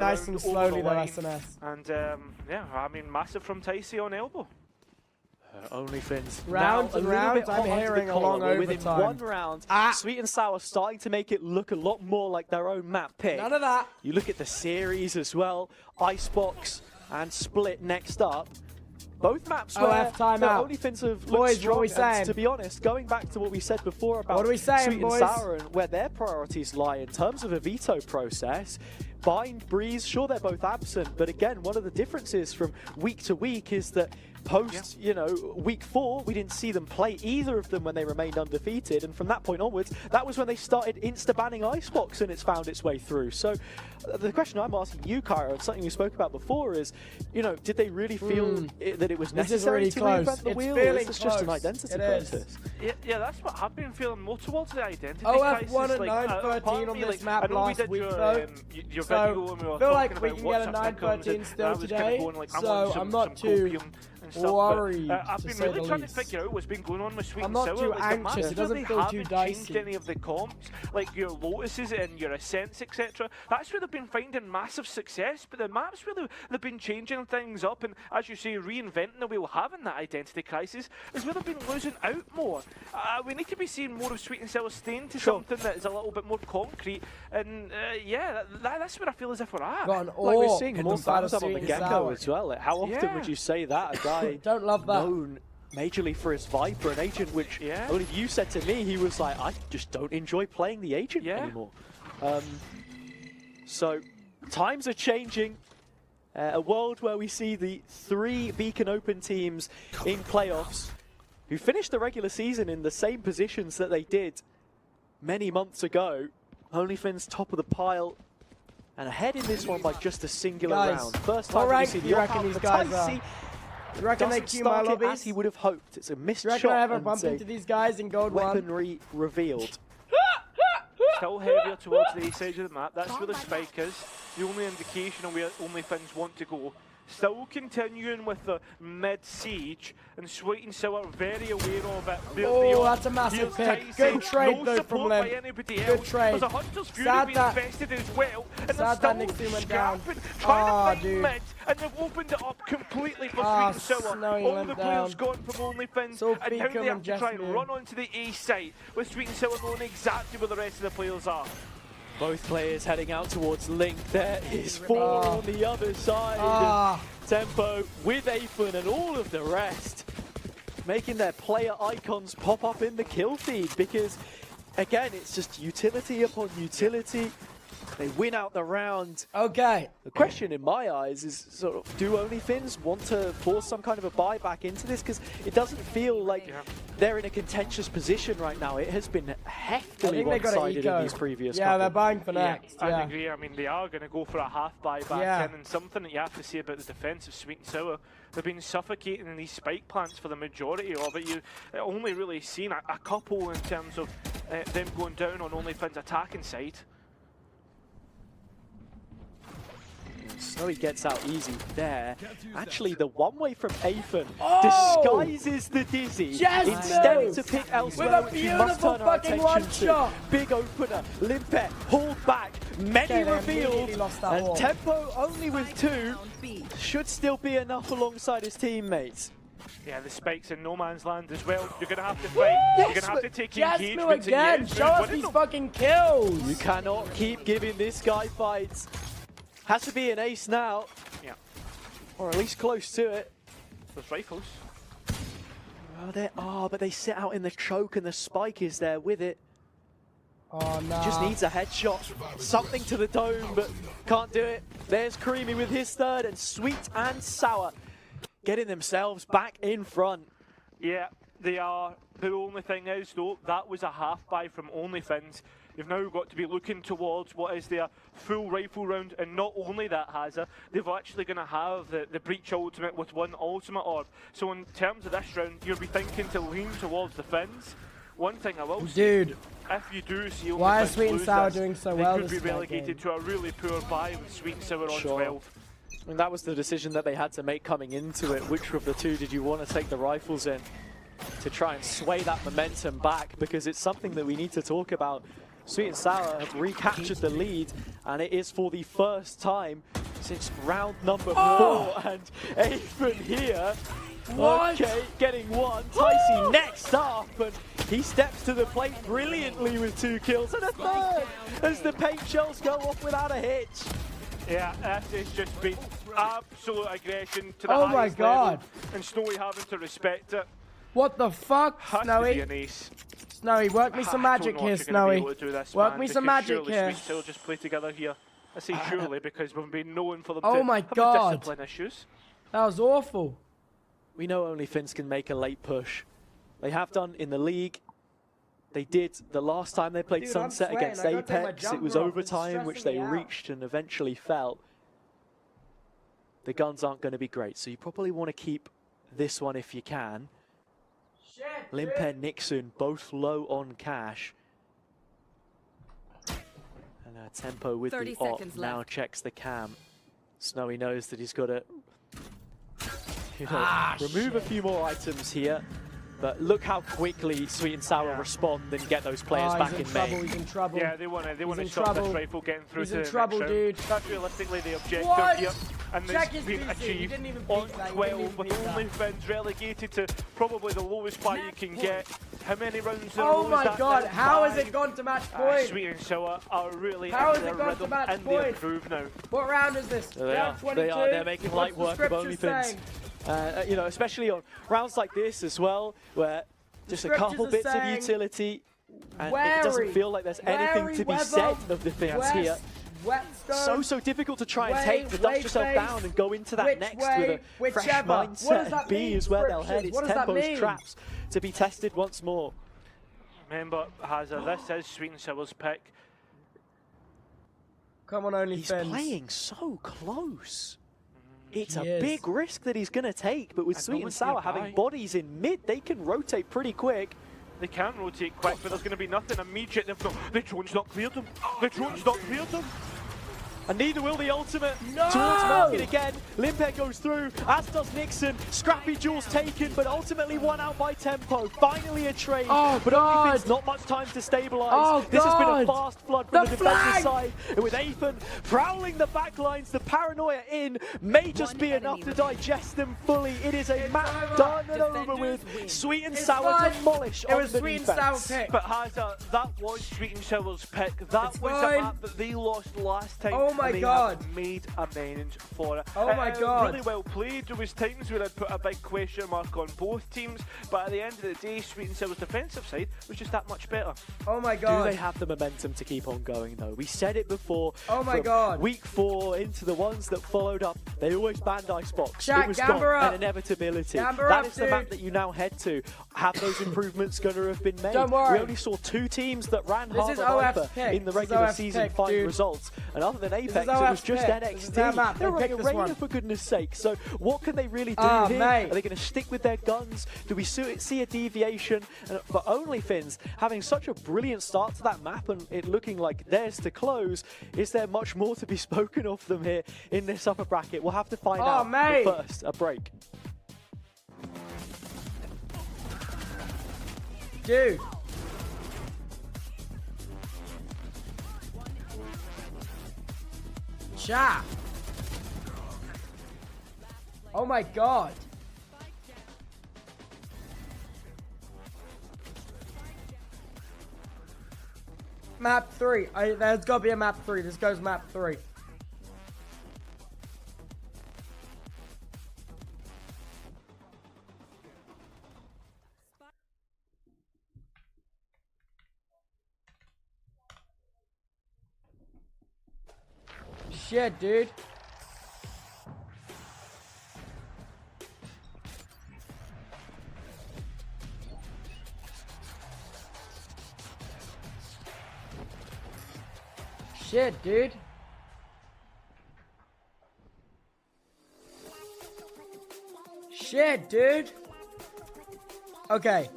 Nice and slowly though, SNS. And yeah, I mean, massive from Ticey on elbow. Only Fins. Rounds and rounds, I'm hearing a long overtime. Within one round, Sweet and Sour starting to make it look a lot more like their own map pick. None of that. You look at the series as well, Icebox and Split next up. Both maps where Only Fins have looked strong. What are we saying? And to be honest, going back to what we said before about what are we saying, Sweet boys? and Sour and where their priorities lie in terms of a veto process, Bind, Breeze, sure they're both absent, but again, one of the differences from week to week is that post, you know, week 4, we didn't see them play either of them when they remained undefeated, and from that point onwards, that was when they started insta-banning Icebox and it's found its way through. So the question I'm asking you, Kyra, and something we spoke about before is, you know, did they really feel that it was necessary to reinvent the wheel, or is this just an identity crisis? Yeah, that's what I've been feeling more towards the identity crisis. won at 9-13 on this map last week, though. So I feel like we can get a 9-13 still today, so I'm not too worried. I've been really trying to figure out what's been going on with Sweet and Sour. I'm not too anxious. It doesn't feel too dicey. Changed any of the comps, like your Lotuses and your Ascents, etc. That's where they've been finding massive success. But the maps where they've been changing things up and, as you say, reinventing the wheel, having that identity crisis, is where they've been losing out more. We need to be seeing more of Sweet and Sour staying to something that is a little bit more concrete. And yeah, that's where I feel as if we're at. Like we're seeing more times on the Gecko as well. Like, how often would you say that a guy don't love that known majorly for his Viper, an agent which I believe you said to me, he was like, I just don't enjoy playing the agent anymore. So times are changing. A world where we see the 3 Beacon Open teams in playoffs who finished the regular season in the same positions that they did many months ago. OnlyFins top of the pile and ahead in this one by just a singular round. First time we see the reckon these guys are? You reckon they queue my lobbies? As he would have hoped. It's a missed shot. You reckon I ever bump into these guys in Gold 1? Weaponry revealed. Still heavier towards the east side of the map. That's where the spike is. The only indication of where OnlyFins want to go. Still continuing with the mid-siege, and Sweet and Sour very aware of it. That's a massive pick. Good trade though from Lim. Good trade. There's a Hunter's Fury being invested as well, and they're still scrapping, trying to find mid, and they've opened it up completely for Sweet and Sour. All the players gone from OnlyFins, and now they have to try and run onto the east side, with Sweet and Sour knowing exactly where the rest of the players are. Both players heading out towards Link. There is 4 on the other side. Tempo with Aphon and all of the rest making their player icons pop up in the kill feed, because again, it's just utility upon utility. They win out the round. Okay. The question in my eyes is sort of, do OnlyFins want to force some kind of a buyback into this? Because it doesn't feel like they're in a contentious position right now. It has been heftily one-sided in these previous couple. They're buying for next. I agree. I mean, they are going to go for a half buyback in, and something that you have to say about the defense of Sweet and Sour. They've been suffocating in these spike plants for the majority of it. You've only really seen a couple in terms of them going down on OnlyFins' attacking side. Snowy gets out easy there. Actually, the one-way from Aphon disguises the Dizzy. Instead to pick elsewhere, which we must turn our attention to. Big opener, Limpet, hauled back, many revealed, and Tempo only with 2 should still be enough alongside his teammates. Yeah, the spikes in no man's land as well. You're going to have to fight. You're going to have to take engagement. Again, show us these fucking kills. You cannot keep giving this guy fights. Has to be an ace now. Yeah. Or at least close to it. Those rifles. But they sit out in the choke and the spike is there with it. Oh no. Just needs a headshot. Something to the dome, but can't do it. There's Creamy with his 3rd, and Sweet and Sour getting themselves back in front. Yeah, they are. The only thing is, though, that was a half buy from OnlyFins. You've now got to be looking towards what is their full rifle round, and not only that, they've actually going to have the Breach Ultimate with 1 Ultimate Orb. So in terms of this round, you'll be thinking to lean towards the Fins. One thing I will say, if you do see why is Sweet and Sour doing so well, they could be relegated to a really poor buy with Sweet and Sour on 12. I mean, that was the decision that they had to make coming into it. Which of the 2 did you want to take the rifles in to try and sway that momentum back? Because it's something that we need to talk about. Sweet and Sour have recaptured the lead, and it is for the first time since round number 4. And Aven here, okay, getting one. Ticey next up, and he steps to the plate brilliantly with 2 kills and a third as the paint shells go off without a hitch. Yeah, that has just been absolute aggression to the highest level, and Snowy having to respect it. What the fuck, Snowy? Snowy, work me some magic here, Snowy. Work me some magic here. Sweet will just play together here. I say surely because we've been known for them to have discipline issues. That was awful. We know only Finns can make a late push. They have done in the league. They did the last time they played Sunset against Apex. It was overtime, which they reached and eventually fell. The guns aren't going to be great, so you probably want to keep this one if you can. Limper, Nixon, both low on cash. And Tempo with the op now checks the cam. Snowy knows that he's got to remove a few more items here. But look how quickly Sweet and Sour respond and get those players back in main. He's in trouble. Yeah, they want to stop this rifle getting through to the next round. Dude. That's realistically the objective here. And it's been achieved on 12 with only Finns relegated to probably the lowest buy you can get. How many rounds in a row? Oh my god, how has it gone to match point? Sweet and Sour are really how in their rhythm and they improve now. What round is this? Round 22? They're making light work of only Finns. You know, especially on rounds like this as well, where just a couple bits of utility, and it doesn't feel like there's anything to be said of the Finns here. So difficult to try and take, to dust yourself down and go into that next with a fresh mindset. B is where they'll head. It's Tempo's traps to be tested once more. Remember, Hazard, this is Sweet and Sour's pick. Come on, only He's Finns. playing so close. It's a big risk that he's going to take, but with Sweet and Sour having bodies in mid, they can rotate pretty quick. They can rotate quick, but there's going to be nothing immediate. The drone's not cleared them. The drone's not cleared them. And neither will the ultimate towards market again. Limpet goes through, as does Nixon. Scrappy Jules taken, but ultimately won out by Tempo. Finally a trade, but only Finns not much time to stabilize. This has been a fast flood from the defensive side. And with Aven prowling the backlines, the paranoia in may just be enough to digest them fully. It is a map done and over with. Sweet and Sour demolish on the Sweet and Sour pick. But Hazard, that was Sweet and Sour's pick. That was a map that they lost last time. Oh my god. Made amends for it. Oh my god. Really well played. There was times where I'd put a big question mark on both teams, but at the end of the day, Sweet and Sour's defensive side was just that much better. Oh my god. Do they have the momentum to keep on going though? We said it before. Oh my god. Week 4 into the ones that followed up, they always banned Icebox. Chat, it was gone, an inevitability. That is the map that you now head to. Have those improvements going to have been made? Don't worry. We only saw 2 teams that ran hard on Viper in the regular season final results, and other than Apex, it was just NXT. They're Arena, for goodness sake. So what can they really do here? Are they going to stick with their guns? Do we see a deviation? And for only Finns having such a brilliant start to that map and it looking like theirs to close, is there much more to be spoken of them here in this upper bracket? We'll have to find out. But first, a break. Dude. Chat. Oh my god. Map 3. There's got to be a map 3. This goes map 3. Shit, dude. Shit, dude. Shit, dude. Okay.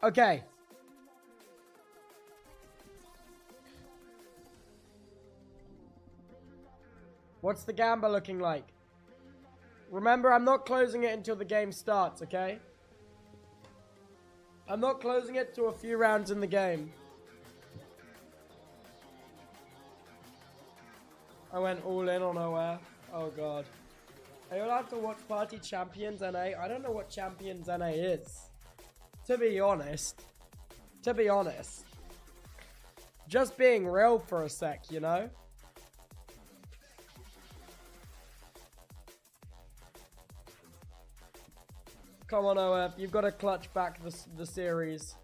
Okay. What's the gamble looking like? Remember, I'm not closing it until the game starts, okay? I'm not closing it to a few rounds in the game. I went all in on OF. Oh god. Are you allowed to watch Party Champions NA? I don't know what Champions NA is. To be honest. Just being real for a sec, you know? Come on, OF. You've got to clutch back the series.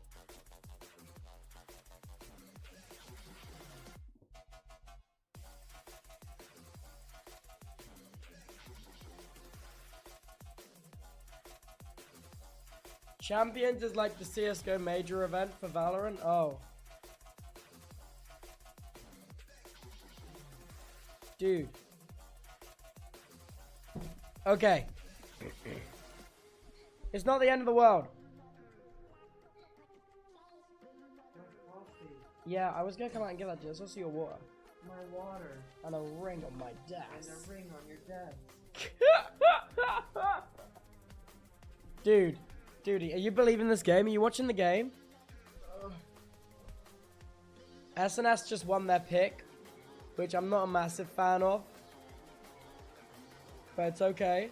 Champions is like the CSGO major event for Valorant? Oh. Dude. Okay. It's not the end of the world. Yeah, I was gonna come out and get that. Just see your water. My water. And a ring on my desk. And a ring on your desk. Dude. Dude, are you believing this game? Are you watching the game? SNS just won their pick, which I'm not a massive fan of. But it's okay.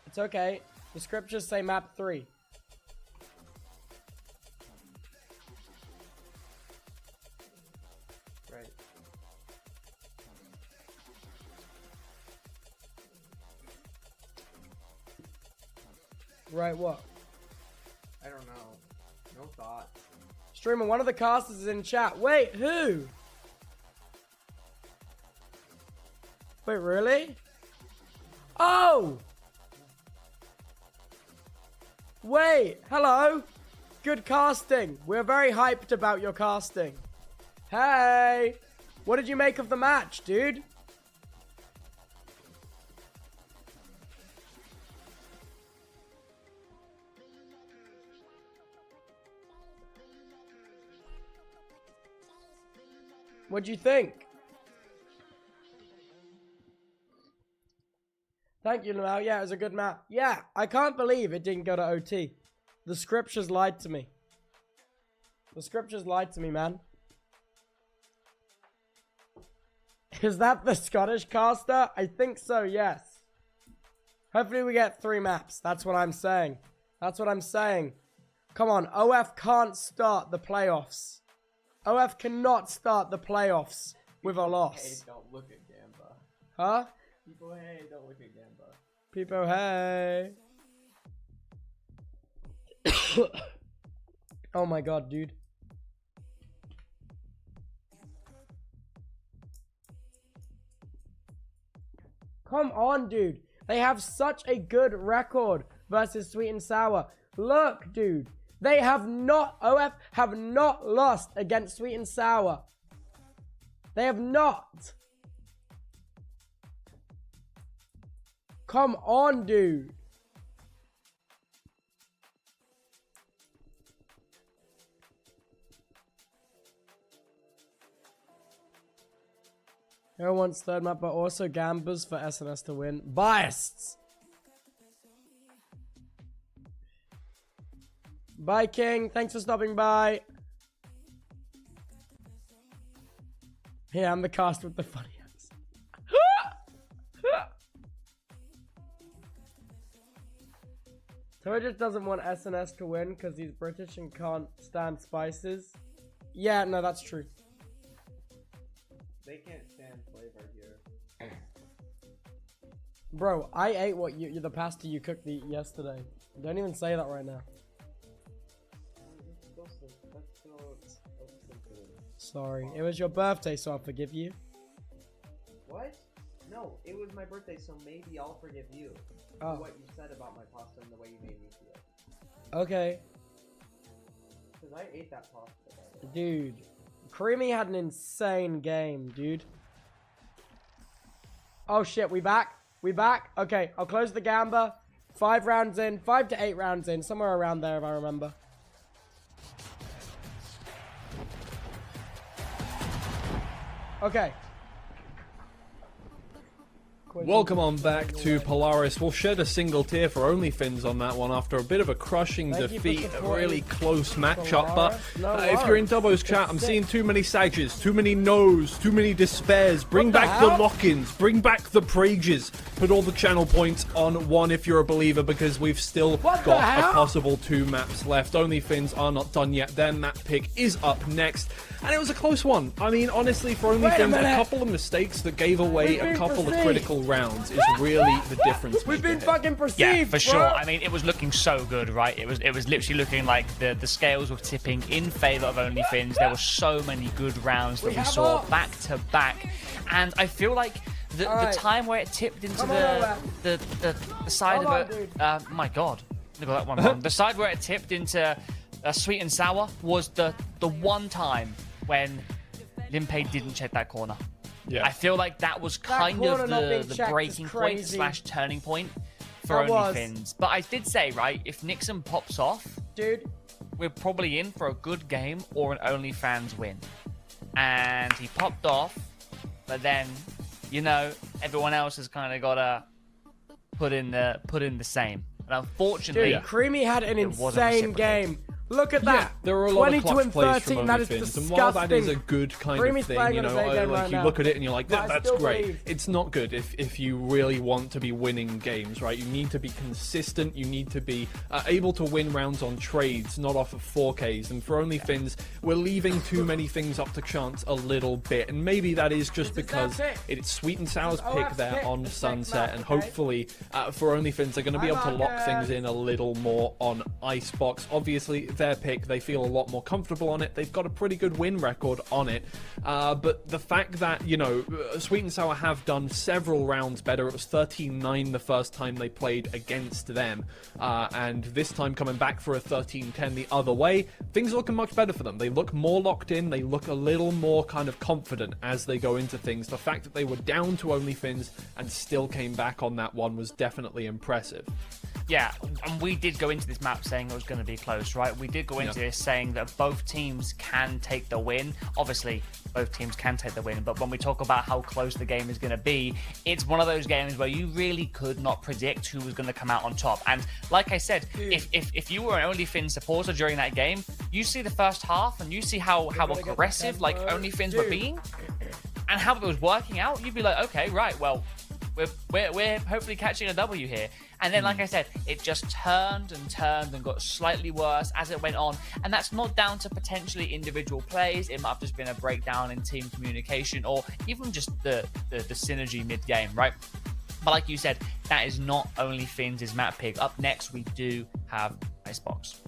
It's okay. The scriptures say map 3. Right. Right, what? I don't know. No thought. Streamer, one of the casters is in chat. Wait, who? Wait, really? Oh! Wait, hello. Good casting. We're very hyped about your casting. Hey! What did you make of the match, dude? What'd you think? Thank you, Lamau. Yeah, it was a good map. Yeah, I can't believe it didn't go to OT. The scriptures lied to me. The scriptures lied to me, man. Is that the Scottish caster? I think so, yes. Hopefully we get 3 maps. That's what I'm saying. That's what I'm saying. Come on, OF can't start the playoffs. OF cannot start the playoffs with a loss. Hey, don't look at Gamba. Huh? People, hey, don't look at Gamba. People, hey. Oh my god, dude. Come on, dude. They have such a good record versus Sweet and Sour. Look, dude. They have not, OF have not lost against Sweet and Sour. They have not. Come on, dude. No one wants third map, but also Gambas for SNS to win. Biased. Bye, King. Thanks for stopping by. Yeah, I'm the cast with the funny ass. So he just doesn't want SNS to win because he's British and can't stand spices. Yeah, no, that's true. They can't stand flavor here. Bro, I ate what you the pasta you cooked yesterday. Don't even say that right now. Sorry, it was your birthday, so I'll forgive you. What? No, it was my birthday, so maybe I'll forgive you. Oh. For what you said about my pasta and the way you made me feel. Okay. Because I ate that pasta. Dude, Creamy had an insane game, dude. Oh shit, we back? We back? Okay, I'll close the Gamba. 5 rounds in, 5 to 8 rounds in, somewhere around there if I remember. Okay. Welcome on back to Polaris. We'll shed a single tear for OnlyFins on that one after a bit of a crushing defeat, a really close matchup. But if you're in Tubbo's chat, I'm seeing too many Sages, too many no's, too many despairs. Bring back the lock-ins, bring back the prages. Put all the channel points on one if you're a believer, because we've still got a possible 2 maps left. OnlyFins are not done yet. Their map pick is up next. And it was a close one. I mean, honestly, for OnlyFins, a couple of mistakes that gave away a couple of critical rounds is really the difference. We've been fucking perceived, yeah, for sure. I mean, it was looking so good, right? It was literally looking like the scales were tipping in favor of OnlyFins. There were so many good rounds that we saw back to back, and I feel like the time where it tipped into the side of it. My God, look at that one wrong. The side where it tipped into sweet and sour was the one time when Limpei didn't check that corner. Yeah. I feel like that was kind of the breaking point / turning point for OnlyFins. But I did say, right, if Nixon pops off, dude, we're probably in for a good game or an OnlyFans win. And he popped off, but then, you know, everyone else has kind of got to put in the same. And unfortunately, dude, Creamy had an insane game. Look at that. Yeah, there were a lot of clutch plays from OnlyFins, and while that is a good kind of thing, you know, like you look at it and you're like, that's great. It's not good if you really want to be winning games, right? You need to be consistent. You need to be able to win rounds on trades, not off of 4Ks. And for OnlyFins, we're leaving too many things up to chance a little bit, and maybe that is just because it's Sweet and Sour's pick there on Sunset, and hopefully for OnlyFins, they're going to be able to lock things in a little more on Icebox. Obviously, their pick, they feel a lot more comfortable on it. They've got a pretty good win record on it, but the fact that, you know, Sweet and Sour have done several rounds better. It was 13-9 the first time they played against them, and this time coming back for a 13-10 the other way, things are looking much better for them. They look more locked in. They look a little more kind of confident as they go into things. The fact that they were down to OnlyFins and still came back on that one was definitely impressive. Yeah, and we did go into this map saying it was going to be close, right? We did go into this saying that both teams can take the win. Obviously, both teams can take the win, but when we talk about how close the game is going to be, it's one of those games where you really could not predict who was going to come out on top. And like I said, if you were an OnlyFins supporter during that game, you see the first half and you see how aggressive like OnlyFins were being and how it was working out, you'd be like, okay, right, well, we're hopefully catching a W here. And then, like I said, it just turned and got slightly worse as it went on. And that's not down to potentially individual plays. It might have just been a breakdown in team communication or even just the synergy mid-game, right? But like you said, that is not OnlyFins' map pick. Up next, we do have Icebox.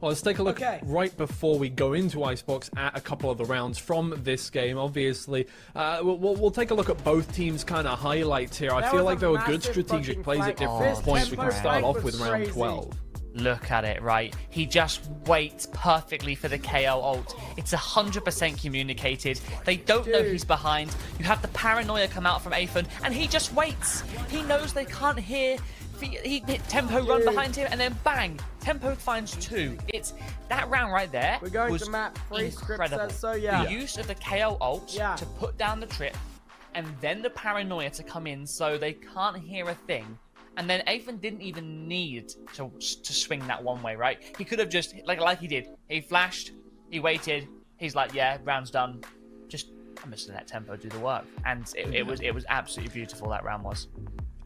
Well, let's take a look right before we go into Icebox at a couple of the rounds from this game. Obviously, we'll take a look at both teams' kind of highlights here. I feel like there were good strategic plays at different points. We can start off with round 12. Look at it, right? He just waits perfectly for the KO ult. It's 100% communicated. They don't know he's behind. You have the paranoia come out from Athan, and he just waits. He knows they can't hear. He hit Tempo run behind him, and then bang, Tempo finds 2. It's that round right there. We're going was to map 3. incredible. So yeah, the use of the KO ult to put down the trip, and then the paranoia to come in so they can't hear a thing. And then Athan didn't even need to swing that one way, right? He could have just like he did. He flashed, he waited. He's like, yeah, round's done. I'm just gonna let Tempo do the work, and it was absolutely beautiful. That round was.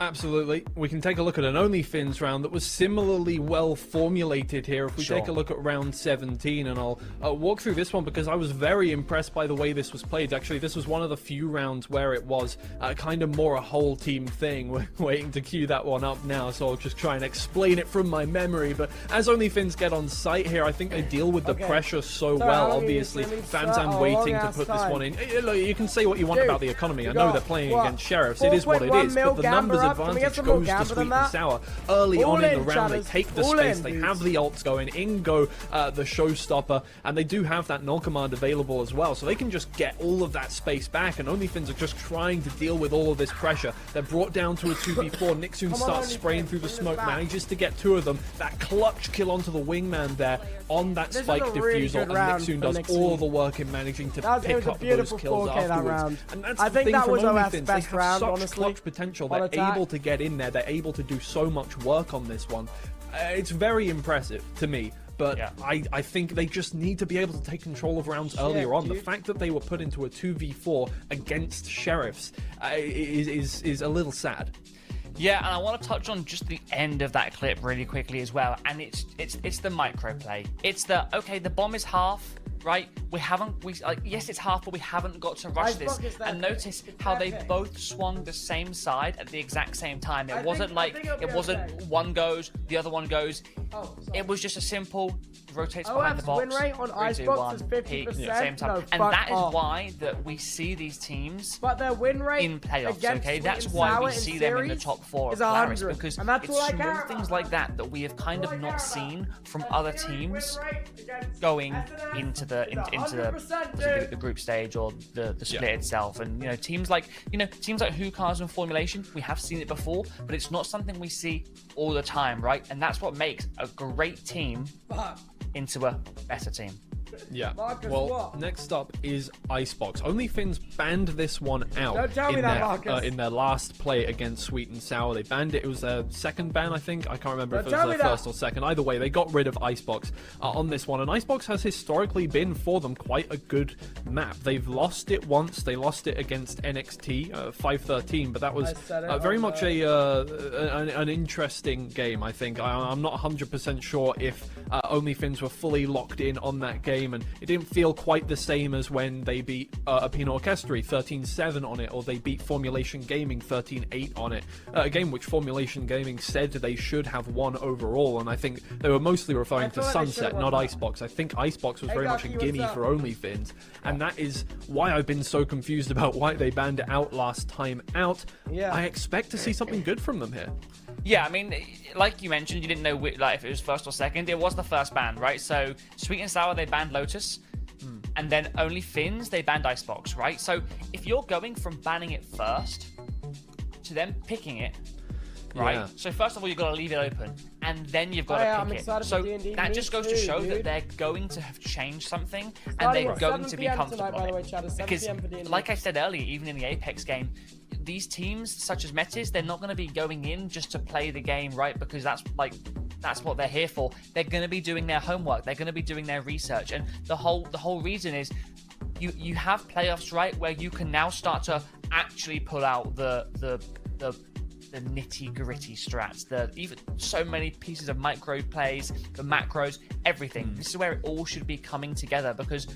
Absolutely. We can take a look at an OnlyFins round that was similarly well formulated here. If we take a look at round 17, and I'll walk through this one because I was very impressed by the way this was played. Actually, this was one of the few rounds where it was kind of more a whole team thing. We're waiting to queue that one up now, so I'll just try and explain it from my memory. But as OnlyFins get on site here, I think they deal with the pressure so well. Obviously, Fanzam waiting to put this one in. Look, you can say what you want about the economy. I know they're playing against Sheriffs. It is what it is, but the numbers are advantage goes to Sweet and Sour. Early on in the round, they take the space, they have the ults going, in go the showstopper, and they do have that null command available as well, so they can just get all of that space back, and OnlyFins are just trying to deal with all of this pressure. They're brought down to a 2v4. Nixon starts spraying through the smoke, manages to get 2 of them. That clutch kill onto the wingman there on that spike diffusal, and Nixon does all the work in managing to pick up those kills afterwards. And that's the thing from OnlyFins, they have such clutch potential. They're able to get in there, they're able to do so much work on this one. It's very impressive to me. But I think they just need to be able to take control of rounds earlier on. The fact that they were put into a 2v4 against Sheriffs is a little sad. Yeah, and I want to touch on just the end of that clip really quickly as well. And it's the micro play. It's the, okay, the bomb is half, right? Yes, it's half, but we haven't got to rush this. And notice how they both swung the same side at the exact same time. It wasn't one goes, the other one goes. It was just a simple rotates behind the box. Win rate on Icebox is 50%. Same time. And that is why that we see these teams their win rate in playoffs, okay? That's why we see them in the top 4 of Paris, because it's small things like that that we have kind of not seen from other teams going into the group stage or the split itself. And teams like Hookahs and Formulation, we have seen it before, but it's not something we see all the time, right? And that's what makes a great team into a better team. Yeah. Well, next up is Icebox. OnlyFins banned this one out in their last play against Sweet and Sour. They banned it. It was their second ban, I think. I can't remember if it was their first or second. Either way, they got rid of Icebox on this one. And Icebox has historically been, for them, quite a good map. They've lost it once. They lost it against NXT 5-13, but that was very much an interesting game, I think. I'm not 100% sure if OnlyFins were fully locked in on that game, and it didn't feel quite the same as when they beat Apino Orchestri 13-7 on it, or they beat Formulation Gaming 13-8 on it, a game which Formulation Gaming said they should have won overall, and I think they were mostly referring to Sunset, not Icebox. I think Icebox was very much a gimme for OnlyFins, and that is why I've been so confused about why they banned it out last time out. I expect to see something good from them here. Yeah, I mean, like you mentioned, you didn't know if it was first or second. It was the first ban, right? So Sweet and Sour, they banned Lotus, and then OnlyFins, they banned Icebox, right? So if you're going from banning it first to then picking it, right? Yeah. So first of all, you've got to leave it open, and then you've got to pick it. So that just goes to show that they're going to have changed something, and they're going to be comfortable on it. Because, like I said earlier, even in the Apex game, these teams, such as Metis, they're not going to be going in just to play the game, right? Because that's what they're here for. They're going to be doing their homework. They're going to be doing their research, and the whole reason is you have playoffs, right, where you can now start to actually pull out the nitty-gritty strats, even so many pieces of micro plays, the macros, everything. This is where it all should be coming together, because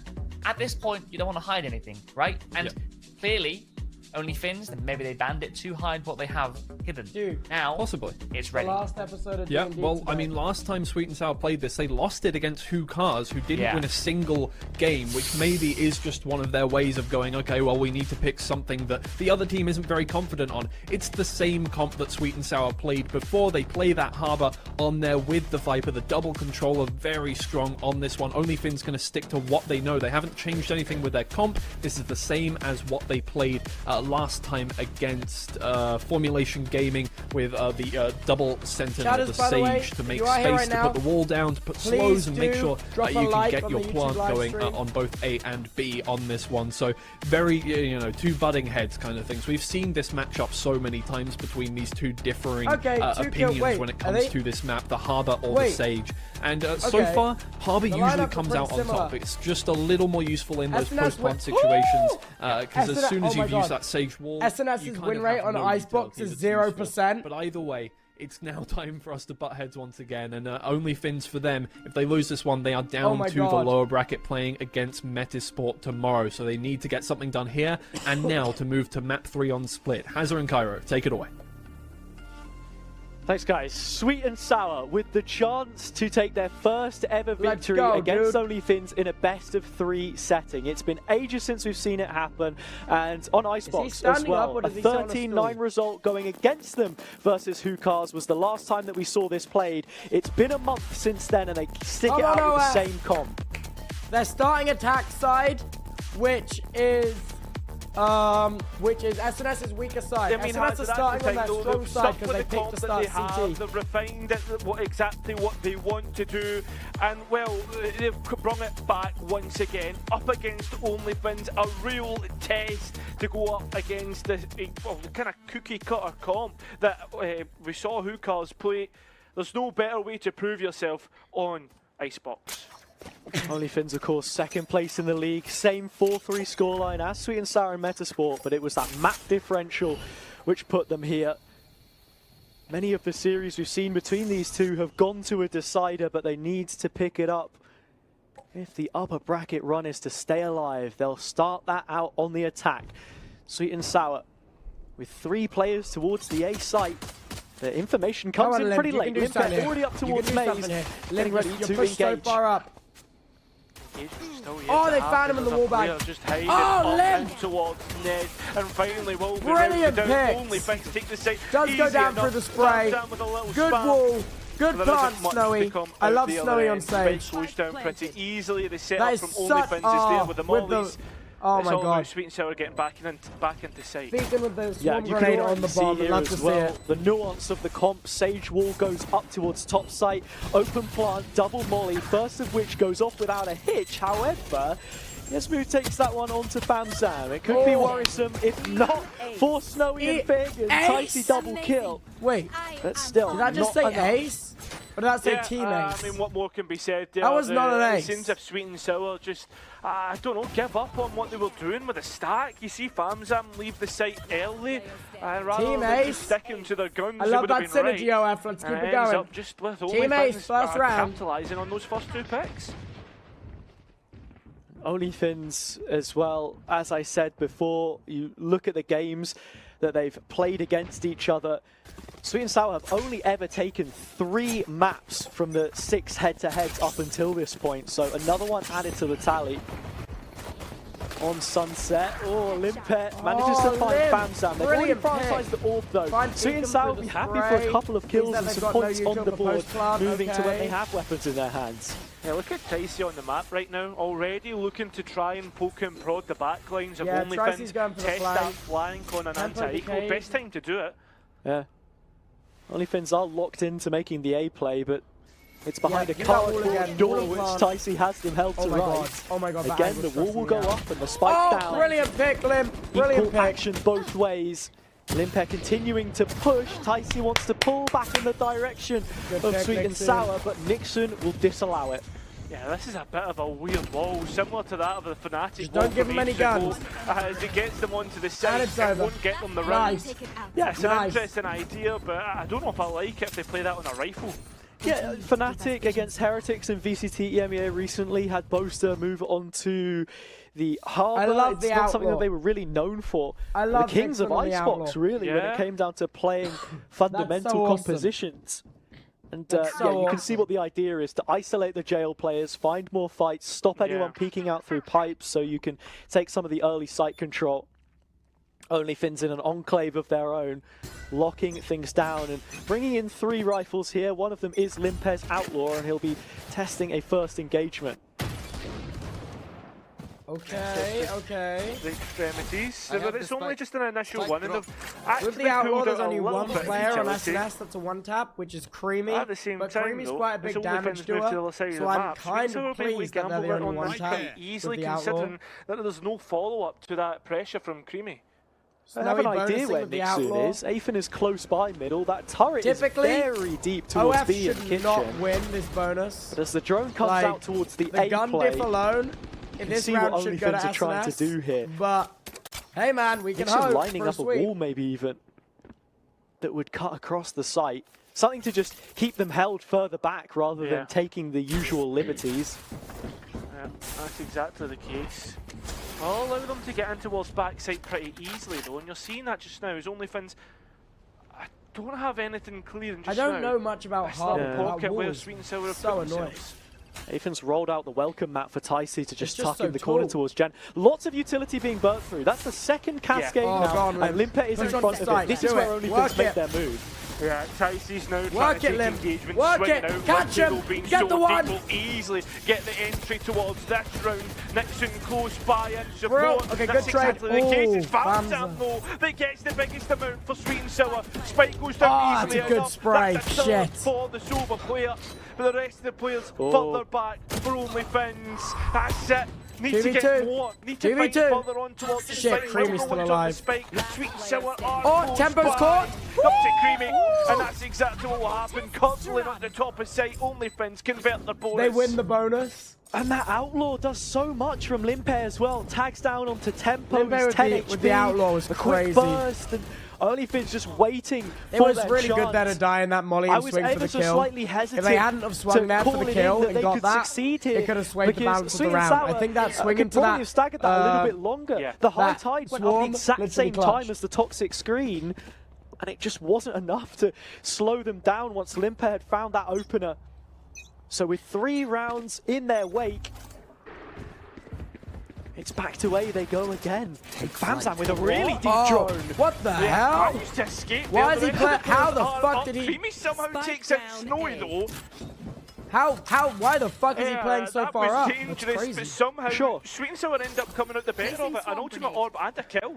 at this point you don't want to hide anything, right? And clearly OnlyFins, then maybe they banned it to hide what they have hidden. Dude, now possibly it's ready. The last episode of D&D today. I mean, last time Sweet and Sour played this, they lost it against Hookahs, who didn't win a single game, which maybe is just one of their ways of going, okay, well, we need to pick something that the other team isn't very confident on. It's the same comp that Sweet and Sour played before. They play that Harbor on there with the Viper. The double controller very strong on this one. OnlyFins going to stick to what they know. They haven't changed anything with their comp. This is the same as what they played last time against Formulation Gaming with the double Sentinel, the Sage, to make space, to put the wall down, to put slows and make sure that you can get your plant going on both A and B on this one. So very, two butting heads kind of things. We've seen this matchup so many times between these two differing opinions when it comes to this map, the Harbor or the Sage. And so far, Harbor usually comes out on top. It's just a little more useful in those post-plant situations, because as soon as you've used that Sage wall, SNS's win rate on Icebox is 0%. But either way, it's now time for us to butt heads once again, and OnlyFins for them, if they lose this one, they are down to the lower bracket playing against Metisport tomorrow, so they need to get something done here and now to move to map 3 on Split. Hazard and Cairo, take it away. Thanks, guys. Sweet and Sour with the chance to take their first ever victory against OnlyFins in a best-of-3 setting. It's been ages since we've seen it happen, and on Icebox as well, a 13-9 result going against them versus Hookahs was the last time that we saw this played. It's been a month since then, and they stick it out with the same comp. They're starting attack side, which is SNS's weaker side. I mean, SNS is starting on their strong side because they picked to start CT. They've refined it, exactly what they want to do, and well, they've brought it back once again up against OnlyFins, a real test to go up against the kind of cookie cutter comp that we saw Hookahs play. There's no better way to prove yourself on Icebox. OnlyFins, of course, second place in the league. Same 4-3 scoreline as Sweet and Sour in Metasport, but it was that map differential which put them here. Many of the series we've seen between these two have gone to a decider, but they need to pick it up. If the upper bracket run is to stay alive, they'll start that out on the attack. Sweet and Sour with 3 players towards the A site. The information comes in pretty late. Limpet already up towards Maze, getting ready to engage. So far up. Oh, they found him in the wall back. Oh, Limp! Towards Ned, and finally, well, brilliant pick. Does go down through the spray. Good wall. Good plant, Snowy. I love Snowy on stage. Goes down pretty easily. The setup from OnlyFins is there with the mollies. Oh my god. Sweet and Sour getting back into sight. Beacon with the swarm grenade on the bomb. I'd love to see it. The nuance of the comp. Sage wall goes up towards top site. Open plant, double molly. First of which goes off without a hitch. However, Yasmu takes that one onto Famzam. It could be worrisome if not for Snowy and Big and Ticey double kill. Wait, but still, did that just say ace? Or did that say team ace? I mean, what more can be said there? That was not an ace. It seems if Sweet and Sour just, I don't know, give up on what they were doing with the stack. You see Famzam leave the site early, rather than just sticking to their guns. I love that synergy, OF. Let's keep it going. Up just with team ace, first round. Capitalising on those first 2 picks. OnlyFins as well, as I said before, you look at the games that they've played against each other. Sweet and Sour have only ever taken 3 maps from the 6 head-to-heads up until this point, so another one added to the tally. On Sunset, Limpet manages to find Famzam. They've already prioritised the orb though. Sweet and Sour will be happy for a couple of kills and some points on the board, moving to when they have weapons in their hands. Yeah, look at Ticey on the map right now, already looking to try and poke and prod the backlines of OnlyFins, test that flank on an anti-equal. Best time to do it. Yeah. OnlyFins are locked into making the A play, but it's behind a cardboard door, which Ticey has them held to right. Oh my god. Again, the wall will go up and the spike down. Brilliant pick, Limp. Brilliant pick. Action both ways. Limpet continuing to push. Ticey wants to pull back in the direction of Sweet and Sour, but Nixon will disallow it. Yeah, this is a bit of a weird wall, similar to that of the Fnatic. Just don't give them any guns. As it gets them onto the side, it won't get them the rounds. Yeah, it's an interesting idea, but I don't know if I like it if they play that on a rifle. Yeah, Fnatic against Heretics and VCT EMEA recently had Boaster move on to the Harbour. It's not something that they were really known for. The kings of Icebox, really, when it came down to playing fundamental compositions. And you can see what the idea is, to isolate the jail players, find more fights, stop anyone peeking out through pipes so you can take some of the early site control. OnlyFins in an enclave of their own, locking things down and bringing in 3 rifles here. One of them is Limpet's Outlaw, and he'll be testing a first engagement. Okay. The extremities, but it's only just an initial one. And with the Outlaw, there's only one player on SNS that's a one-tap, which is Creamy. At the same time, Creamy's quite a big damage doer, so I'm kind of pleased that they're the only one-tap easily considering that there's no follow-up to that pressure from Creamy. I have an idea where Nixon is. Aethan is close by middle. That turret is very deep towards B and kitchen. Not win this bonus. But as the drone comes out towards the A gun play, diff alone, in this round should go to SNS, trying to do here. But hey man, we can hope lining for up a wall maybe even that would cut across the site. Something to just keep them held further back rather than taking the usual liberties. Yeah, that's exactly the case. I'll allow them to get in towards backside pretty easily though, and you're seeing that just now as OnlyFins don't have anything clear. I don't know much about Hub. Pocket where Sweet and Sour have so put annoying. themselves. Athens rolled out the welcome mat for Ticey to just tuck so in the corner towards Jan. Lots of utility being burnt through. That's the second cascade now, and Limpet is in front of it. This is where only Fins make their move. Yeah, Ticey's now trying to take engagement, swinging out. Catch him! Get the one! Will easily get the entry towards this round. Nixon close by in support. Okay, That's good trade. exactly the case. It's Valocasting though that gets the biggest amount for Sweet and Sour. Spike goes down easily. That's a good spray. That's a Shit. for the Silver player. But the rest of the players further back for only Fins. That's it. Need to get more. Need to find further on towards the spike. Creamy's still alive. Sweet and Sour are Tempo's caught. Up to Creamy, and that's exactly what will happen. Constantly at the top of sight. Only Fins convert their bonus. They win the bonus. And that Outlaw does so much from Limpet as well. Tags down onto Tempo. Limpet with the Outlaw was crazy. Burst and only Fins just waiting it for was that really chance. good there to die in that molly and swing for the kill. Slightly hesitant if they hadn't have swung there for the kill and got that, it could have swayed the balance of the round. I think that swing into that have staggered that a little bit longer. Yeah. The high tide went on the exact same time as the toxic screen, and it just wasn't enough to slow them down once Limpet had found that opener. So with 3 rounds in their wake, it's back to A they go again. Bamzan with a really deep drone. What the hell? Why is he playing? How the fuck did he? Creamy somehow takes out Snowy though. Why the fuck is he playing so far up? Dangerous, That's crazy. but somehow Sweet and Sour end up coming out the better of it. An ultimate orb and a kill.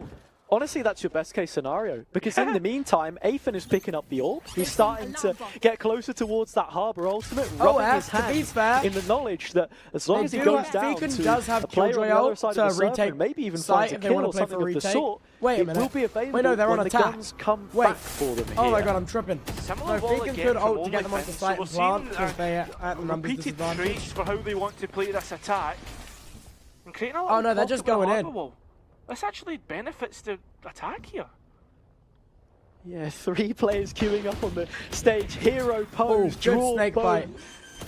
Honestly, that's your best case scenario, because in the meantime, Aethan is picking up the orb. He's starting to get closer towards that Harbour ultimate, rubbing his hands in the knowledge that as long as he goes down to a player on the other side of the server, maybe even finds a kill or something of the sort, it will be available when the guns come back for them here. Oh my god, I'm tripping. Similar no, Faken could ult to get them onto site and plant because they at the numbers repeated disadvantage. traits for how they want to play this attack. And creating a little oh no, they're just going in. Wall. This actually benefits the attack here. Yeah, 3 players queuing up on the stage. Hero pose, draw snake bow. bite.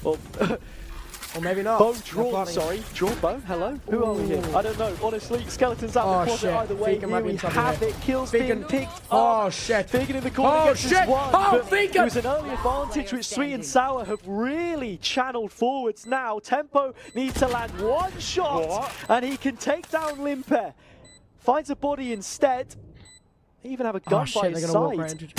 Or maybe not. Bow draw, sorry. Draw bow, hello? Who are we here? I don't know, honestly. Skeletons out the closet either way. Here we have it. Kills being picked up. Oh shit. Faken in the corner gets his one. Oh, but it was an early advantage which Sweet and Sour have really channeled forwards now. Tempo needs to land 1 shot and he can take down Limpet. Finds a body instead. They even have a gun by his side.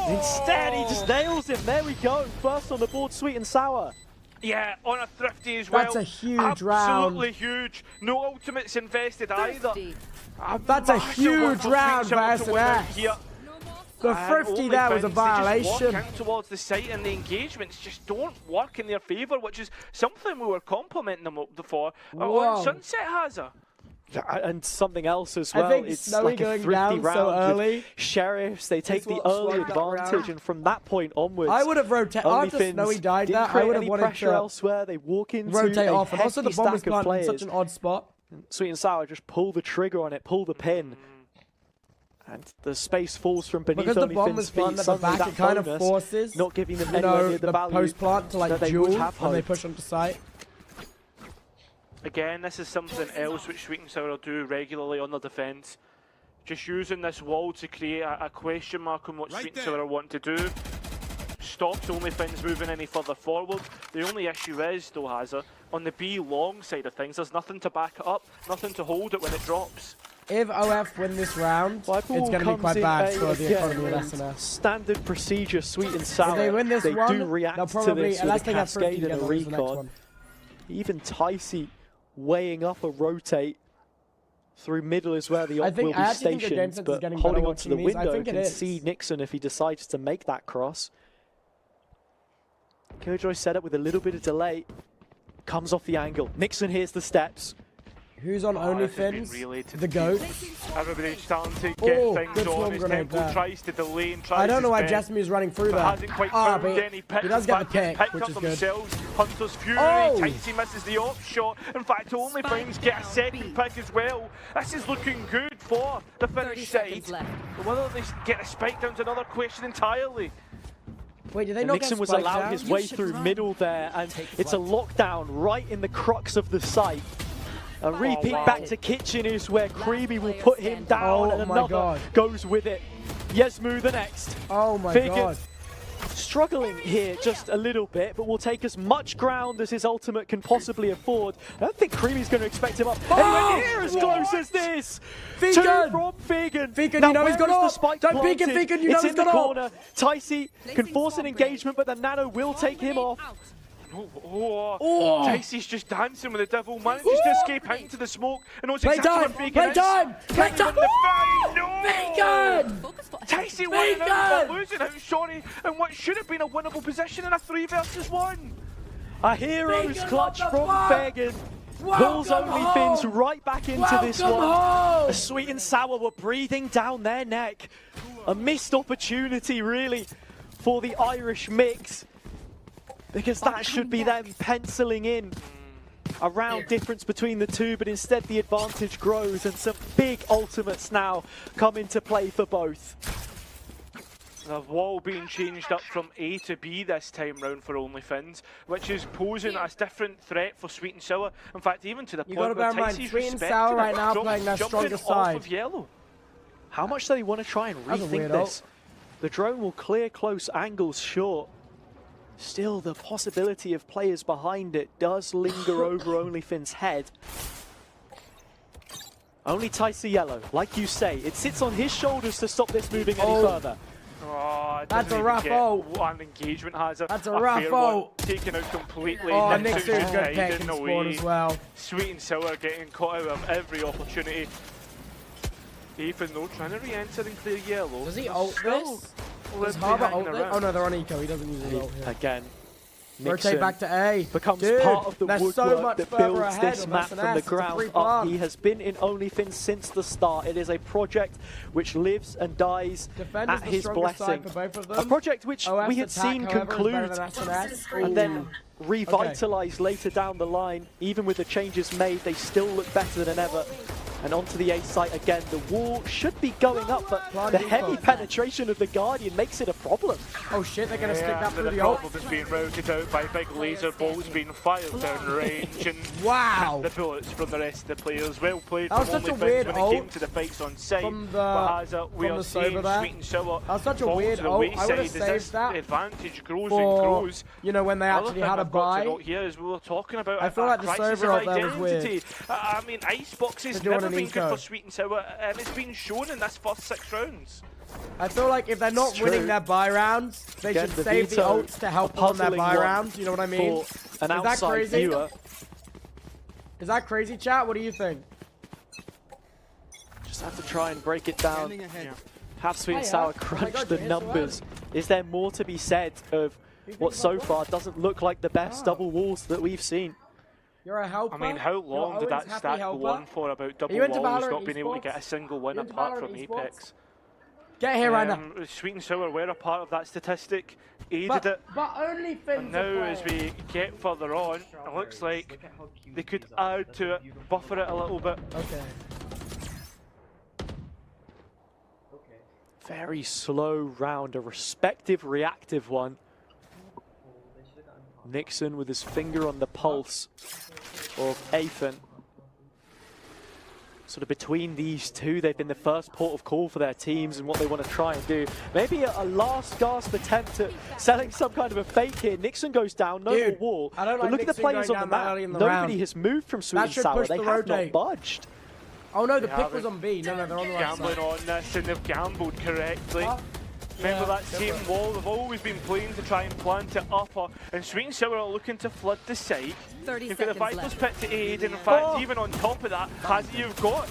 Instead, he just nails him. There we go. First on the board, Sweet and Sour. Yeah, on a Thrifty as well. That's a huge round. Absolutely huge. No ultimates invested either. That's a huge round for SNS. The Thrifty there was a violation. They just walk in towards the site and the engagements just don't work in their favour, which is something we were complimenting them for. Sunset has her. And something else as well. I think it's Snowy like a going thrifty down round so early. Sheriffs, they take the early advantage, and from that point onwards, I would have rotated after Snowy died. That I would have wanted pressure elsewhere. They walk into rotate a off, and also the bomb was planted in such an odd spot. Sweet and Sour just pull the trigger on it, pull the pin. And the space falls from beneath because the bomb was planted at the back, it kind of forces not giving them anywhere near the value post plant to like duel when they push onto site. Again, this is something else which Sweet and Sour do regularly on their defence. Just using this wall to create a question mark on what Sweet and Sour want to do. Stops only Fins moving any further forward. The only issue is, though, Hazard, on the B long side of things, there's nothing to back it up, nothing to hold it when it drops. If OF win this round, it's going to be quite bad for the economy of SNS. Standard procedure, Sweet and Sour. If they win this one, do react they'll probably, to this with a cascade and a recon. recon. Even Ticey weighing up a rotate through middle is where the op will be stationed, but holding onto the window can see Nixon if he decides to make that cross. Killjoy set up with a little bit of delay. Comes off the angle. Nixon hears the steps. Who's on OnlyFins? The GOAT. Everybody's starting to get things on as Tempo tries to delay and tries I don't know why Jasmu's running through that. Hasn't quite found any picks. He does get the pick, which is good. Themselves. Hunter's Fury, Ticey misses the off shot. In fact, OnlyFins get a second pick as well. This is looking good for the Finnish side. But whether they get a spike down is another question entirely. Wait, did they not Nixon was allowed his way through middle there, and it's a lockdown right in the crux of the site. A repeat back to Kitchen is where Creamy will put him down, and another goes with it. Yesmu the next. Oh my Fagan god. struggling here just a little bit, but will take as much ground as his ultimate can possibly afford. I don't think Creamy's going to expect him up anywhere near as close as this. Fagan! Two from Fagan. Fagan, now, you know he's got where is the ult. spike Don't peek at planted? Fagan, you know it's he's in the got ult. corner. Ticey can force an engagement, but the Nano will take him off. Ticey's just dancing with the devil, manages to escape out into the smoke and knows exactly where Fagan Play is. time! Play time! No! Fagan! Ticey winning out, but losing out, sorry, and what should have been a winnable position in a 3 versus 1. A hero's Fagan, clutch what the from fuck? Fagan. Pulls OnlyFins right back into this one. Home. A sweet and sour were breathing down their neck. A missed opportunity, really, for the Irish mix. Because that should be them penciling in a round difference between the two, but instead the advantage grows and some big ultimates now come into play for both. The wall being changed up from A to B this time round for OnlyFins, which is posing a different threat for Sweet and Sour. In fact, even to the point where bear in mind, Ticey's Sweet and respected Sour it, right now playing their jumping strongest off side. of yellow. How much do they want to try and That's a rethink weird this? The drone will clear close angles short. Still, the possibility of players behind it does linger over OnlyFins' head. Only Ticey yellow, like you say. It sits on his shoulders to stop this moving any further. Oh, That's a rough ult. One engagement has a That's a rough fair one, ult. taken out completely. Oh, Nixon's Nixon's just good hiding pick and away. spawn as well. Sweet and Sour getting caught out of every opportunity. Even though trying to re-enter and clear yellow. Does he they're ult still this? left Does Harbour behind ult the this? Oh round. no, they're on eco. He doesn't use his ult. Yeah. Again, Rotate Nixon back to A. becomes Dude, part of the they're woodwork so much that further builds ahead this on map from SNS. the It's a ground free up. plan. He has been in OnlyFins since the start. It is a project which lives and dies Defend at is the his strongest blessing. side for both of them. A project which OF's we had attack, seen however, is conclude better than SNS. and then revitalized later down the line. Even with the changes made, they still look better than ever. And onto the A site again. The wall should be going up, but the heavy penetration of the Guardian makes it a problem. Oh shit, they're gonna stick that through the the ult. problem is being routed out by big laser bolts being fired down range and Wow. the bullets from the rest of the players. Well played That was from such a OnlyFins weird when it came ult to the fights on site. from the- but as we from are the seeing server there. Sweet and Sour That was such a fall weird to the ult. I wayside would've as saved this that advantage grows and for, grows. you know, when they Other actually thing had a I've got to buy. note here is we were talking about I feel a like the crisis server of out there was weird. identity. I mean, Icebox has They're doing never an been eco. good for Sweet and Sour, and it's been shown in this first 6 rounds. I feel like if they're not It's winning true. their buy rounds, they Again, should the save the veto, ults to help a them on their puzzling buy one rounds. You know what I mean? For an Is that outside crazy? viewer. Is that crazy, chat? What do you think? Just have to try and break it down. Have Sweet and Hiya. Sour Oh my crunch God, the you're here so numbers. Is there more to be said of what so far doesn't look like the best double walls that we've seen? You're a helper. I mean, how long You're did that Owen's happy stat helper. go on for about double you into walls Valorant not being able to esports? get a single win You into apart Valorant from esports? Apex? Get here right now. Sweet and Sour were a part of that statistic, aided But it. only Fins And now as we get further on, it looks like they could add to it, buffer it a little bit. Okay. Very slow round, a respective reactive one. Nixon with his finger on the pulse of Athan. Sort of between these two, they've been the first port of call for their teams and what they want to try and do. Maybe a last gasp attempt at selling some kind of a fake here. Nixon goes down, no Dude, more wall. I don't But like look at the Nixon players going on the down that map. early in the Nobody round. has moved from Sweet That and should Sour. push They the have not rotate. budged. Oh no, the They pick was haven't. on B. No, they're on the right Gambling side. on this, and they've gambled correctly. What? Remember Yeah, that same different. wall, they've always been playing to try and plant it upper, and Sweet and Sour are looking to flood the site. 30 You've got the seconds Viper's left. Pit to aid, and in fact, even on top of that, you've got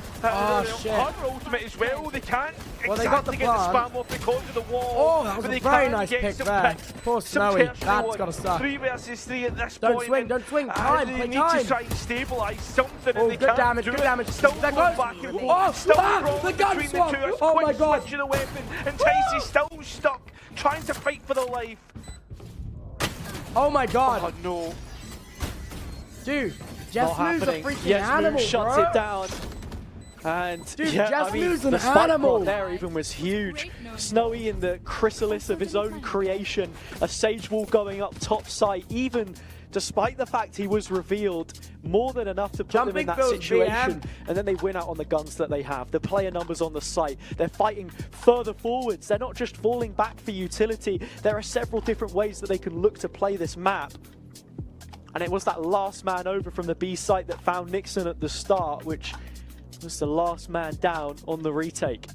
shit. Harbour Ultimate as well. They can't Well, they got exactly the get the plan. spam off because of the wall. Oh, that was but a they very can nice get pick some there. picks, Poor some Snowy, tertiary that's ones. gotta suck. 3 versus 3 at this Don't point. swing, and, don't swing. Time, they play need time. to try and stabilise something, Oh, and they good can't damage, do good it. damage. Still They're going close. back and Oh, forth. Still the rolling gun between swap. the two. Oh my Quick God. switch of the weapon, and Ticey's still stuck, trying to fight for their life. Oh my god. Oh no. Dude, Not Jess Moo's a happening. freaking Yes, animal, Moon shuts bro. it down. And Dude, yeah, Jess I mean, Moo's an the spike animal. plot there even was huge. Snowy in the chrysalis of his own creation. A Sage Wall going up top side. Even despite the fact he was revealed, more than enough to put them in that situation. And then they win out on the guns that they have. The player numbers on the site. They're fighting further forwards. They're not just falling back for utility. There are several different ways that they can look to play this map. And it was that last man over from the B site that found Nixon at the start, which was the last man down on the retake.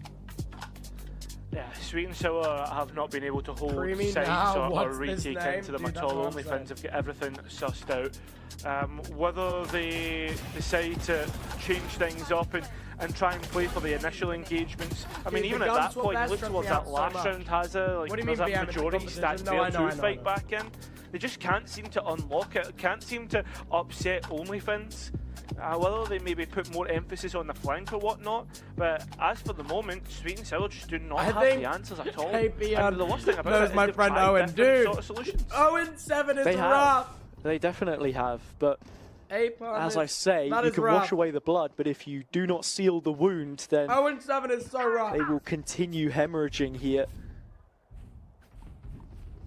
Yeah, Sweet and Sour have not been able to hold sides or retake into them at all. OnlyFins have got everything sussed out. Whether they decide to change things up and try and play for the initial engagements. I mean, even at that point, look towards that last round, Hazza, like there's that majority stack there to fight back in. They just can't seem to unlock it, can't seem to upset OnlyFins. Whether they maybe put more emphasis on the flank or whatnot, but as for the moment, Sweet and Sour just do not have the answers at all. And the worst thing about it is my friend Owen, dude. Sort of solutions. Owen 7 is rough. They definitely have, but as I say, you can rough. wash away the blood, but if you do not seal the wound, then Owen 7 is so rough. They will continue hemorrhaging here.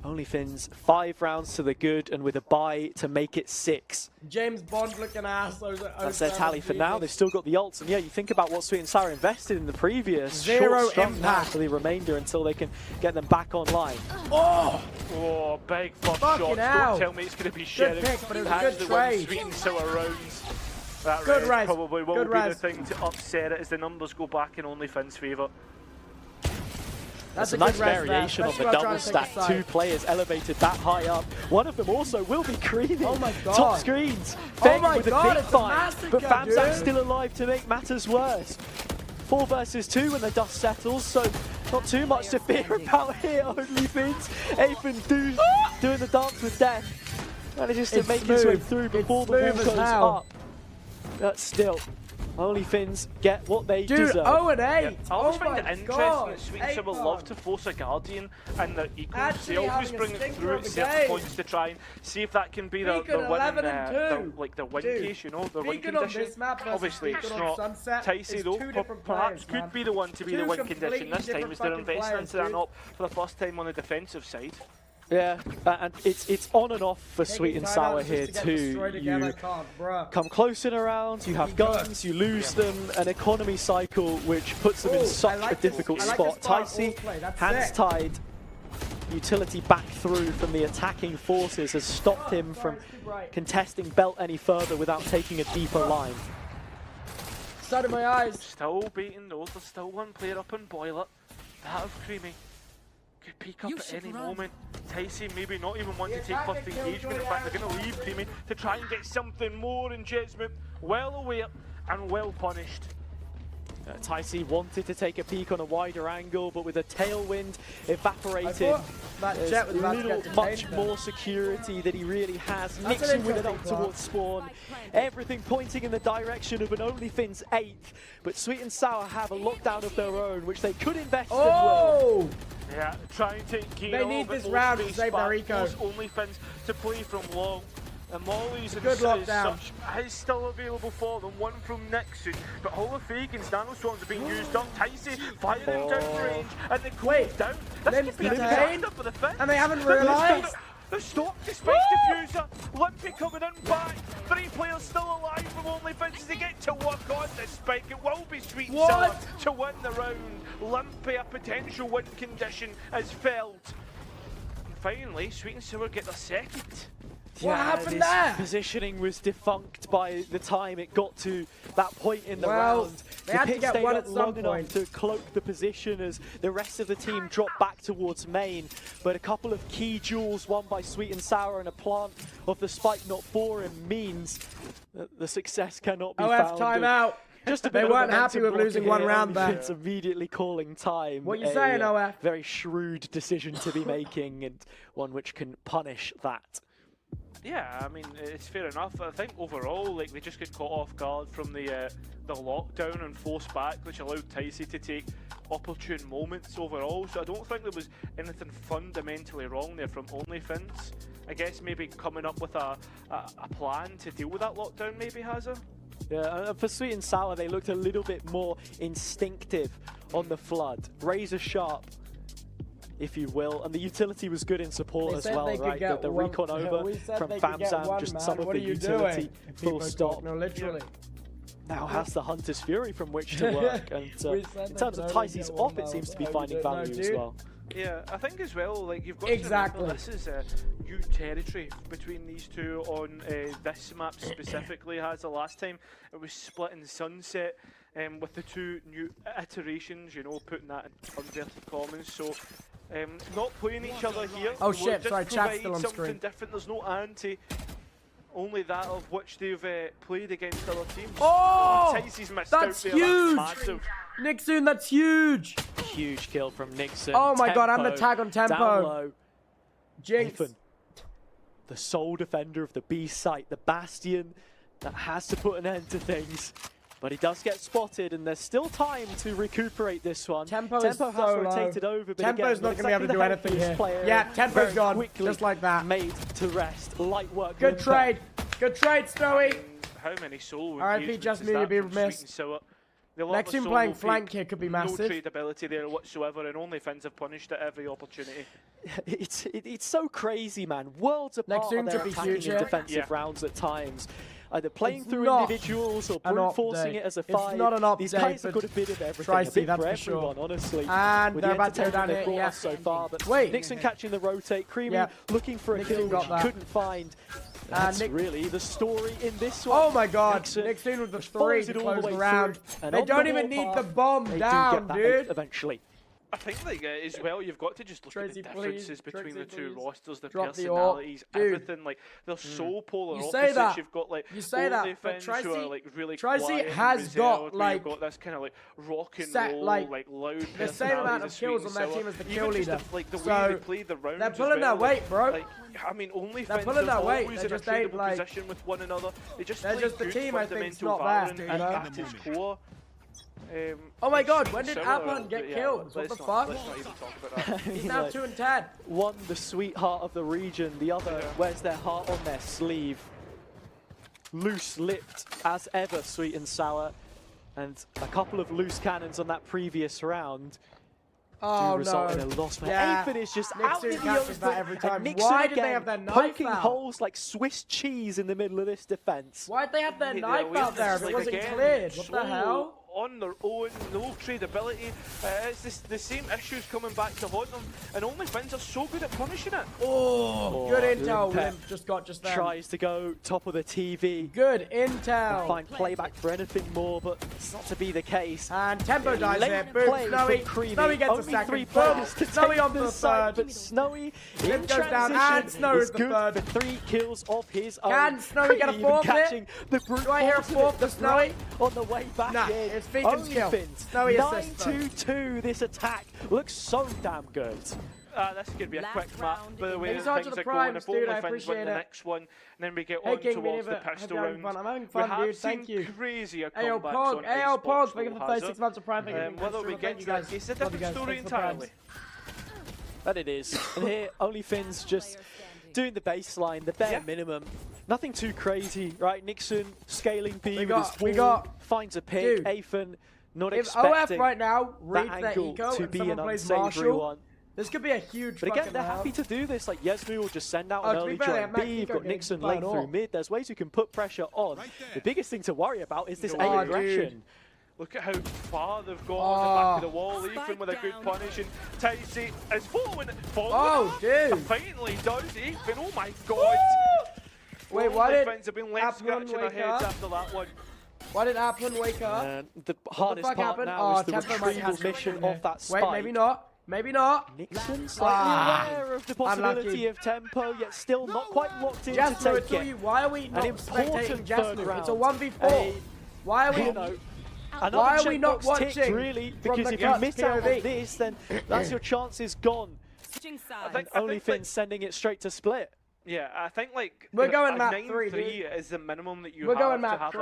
OnlyFins 5 rounds to the good, and with a bye to make it 6. James Bond looking ass. That's their tally for now. They've still got the ults, and yeah, you think about what Sweet and Sour invested in the previous. Zero short impact for the remainder until they can get them back online. Oh, big first shot. Don't tell me it's going to be Sheriff. Pick, but it was a good trade. Sweet and Sour rounds. That good res probably will be the thing to upset it as the numbers go back in OnlyFins' favour. That's a nice variation of the double stack. 2 players elevated that high up. One of them also will be creaming. Oh my god. Top screens. Oh my with god, a big fight. But Famzak's still alive to make matters worse. 4 versus 2 when the dust settles, so not too much to fear about here. OnlyFins. Apen doing the dance with death. Manages to make his way through before the wall goes up. But still, OnlyFins get what they deserve. 0-8! Yeah. I always find it interesting that Sweet and Sour love to force a Guardian and the equals. They always bring it through at certain points to try and see if that can be the win case, you know, the win condition. Obviously, it's not. Ticey though, perhaps could be the one to be the win condition this time as they're investing into that up for the first time on the defensive side. Yeah, and it's on and off for Sweet and Sour here too. You come close in a round, you have guns, you lose them, an economy cycle which puts them in such a difficult spot. Ticey, hands tied, utility back through from the attacking forces has stopped him from contesting belt any further without taking a deeper line. Side of my eyes. Still beating those, there's still one player up in Boiler. That of Creamy. Could peek up at any moment. Ticey maybe not even want to take first engagement. In fact, they're going to leave Creamy to try and get something more in Jetsmith. Well aware and well punished. Ticey wanted to take a peek on a wider angle, but with a tailwind evaporated, there's much more security that he really has. Nixon with it up towards spawn. Everything pointing in the direction of an OnlyFins 8th, but Sweet and Sour have a lockdown of their own, which they could invest in well. Yeah, trying to gain they need this round to save their eco. OnlyFins to play from long. And Molly's good lockdown is still available for them. One from Nixon, but Hall of Fagan's nanostorms are being used up. Ticey firing down range, and they cool down. This could be a disaster for the Fins. And they haven't realised. The stop the Spike Diffuser. Limpy coming in back. 3 players still alive from OnlyFins as they get to work on the Spike. It will be Sweet and Sour to win the round. Limpy, a potential win condition, is felt. And finally, Sweet and Sour get their second. What happened there? Positioning was defunct by the time it got to that point in the round. They had to get one at some point to cloak the position as the rest of the team dropped back towards main. But a couple of key duels won by Sweet and Sour and a plant of the spike not for him means that the success cannot be found. Timeout. Just they weren't happy with losing one round there. It's immediately calling time. What you saying, OF? Very shrewd decision to be making, and one which can punish that. Yeah, I mean, it's fair enough. I think overall, like, they just get caught off guard from the lockdown and forced back, which allowed Ticey to take opportune moments overall. So I don't think there was anything fundamentally wrong there from OnlyFins. I guess maybe coming up with a plan to deal with that lockdown maybe, Hazza? Yeah, for Sweet and Sour, they looked a little bit more instinctive on the flood. Razor sharp if you will. And the utility was good in support as well, right? The recon over from Famzam, just some of the utility, full stop. No, literally. Now has the Hunter's Fury from which to work. And in terms of Tyce's op, it seems to be finding value as well. Yeah, I think as well, like you've got to remember, this is new territory between these two on this map specifically. As the last time it was split in Sunset with the two new iterations, you know, putting that in inverted commas. So not playing each other here. Oh shit, sorry, chat's still on something screen. Different. There's no anti. Only that of which they've played against other teams. Oh, that's huge! Nixon, that's huge! Huge kill from Nixon. Oh my god, I'm the tag on Tempo. Down low. Jinx. The sole defender of the B site, the Bastion that has to put an end to things. But he does get spotted, and there's still time to recuperate this one. Tempo has so rotated low. over, but Tempo's not going to be able to do anything here. Yeah, Tempo's gone, just like that. Made to rest, light work. Good trade, Snowy. How many solo RIP just knew you'd be remiss. Next team playing flank here could be massive. No tradability there whatsoever, and only Finns have punished at every opportunity. It's so crazy, man. Worlds apart are their attacking and defensive rounds at times. Either playing through individuals or brute forcing it as a five. It's not an update. These guys have got a bit of everything. Tricey, a bit that's for for sure. everyone, honestly. And with they're the about to go down entertainment here. they've brought us so far, but wait, Nixon catching the rotate, Creamy looking for a kill which he couldn't find. That's really the story in this one. Oh my god, Nixon with the 3 to close the round. They don't even need the bomb down, dude. Eventually. I think like as well, you've got to just look at the differences between the two rosters, the Drop personalities, everything. Like they're so polar opposites. You've got like only Finns who are like really quiet has got like you've got this kind of like rock and roll, like loud. The same amount of kills on their team as the kill leader. Like the way they play the rounds. They're pulling their weight, bro. Like, I mean, only they're Finns pulling their weight. Always they in just a ain't like position with one another. They're just the team. I think it's not bad, you know. At its core. Oh my god, when did Appan get killed? What the fuck? Let's not even talk about that. He's now 2 and 10. One, the sweetheart of the region. The other wears their heart on their sleeve. Loose-lipped as ever, sweet and sour. And a couple of loose cannons on that previous round. Oh, result in a loss. Yeah. Aphid is just Nixon out in the catches that every time. Why did they have their knife poking out? holes like Swiss cheese in the middle of this defense? Why'd they have their knife out there if it wasn't cleared? What the hell? On their own, no tradability. It's the same issues coming back to haunt them, and only Finns are so good at punishing it. Oh, good intel. Limp just there. Tries to go top of the TV. Good intel. Find playback for anything more, but it's not to be the case. And Tempo dies there. Boom. Snowy gets a second. 3 players to Snowy on the side, third. but Snowy Limp goes down, and Snowy is good the third. for 3 kills of his own. Can Snowy get a forfeit? Do I hear a fourth for Snowy? On the way back nah, in. It's Finns kill. Snowy assist. 9-2-2. This attack looks so damn good. This could be a quick map, by the way things are going. If only I Finns win the next one, and then we get on King, towards the pistol round. I'm having fun, dude. Thank you. Crazier Ayo comebacks Pog, on thank you for 36 months of Prime. Whether we get to that, it's a different story entirely. That it is. And here, only Finns just doing the baseline, the bare minimum. Nothing too crazy, right? Nixon scaling B with his wall, finds a pick. Afen not expecting OF right now reads that their angle eco to be an plays unsavory one. This could be a huge. But again, they're happy to do this. Like Yesmu will just send out an early join B. You've got Nixon late through mid. There's ways you can put pressure on. The biggest thing to worry about is this A aggression. Look at how far they've got on the back of the wall, Ethan with a good punish, and Tycey is following. Oh, dude! Finally does Ethan. Oh my god! Wait, why did Finns have been left scratching their heads after that one? Why did Appan wake up? The hardest part now is the retrieval mission of that spike. Wait, maybe not. Maybe not. Nixon slightly aware of the possibility of tempo, yet still not quite locked in to take it. Why are we not spectating Jasmine? It's a 1v4. Why are we? Why are we not watching? Really, because if you miss out on this, then that's your chances gone. And only Finns sending it straight to split. Yeah, I think like we're going map 3 is the minimum that you have to have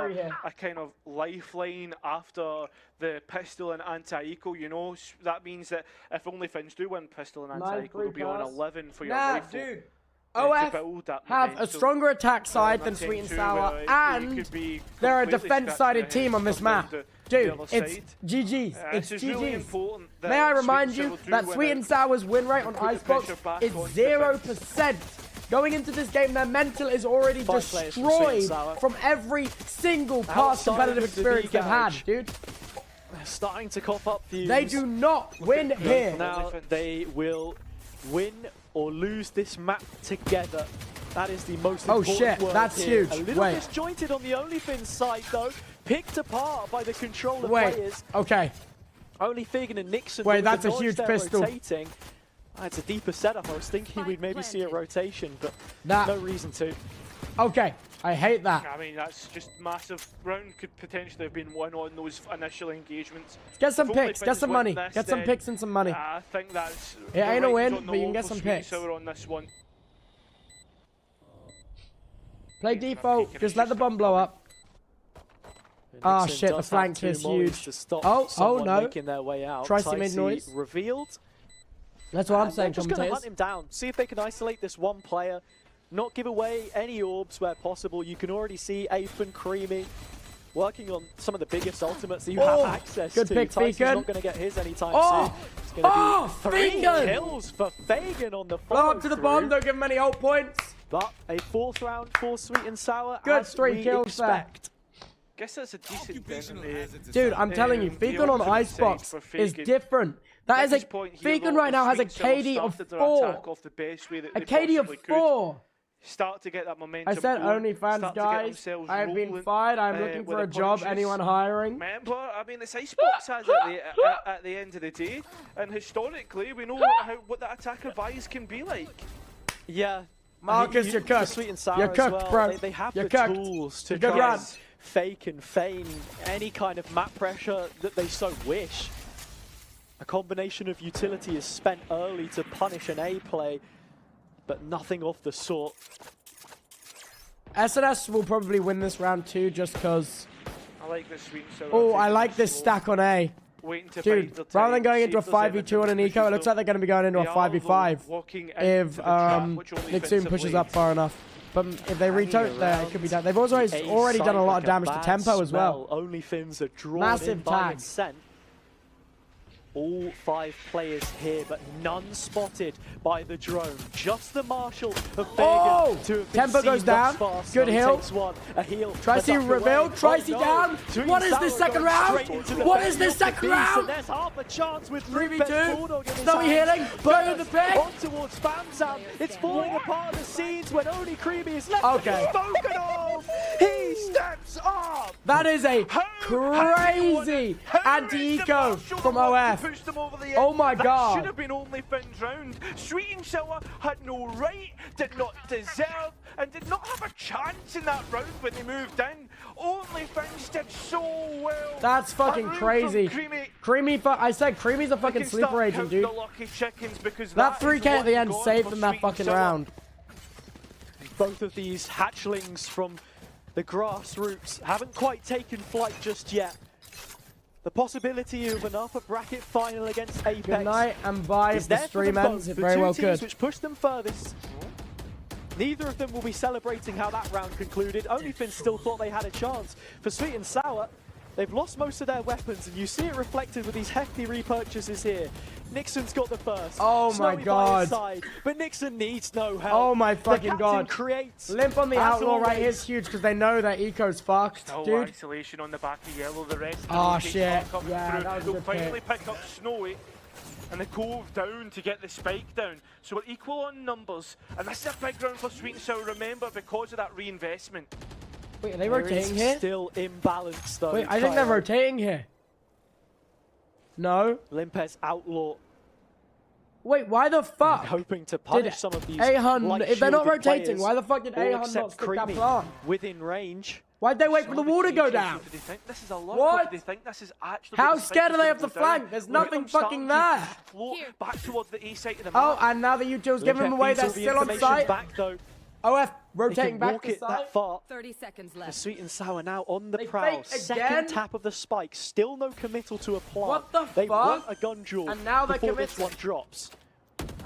a kind of lifeline after the pistol and anti-eco, you know. That means that if only Finns do win pistol and anti-eco, they'll be on 11 for your rifle. Dude. OF have a stronger attack side than Sweet and Sour, and they're a defense-sided team on this map. Dude, it's GG's. It's GG's. Really May I remind you that Sweet and Sour's win rate on Icebox is 0%. Going into this game, their mental is already destroyed from every single past competitive experience they've had, dude. They're starting to cough up views. They do not win here. Now they will win or lose this map together. That is the most important word that's here. huge. A little disjointed on the OnlyFins side, though. Picked apart by the controller players. Okay. Only Figan and Nixon. That's a huge pistol. Rotating. It's a deeper setup. I was thinking we'd maybe see a rotation, but no reason to. Okay. I hate that. I mean, that's just massive. Round could potentially have been won on those initial engagements. Get some picks, get some money. Get some picks and some money. I think that's... It ain't a win, but you can get some picks. On this one. Play default, just let the bomb blow up. Oh shit, the flank is huge. Oh no. Tricey made noise. Revealed. That's what I'm saying, just going to hunt him down. See if they can isolate this one player. Not give away any orbs where possible. You can already see Ape and Creamy working on some of the biggest ultimates that you have access to. Good pick, Tyson's Fagan. not going to get his anytime soon. It's going to be 3 kills for Fagan on the blow up to the bomb, don't give him any ult points. But a 4th round for Sweet and Sour. Good 3 kills there. Guess that's a decent thing. Dude, I'm telling you, Fagan on Icebox is different. That is a Fagan right now has a KD of 4. A KD of 4. Start to get that momentum. I said OnlyFans, guys. I've been fired. I'm looking for a job. Anyone hiring? Remember, I mean, it's Icebox has at the end of the day, and historically, we know what that attacker buys can be like. Yeah, Marcus, you're cooked. Sweet and Sour you're cooked, bro. They have you're the cooked. tools to run. Fake and feign any kind of map pressure that they so wish. A combination of utility is spent early to punish an A play, but nothing of the sort. SNS will probably win this round too, just because. I like this Sweet and Sour. Oh, I like this stack on A. Dude, rather than going into a 5v2 on an eco, it looks like they're going to be going into a 5v5 if Nixon pushes up far enough. But if they retote there, it could be done. They've also already done a lot of damage to Tempo as well. OnlyFins are drawn massive tag. All 5 players here, but none spotted by the drone. Just the Marshal of Fagan to have been Tempo goes down. Good heal. A heal. Tricey revealed. Tricey down. What is this second round? What is this second round? There's half a chance with 3v2. Snowy healing. Burn the pick. On towards Famzam. It's falling apart at the seeds when only Creamy is left. Okay. Spoken of. He steps up. That is a crazy anti-eco from OF. Oh my god. That should have been OnlyFins round. Sweet and Sour had no right, did not deserve, and did not have a chance in that round when they moved in. OnlyFins did so well. That's fucking crazy. Creamy, I said Creamy's a fucking sleeper agent, dude. That 3k at the end saved them that fucking round. Both of these hatchlings from the grassroots haven't quite taken flight just yet. The possibility of an upper bracket final against Apex. Good night and bye if the stream ends. It very well could. Which pushed them furthest. Neither of them will be celebrating how that round concluded. OnlyFins still thought they had a chance. For Sweet and Sour, they've lost most of their weapons, and you see it reflected with these hefty repurchases here. Nixon's got the first. Oh my god. Side, but Nixon needs no help. Oh my fucking god. Creates, limp on the outlaw right here is huge because they know that Eco's fucked, dude. Isolation on the back of yellow. The rest of the shit. Yeah, that was a they'll good finally pick up Snowy and the Cove down to get the spike down. So we're equal on numbers, and this is a big round for Sweet and Sour, remember, because of that reinvestment. Wait, are they rotating here? Still imbalanced though. Wait, I think they're rotating here. No. Limpez outlaw. Wait, why the fuck? Hoping to punish some of these. If they're not rotating, why the fuck did Ahun not stick that plant? Within range. Why'd they wait for the wall to go down? Do they think this is a lot? What? Do they think this is actually? How scared are they of the flank? There's nothing fucking there. Back towards the A side of the map. Oh, and now the U2's giving them away. They're still on site. OF rotating back to site. That far. 30 seconds left. The Sweet and Sour now on the prowl. Second tap of the spike. Still no committal to a plant. What the fuck? They want a gun duel. And now they're before committed. this one drops.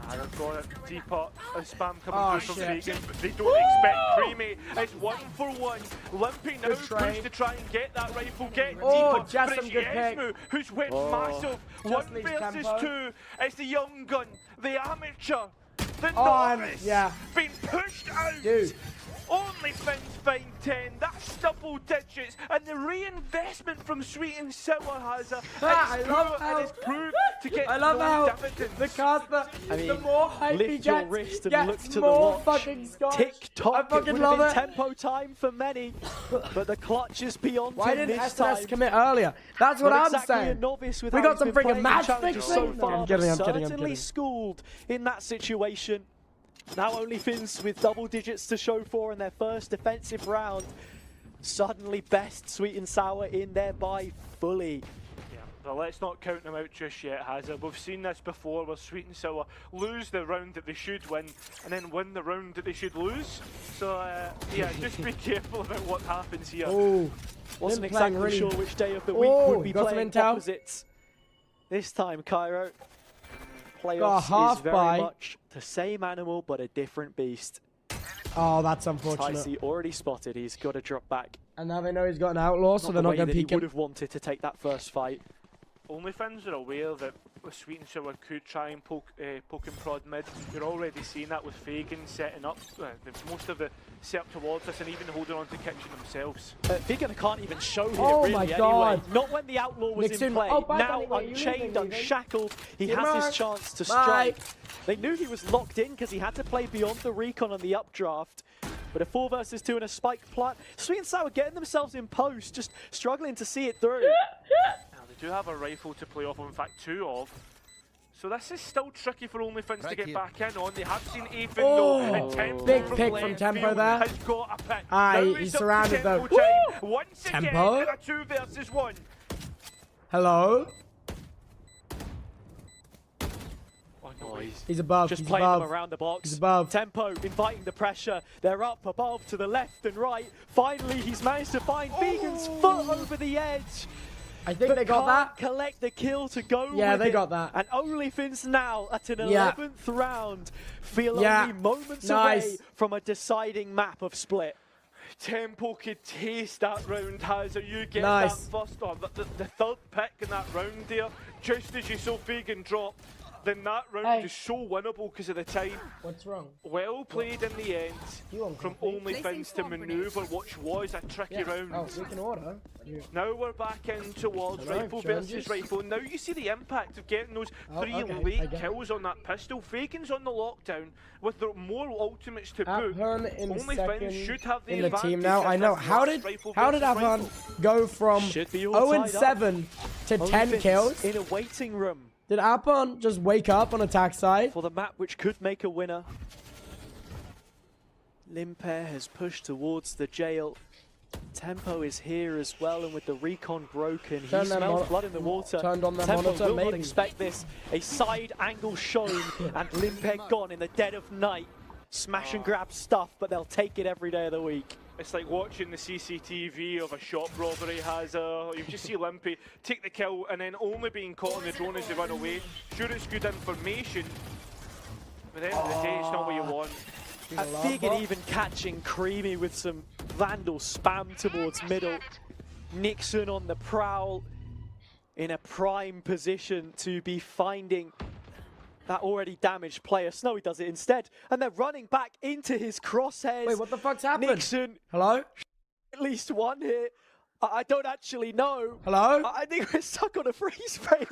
I've got it deeper. A spam coming through from Vegan, but they don't expect Creamy. It's 1-for-1. Limpy now pushed to try and get that rifle, get deeper. Just but some good pick. Who's went massive. 1 versus 2. It's the young gun, the amateur, the novice, being pushed out. Dude. Only Finns find 10, that's double digits, and the reinvestment from Sweet and Sour has proved to get I love how the caster, the more hype he lift your gets, wrist and look to the more watch. fucking Scottish. Tick-tock, I fucking love it. Tempo time for many, but the clutch is beyond Why him didn't this SNS time. commit earlier? That's what I'm saying. A novice with We how got he's some been freaking playing match challenges fixing. so far, I'm kidding. certainly schooled in that situation. Now only Finns with double digits to show for in their first defensive round. Suddenly best Sweet and Sour in there by fully. Yeah, but let's not count them out just yet, Hazza. We've seen this before where Sweet and Sour lose the round that they should win and then win the round that they should lose. So yeah, just be careful about what happens here. Oh, wasn't exactly sure which day of the week would be playing opposites. This time, Cairo. Playoffs is very much the same animal, but a different beast. Oh, that's unfortunate. Ticey already spotted. He's got to drop back. And now they know he's got an outlaw, so they're not going to peek him. He would have wanted to take that first fight. Only Finns are aware that Sweet and Sour could try and poke and prod mid. You're already seeing that with Fagan setting up. Most of the set up towards us and even holding on to kitchen themselves. Fagan can't even show here really my God. Anyway. Not when the outlaw was in play. Now unchained, unshackled, he has his chance to strike. They knew he was locked in because he had to play beyond the recon on the updraft. But a 4 versus 2 and a spike plant. Sweet and Sour getting themselves in post, just struggling to see it through. They do have a rifle to play off, in fact 2 of. So this is still tricky for Only Finns to get back in on. They have seen Aiden though, and Tempo big pick from Tempo there. Has got a pick. He's surrounded though. Once Tempo. again, a 2 versus 1. Hello? Oh no, he's above. Just he's playing above. them around the box. He's above. Tempo inviting the pressure. They're up above to the left and right. Finally, he's managed to find Vegan's foot over the edge. I think they got that. Collect the kill to go with Yeah, they it. got that. And only Finns now at an 11th round feel only moments away from a deciding map of split. Tempo could taste that round, Hazza. You get that first, the third pick in that round there, just as you saw Fagan drop. Then that round is so winnable because of the time. What's wrong? Well played in the end from Only Finns to manoeuvre what was a tricky round. Oh, we can order. Now we're back in towards rifle versus rifle. Now you see the impact of getting those 3 late kills on that pistol. Fagan's on the lockdown with the more ultimates to boot. Only Finns should have the advantage team now. I know. How did Avon go from 0-7 to 10 kills in a waiting room? Did Apon just wake up on attack side? For the map which could make a winner. Limper has pushed towards the jail. Tempo is here as well, and with the recon broken, he smells blood in the water. Turned on the Tempo monitor, will not expect this. A side angle shown, and Limper gone in the dead of night. Smash and grab stuff, but they'll take it every day of the week. It's like watching the CCTV of a shop robbery. You just see Limpy take the kill and then only being caught on the drone as they run away. Sure, it's good information, but at the end of the day, it's not what you want. Fagan even catching Creamy with some Vandal spam towards middle. Nixon on the prowl in a prime position to be finding that already damaged player. Snowy does it instead, and they're running back into his crosshairs. Wait, what the fuck's happened? Nixon. Hello? At least one hit. I don't actually know. Hello? I think we're stuck on a freeze frame.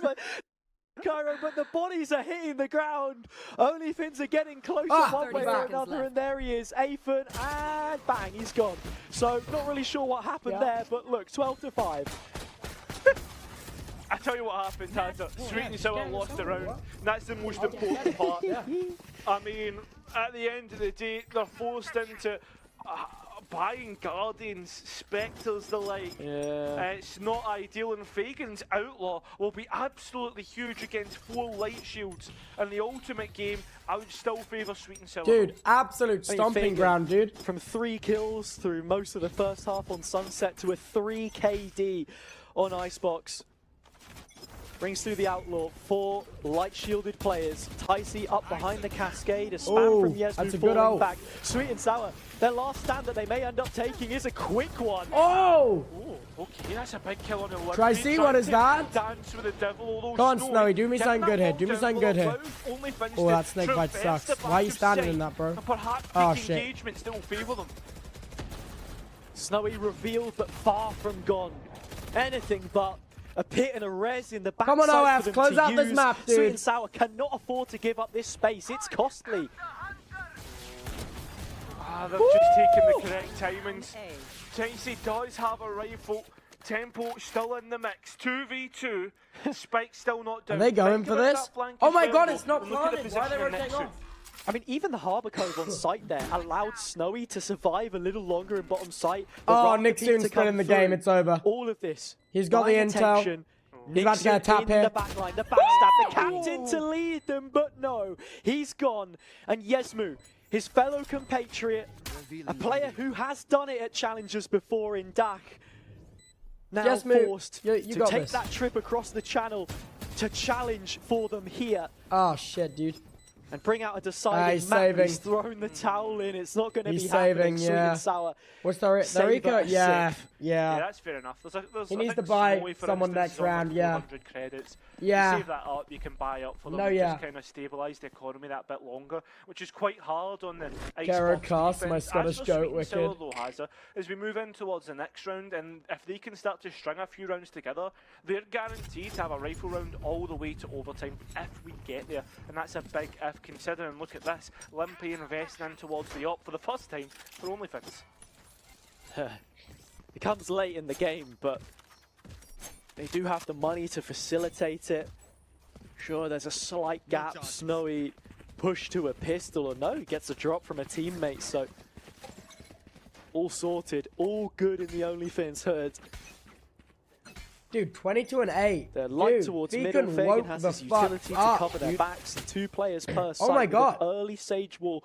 Cairo, but the bodies are hitting the ground. Only Finns are getting closer one way or another, and there he is, Aphon, and bang, he's gone. So not really sure what happened there, but look, 12-5. I tell you what happened, Hazza. Sweet and Sour lost the round. That's the most important part. I mean, at the end of the day, they're forced into buying Guardians, Spectres, the like. It's not ideal, and Fagan's Outlaw will be absolutely huge against 4 light shields. And the ultimate game, I would still favour Sweet and Sour. Dude, absolute stomping ground, dude. From 3 kills through most of the first half on Sunset to a 3 KD on Icebox. Brings through the Outlaw. 4 light-shielded players. Ticey up behind the Cascade. A spam from Yesmu falling back. Sweet and Sour. Their last stand that they may end up taking is a quick one. Oh! Ooh, okay, that's a big kill on the left. Tracy, what is that? Dance with the devil, Come on, Snowy, do me something good here. Do me something good here. Oh, that snake bite sucks. Why are you standing in that, bro? Oh, shit. Engagement still favor them. Snowy revealed, but far from gone. Anything but a pit and a res in the back. Come on, OF, close out this map, dude. Sweet and Sour cannot afford to give up this space. It's costly. They've just taken the correct timings. Ticey does have a rifle. Tempo still in the mix. 2v2. Spike still not down. Are they going for this? Oh my god, it's not planted. Why are they rotating off? I mean, even the Harbour Cove on site there allowed Snowy to survive a little longer in bottom site. Oh, Nick Soon's still in the game. It's over. All of this. He's got the intel. He's about to get a tap here. The backline, the backstab, the captain to lead them, but no. He's gone. And Yesmu, his fellow compatriot, a player who has done it at Challengers before in DAC, now forced to take that trip across the channel to challenge for them here. Oh, shit, dude. And bring out a deciding map. He's thrown the towel in. It's not going to be happening. Sweet and Sour. What's the Rico? Yeah, that's fair enough. He needs to buy someone next round. Yeah. Credits. Yeah. You save that up, you can buy up for them. And just kind of stabilise the economy that bit longer, which is quite hard on the Garrett Cast, my Scottish goat wicked. As we move in towards the next round, and if they can start to string a few rounds together, they're guaranteed to have a rifle round all the way to overtime if we get there. And that's a big if, considering, look at this, Limpy investing in towards the op for the first time for OnlyFins. It comes late in the game, but they do have the money to facilitate it. Sure, there's a slight gap. Snowy push to a pistol, or no, he gets a drop from a teammate, so all sorted, all good in the OnlyFins hood. Dude, 22 and 8. They're light towards middle. Fagan has his utility to cover their backs, and 2 players per side. Oh my god. Early Sage wall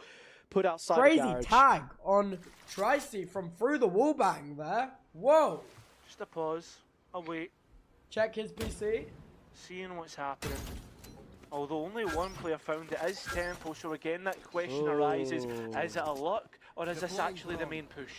put outside Crazy the garage. tag on Tricey from through the wall bang there. Whoa. Just a pause. I'll wait. Check his PC. Seeing what's happening. Although only one player found it is Tempo, so again that question arises, is it a luck or is this actually the main push?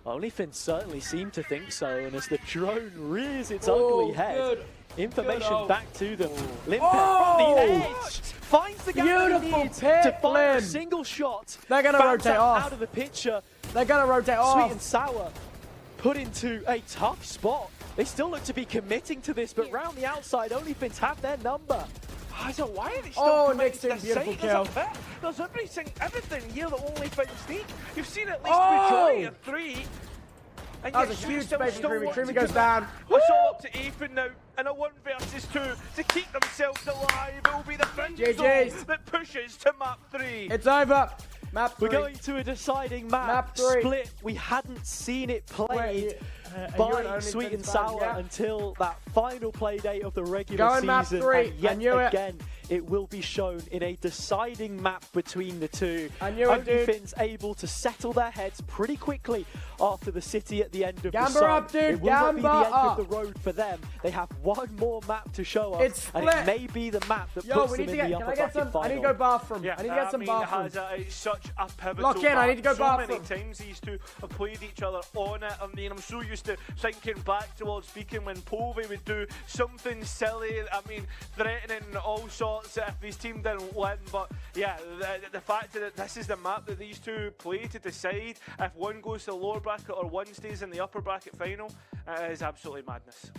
OnlyFins certainly seem to think so, and as the drone rears its ugly head, information back to them. Limpet from the edge finds the gap he needs to find a single shot. They're going to rotate off. Out of the picture. They're going to rotate off. Sweet and Sour put into a tough spot. They still look to be committing to this, but round the outside, OnlyFins have their number. I don't know why are they still Nixon, beautiful kill. There's everything here that OnlyFins need. You've seen at least majority of 3. And that was a huge space for Creamy. Creamy goes down. It's all up to Ethan now, and a 1 versus 2 to keep themselves alive. It will be the Fringe zone that pushes to map 3. It's over. Map 3. We're going to a deciding map. Split. We hadn't seen it played by Sweet and Sour until that final play date of the regular season. Map 3. And yet again, it will be shown in a deciding map between the two. OnlyFins able to settle their heads pretty quickly after the city at the end of the song. It will not be the end of the road for them. They have one more map to show us. It's split. And it may be the map that puts them in the upper bracket final. I need to go bathroom. Yeah, I need to get some bathroom. It's such a pivotal Lock in, I need to go bathroom. So many times these two have played each other on it. I mean, I'm so used to thinking back towards speaking when Povey would do something silly. I mean, threatening all sorts if his team didn't win. But yeah, the fact that this is the map that these two play to decide if one goes to the lower bracket or one stays in the upper bracket final is absolutely madness.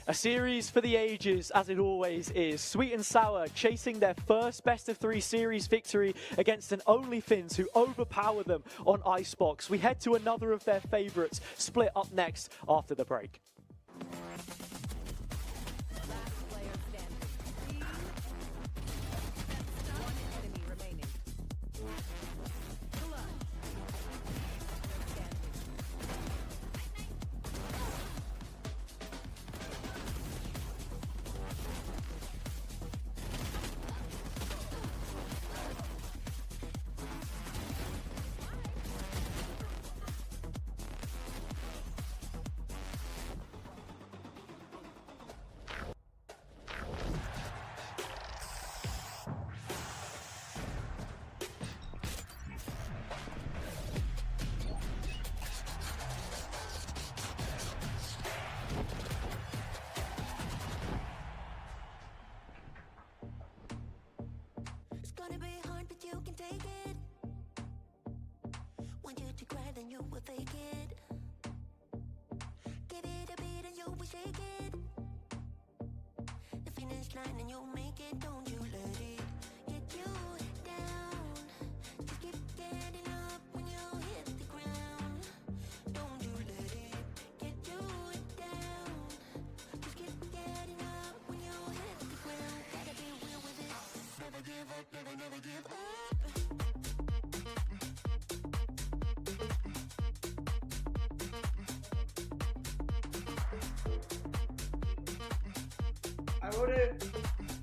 A series for the ages, as it always is. Sweet and Sour chasing their first best-of-3 series victory against an OnlyFins who overpower them on Icebox. We head to another of their favourites, Split up next after the break.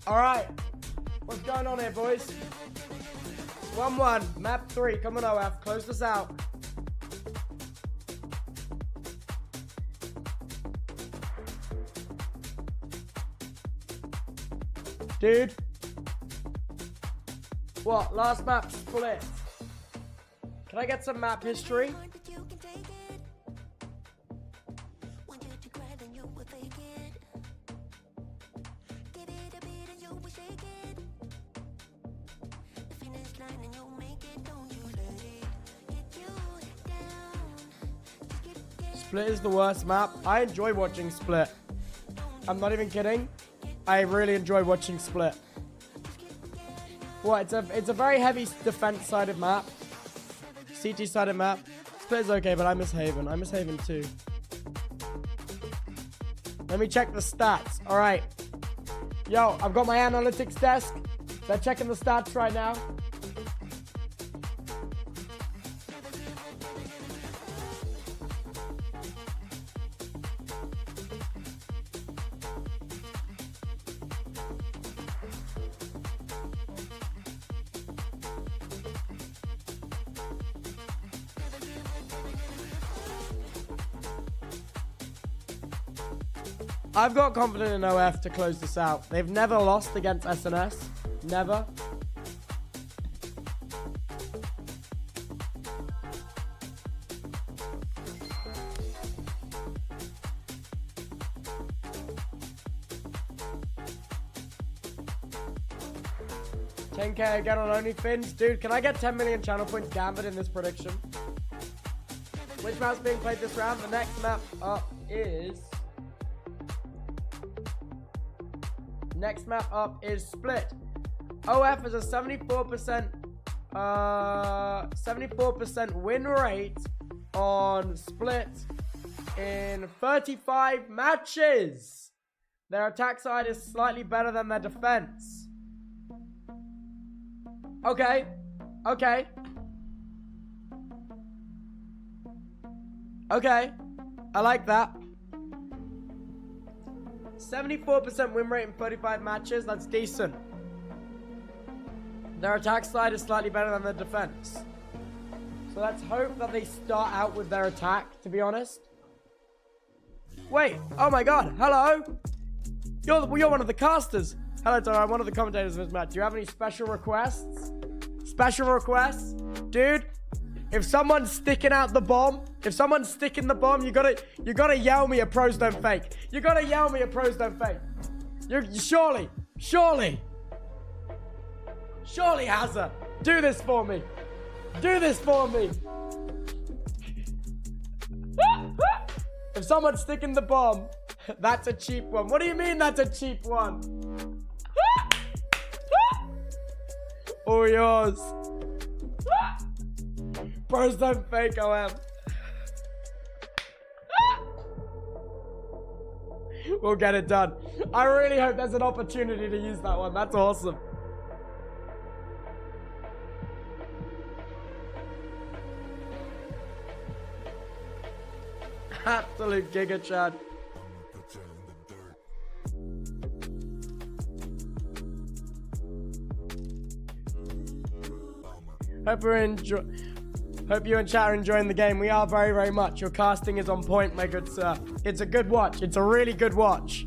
All right, what's going on here, boys? 1-1, map 3. Come on, OF, close this out. Dude. What? Last map split. Can I get some map history? Split is the worst map. I enjoy watching Split. I'm not even kidding. I really enjoy watching Split. What? It's a very heavy defense-sided map. CT-sided map. Split is okay, but I miss Haven. I miss Haven too. Let me check the stats. All right. Yo, I've got my analytics desk. They're checking the stats right now. I've got confidence in OF to close this out. They've never lost against SNS. Never. $10K again on OnlyFins. Dude, can I get 10 million channel points gambit in this prediction? Which map's being played this round? The next map up is... Next map up is Split. OF is a 74% win rate on Split in 35 matches. Their attack side is slightly better than their defense. Okay. Okay. Okay. I like that. 74% win rate in 35 matches. That's decent. Their attack side is slightly better than their defense. So let's hope that they start out with their attack, to be honest. Wait. Oh my god. Hello. You're one of the casters. Hello, Tara. I'm one of the commentators of this match. Do you have any special requests? Special requests? Dude, if someone's sticking out the bomb, if someone's sticking the bomb, you gotta yell me a pros don't fake. You gotta yell me a pros don't fake. Surely, Hazard, do this for me. Do this for me. If someone's sticking the bomb, that's a cheap one. What do you mean that's a cheap one? All yours. Bros don't fake, OM. We'll get it done. I really hope there's an opportunity to use that one. That's awesome. Absolute Giga Chad. Hope you and chat are enjoying the game. We are very, very much. Your casting is on point, my good sir. It's a good watch. It's a really good watch.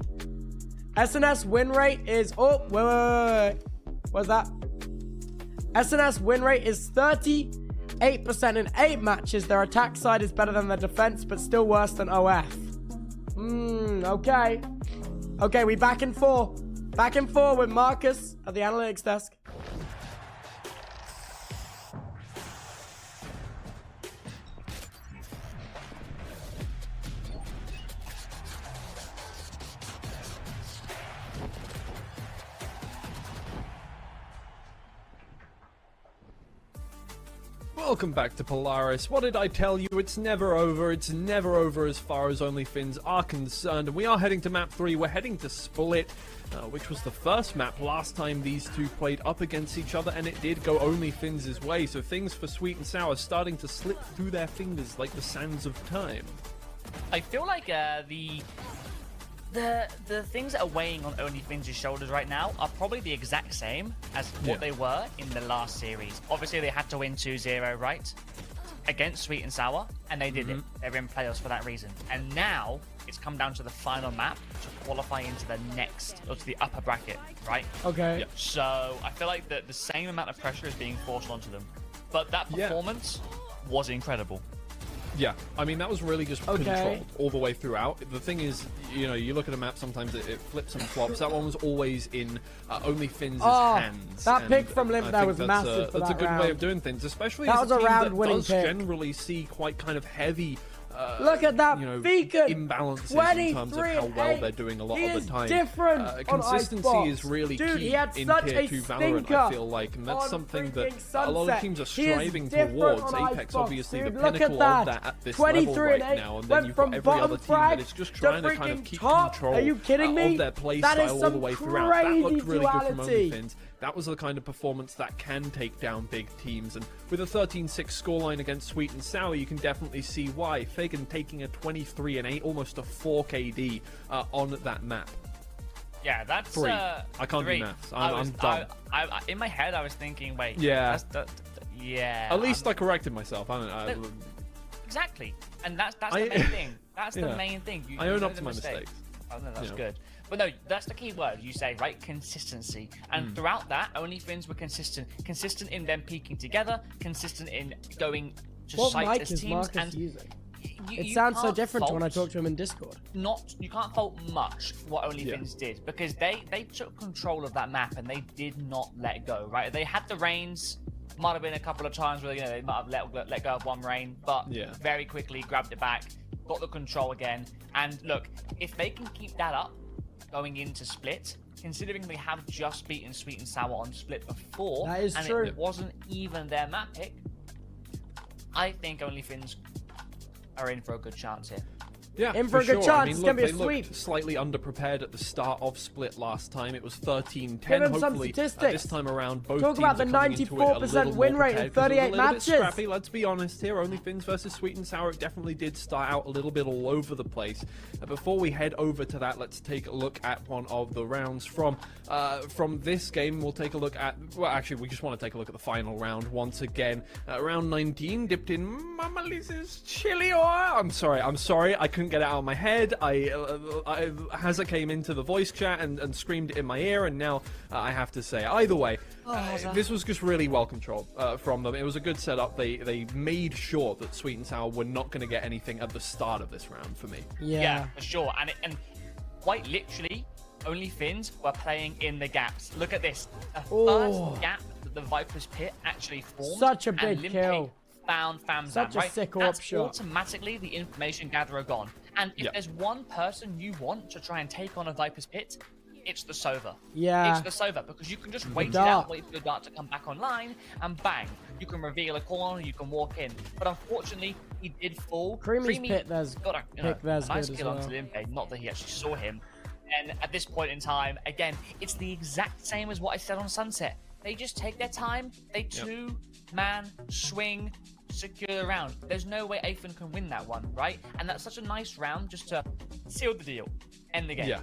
SNS win rate is... Oh, wait. What's that? SNS win rate is 38% in 8 matches. Their attack side is better than their defense, but still worse than OF. Okay. Okay, we back in 4. Back in 4 with Marcus at the analytics desk. Welcome back to Polaris. What did I tell you? It's never over. It's never over as far as OnlyFins are concerned. And we are heading to map 3. We're heading to Split, which was the first map last time these two played up against each other, and it did go OnlyFins' way. So things for Sweet and Sour starting to slip through their fingers like the sands of time. I feel like the things that are weighing on OnlyFins' shoulders right now are probably the exact same as what they were in the last series. Obviously, they had to win 2-0, right? Against Sweet and Sour, and they did it. They're in playoffs for that reason. And now, it's come down to the final map to qualify into the next, or to the upper bracket, right? Okay. Yep. So, I feel like the same amount of pressure is being forced onto them. But that performance was incredible. Yeah, I mean, that was really just controlled all the way throughout. The thing is, you know, you look at a map, sometimes it flips and flops. That one was always in OnlyFins' hands. That pick from Limp there was massive for that's that a good round. way of doing things, especially that as was a team that round-winning does pick. generally see quite kind of heavy look at that beacon! Imbalances in terms of how well they're doing a lot of the time. Different consistency is really Dude, key he had in such Tier a 2 Valorant, I feel like, and that's something that a lot of teams are striving towards. Apex, obviously, the pinnacle of that at this level right now, and then you've got every other team that is just trying to kind of keep control of their play style all the way throughout. That looked really good from OnlyFins. That was the kind of performance that can take down big teams, and with a 13-6 scoreline against Sweet and Sour, you can definitely see why. Fagan taking a 23-8, almost a 4 KD on that map. Yeah, that's 3. I can't 3. do maths. I'm done. In my head, I was thinking, wait. Yeah. Yeah. At least I corrected myself. I don't know. Exactly, and that's the main thing. That's the main thing. I own up to my mistakes. Oh no, that's good. But no, that's the key word you say, right? Consistency. And throughout that, OnlyFins were consistent. Consistent in them peaking together, consistent in going to sites as teams. What mic is Marcus using? It sounds so different to when I talk to him in Discord. You can't fault much what OnlyFins did, because they took control of that map and they did not let go, right? They had the reins. Might have been a couple of times where they might have let go of one rein, but very quickly grabbed it back, got the control again. And look, if they can keep that up going into Split, considering they have just beaten Sweet and Sour on Split before, that is true. It wasn't even their map pick, I think OnlyFins are in for a good chance here. Yeah, in for a good chance. I mean, it's going to be a sweep. sweep. Slightly underprepared at the start of Split last time. It was 13-10. Give him some Hopefully, statistics. This time around, both Talk teams about the are coming into it a 94% win rate in 38 matches. Scrappy, let's be honest here. OnlyFins versus Sweet and Sour, it definitely did start out a little bit all over the place. Before we head over to that, let's take a look at one of the rounds from this game. We'll take a look at, well, actually, we just want to take a look at the final round once again. Round 19, dipped in Mama Lisa's chili oil. I'm sorry, I couldn't get it out of my head. Hazza came into the voice chat and screamed it in my ear, and now I have to say, either way, this was just really well controlled from them. It was a good setup. They made sure that Sweet and Sour were not going to get anything at the start of this round for me. Yeah, for sure. And quite literally, OnlyFins were playing in the gaps. Look at this. The first gap that the Viper's Pit actually formed. Such a big kill. Found Famzam, Such a right? sick That's AWP shot. Automatically the information gatherer gone. And if there's one person you want to try and take on a Viper's Pit, it's the Sova. Yeah. It's the Sova, because you can just wait it out, wait for your dart to come back online, and bang, you can reveal a corner, you can walk in. But unfortunately, he did fall. Creamy's Pit there's got a nice kill onto Limpe, not that he actually saw him. And at this point in time, again, it's the exact same as what I said on Sunset. They just take their time, they two-man swing, secure the round. There's no way Athan can win that one, right? And that's such a nice round just to seal the deal, end the game. Yeah.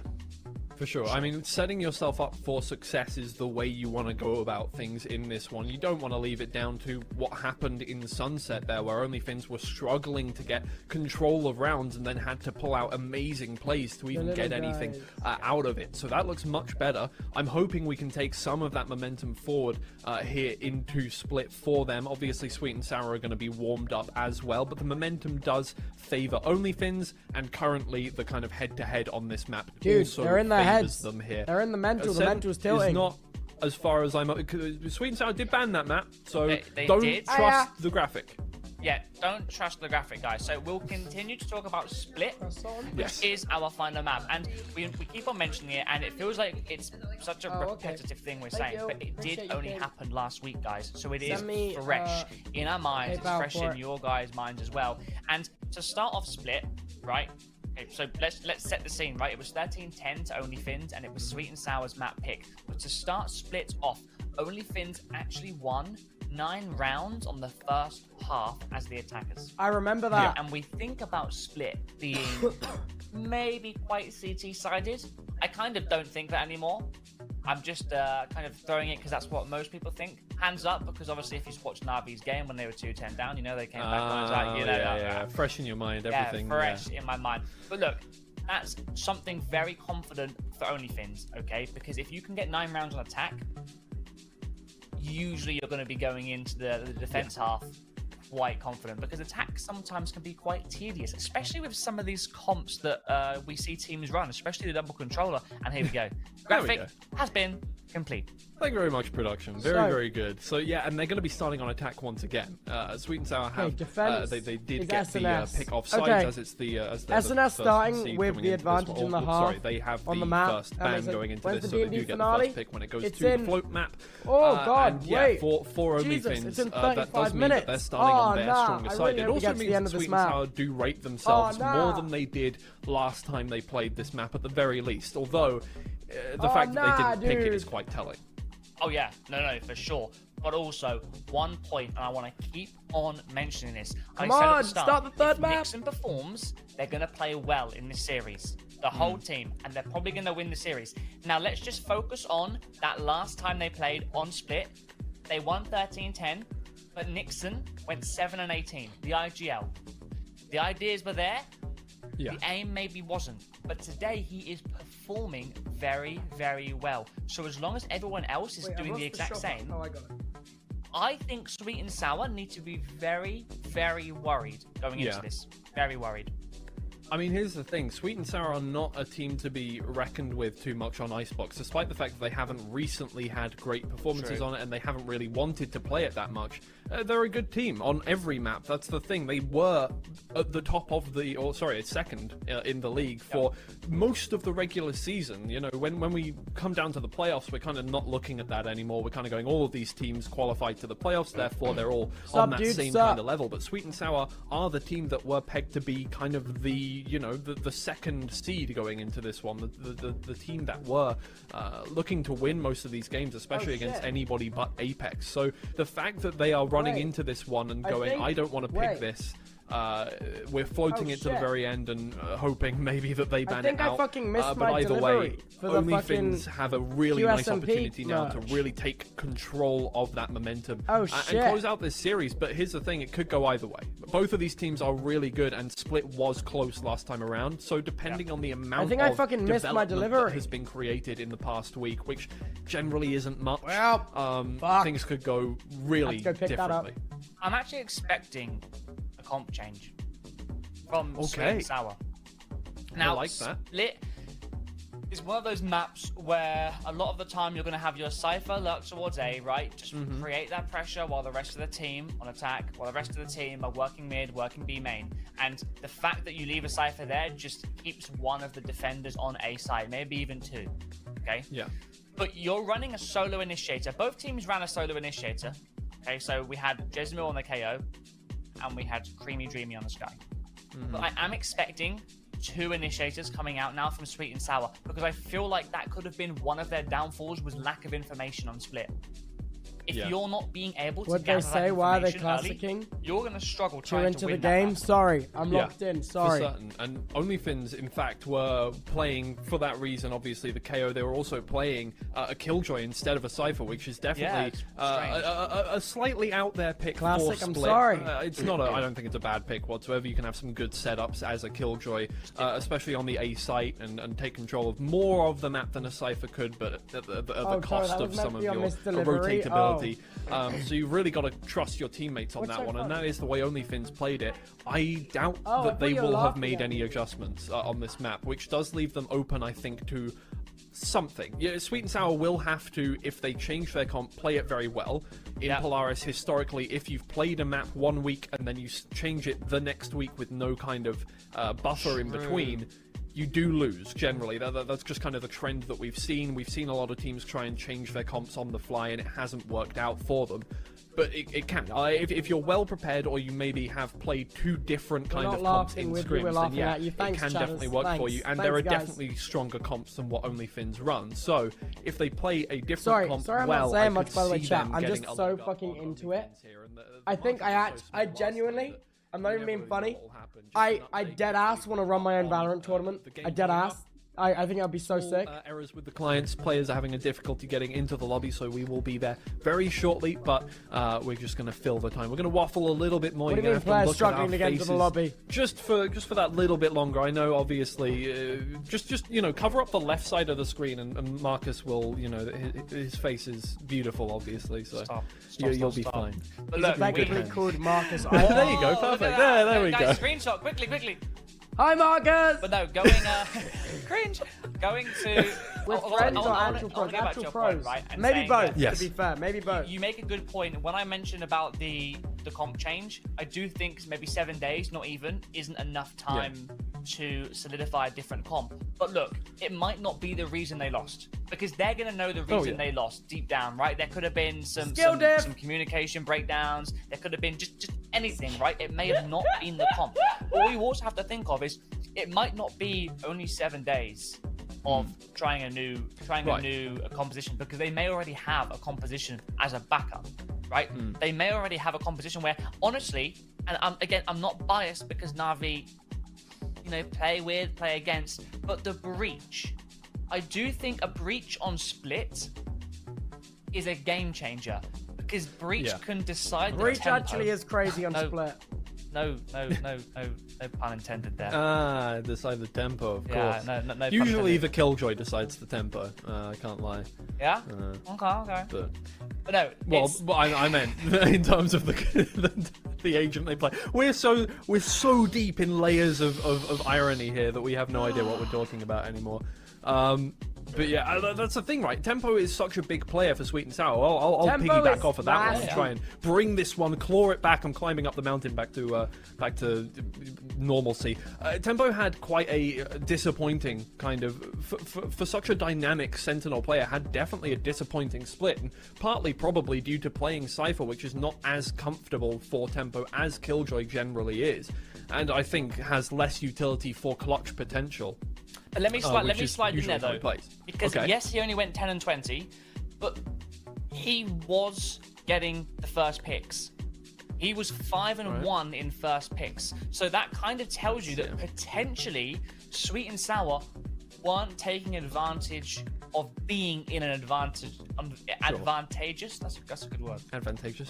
For sure. I mean, setting yourself up for success is the way you want to go about things in this one. You don't want to leave it down to what happened in Sunset there, where OnlyFins were struggling to get control of rounds and then had to pull out amazing plays to even get anything out of it. So that looks much better. I'm hoping we can take some of that momentum forward here into Split for them. Obviously, Sweet and Sour are going to be warmed up as well, but the momentum does favor OnlyFins, and currently the kind of head-to-head on this map also they're in their heads. Them here. They're in the mental. The mental's tilting. Is not, as far as I'm... Sweet and Sour did ban that map, so they don't did. trust the graphic. Yeah, don't trust the graphic, guys. So we'll continue to talk about Split, which is our final map. And we keep on mentioning it, and it feels like it's such a repetitive thing we're saying, but it did only happen last week, guys. So it is fresh in our minds, it's fresh in your guys' minds as well. And to start off Split, right? Okay, so let's set the scene, right? It was 13-10 to OnlyFins, and it was Sweet and Sour's map pick. But to start Split off, OnlyFins actually won 9 rounds on the first half as the attackers. I remember that. And we think about Split being maybe quite CT-sided. I kind of don't think that anymore. I'm just kind of throwing it because that's what most people think. Hands up, because obviously if you watch Navi's game when they were 2-10 down, you know they came back on attack. You know, fresh in your mind, everything. Yeah, fresh in my mind. But look, that's something very confident for OnlyFins, okay? Because if you can get 9 rounds on attack, usually you're going to be going into the defense half quite confident, because attack sometimes can be quite tedious, especially with some of these comps that we see teams run, especially the double controller. And here we go. Graphic has been complete. Thank you very much, production. Very good. So yeah, and they're going to be starting on attack once again. Sweet and Sour have they did get SNS. the pick off sides as it's the SNS starting with the advantage in the half. Sorry, they have on the map. first ban going into this, so they do get the first pick when it goes to the float map. Oh god, and yeah, for OnlyFins, that does mean that they're starting on their stronger side. It also means that Sweet and Sour do rate themselves more than they did last time they played this map at the very least. Although the fact that they didn't pick it is quite telling. Oh yeah, no, for sure. But also, one point, and I want to keep on mentioning this. Come on, start the third map. If Nixon performs, they're going to play well in this series. The whole team, and they're probably going to win the series. Now, let's just focus on that last time they played on Split. They won 13-10, but Nixon went 7-18, the IGL. The ideas were there. The aim maybe wasn't, but today he is performing very, very well. So as long as everyone else is doing the exact same, I think Sweet and Sour need to be very, very worried going into this. Very worried. I mean, here's the thing. Sweet and Sour are not a team to be reckoned with too much on Icebox, despite the fact that they haven't recently had great performances on it and they haven't really wanted to play it that much. They're a good team on every map. That's the thing. They were at the top of the, second in the league for most of the regular season. You know, when we come down to the playoffs, we're kind of not looking at that anymore. We're kind of going, all of these teams qualified to the playoffs, therefore they're all on that same kind of level. But Sweet and Sour are the team that were pegged to be kind of the second seed going into this one, the team that were looking to win most of these games, especially against anybody but Apex. So the fact that they are running into this one and going, I don't want to pick this, we're floating it to the very end and hoping maybe that they ban it out. I fucking missed but my either way, for the OnlyFins have a really nice QSMP opportunity now to really take control of that momentum and close out this series. But here's the thing, it could go either way. Both of these teams are really good, and Split was close last time around. So depending on the amount of development that has been created in the past week, which generally isn't much, things could go really differently. I'm actually expecting a comp change from Sweet and Sour. Now, I like that. Split is one of those maps where a lot of the time you're going to have your Cypher lurk towards A, right? Just create that pressure while the rest of the team on attack, while the rest of the team are working mid, working B main. And the fact that you leave a Cypher there just keeps one of the defenders on A side, maybe even 2. Okay? Yeah. But you're running a solo initiator. Both teams ran a solo initiator. Okay, so we had Jesmil on the KO, and we had Creamy Dreamy on the Sky. But I am expecting 2 initiators coming out now from Sweet and Sour, because I feel like that could have been one of their downfalls, was lack of information on Split. If you're not being able to gather that information why are they classicking? early, you're going to struggle trying into to win the game. that Sorry, I'm locked in. Sorry. For certain. And OnlyFins, in fact, were playing for that reason. Obviously, the KO. They were also playing a Killjoy instead of a Cypher, which is definitely a slightly out there pick for Split. I'm sorry. It's not. I don't think it's a bad pick whatsoever. You can have some good setups as a Killjoy, especially on the A site, and take control of more of the map than a Cypher could, but at the cost of some of your rotatability. So you've really got to trust your teammates on that one, and that is the way OnlyFins played it. I doubt that they will have made any adjustments on this map, which does leave them open, I think, to something. Yeah, Sweet and Sour will have to, if they change their comp, play it very well. In Polaris, historically, if you've played a map 1 week and then you change it the next week with no kind of buffer in between, you do lose, generally. That's just kind of the trend that we've seen. We've seen a lot of teams try and change their comps on the fly, and it hasn't worked out for them. But it can. If you're well prepared, or you maybe have played 2 different kind of comps in scrims, then yeah, it can definitely work for you. And there are definitely stronger comps than what OnlyFins run. So if they play a different comp I'm well, not saying I much, by the way, see chat. them I'm getting just a so leg up fucking on into it. OnlyFins here, and I think I genuinely, I'm not even being funny. I dead ass want to run my own Valorant tournament. I dead ass. I think that'd be so sick. Errors with the clients. Players are having a difficulty getting into the lobby, so we will be there very shortly, but we're just going to fill the time. We're going to waffle a little bit more. What do you mean players struggling to get into the lobby? Just for that little bit longer. I know, obviously, just you know, cover up the left side of the screen, and Marcus will, you know, his face is beautiful, obviously, so you'll be fine. But look, effectively called Marcus. There you go, perfect. There we go. Screenshot, quickly. Hi, Marcus! But no, going, cringe, going to... With friends or actual pros? Actual pros. Right? Maybe both, to be fair. Maybe both. You make a good point. When I mentioned about the comp change, I do think maybe 7 days, not even, isn't enough time to solidify a different comp. But look, it might not be the reason they lost. Because they're going to know the reason they lost deep down, right? There could have been some communication breakdowns. There could have been just anything, right? It may have not been the comp. What we also have to think of is it might not be only 7 days of trying a new composition, because they may already have a composition as a backup, right? They may already have a composition where, honestly, and I'm not biased because Na'Vi, you know, play with, play against, but the breach, I do think a breach on split is a game changer, because breach can decide the breach tempo. actually is crazy on split. No pun intended there. Decide the tempo, of course. No Usually the Killjoy decides the tempo. I can't lie. Yeah? Okay. But no. Well, I meant in terms of the agent they play. We're so deep in layers of irony here that we have no idea what we're talking about anymore. But yeah, that's the thing, right? Tempo is such a big player for Sweet and Sour. I'll piggyback off of that one and try and bring this one, claw it back. I'm climbing up the mountain back to normalcy. Tempo had quite a disappointing kind of, for such a dynamic Sentinel player, had definitely a disappointing split, and partly probably due to playing Cypher, which is not as comfortable for Tempo as Killjoy generally is, and I think has less utility for clutch potential. Let me slide in there though, because yes, he only went 10 and 20, but he was getting the first picks. He was 5 and 1 in first picks, so that kind of tells you that potentially Sweet and Sour weren't taking advantage of being in an advantageous. That's a good word. Advantageous.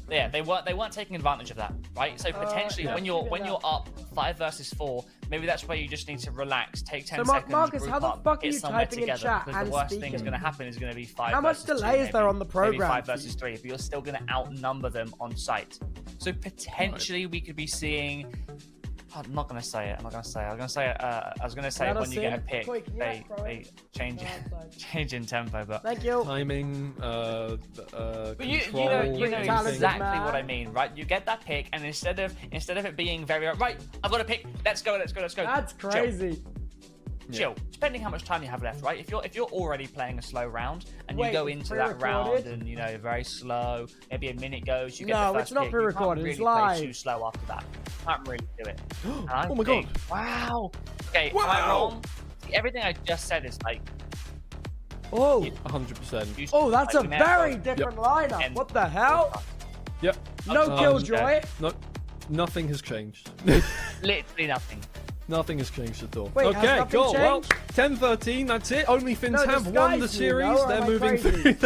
Yeah, they weren't taking advantage of that, right? So potentially, when you're up 5 versus 4, maybe that's where you just need to relax, take 10 seconds, Marcus, group how the up, fuck are get you somewhere typing together, in chat because and the worst speaking? thing is going to happen is going to be 5 How much versus delay 2, is there on the program? Maybe 5 versus 3, but you're still going to outnumber them on site. So potentially we could be seeing. I'm not gonna say it. I was gonna say when you get a pick, they change in tempo. But thank you. Timing, but you know exactly what I mean, right? You get that pick, and instead of it being very right, I've got a pick. Let's go. That's crazy. Chill. Depending how much time you have left, right? If you're already playing a slow round and you go into that round and you're very slow, maybe a minute goes, you get the first it's not pick, pre-recorded. You it's can't really live. play too slow after that. You can't really do it. Oh my god! Wow. Okay. Am I wrong? Everything I just said is like. Oh, 100%. Oh, that's a very different lineup. What the hell? Yep. No Killjoy. No, nothing has changed. Literally nothing. Nothing has changed at all. Wait, okay, cool. Changed? Well, 10-13, that's it. OnlyFins have won the series. They're moving through.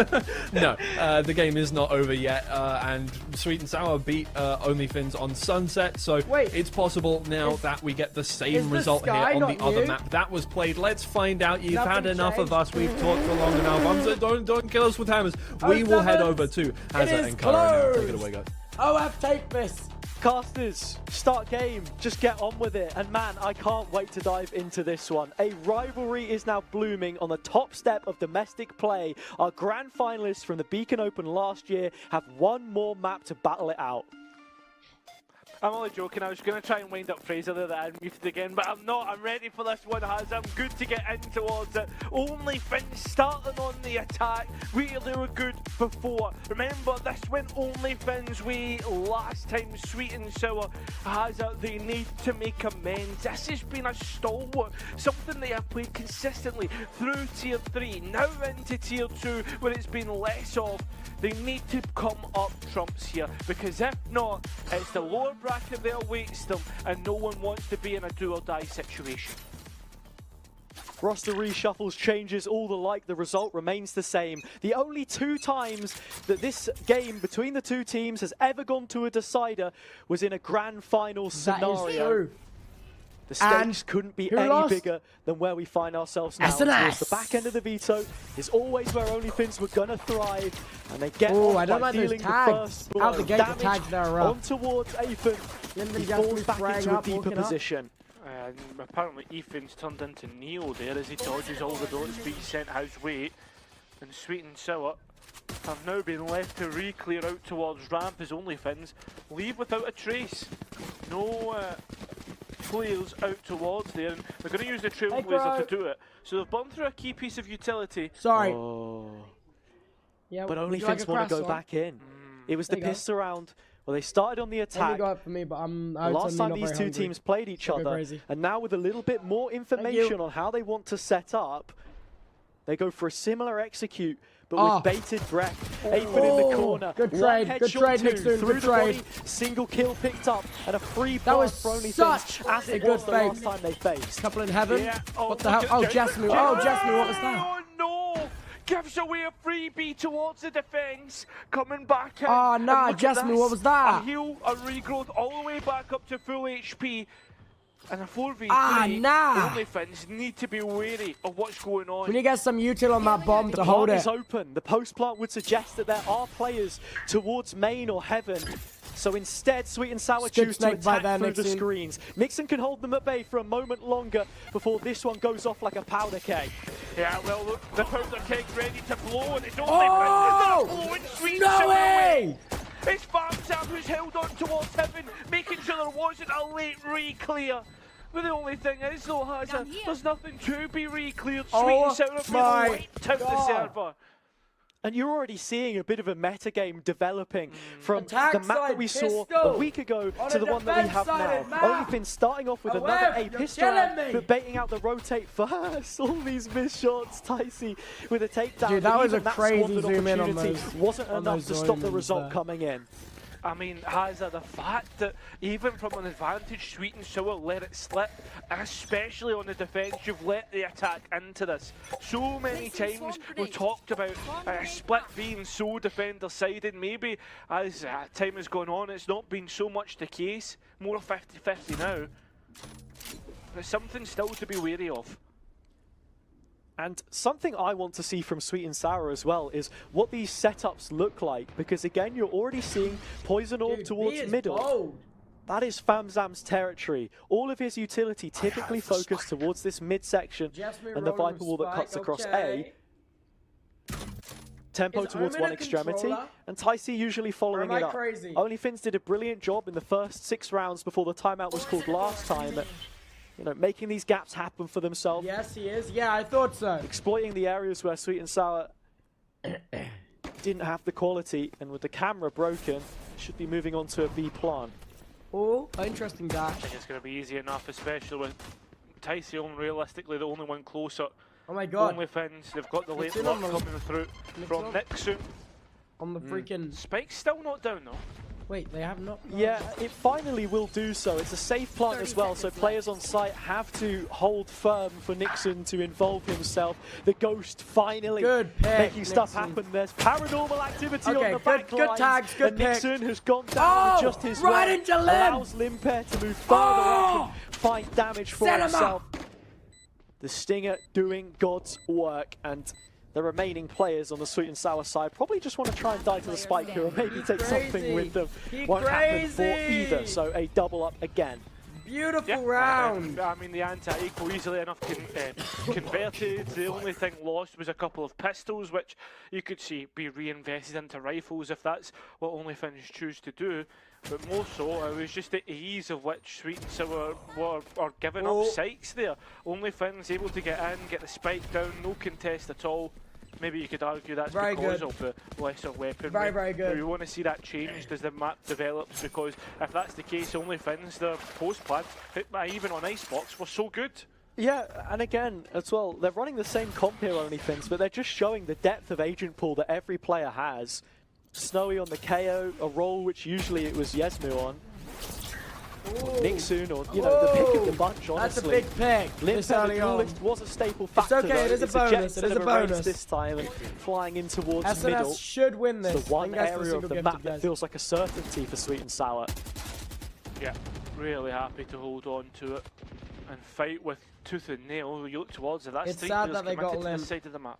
No, the game is not over yet. And Sweet and Sour beat OnlyFins on Sunset. So it's possible now that we get the same result here on the other map that was played. Let's find out. You've had enough of us. We've talked for long enough. Don't kill us with hammers. We will head over to Hazza and Kara now. Take it away, guys. OF, take this. Casters, start game, just get on with it. And man, I can't wait to dive into this one. A rivalry is now blooming on the top step of domestic play. Our grand finalists from the Beacon Open last year have one more map to battle it out. I'm only joking. I was going to try and wind up Fraser there that I muted again, but I'm not. I'm ready for this one, Haz. I'm good to get in towards it. Only Finns starting on the attack. They were good before. Remember, this went Only Finns way last time. Sweet and Sour has it. They need to make amends. This has been a stalwart. Something they have played consistently through Tier 3, now into Tier 2, where it's been less of. They need to come up trumps here, because if not, it's the lower bracket that awaits them, and no one wants to be in a do or die situation. Roster reshuffles, changes, all the like, the result remains the same. The only 2 times that this game between the 2 teams has ever gone to a decider was in a grand final scenario. That is true. The stakes couldn't be any bigger than where we find ourselves now. Towards the back end of the veto is always where Only Finns were gonna thrive, and they get off by dealing the first blow. Out the gate, the tags there are on towards Ethan. He falls back into a deeper position. And apparently Ethan's turned into Neo there as he dodges all the bullets being sent his way. And Sweet and Sour have now been left to re-clear out towards ramp as Only Finns leave without a trace. No players out towards there, and they're going to use the Trailblazer to do it. So they've burned through a key piece of utility. Sorry. Oh. Yeah, but Only Finns want to go back in. It was the pissed around. Well, they started on the attack. Go for me, but I'm last time these 2 teams played each other, and now with a little bit more information on how they want to set up, they go for a similar execute, but with bated breath. Apron in the corner. Good trade, Nixon. Through the body, single kill picked up, and a free pass for Only Finns, as it was the last time they faced. Couple in heaven. Yeah. What the hell? Oh, Jasmine. Oh, Jasmine, what was that? Oh no! Gives away a freebie towards the defence, coming back in. Oh nah, Jasmine, what was that? A heal, a regrowth, all the way back up to full HP. And a 4v3, Only Finns need to be wary of what's going on. We need to get some util on that bomb to hold it. The plant is open. The post plant would suggest that there are players towards main or heaven. So instead, Sweet and Sour choose to attack through the screens. Nixon can hold them at bay for a moment longer before this one goes off like a powder keg. Yeah, well, look, the powder keg's ready to blow, and it's Only Finns blowing Sweet and Sour away. It's Bamsam who's held on towards heaven, making sure there wasn't a late re-clear. But the only thing is, though, Hazard, there's nothing to be re-cleared. Sweet and Sour have been wiped out the server. And you're already seeing a bit of a metagame developing from the map that we saw a week ago to the one that we have now. Only Finns starting off with another A pistol round, but baiting out the rotate first. All these missed shots. Ticey with a takedown. Dude, that was a crazy zoom in on those. Wasn't enough to stop the result coming in. I mean, Hazard, the fact that even from an advantage, Sweet and Sour let it slip, and especially on the defence, you've let the attack into this. So many times we've talked about a split being so defender-sided. Maybe as time has gone on, it's not been so much the case. More 50-50 now. But something still to be wary of. And something I want to see from Sweet and Sour as well is what these setups look like, because again, you're already seeing Poison Orb towards middle. Bold. That is Famzam's territory. All of his utility typically focused towards this midsection, and the Viper Wall that cuts across A. Tempo towards one extremity, and Ticey usually following it up. Only Finns did a brilliant job in the first 6 rounds before the timeout was called last time. You know, making these gaps happen for themselves. Yes, he is. Yeah, I thought so. Exploiting the areas where Sweet and Sour didn't have the quality, and with the camera broken, should be moving on to a B plant. Oh, interesting dash. I think it's going to be easy enough, especially with Ticey realistically the only one closer. Oh my god. Only Finns, they've got the late block coming through from Nixon. On the freaking... Spike's still not down though. Wait, they have not? Yeah, it finally will do so. It's a safe plant as well, so players on site have to hold firm for Nixon to involve himself. The Ghost finally making stuff happen. There's paranormal activity on the back good tags, good and Nixon has gone down with just his right into Lim. Allows Limper to move further up and find damage for himself. The Stinger doing God's work, and the remaining players on the Sweet and Sour side probably just want to try and die to the spike here or maybe take something with them. Won't happen for either, so a double up again. Beautiful round. I mean, the anti-eco easily enough converted. The only thing lost was a couple of pistols, which you could see be reinvested into rifles if that's what OnlyFins choose to do. But more so, it was just the ease of which Sweet and Sour are giving up sights there. OnlyFins able to get in, get the spike down, no contest at all. Maybe you could argue that's because of the lesser weaponry. Very good. We want to see that changed as the map develops, because if that's the case, OnlyFins, their post plan, even on Icebox, were so good. Yeah, and again, as well, they're running the same comp here on OnlyFins, but they're just showing the depth of agent pool that every player has. Snowy on the KO, a role which usually it was Yesmu on. Nixon, or you know, the pick of the bunch, honestly. That's a big pick. Limpet was a staple factor. It's okay, it is a bonus. It is a bonus this time, and flying in towards SNS middle. should win this. It's the one area of the map that feels like a certainty for Sweet and Sour. Yeah, really happy to hold on to it and fight with tooth and nail. You look towards it. That's it's sad that they got to this side of the map.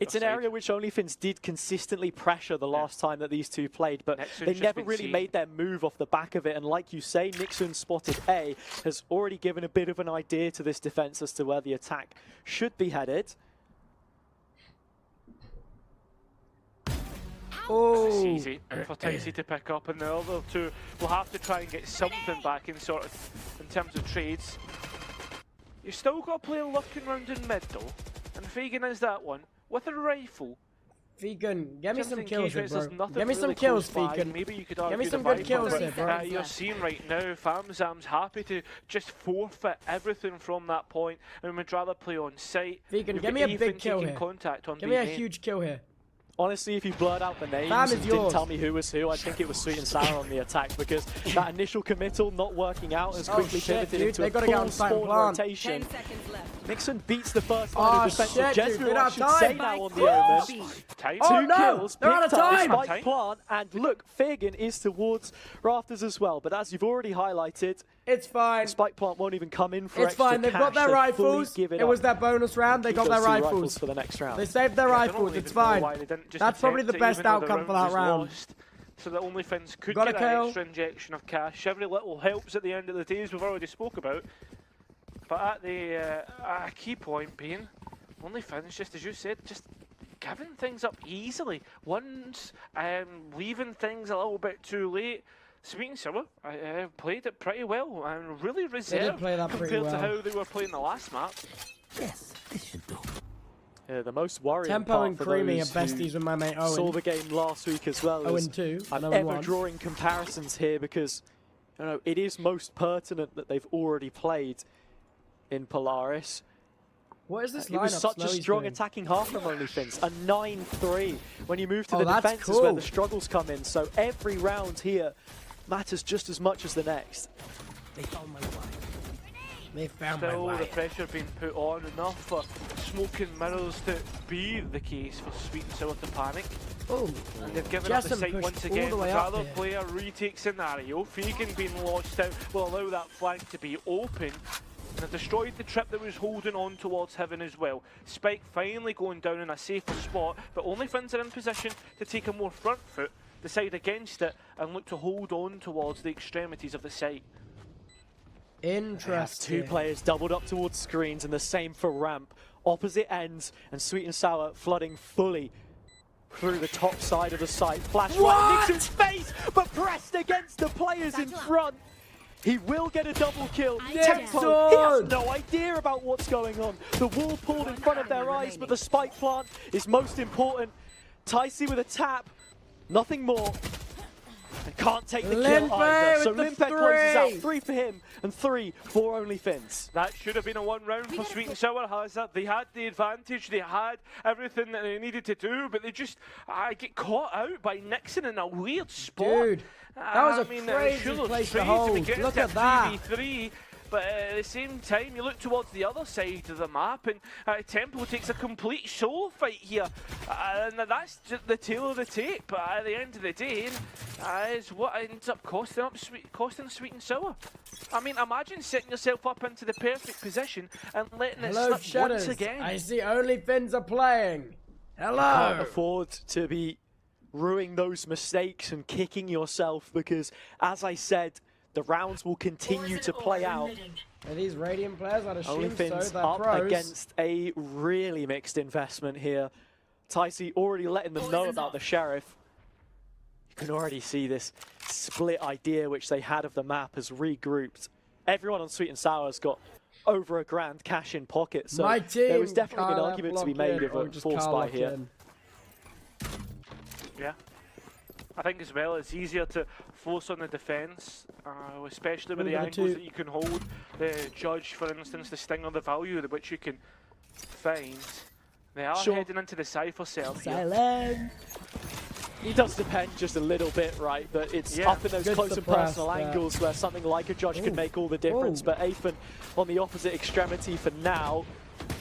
It's an area which OnlyFins did consistently pressure the last time that these two played, but they never really made their move off the back of it. And like you say, Nixon spotted A, has already given a bit of an idea to this defense as to where the attack should be headed. It's easy for Ticey to pick up, and the other two will have to try and get something back in sort of in terms of trades. You still got a player lurking around in mid though, and Fagan is that one. With a rifle. Vegan, get me some kills here, bro. Get me some kills, Vegan. Maybe you could argue get me some good kills here, bro. You're seeing right now, Famzam's happy to just forfeit everything from that point, and would rather play on site. Vegan, get me a big kill here. Give me a huge kill here. Honestly, if you blurred out the names and didn't tell me who was who, I think it was Sweet and Sour on the attack, because that initial committal not working out has quickly pivoted into a full spawn rotation. Nixon beats the first line of defense of Jesmu, I should say now on the Omen. Two kills, they're out of time! Spike plant, and look, Fagan is towards Rafters as well, but as you've already highlighted, it's fine. Spike plant won't even come in for extra fine, they've got their rifles. It was their bonus round, they got their rifles. For the next round. They saved their rifles, it's fine. That's probably the best outcome for that round. So that OnlyFins could get an extra injection of cash. Every little helps at the end of the day, as we've already spoke about. But at the key point being, OnlyFins, just as you said, just giving things up easily. Once leaving things a little bit too late. Sweet and Sour played it pretty well and really reserved compared to how they were playing the last map. Yes, this should do. Yeah, the most worrying Tempo part and for Creamy those are besties with my mate Owen. Saw the game last week as well. Owen 2. I'm ever drawing comparisons here because you know it is most pertinent that they've already played in Polaris. What is this lineup? It was such a strong attacking half from OnlyFins. A 9-3 when you move to the defense is where the struggles come in. So every round here matters just as much as the next. They found my wife. They found Still my wife. the pressure being put on enough for smoke and mirrors to be the case for Sweet and Sour to panic. Oh, and they've given up the site once again. Another player retake scenario. Fagan being lost out will allow that flank to be open. And have destroyed the trip that was holding on towards Heaven as well. Spike finally going down in a safer spot, but OnlyFins are in position to take a more front foot, decide against it, and look to hold on towards the extremities of the site. Interesting. Two players doubled up towards screens, and the same for ramp. Opposite ends, and Sweet and Sour flooding fully through the top side of the site. Flash right in Nixon's face, but pressed against the players in front. He will get a double kill. Tempo, he has no idea about what's going on. The wall pulled in front of their eyes, but the spike plant is most important. Ticey with a tap, nothing more. And can't take the kill either. So Limpet closes out. 3 for him and 3 for OnlyFins. That should have been a one round for Sweet and Sour. They had the advantage. They had everything that they needed to do, but they just get caught out by Nixon in a weird spot. Dude, that was a crazy place to hold. Look at that. 3v3, but at the same time, you look towards the other side of the map, and Tempo takes a complete solo fight here, and that's just the tail of the tape. At the end of the day, is what ends up costing Sweet and Sour. I mean, imagine setting yourself up into the perfect position and letting it slip Shadows. once again. I see only Finns are playing. Hello. You can't afford to be ruining those mistakes and kicking yourself because, as I said, the rounds will continue to play out. Are these Radiant players? I'd assume Finns so. They're up pros. against a really mixed investment here. Ticey already letting them know about the Sheriff. You can already see this split idea which they had of the map has regrouped. Everyone on Sweet and Sour has got over $1,000 cash in pocket, so there was definitely an argument to be made of a force buy here. Yeah. I think as well it's easier to force on the defence, especially with the angles that you can hold. The Judge, for instance, the Sting or the value at which you can find. They are heading into the Cypher cell here. It does depend just a little bit, right? But it's up in those close and personal angles where something like a Judge could make all the difference. But Afen on the opposite extremity for now.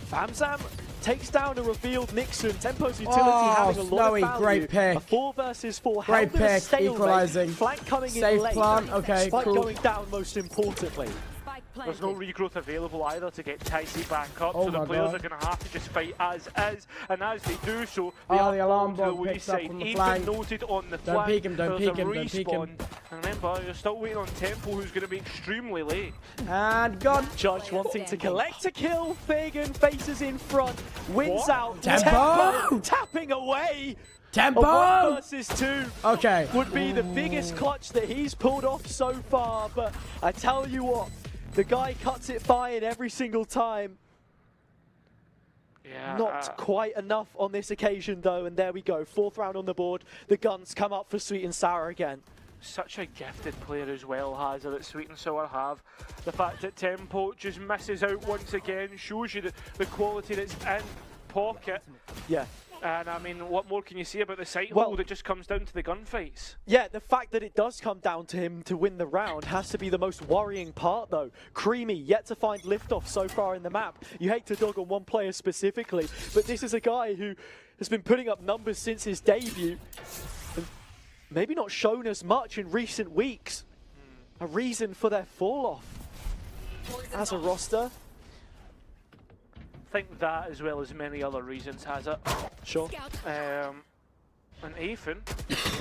Famzam takes down a revealed Nixon. Tempo's utility having a lot of value. Great pick. A 4 versus 4. Great pick. Equalizing. Flank coming Safe in late. plant. Okay, Spike cool. going down most importantly. There's no regrowth available either to get Ticey back up, so the players are going to have to just fight as is, and as they do so, they are the alarm to the bomb picks wayside. up on the Even flank. noted on the Don't flank. peek him, don't peek him, don't peek him. And remember, you're still waiting on Tempo, who's going to be extremely late. And gone. Judge wanting to collect a kill. Fagan faces in front, wins out. Tempo tapping away. Tempo! A 1 versus 2 okay. would be the biggest clutch that he's pulled off so far, but I tell you what, the guy cuts it fine every single time. Yeah, Not quite enough on this occasion though, and there we go. 4th round on the board. The guns come up for Sweet and Sour again. Such a gifted player as well, Hazard, that Sweet and Sour have. The fact that Tempo just misses out once again shows you the quality that's in pocket. Yeah. And I mean, what more can you say about the sight hold? It just comes down to the gunfights. Yeah, the fact that it does come down to him to win the round has to be the most worrying part though. Creamy, yet to find liftoff so far in the map. You hate to dog on one player specifically, but this is a guy who has been putting up numbers since his debut. And maybe not shown as much in recent weeks. A reason for their fall off as a roster. I think that, as well as many other reasons, has it. Sure. And Afen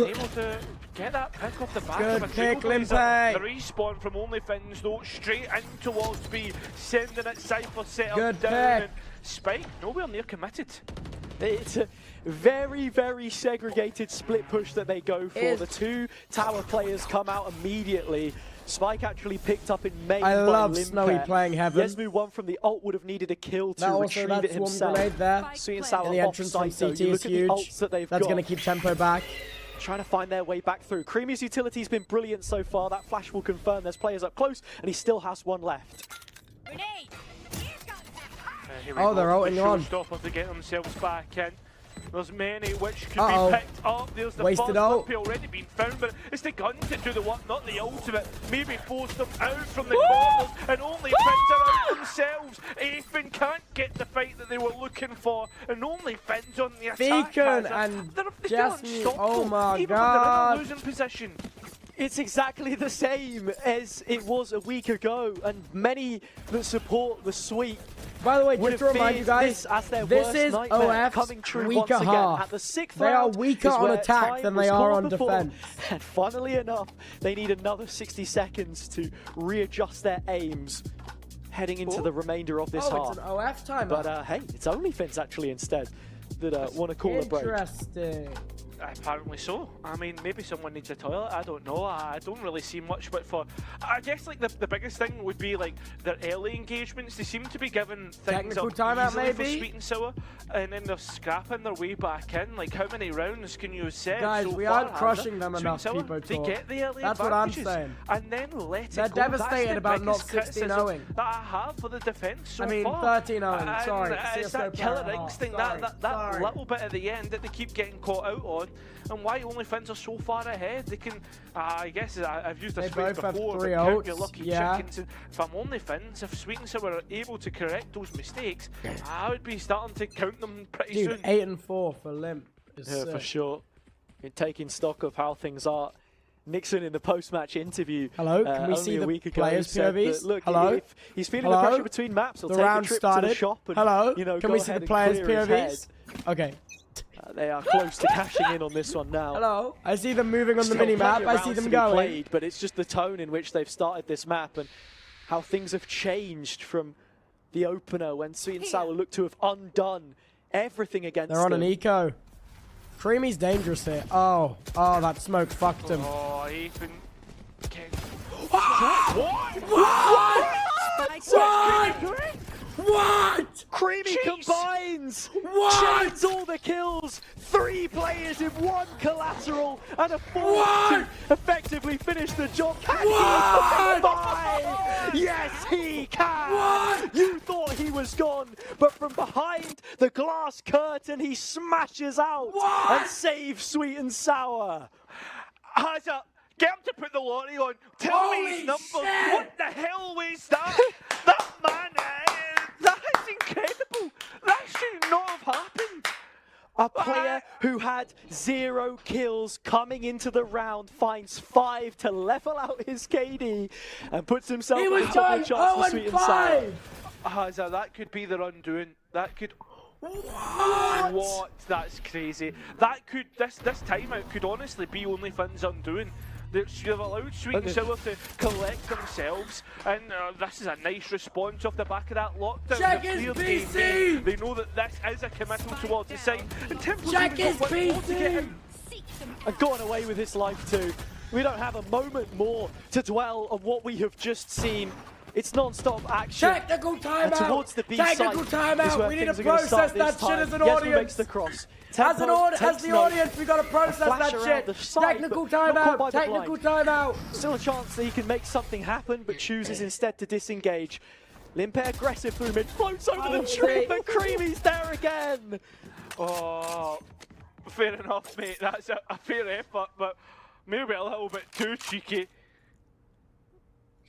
able to get that pick off the back of a pick, Limpy. Limpy. The respawn from only Finns though, straight in towards B, sending it Cypher set up down, and Spike nowhere near committed. It's a very, very segregated split push that they go for. The 2 tower players come out immediately. Spike actually picked up in main. I love Snowy playing Heaven. Yesmu one from the ult would have needed a kill to retrieve it himself. There. Sweet and Sour the entrance from CT is huge. That's going to keep Tempo back. Trying to find their way back through. Creamy's utility's been brilliant so far. That flash will confirm there's players up close, and he still has 1 left. Oh, they're ulting on. Showstopper to get themselves back in. There's many which could be picked up. There's the wasted first ult. Limpy already been found, but it's the guns that do the work, not the ultimate. Maybe force them out from the corners, and only Finns are out themselves. Afen can't get the fight that they were looking for, and only Finns on the attack. Beacon and Jasmine. Oh my even god. When they're in a losing position. It's exactly the same as it was a week ago, and many that support the Sweet. By the way, just to remind you guys, this is OF's weaker half. At the 6th they are weaker on attack than they are on defense. And funnily enough, they need another 60 seconds to readjust their aims heading into the remainder of this half. It's an OF timer. But hey, it's only Finns actually instead that want to call a break. Interesting. Apparently so. I mean, maybe someone needs a toilet. I don't know. I don't really see much, but I guess like the biggest thing would be like their early engagements. They seem to be giving things Technical up timeout, easily maybe? for Sweet and Sour, and then they're scrapping their way back in. Like, how many rounds can you set? Guys, so we far, aren't crushing them enough, Sour, people they talk. get the early That's what I'm advantages, saying. and then let it They're go. devastated about not 16-0ing that I have for the defense so I mean, far. 13-0. Sorry, it's that killer instinct, that little bit at the end that they keep getting caught out on. and why only Finns are so far ahead. They can, I guess I've used this They phrase both have before, 3 but count ults, your lucky yeah. chickens. And if I'm only Finns, if Sweet and Sour are able to correct those mistakes, I would be starting to count them pretty Dude, soon. 8 and 4 for Limp. Yeah, for sure. Been taking stock of how things are. Nixon in the post-match interview. Hello, can we see a the week ago players' said POVs? that, look, Hello? if he's feeling Hello? the pressure between maps, he'll The take a round trip started. to the shop and, Hello? you know, Can go we see ahead the and players' clear his POVs? head. Okay. They are close to cashing in on this one now. Hello? I see them moving on the Still mini-map. plenty of I see rounds them to be going. played, but it's just the tone in which they've started this map and how things have changed from the opener when Sweet and Sour looked to have undone everything against They're on them. an eco. Creamy's dangerous here. Oh, that smoke fucked him. Oh, Ethan. What? Creamy Jeez. combines! What? Chains all the kills! 3 players in 1 collateral and a 4th to effectively finish the job. Can he What? 5? Yes, he can! What? You thought he was gone, but from behind the glass curtain, he smashes out What? and saves Sweet and Sour. Hazard, get him to put the lottery on. Tell me Holy his numbers. shit. What the hell was that? That man, that is incredible. That should not have happened. A player who had 0 kills coming into the round finds 5 to level out his KD and puts himself He in was the top of going the charts for Sweet and Sour. 0-5. Hazard, that could be their undoing. That could. What? What? That's crazy. That could. This timeout could honestly be only Finn's undoing. They've allowed Sweet and Sour to collect themselves, and this is a nice response off the back of that lockdown. Check They've his cleared PC! game. They know that this is a committal towards the side. And Temple's Check even his got one more to get PC! in. And gone away with his life too. We don't have a moment more to dwell on what we have just seen. It's non-stop action. Technical And timeout. towards the B Technical side is timeout. where We need to things are gonna process start that this shit time. as an Yesma audience. makes the cross. As Tempo takes the note. audience, we gotta process flash that around shit. the side, Technical but not caught by timeout. the Technical blind. timeout. Still a chance that he can make something happen, but chooses instead to disengage. Limpe aggressive through mid, floats over the tree, but Creamy's there again. Oh, fair enough, mate. That's a fair effort, but maybe a little bit too cheeky.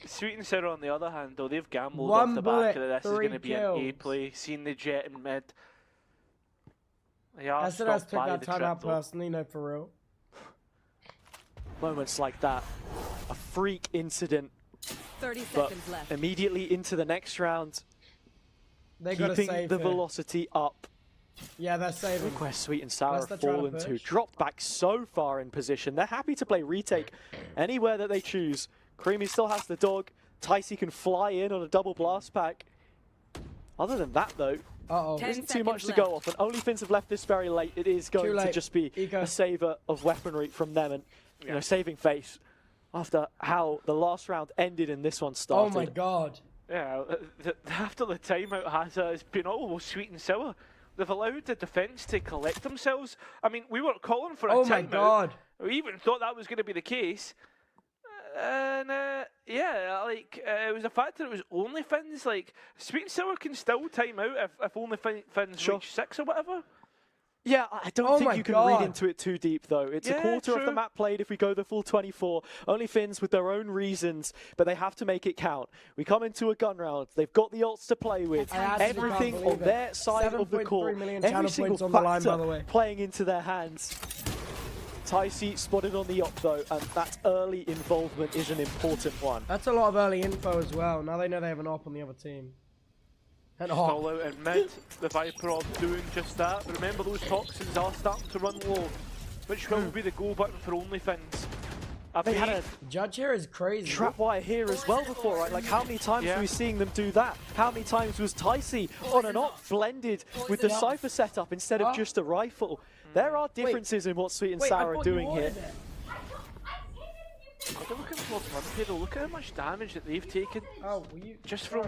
Sweet and Sour, on the other hand, though, they've gambled One off the bullet, back of this is 3 going to be an A kills. play. Seen the jet in mid. Yeah, SNS stopped took by that the timeout trip, though. personally, no, for real. Moments like that, a freak incident, 30 but seconds left. immediately into the next round, They gotta keeping save the it. velocity up. Yeah, they're saving. Look where Sweet and Sour Unless have they're trying to fallen to. push. Dropped back so far in position. They're happy to play retake anywhere that they choose. Creamy still has the dog. Ticey can fly in on a double blast pack. Other than that, though, Uh-oh. there 10 isn't too much seconds to go off. And only Finns have left this very late. It is going to late. just be Eco. a saver of weaponry from them and you know, saving face after how the last round ended and this one Oh started. my god. Yeah, after the timeout has been almost Sweet and Sour. They've allowed the defence to collect themselves. I mean, we were calling for a Oh timeout. my god. We even thought that was going to be the case. And yeah, like it was the fact that it was only Finns. Like Sweet and Sour can still time out if only Finns Sure. reach 6 or whatever. Yeah, I don't Oh think my you can God. read into it too deep, though. It's a Yeah, quarter of the true. map played if we go the full 24. Only Finns with their own reasons, but they have to make it count. We come into a gun round. They've got the ults to play with. I actually can't Everything believe on it. their side of the 7.3 court. million Every channel single points on the line, by factor the way. playing into their hands. Ticey spotted on the op, though, and that early involvement is an important one. That's a lot of early info as well. Now they know they have an op on the other team. An All op. out in mid, the Viper are doing just that. Remember, those toxins are starting to run low, which will be the go button for only Finns. They had a Judge here is crazy. trapwire here as well before, right? Like, how many times Yeah. were we seeing them do that? How many times was Ticey on and off blended with the Cypher setup instead of just a rifle? There are differences in what Sweet and Sour are doing here. They're looking towards Limpy though. Look at how much damage that they've taken Oh, were you? just from I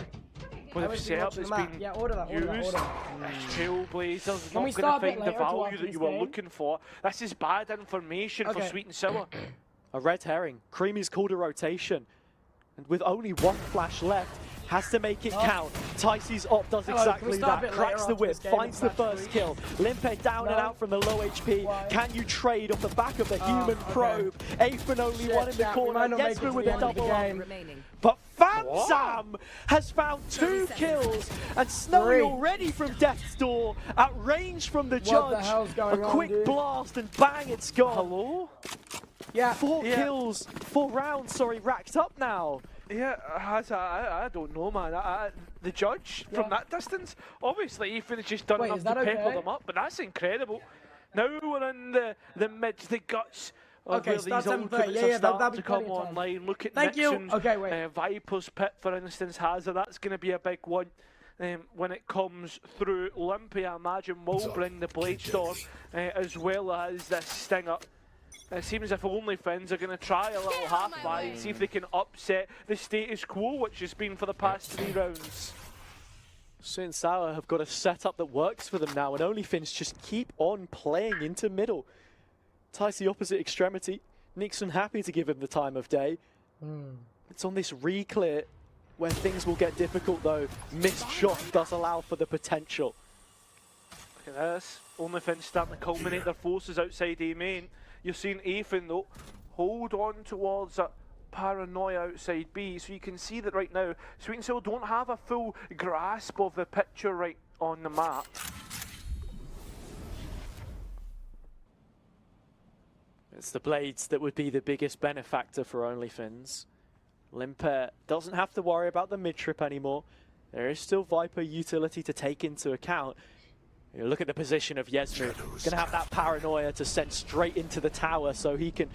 with the was setup watching that's the map. been Yeah, order that, order that, used. order that. This Trailblazer's Can we not going start to a bit find the later to watch value that this you were game? looking for. This is bad information for Okay. Sweet and Sour. A red herring. Creamy's called a rotation. And with only one flash left, has to make it count. Ticey's op does exactly that. Cracks the whip, finds the first kill. Limpe down and out from the low HP. Can you trade off the back of the human probe? Aifun only one in the corner. Yesman with a double up. But Famzam has found 2 kills, and Snowy already from death's door, at range from the judge. A quick blast and bang, it's gone. Hello? Yeah. 4 kills, 4 rounds, sorry, racked up now. Yeah, I don't know, man. The judge from that distance, obviously Ethan's just done enough to pepper them up, but that's incredible. Now we're in the midst, the guts. Okay, these ultimates are starting to come online. Look at Nixon's Viper's Pit, for instance, Hazard. That's going to be a big one when it comes through. Limpy, I imagine, will bring the Blade Storm as well as this Stinger. It seems as if OnlyFins are going to try a little half-buy and see if they can upset the status quo, which has been for the past 3 rounds. Sweet and Sour have got a setup that works for them now, and OnlyFins just keep on playing into middle. Ticey opposite extremity. Nixon happy to give him the time of day. It's on this re-clear where things will get difficult, though. Missed shot does allow for the potential. Look at this. OnlyFins starting to culminate their forces outside A main. You're seeing Aifun, though, hold on towards that paranoia outside B. So you can see that right now, Sweet and Sour don't have a full grasp of the picture right on the map. It's the Blades that would be the biggest benefactor for OnlyFins. Limper doesn't have to worry about the mid-trip anymore. There is still Viper utility to take into account. You look at the position of Yesmu. He's going to have that paranoia to send straight into the tower so he can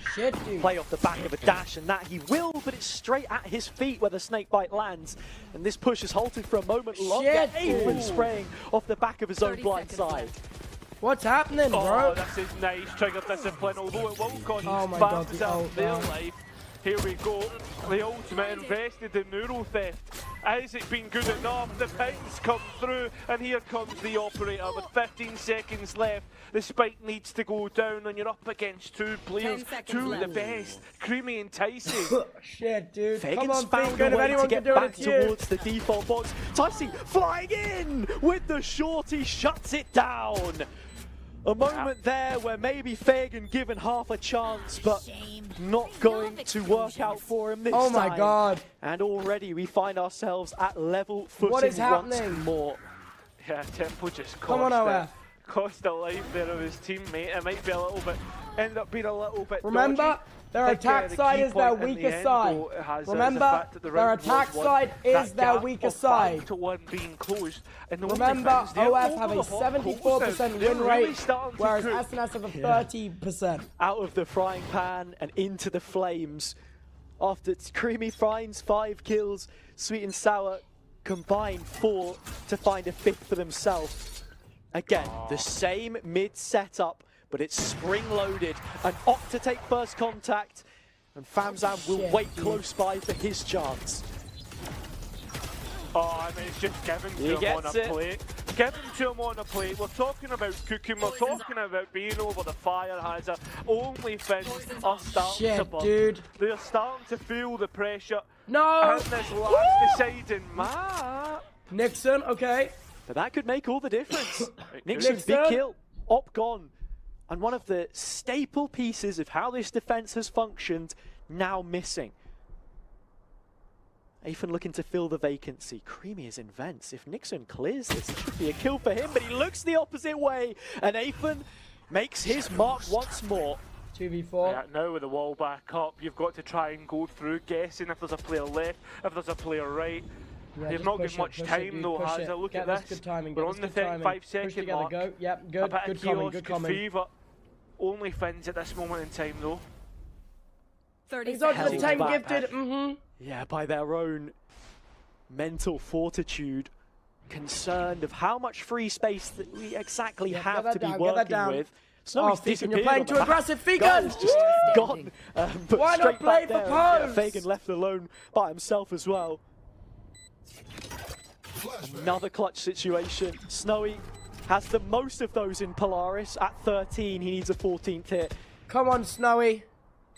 play off the back of a dash, and that he will, but it's straight at his feet where the snakebite lands. And this push is halted for a moment longer. Aifun spraying off the back of his own blind side. What's happening, bro? Oh, this is nice. Trigger discipline, although it will cost Famzam their life. Here we go. The ultimate invested in Neuro Theft. Has it been good enough? The pings come through, and here comes the operator with 15 seconds left. The spike needs to go down, and you're up against 2 players, 2 of the best, Creamy and Ticey. Shit, dude. Fagan's found a way to get back towards the default box. Ticey flying in with the short, he shuts it down. A moment there where maybe Fagan given half a chance, but not going to work out for him this time. Oh my god. And already we find ourselves at level footing once more. Yeah, Tempo just cost a life there of his teammate. It might be a little bit, end up being a little bit Remember, their attack side is their weaker side. Remember, their attack side is their weaker side. Remember, OF have a 74% win rate, whereas SNS have a 30%. Out of the frying pan and into the flames. After Creamy finds 5 kills, Sweet and Sour combine 4 to find a 5th for themselves. Again, the same mid setup, but it's spring-loaded. An opt to take first contact, and Famzam will wait close by for his chance. Oh, I mean, it's just given to him on a plate. Given to him on a plate. We're talking about cooking, we're talking about being over the fire hazard. OnlyFins are starting to burn. Dude. They're starting to feel the pressure. No! And this last deciding map. Nixon, okay. But that could make all the difference. Nixon's big kill, op gone. And one of the staple pieces of how this defense has functioned now missing. Aifun looking to fill the vacancy. Creamy is in vents. If Nixon clears this, it should be a kill for him, but he looks the opposite way, and Aifun makes his mark once more. 2v4. Yeah, now with the wall back up, you've got to try and go through, guessing if there's a player left, if there's a player right. Yeah, They've not got much time though, Hazard. Look at this. Good timing, we're on the 35-second mark. Go. Yep, good. Good comment. Good comment. Fever. OnlyFins at this moment in time though. 30 seconds. Time gifted. Yeah, by their own mental fortitude, concerned of how much free space that we exactly have to be working with. Snowy's Fagan, you're playing too aggressive. Fagan! Just gone. But why not play for pose? Yeah, Fagan left alone by himself as well. Another clutch situation. Snowy has the most of those in Polaris. At 13, he needs a 14th hit. Come on, Snowy.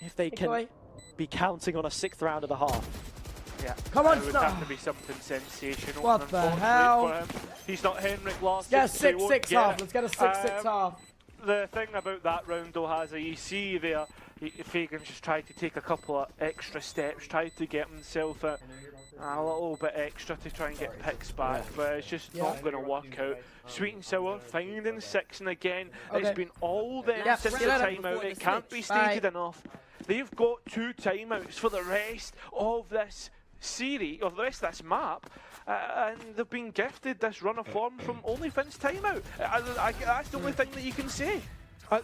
If they can be counting on a 6th round of the half. Yeah. Come on, it would have to be something sensational. What the hell? For him. He's not Henrik Larsson. Let's get a 6-6 half. Let's get a 6-6 half. The thing about that round though, Hazza, you see there, Fagan just tried to take a couple of extra steps, tried to get himself a little bit extra to try and get picks back, but it's just not going to work out. Sweet and Sour finding 6, and again, it's been all them since the timeout. It can't be stated enough. They've got 2 timeouts for the rest of this series, or the rest of this map, and they've been gifted this run of form from onlyfins timeout. That's the only thing that you can say.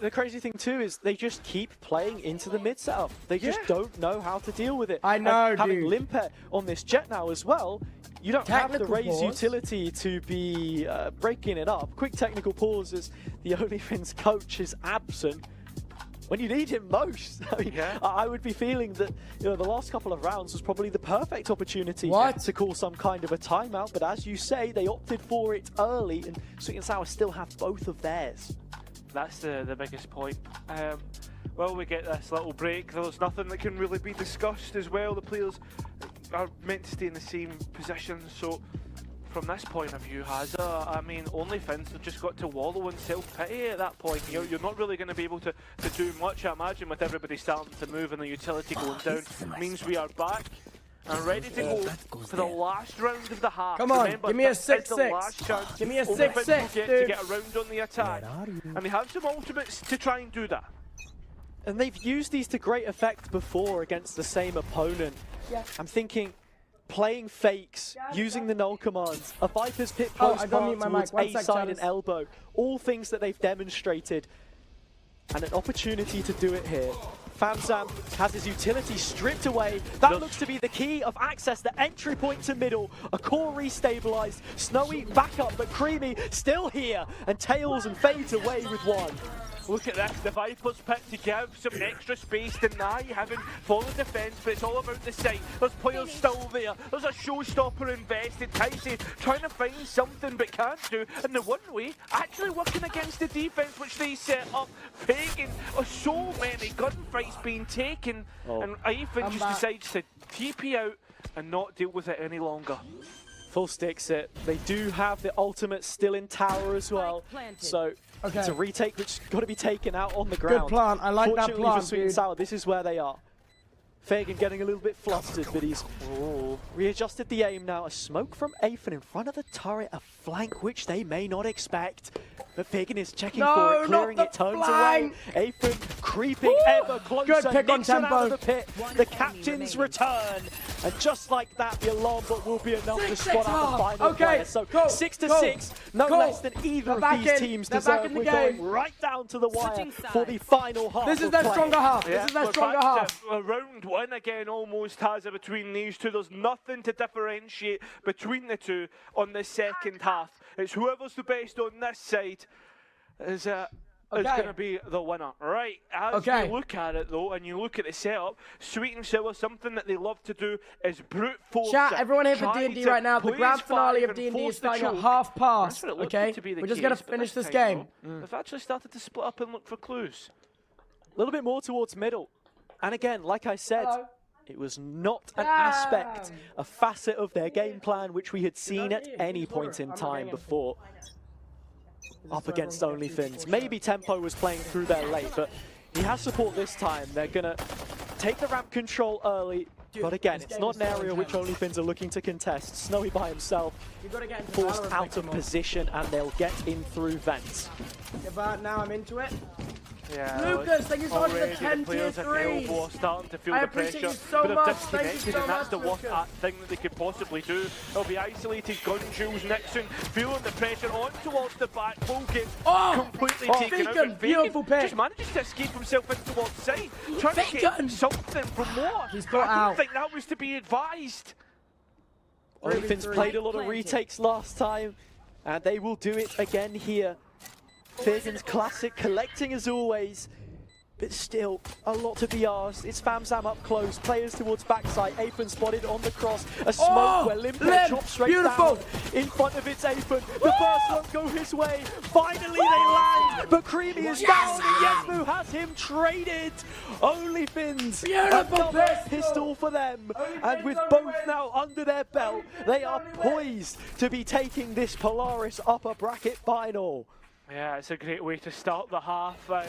The crazy thing too is they just keep playing into the mid setup. They just don't know how to deal with it. I know, and having Limpet on this jet now as well, you don't have the raise utility to be breaking it up. Quick technical pause as the onlyfins coach is absent when you need him most. I mean, I would be feeling that the last couple of rounds was probably the perfect opportunity to call some kind of a timeout, but as you say, they opted for it early, and Sweet and Sour still have both of theirs. That's the biggest point. Well, we get this little break. There's nothing that can really be discussed as well. The players are meant to stay in the same position, so from this point of view, Hazza, I mean, onlyfins have just got to wallow in self-pity at that point. You're not really going to be able to do much, I imagine, with everybody starting to move and the utility going down. Means we are back and ready to go for the last round of the half. Come on, remember, give me a 6-6. Give me a 6-6, dude. To get around on the attack. And they have some ultimates to try and do that. And they've used these to great effect before against the same opponent. I'm thinking playing fakes, using the null commands, a Viper's Pit postcard towards A side and elbow, all things that they've demonstrated, and an opportunity to do it here. Famzam has his utility stripped away. That looks to be the key of access, the entry point to middle. A core restabilized, Snowy back up, but Creamy still here, and tails and fades away with 1. Look at this, the Viper's picked to give some extra space to Nye, having followed defence, but it's all about the site. There's players still there. There's a showstopper invested. Tyson trying to find something but can't do. And the one way, actually working against the defence which they set up. Pagan, so many gunfights being taken, and Ethan just decides to TP out and not deal with it any longer. Full sticks it. They do have the ultimate still in tower as well. So it's a retake which has got to be taken out on the ground. Good plant. I like that plant, for Sweet and Sour, this is where they are. Fagan getting a little bit flustered, but he's readjusted the aim now. A smoke from Afen in front of the turret, a flank which they may not expect. But Fagan is checking for it, clearing it, turns away. Afen creeping ever closer. Good pick on tempo. Out of the pit. The captain's return. And just like that, the alarm bot will be enough to spot out the final player. So 6-6, no less than either of these teams deserve. We're going right down to the wire for the final half. This is their stronger half. This is their stronger half. Round 1 again almost has it between these two. There's nothing to differentiate between the two on the second half. It's whoever's the best on this side is going to be the winner. Right, as you look at it though, and you look at the setup, Sweet and Sour, something that they love to do is brute force. Chat, everyone here for D&D right now. The grand finale of D&D is starting at half past. Okay, we're just going to finish this game. They've actually started to split up and look for clues. A little bit more towards middle. And again, like I said, it was not an aspect, a facet of their game plan which we had seen at any point in time before. Up against onlyfins. Maybe Tempo was playing through their late, but he has support this time. They're going to take the ramp control early, but again, it's not an area which onlyfins are looking to contest. Snowy by himself, forced out of position, and they'll get in through vents. But now I'm into it. Yeah, Lucas, thank you so much for the 10 tier 3s. Starting to feel I the appreciate pressure, you so but much. they've Thank you disconnected, so and that's much, the worst Lucas. thing that they could possibly do. They'll be isolated. Gun Jules Nixon feeling the pressure on towards the back. Vulcan completely taken out. But beautiful pick. Just manages to escape himself in towards side, trying to get something from more. He's got I out. don't think that was to be advised. Onlyfins played a lot of retakes last time, and they will do it again here. Fagan's classic collecting as always. But still, a lot to be asked. It's Famsam up close. Players towards backside. Aphon spotted on the cross. A smoke where Limpet chops straight down. In front of it's Aphon. The first won't go his way. Finally they land. But Creamy is down. Yesmu has him traded. Onlyfins. Another pistol for them. And with both now under their belt, they are poised to be taking this Polaris upper bracket final. Yeah, it's a great way to start the half. I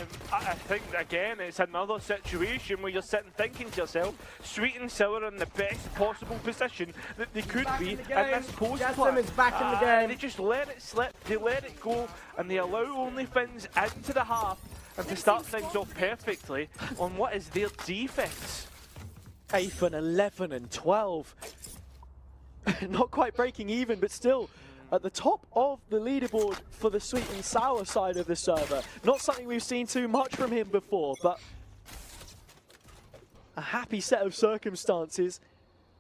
think, again, it's another situation where you're sitting thinking to yourself, Sweet and Sour in the best possible position that they could be in this post-play. Is back in the game. They just let it slip, they let it go, and they allow Onlyfins into the half and to start things off perfectly on what is their defense. Aphon 11 and 12. Not quite breaking even, but still at the top of the leaderboard for the Sweet and Sour side of the server. Not something we've seen too much from him before, but a happy set of circumstances.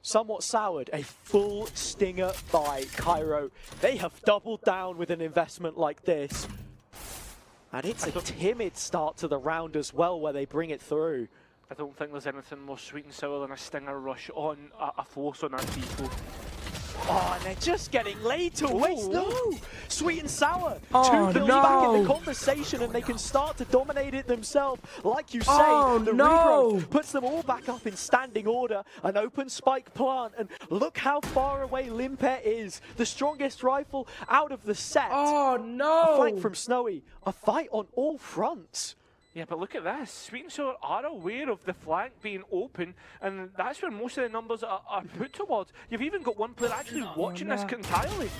Somewhat soured, a full stinger by Cairo. They have doubled down with an investment like this. And it's a timid start to the round as well, where they bring it through. I don't think there's anything more Sweet and Sour than a stinger rush on a force on that people. Oh, and they're just getting laid to waste. No! Sweet and Sour. Oh, 2 kills back in the conversation, and they can start to dominate it themselves. Like you say, the regrowth puts them all back up in standing order. An open spike plant, and look how far away Limpet is. The strongest rifle out of the set. Oh, no! A flank from Snowy. A fight on all fronts. Yeah, but look at this. Sweet and Sour are aware of the flank being open, and that's where most of the numbers are put towards. You've even got one player actually watching this entirely.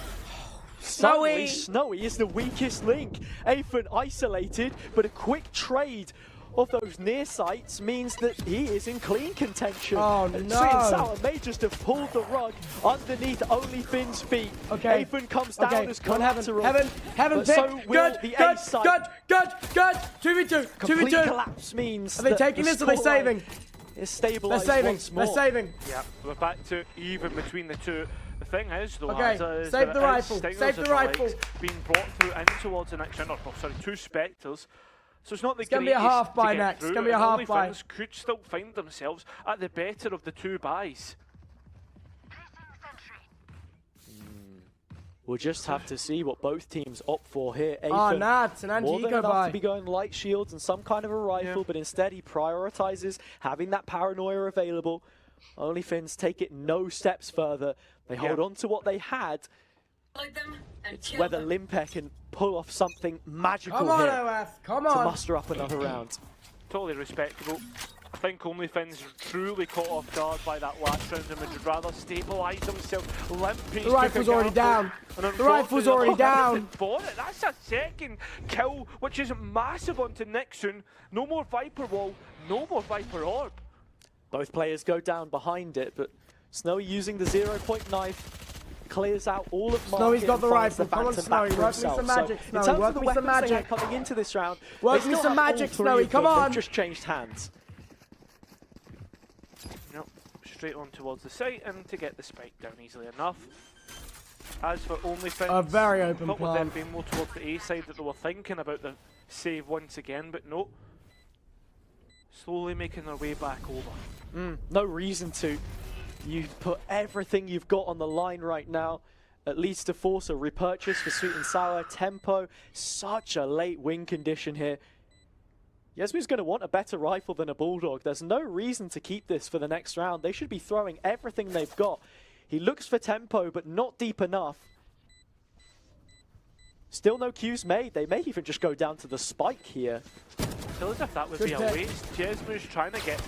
Snowy is the weakest link. Aphon isolated, but a quick trade of those near sights means that he is in clean contention. Oh, and no. Sweet and Sour may just have pulled the rug underneath Onlyfin's feet. Okay. Aphon comes down as collateral. Heaven pick. So good. 2v2. Complete collapse means Are they taking this or are they saving? Is stabilized once more. They're saving. Yeah, we're back to even between the two. The thing is, though, is save the rifle. Save the rifle. Being brought through in towards the next round. Oh, sorry, 2 Spectres. So it's not the greatest. It's going to be a half buy next. It's going to be a half buy. Onlyfins could still find themselves at the better of the 2 buys. We'll just have to see what both teams opt for here. Oh, nah, it's an anti-eco buy. To be going light shields and some kind of a rifle, but instead he prioritizes having that paranoia available. Onlyfins take it no steps further. They hold on to what they had. It's whether Limpet can pull off something magical here OF, come on. to muster up another round. Totally respectable. I think Onlyfins truly caught off guard by that last round and would rather stabilise themselves. The rifle's already down. The rifle's already down. That's a second kill, which is massive onto Nixon. No more Viper Wall, no more Viper Orb. Both players go down behind it, but Snowy using the 0-point knife clears out all of market. Snowy's got the rifle. Come on, Snowy, work me some magic, Snowy. In terms work of the me some weapons they magic. had coming into this round, work me some magic, Snowy. Come on. They've just changed hands. Nope, straight on towards the site and to get the spike down easily enough. As for Onlyfins, a very open not plan. with them being more towards the A side that they were thinking about the save once again, but no. Slowly making their way back over. No reason to. You've put everything you've got on the line right now, at least to force a repurchase for Sweet and Sour. Tempo, such a late win condition here. Yesmu's going to want a better rifle than a Bulldog. There's no reason to keep this for the next round. They should be throwing everything they've got. He looks for tempo, but not deep enough. Still no Qs made. They may even just go down to the spike here. I feel as if that would be a waste. Jesmu's trying to get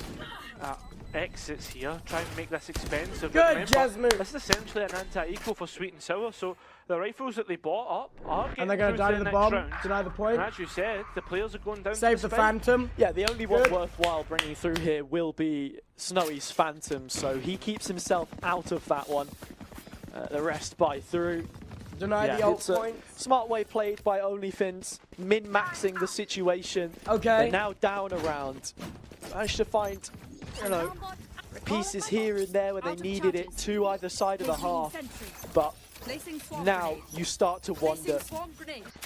exits here, trying to make this expensive. Good, Jesmu. This is essentially an anti-eco for Sweet and Sour, so the rifles that they bought up are getting and they're going to die to the bomb, deny the point. And as you said, the players are going down Save to the Phantom. Yeah, the only one worthwhile bringing through here will be Snowy's Phantom, so he keeps himself out of that one. The rest buy through. Deny the ult point. Smart way played by Onlyfins, min-maxing the situation. Okay. They're now down a round. Managed to find, you know, pieces here and there where they needed it to either side of the half. But now you start to wonder.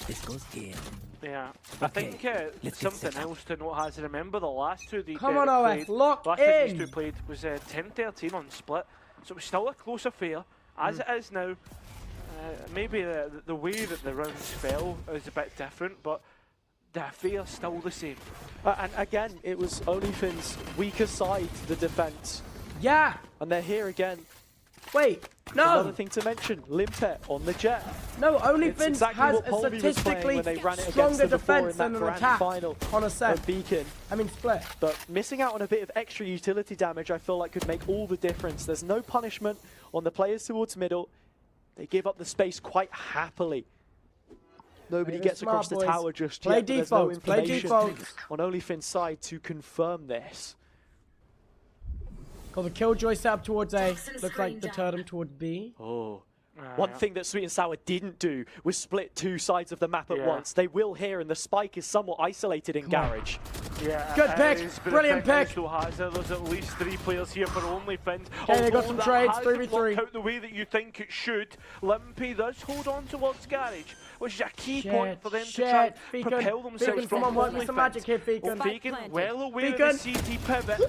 This goes in. Yeah, I think something else to note has to remember the last two they Come on, OF, lock last time these in. two played was 10-13 on split, so it was still a close affair. As it is now, maybe the way that the rounds fell is a bit different, but the affair's still the same. And again, it was Onlyfin's weaker side, the defense. Yeah. And they're here again. Wait, no. Another thing to mention, Limpet on the jet. No, Onlyfins exactly has what a Polby was statistically when they ran it stronger against them before defense in that than an grand attack final on a set. of Beacon. I mean split. But missing out on a bit of extra utility damage, I feel like could make all the difference. There's no punishment on the players towards middle. They give up the space quite happily. Nobody gets across the tower just yet. There's no information on Onlyfin's side to confirm this. Got the Killjoy set up towards A. Looks like the Turtle towards B. Oh. One thing that Sweet and Sour didn't do was split two sides of the map at once. They will here, and the spike is somewhat isolated in Garage. Yeah, good pick, brilliant pick. There's at least 3 players here for Onlyfins. Okay, they got some trades, 3v3. Out the way that you think it should. Limpy does hold on towards Garage, which is a key point for them to try and propel themselves from Come on, work me some magic here, Fegan. Fegan, well aware of the CT pivot.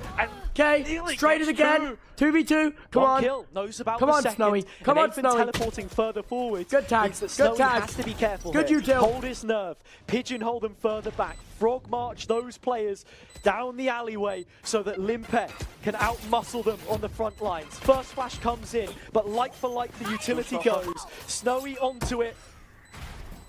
Okay, straight it again. 2v2, come on. Kill, knows about come the on, second. Snowy. Come on, Snowy. Teleporting further forward. Good tags, good tags. Has to be careful. Good here. util. Hold his nerve. Pigeonhole them further back. Frog march those players down the alleyway so that Limpet can outmuscle them on the front lines. First flash comes in, but like for like the utility goes. Snowy onto it.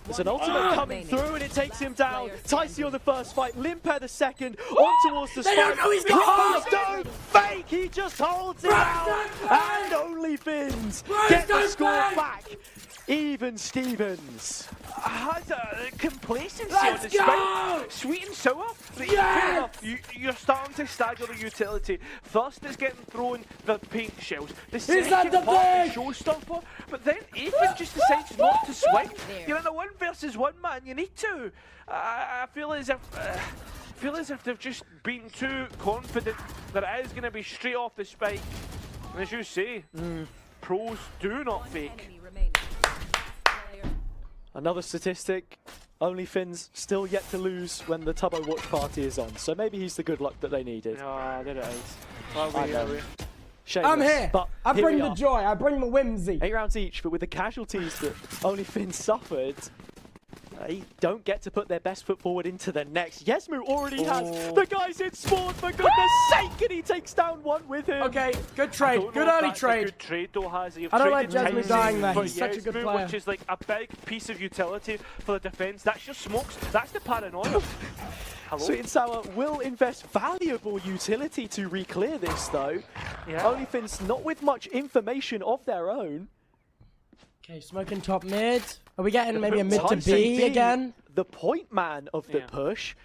There's an ultimate coming through and it takes him down. Ticey on the first fight, Limpet the second, on towards the spike. They don't know he's got don't fake, he just holds it out. And Onlyfins get the score back. Even Stevens has a complacency on the spike. Sweet and Sour, fair enough, you're starting to stagger the utility. First it's getting thrown the paint shells. The second part is showstopper, but then Ethan just decides not to swing. You're in a 1 versus 1, man, you need to. I feel as if they've just been too confident that it is going to be straight off the spike. And as you say, pros do not fake. Another statistic, Onlyfins still yet to lose when the Tubbo watch party is on. So maybe he's the good luck that they needed. Ah, there it is. Shameless, I'm here. But I bring the joy. I bring the whimsy. 8 rounds each, but with the casualties that Onlyfins suffered, they don't get to put their best foot forward into the next. Yesmu already has. The guy's in spawn, for goodness sake, and he takes down one with him. Okay, good trade. Good early trade. Good trade though, has I don't like Yesmu dying there. He's such a good player. Which is like a big piece of utility for the defense. That's your smokes. That's the paranoia. Sweet and Sour will invest valuable utility to re-clear this though. Onlyfins not with much information of their own. Okay, smoking top mid. Are we getting maybe a mid to B again? The point man of the push.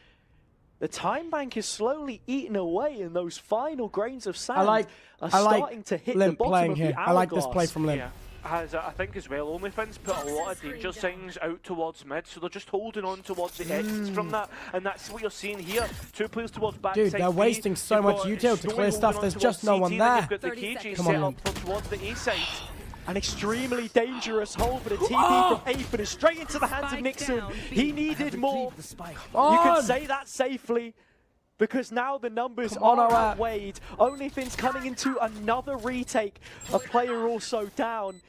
The time bank is slowly eating away and those final grains of sand are starting to hit Limp the bottom playing of here. the hourglass. I like this play from Limp. I think as well, Onlyfins put a lot of danger signs out towards mid, so they're just holding on towards the exits from that, and that's what you're seeing here. 2 players towards backside. Dude, they're wasting so much util to clear stuff. There's just no one there. You've got the KJ Come set on, up towards the A side. An extremely dangerous hole for the TP from Ape, and straight into the hands of Nixon. He needed more. You can say that safely, because now the numbers are outweighed. Onlyfins coming into another retake. A player also down.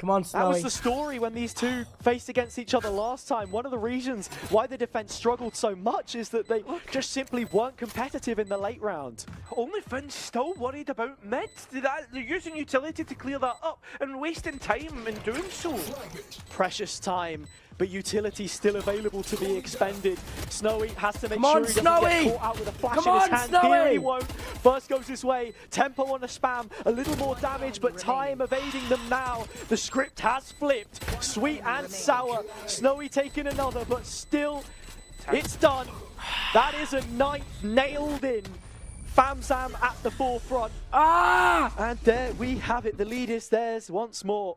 Come on, Snowy. That was the story when these two faced against each other last time. One of the reasons why the defense struggled so much is that they just simply weren't competitive in the late round. Onlyfins still worried about mid. They're using utility to clear that up and wasting time in doing so. Precious time, but utility still available to be expended. Snowy has to make sure he doesn't get caught out with a flash in his hand. Snowy! Here he won't. First goes his way. Tempo on the spam. A little more damage, but time evading them now. The script has flipped. Sweet and Sour. Snowy taking another, but still, it's done. That is a 9th nailed in. Famzam at the forefront. And there we have it. The lead is theirs once more.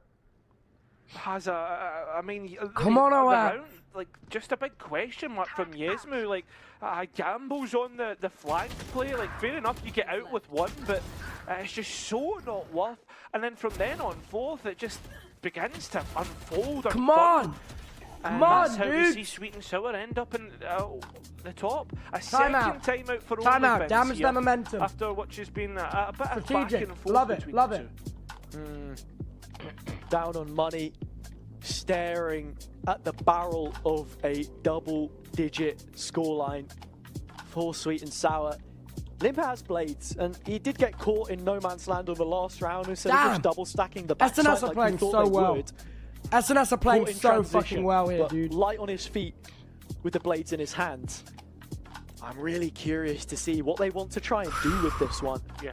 I mean, come on, round, like just a big question mark from Yesmu. Like gambles on the flank play. Like fair enough, you get out with one, but It's just so not worth. And then from then on forth, it just begins to unfold. Come on! Come on, that's how dude! we see Sweet and Sour end up in the top. A Time out. second timeout for Time out. OnlyFans Damage here, their momentum. after what has been a bit of Strategic. back and forth Love it. between Love the it. two. Down on money, staring at the barrel of a double-digit scoreline for Sweet and Sour. Limp has blades, and he did get caught in no man's land on the last round instead of just double stacking the backside SNS are like playing we thought so they well. would. SNS are playing Caught in so transition, fucking well here, but dude. light on his feet with the blades in his hands. I'm really curious to see what they want to try and do with this one. Yeah.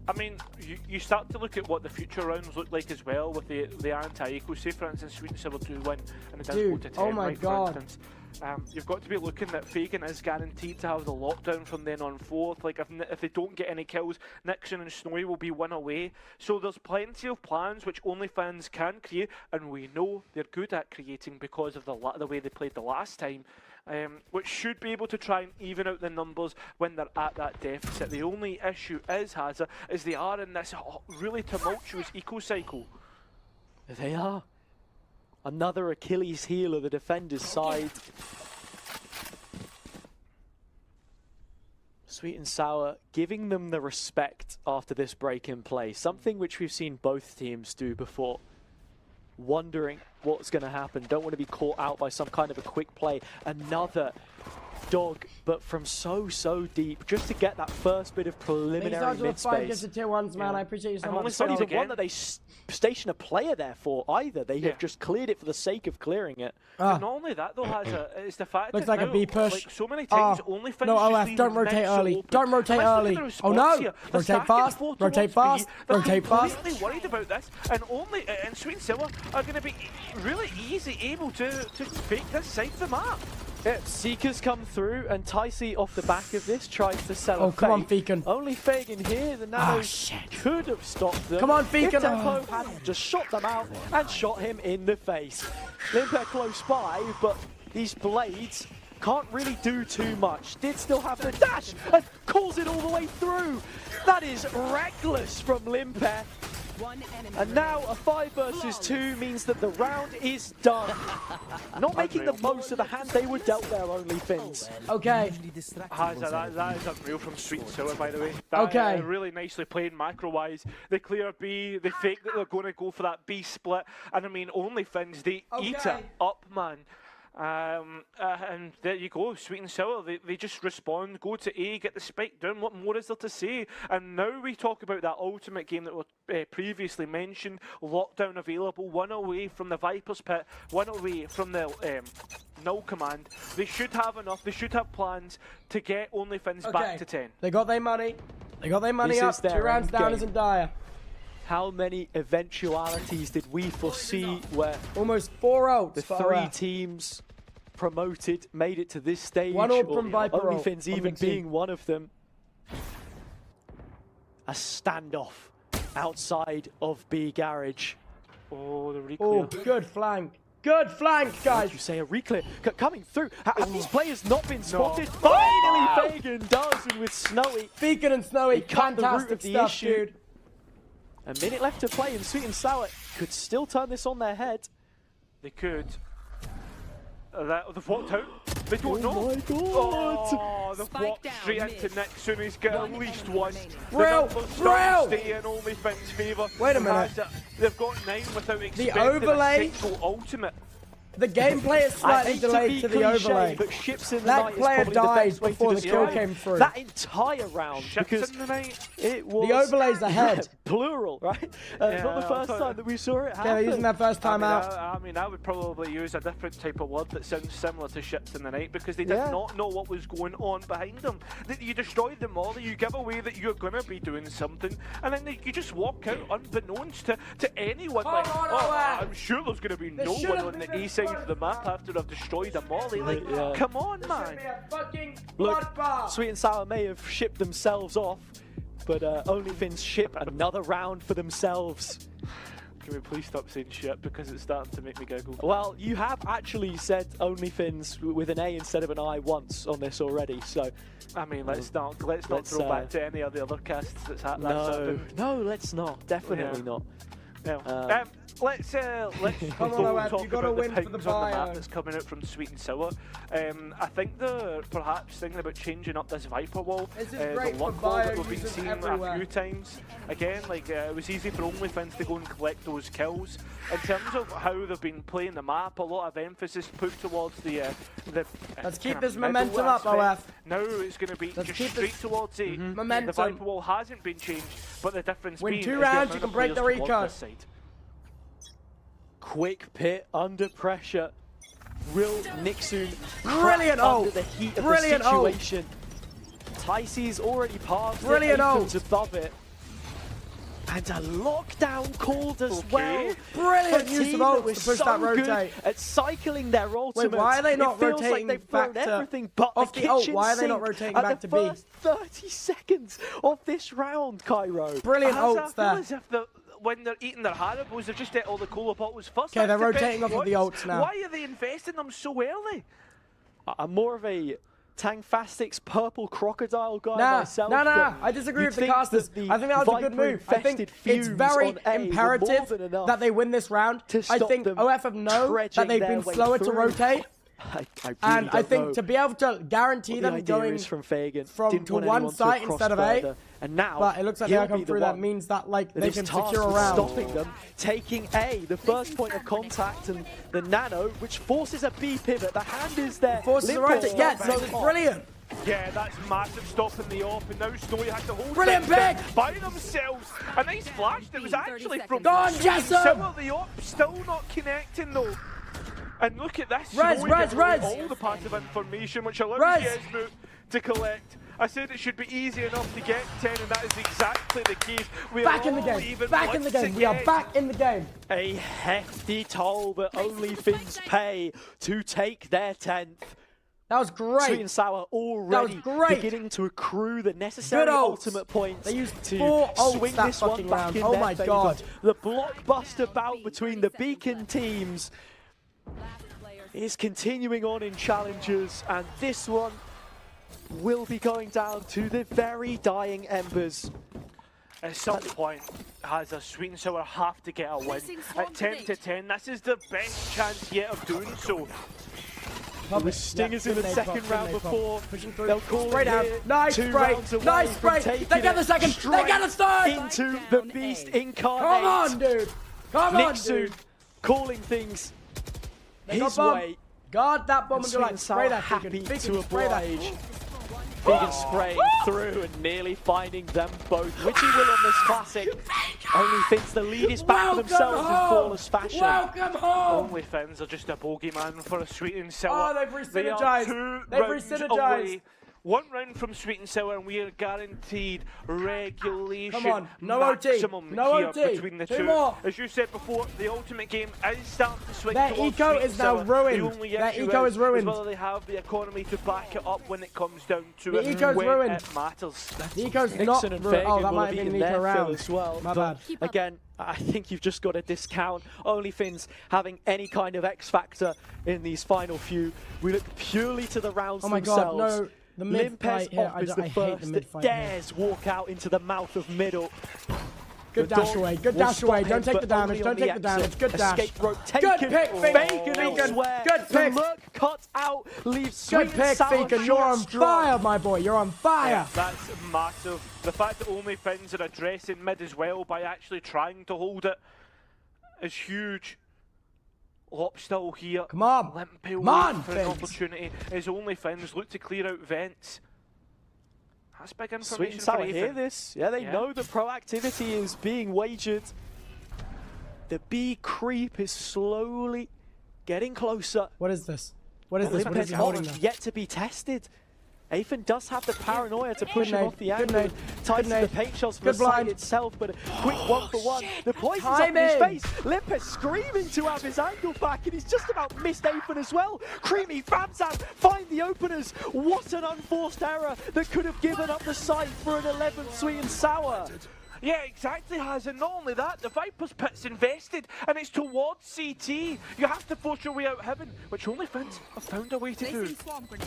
I mean, you start to look at what the future rounds look like as well with the anti-eco. Say, for instance, Sweet and Sour do win and it does go to 10, oh my right, God. for instance. You've got to be looking that Fagan is guaranteed to have the lockdown from then on forth. Like, if they don't get any kills, Nixon and Snowy will be one away. So there's plenty of plans which OnlyFans can create, and we know they're good at creating because of the way they played the last time. Which should be able to try and even out the numbers when they're at that deficit. The only issue is, Hazza, is they are in this really tumultuous eco-cycle. They are. Another Achilles heel of the defender's side. Sweet and Sour giving them the respect after this break in play. Something which we've seen both teams do before. Wondering what's going to happen. Don't want to be caught out by some kind of a quick play. Another dog, but from so deep, just to get that first bit of preliminary mid-space. Tier 1s, man. I appreciate you so much. It's not even one that they station a player there for either. They have just cleared it for the sake of clearing it. Not only that though, it's the fact looks that like now, a B push. like so many times, only no, OF, don't rotate early. Don't rotate early. Oh no! Rotate fast. Rotate fast. Rotate fast. I'm completely worried about this, and Sweet and Sour are going to be really easy able to fake this side of the map. Yep, Seekers come through, and Ticey off the back of this tries to sell a come on, fake. Fagan. Only Fagan here, the Nanos could have stopped them. Come on, Fagan. If Tempo hadn't just shot them out and shot him in the face. Limper close by, but these blades can't really do too much. Did still have the dash and calls it all the way through. That is reckless from Limper. And now a 5 versus 2 means that the round is done. Not making the most of the hand they were dealt there, OnlyFins. Okay. That is unreal from Sweet and Sour, by the way. Really nicely played macro-wise. They clear B, they fake that they're going to go for that B split. And I mean, OnlyFins, they eat it up, man. And there you go, Sweet and Sour, they just respond, go to A, get the spike down. What more is there to say? And now we talk about that ultimate game that was previously mentioned. Lockdown available, one away from the Viper's Pit, one away from the null command. They should have enough, they should have plans to get OnlyFins back to 10. They got their money. They got their money up. 2 rounds down isn't dire. How many eventualities did we foresee where almost 4 outs? The 3 teams promoted made it to this stage? One orb from Viper. OnlyFins even being one of them. A standoff outside of B Garage. Oh, the reclear. Oh, good flank. Good flank, guys. You say a reclear coming through. Have these players not been spotted? Finally, Fagan does, and with Snowy. Fagan and Snowy, fantastic stuff, dude. A minute left to play, and Sweet and Sour could still turn this on their head. They could. They've walked out. They don't know. Oh my god! Oh, they've walked straight into Nixon. He's got at least one. Real! Stay in OnlyFins' favour. Wait a minute. They've got 9 without expecting the overlay. a single ultimate. The gameplay is slightly delayed to the overlay. But ships in the that night player is died before the kill came through. That entire round, ships in the night. It was the overlay's ahead. Plural, right? Not the first time that we saw it happen. Yeah, they're using that first time out. I mean, I would probably use a different type of word that sounds similar to ships in the night, because they did not know what was going on behind them. You destroy them all, you give away that you're going to be doing something, and then you just walk out unbeknownst to anyone. I'm sure there's going to be no one on the A side of the map after I've destroyed a molly. Like, come on, man. Look, Sweet and Sour may have shipped themselves off, but OnlyFins ship another round for themselves. Can we please stop saying shit because it's starting to make me giggle? Well, you have actually said OnlyFins with an A instead of an I once on this already, so... I mean, let's not throw back to any of the other casts that's happened. No, let's not. Definitely not. No. Let's Come on, Owen, talk you gotta about win the for the pings on the bio. map that's coming out from Sweet and Sour. I think they're perhaps thinking about changing up this Viper wall. This is the great for luck wall that bio we've been users seeing everywhere. a few times. Again, like it was easy for OnlyFins to go and collect those kills. In terms of how they've been playing the map, a lot of emphasis put towards the Let's keep kind this of middle momentum up, aspect. OF. Now it's going to be Let's just keep straight this towards A. momentum. The Viper wall hasn't been changed, but the difference Win being 2 is rounds, the you amount can of break the players towards Rico. this side. Quick pit under pressure. Will Nixon Brilliant under the heat of the situation. Ticey's already passed Brilliant it, above it. And a lockdown called as well. Brilliant A use team of ults that was to push so that good rotate. at cycling their ultimates. Wait, why are they not it feels rotating like they've thrown back to everything but off the the ult? kitchen Why are they not sink rotating at back the to B? first 30 seconds of this round, Cairo. Brilliant I ults feel there. as if when they're eating their Haribos, they've just ate all the cola bottles first. Okay, they're That's the rotating best off of the ones. ults now. Why are they investing them so early? I'm more of a Tangfastics purple crocodile guy myself. Nah, I disagree with the casters. I think that was a good move. I think it's very imperative that they win this round. I think OF have known that they've been slower to rotate. I think to be able to guarantee them going from Fagan to one site instead of A, and now but it looks like they'll come through. That means that like they can secure a round. Stopping them, taking A, the first point of contact, and the nano, which forces a B pivot. The hand is there. Forces the rotate. Yeah, so it's brilliant. Yeah, that's massive, stopping the off, and now Snowy has to hold brilliant pick by themselves. A nice flash that was actually from Go on, Jessup! The op still not connecting though. And look at this, Res. all the passive information which allows Yesmu to collect. I said it should be easy enough to get 10, and that is exactly the case. We back in the game, back in the game, we are back in the game. A hefty toll that OnlyFins pay to take their 10th. That was great. Sweet and Sour already beginning to accrue the necessary ultimate points. They used to 4 ults swing that this one fucking back round. in Oh their my favor. god. The blockbuster bout between the Beacon teams is continuing on in challenges, and this one will be going down to the very dying embers. At some point, has a Sweet and Sour have to get a win. At 10 to 10, this is the best chance yet of doing so. The Stingers in the second round before. They'll call spray down. Nice spray. Nice spray. They get the second. They get the third. Into the beast incarnate. Come on, dude. Come on, Nixon dude. calling things his way. Guard that bomb and do like spray that. Happy to oblige. Vegan spraying through and nearly finding them both. Witchy will on this classic. OnlyFins, the lead is back for themselves in flawless fashion. Welcome home! OnlyFins are just a bogeyman for a Sweet and Sour. Oh, they've re-synergized. They've re-synergized. 1 round from Sweet and Sour, and we are guaranteed regulation. Come on, no OT, no OT. Between the 2 two. more. As you said before, the ultimate game is starting to swing. Their eco is now ruined. Their eco is ruined. Whether they have the economy to back it up when it comes down to the eco's ruined. It matters. The eco's Nixon not and ruined. Fagan Oh, that might have will been be an eco round as well. My bad. Again, I think you've just got to discount OnlyFins having any kind of X factor in these final few. We look purely to the rounds themselves. Oh my god, no. The mid fight here, is the first that dares walk out into the mouth of middle. Good dash away, good dash away. Don't take the damage, don't take the damage. Good dash. Escape rope taken. Good pick, Fagan. Good pick. The look cut out leaves Good pick, Fagan. You're on fire, my boy. You're on fire. Yeah, that's massive. The fact that OnlyFins are addressing mid as well by actually trying to hold it is huge. Lop still here. Come on. Come on, for an opportunity. As OnlyFins look to clear out vents. That's big information. Sweet and Sour hear this. Yeah, they know the proactivity is being wagered. The B creep is slowly getting closer. What is this? What is this? What is he holding there? Yet to be tested. Athan does have the paranoia to push him off the Good angle. nade. Ties the paint shots for the side itself, but a quick 1-for-1. The poison's up in his face. Limpus screaming to have his angle back, and he's just about missed Athan as well. Creamy Fabzan find the openers. What an unforced error that could have given up the site for an 11th Sweet and Sour. Yeah, exactly, Has. And not only that, the Viper's pit's invested, and it's towards CT. You have to force your way out heaven, which only Finns have found a way to do.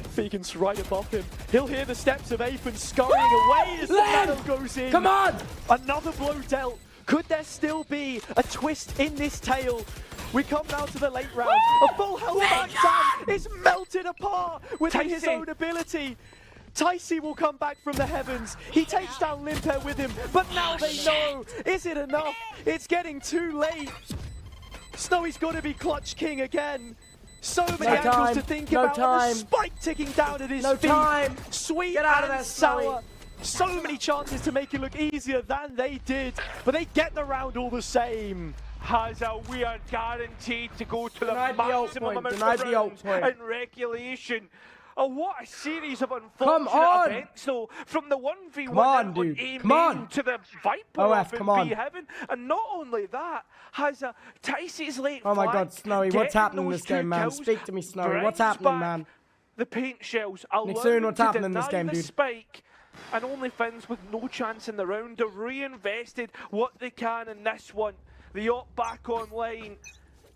Vegan's right above him. He'll hear the steps of Apen scurrying away as the battle goes in. Come on! Another blow dealt. Could there still be a twist in this tale? We come now to the late round. A full health backstab is melted apart within his own ability. Ticey will come back from the heavens. He takes down Limper with him, but now they know. Is it enough? It's getting too late. Snowy's got to be clutch king again. So many angles to think about. The spike ticking down at his feet. Sweet and sour. So many chances to make it look easier than they did, but they get the round all the same. Hazza, we are guaranteed to go to the maximum amount of rounds in regulation. Oh, what a series of unfortunate events, though. From the 1v1 on aim to the Viper off in B Heaven. And not only that, has Ticey's late Oh my god, Snowy, what's happening in this game, man? Speak to me, Snowy. What's happening, man? The paint shells allow what's happening in this game, dude? Spike. And only Finns with no chance in the round have reinvested what they can in this one. The op back online.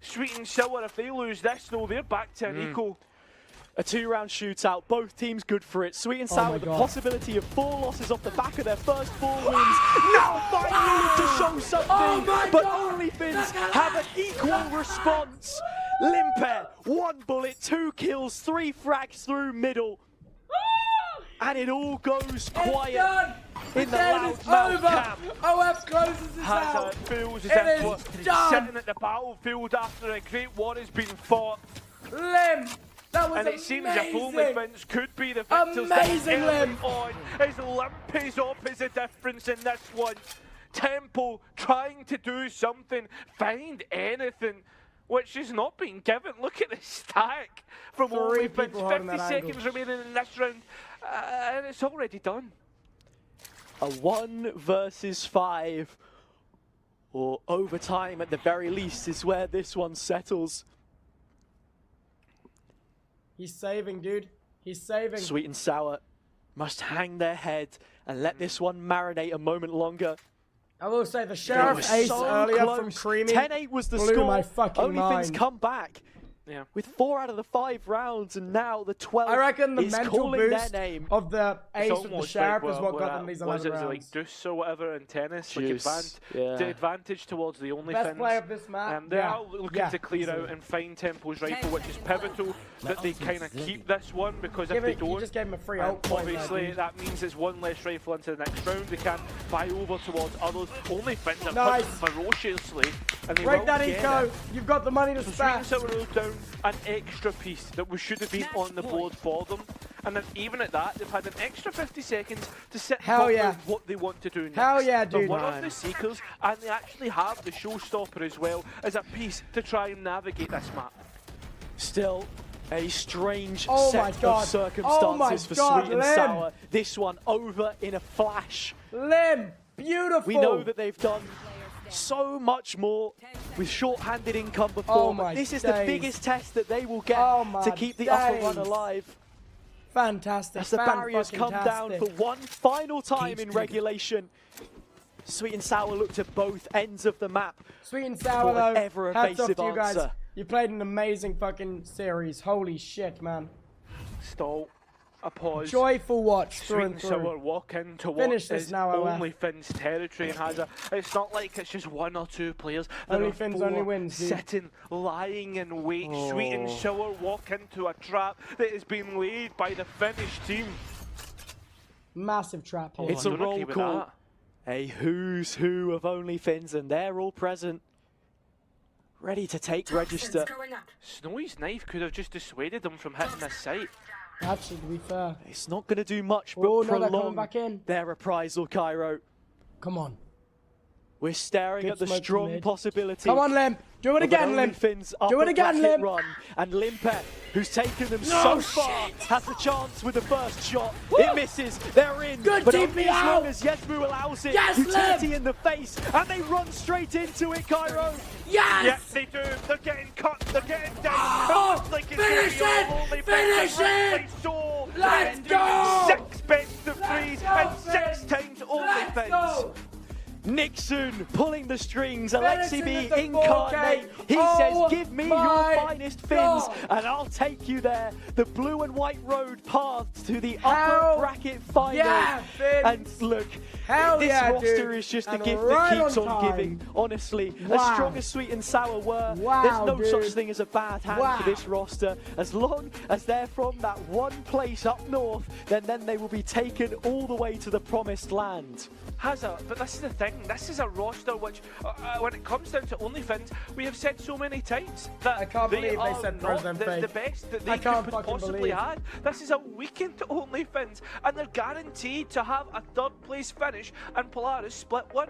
Sweet and Sour, if they lose this, though, they're back to an equal. A 2-round shootout, both teams good for it. Sweet and Sour with the possibility of 4 losses off the back of their first 4 wins. Now finally to show something, but only Finns have an equal response. Limper, 1 bullet, 2 kills, 3 frags through middle. And it all goes quiet in the loudmouth camp. OF closes his out. Feels as if we're sitting at the battlefield after a great war has been fought. Lim! That was and it seems as if only Finns could be the victors. Amazing, Lim! As Limp is up is the difference in this one. Tempo trying to do something, find anything, which has not been given. Look at the stack from only Finns. 50 seconds remaining in this round, and it's already done. A 1 versus 5, or overtime at the very least, is where this one settles. He's saving, dude. He's saving. Sweet and Sour must hang their head and let this one marinate a moment longer. I will say the Sheriff ace earlier from Creamy 10-8 was the blew score. my fucking mind. Finns come back with 4 out of the 5 rounds, and now the 12th I reckon the is mental calling boost their name. of the ace with the Sheriff is what got them these 11 rounds. Like deuce or whatever in tennis? Juice. Like the advantage towards the only Best Finns. player of this map. They are looking to clear out and find Tempo's rifle, which is pivotal that they kind of keep this one, because if they don't, you just gave him a free ult point obviously that means it's 1 less rifle into the next round. They can buy over towards others. Only Finns are pushing ferociously, and they break will that get eco. it. You've got the money to spare. Down an extra piece that should have been on the board for them, and then even at that, they've had an extra 50 seconds to sit and what they want to do next. Hell yeah, dude. They're one of the Seekers, and they actually have the showstopper as well as a piece to try and navigate this map. Still a strange set of circumstances for Sweet and Sour. This one over in a flash. Lim, beautiful. We know that they've done so much more with short-handed income before, but this is the biggest test that they will get to keep the upper run alive. Fantastic. As the barriers come down for one final time in regulation. Sweet and Sour looked at both ends of the map. Sweet and Sour, though, hats off to you guys. Answer. You played an amazing fucking series. Holy shit, man. Stall. A pause. Joyful watch through and through. Sour walk into what is only Finn's territory and has a. It's not like it's just 1 or 2 players. Only Finn's only wins. Sitting, lying in wait. Sweet and Sour walk into a trap that has been laid by the Finnish team. Massive trap here. It's a roll call. A who's who of only Finns, and they're all present, ready to take register. Snowy's knife could have just dissuaded them from hitting this site. Actually, to be fair, it's not going to do much but prolong back in. their reprisal, Cairo. Come on. We're staring at the strong possibility. Come on, Limp. Do it again, Limp. Do it again, Limp. Run. And Limper, who's taken them so far, has the chance with the first shot. Woo! It misses. They're in. Good but TP only as long as Yesmu allows it. Yes, utility in the face, and they run straight into it, Cairo. Yes! Yes, they do. They're getting cut. They're getting down. Oh, like it's finish it! Finish it! Let's go! 6 best of 3s and 6 times only Finns. Mixon pulling the strings. Alexi B Finishing with the incarnate. 4K. He says, Oh give me my your finest fins God. and I'll take you there. The blue and white road path to the Hell upper bracket final. yeah, Fins. And look, Hell this yeah, roster dude. is just a And gift right that keeps on on time. giving. Honestly, Wow. as strong as Sweet and Sour were, Wow, there's no dude. such thing as a bad hand Wow. for this roster. As long as they're from that one place up north, then they will be taken all the way to the promised land. But this is the thing, this is a roster which, when it comes down to OnlyFins, we have said so many times that I can't believe they are said not Frozen the Fake. best that I they can't could fucking possibly believe. have. This is a weekend to OnlyFins, and they're guaranteed to have a third place finish, and Polaris split one.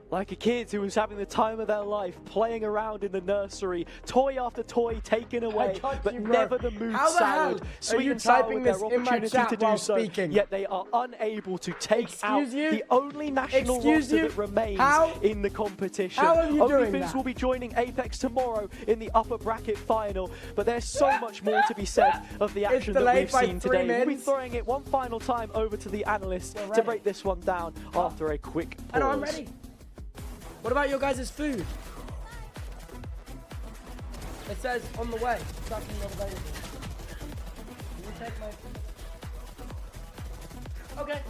Like a kid who was having the time of their life, playing around in the nursery, toy after toy taken away, got but you, bro. never the mood How the hell soured. are Sweet you and sour typing with their this in my opportunity chat to do while so, speaking? yet they are unable to take out Excuse you? the only national Excuse roster you? that remains How? in the competition. How are you doing OnlyFins that? will be joining Apex tomorrow in the upper bracket final, but there's so much more to be said of the action that delayed we've by seen 3 today. We'll be minutes. throwing it one final time over to the analysts to ready. break this one down after a quick pause. I know, I'm ready. What about your guys' food? It says on the way. Tracking not available. Can you take my food? Okay.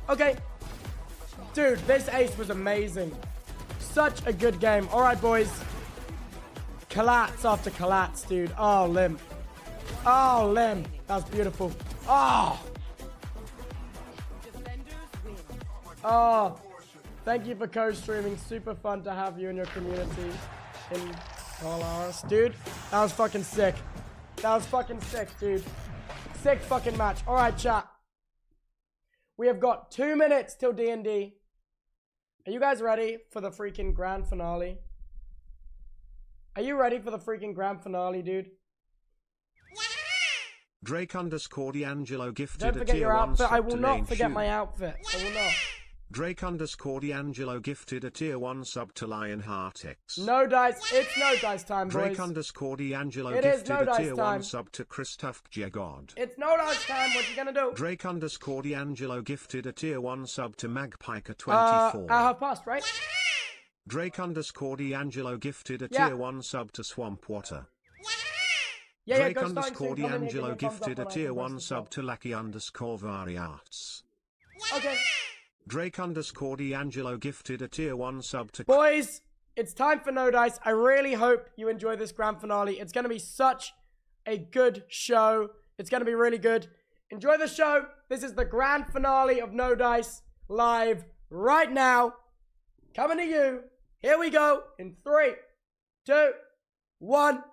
Okay. Dude, this ace was amazing. Such a good game. All right, boys. Collapse after collapse, dude. Oh, limp. Oh, limp. That was beautiful. Oh. Oh. Thank you for co-streaming. Super fun to have you in your community in Polaris. Dude, that was fucking sick. That was fucking sick, dude. Sick fucking match. All right, chat. We have got 2 minutes till D&D. Are you guys ready for the freaking grand finale? Are you ready for the freaking grand finale, dude? Drake _ D'Angelo gifted Don't a forget tier your 1 outfit. sub I will to not Lane forget Shoe. my outfit. I will not. Drake _ D'Angelo gifted a tier 1 sub to Lionheart X. No dice. It's no dice time, Drake boys. _ D'Angelo It is gifted no a dice tier time. 1 sub to Christoph Jagod. It's no dice time. What you gonna do? Drake _ D'Angelo gifted a tier 1 sub to Magpiker24. I have passed, right? Drake _ D'Angelo gifted a Yeah. tier 1 sub to Swampwater. Yeah, Drake go starting soon. _ Come in here, give D'Angelo me a thumbs gifted a up when I tier progress 1 as sub well. to Lucky _ Variarts. Okay. Drake _ D'Angelo gifted a tier 1 sub to Boys, it's time for No Dice. I really hope you enjoy this grand finale. It's going to be such a good show. It's going to be really good. Enjoy the show. This is the grand finale of No Dice live right now. Coming to you. Here we go in 3, 2, 1.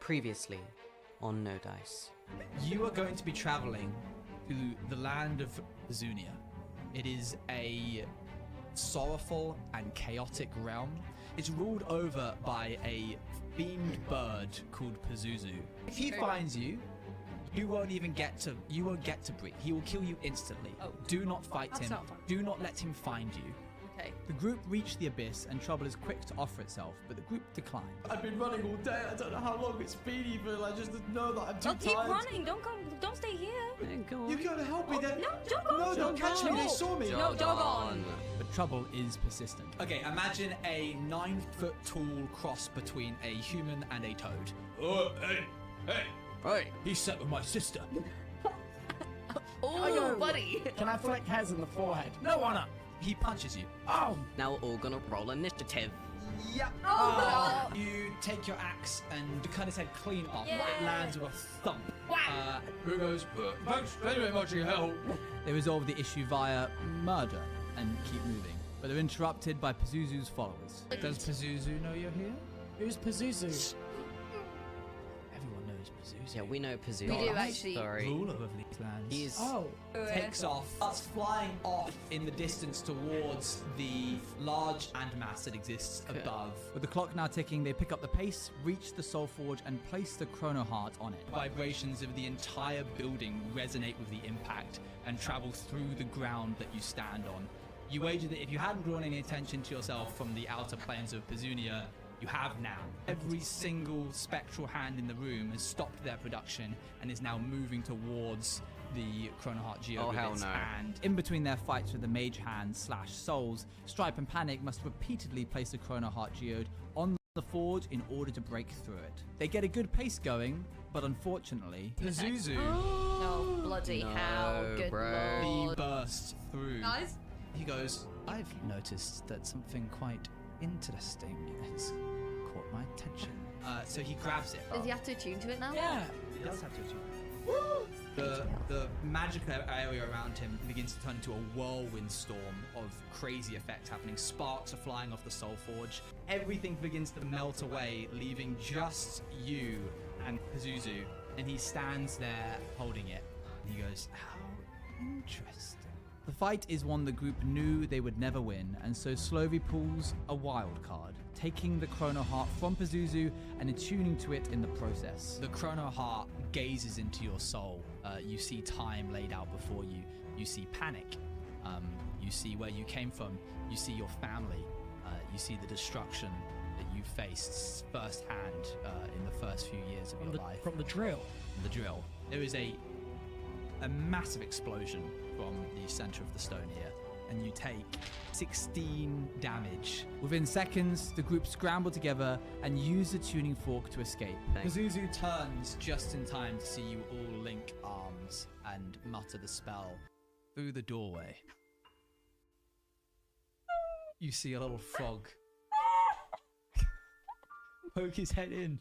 Previously on No Dice. You are going to be traveling to the land of Pazunia. It is a sorrowful and chaotic realm. It's ruled over by a themed bird called Pazuzu. If he finds you, you won't get to breathe. He will kill you instantly. Oh. Do not fight him. Do not let him find you. Okay. The group reach the abyss and trouble is quick to offer itself, but the group decline. I've been running all day. I don't know how long it's been even. I just know that I'm too tired. Keep running. Don't stay here. Go you gotta help me then. No, don't go. No, don't catch me. They saw me. No, jog on. But trouble is persistent. Okay, imagine a 9-foot tall cross between a human and a toad. Oh, hey. He's set with my sister. Oh, buddy. Can I flick Hez in the forehead? No honor. He punches you. Oh! Now we're all gonna roll initiative. Yep. Oh, no. You take your axe and you cut his head clean off. Yeah. It lands with a thump. Wow. Who goes, thanks very much for your help. They resolve the issue via murder and keep moving, but are interrupted by Pazuzu's followers. Does Pazuzu know you're here? Who's Pazuzu? Everyone knows Pazuzu. Yeah, we know Pazuzu. We do actually. Sorry. Ruler of these lands. He's Takes off, starts flying off in the distance towards the large landmass that exists above. With the clock now ticking, they pick up the pace, reach the Soul Forge, and place the Chrono Heart on it. Vibrations of the entire building resonate with the impact and travel through the ground that you stand on. You wager that if you hadn't drawn any attention to yourself from the outer planes of Pazunia, you have now. Every single spectral hand in the room has stopped their production and is now moving towards the Chrono Heart Geode. Oh, hell no. And in between their fights with the Mage Hand / Souls, Stripe and Panic must repeatedly place the Chrono Heart Geode on the forge in order to break through it. They get a good pace going, but unfortunately, Pazuzu No, bloody hell. Good bro. lord. he bursts through. Guys? He goes, I've noticed that something quite interesting has caught my attention. So he grabs it. Does he have to attune to it now? Yeah, he does have to attune. The magical area around him begins to turn into a whirlwind storm of crazy effects happening. Sparks are flying off the Soul Forge. Everything begins to melt away, leaving just you and Pazuzu. And he stands there holding it. And he goes, how interesting. the fight is one the group knew they would never win, and so Slovy pulls a wild card, taking the Chrono Heart from Pazuzu and attuning to it in the process. The Chrono Heart gazes into your soul. You see time laid out before you. You see panic. You see where you came from. You see your family. You see the destruction that you faced firsthand in the first few years of your life. From the drill. The drill. There is a massive explosion from the center of the stone here, and you take 16 damage. Within seconds, the group scramble together and use the tuning fork to escape. Pazuzu turns just in time to see you all link arms and mutter the spell. Through the doorway, you see a little frog poke his head in,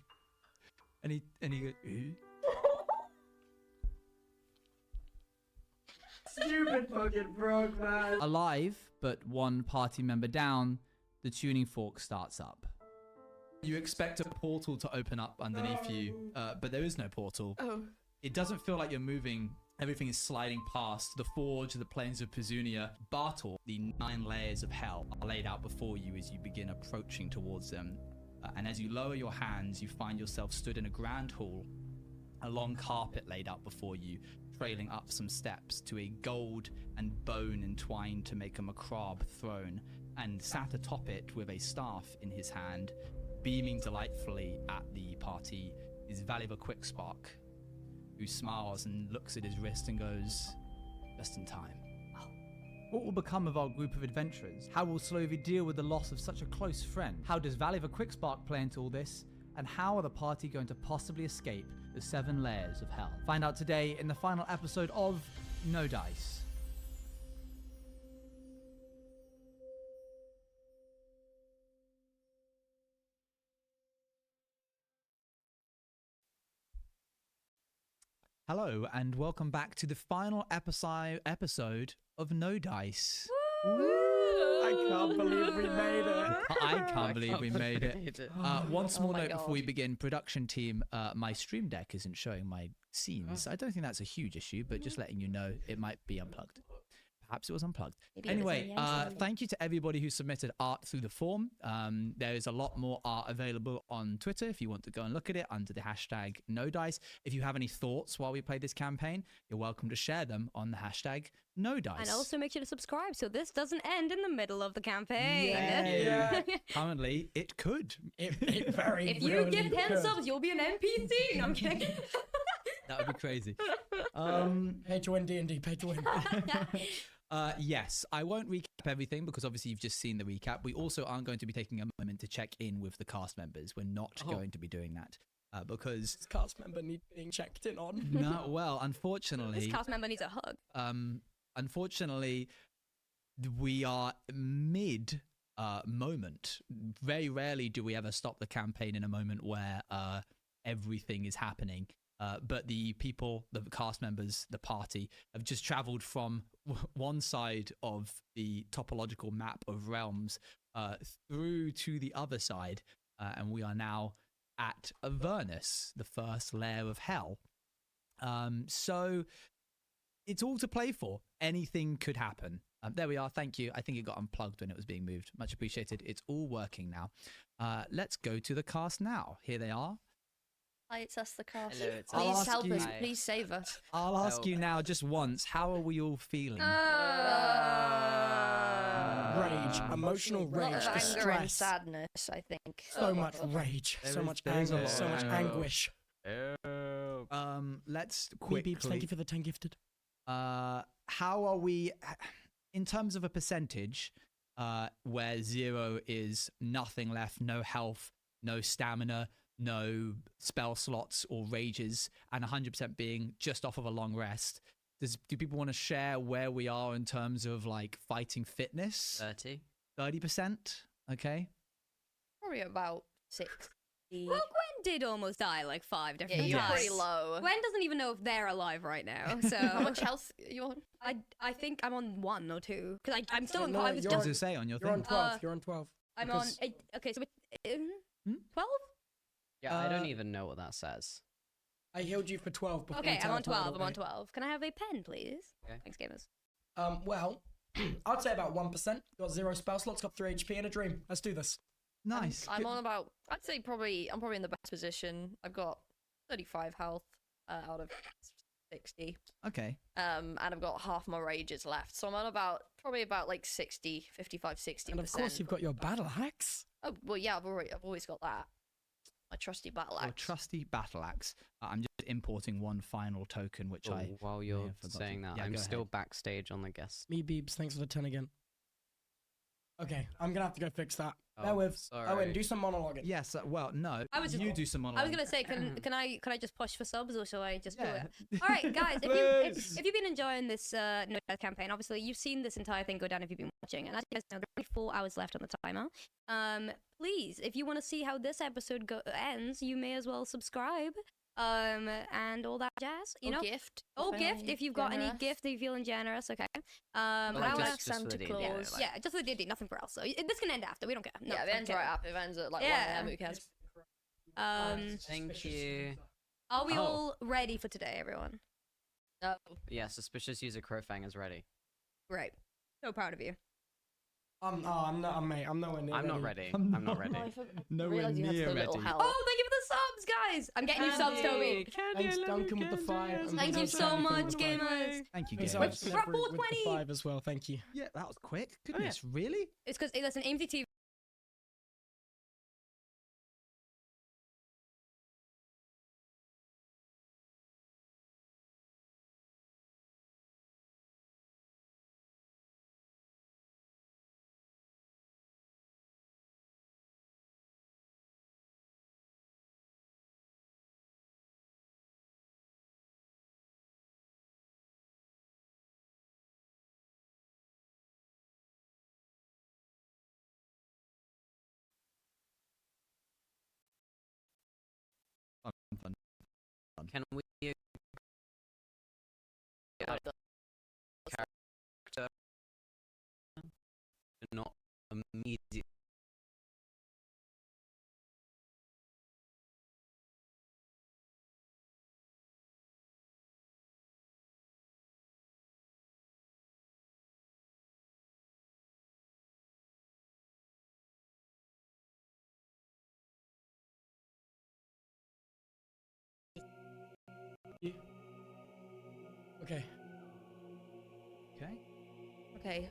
and he goes, "Ooh." Stupid fucking frog, man. Alive, but one party member down, the tuning fork starts up. You expect a portal to open up underneath you, but there is no portal. Oh. It doesn't feel like you're moving. Everything is sliding past. The forge, the plains of Pazunia, Bartor, the 9 layers of hell are laid out before you as you begin approaching towards them. And as you lower your hands, you find yourself stood in a grand hall, a long carpet laid out before you, trailing up some steps to a gold and bone entwined to make a macabre throne, and sat atop it with a staff in his hand, beaming delightfully at the party, is Valiva Quickspark, who smiles and looks at his wrist and goes, "Just in time." What will become of our group of adventurers? How will Slovy deal with the loss of such a close friend? How does Valiva Quickspark play into all this? And how are the party going to possibly escape the 7 layers of hell? Find out today in the final episode of No Dice. Hello, and welcome back to the final episode of No Dice. I can't believe we made it. I can't believe we made it. One small note before we God. begin. Production team, my stream deck isn't showing my scenes. I don't think that's a huge issue, but just letting you know it might be unplugged. Perhaps it was unplugged. Maybe it was Anyway, thank you to everybody who submitted art through the form. There is a lot more art available on Twitter if you want to go and look at it under the hashtag NoDice. If you have any thoughts while we play this campaign, you're welcome to share them on the hashtag NoDice. And also make sure to subscribe so this doesn't end in the middle of the campaign. Yeah. Currently, it could. It very If you really give 10 could. subs, you'll be an NPC. No, I'm kidding. That would be crazy. Pay to win D&D, pay to win. Yes, I won't recap everything because obviously you've just seen the recap. We also aren't going to be taking a moment to check in with the cast members. We're not going to be doing that because This cast member need being checked in on. no, well, unfortunately, This cast member needs a hug. unfortunately, we are mid moment. Very rarely do we ever stop the campaign in a moment where everything is happening. But the people, the cast members, the party, have just traveled from one side of the topological map of realms through to the other side. And we are now at Avernus, the first layer of hell. So it's all to play for. Anything could happen. There we are. Thank you. I think it got unplugged when it was being moved. Much appreciated. It's all working now. Let's go to the cast now. Here they are. Hi, it's us, the cast. Hello, it's I'll Please ask help you- us. Please save us. I'll ask you now just once. How are we all feeling? Rage, emotional A lot rage, of anger and distress. sadness, I think. So much rage, so much anger, so much anguish. Let's Beeps, thank quickly. you for the 10 gifted. How are we in terms of a percentage? Where 0 is nothing left, no health, no stamina, no spell slots or rages, and 100% being just off of a long rest. Do people want to share where we are in terms of like fighting fitness? 30%. Okay. Probably about 60. Well, Gwen did almost die like 5 different Yeah, you're times. pretty low. Gwen doesn't even know if they're alive right now. So How much health you on? I think I'm on 1 or 2 because I'm still in. No, I was you're What just. does it say on your You're on thing? 12, you're on 12. I'm because- on. Okay, so 12. Yeah, I don't even know what that says. I healed you for 12 before Okay, we I'm on teleported 12. I'm on away. 12. Can I have a pen, please? Okay. Thanks, gamers. Well, I'd say about 1%. Got 0 spell slots, got 3 HP and a dream. Let's do this. Nice. I'm on about. I'd say probably. I'm probably in the best position. I've got 35 health out of 60. Okay. And I've got half my rages left, so I'm on probably about like 60, 55, 60%. And of course, you've got your battle axe. Oh well, yeah, I've always got that. My trusty battle Your axe. trusty battle axe. I'm just importing one final token, which I. While may you're have forgotten. saying that, Yeah, I'm go still ahead. backstage on the guest. Me Beebs, thanks for the 10 again. Okay, I'm gonna have to go fix that. Bear Oh, with. sorry. Owen, do some monologuing. Yes. Well, no. I was just- you do some I was monologue. gonna say, can I just push for subs or shall I just do Yeah. it? All right, guys, Please. if you've been enjoying this No Death campaign, obviously you've seen this entire thing go down if you've been watching, and as you guys know, there are only 4 hours left on the timer. Please, if you want to see how this episode ends, you may as well subscribe. And all that jazz, you Or know. gift. Or gift Feeling if you've got any generous. gift, if you're feeling generous, okay. Like I just want for the Santa D&D, Claus. like- yeah, just for the D&D, nothing for else. So this can end after. We don't care. No, Yeah, it ends okay. right up. It ends at like Yeah. 1 AM. Who cares? Thank you. Are we Oh. all ready for today, everyone? No. Yeah, suspicious user Crowfang is ready. Great. So proud of you. I'm not, mate. I'm nowhere near I'm not ready. ready. I'm not ready. Nowhere realised you had near so little ready. health. Oh, thank you for the subs, guys! I'm getting you subs, Toby. Thanks, Duncan, with the 5. and Thank you Vince so Andy much, with the 5. gamers. Thank you, Thanks, guys. Alex We're at Celebrity with the 420. 5 as well. Thank you. Yeah, that was quick. Goodness, really? It's because, listen, aimsey TV Can we character not immediately. Okay. Okay. Okay.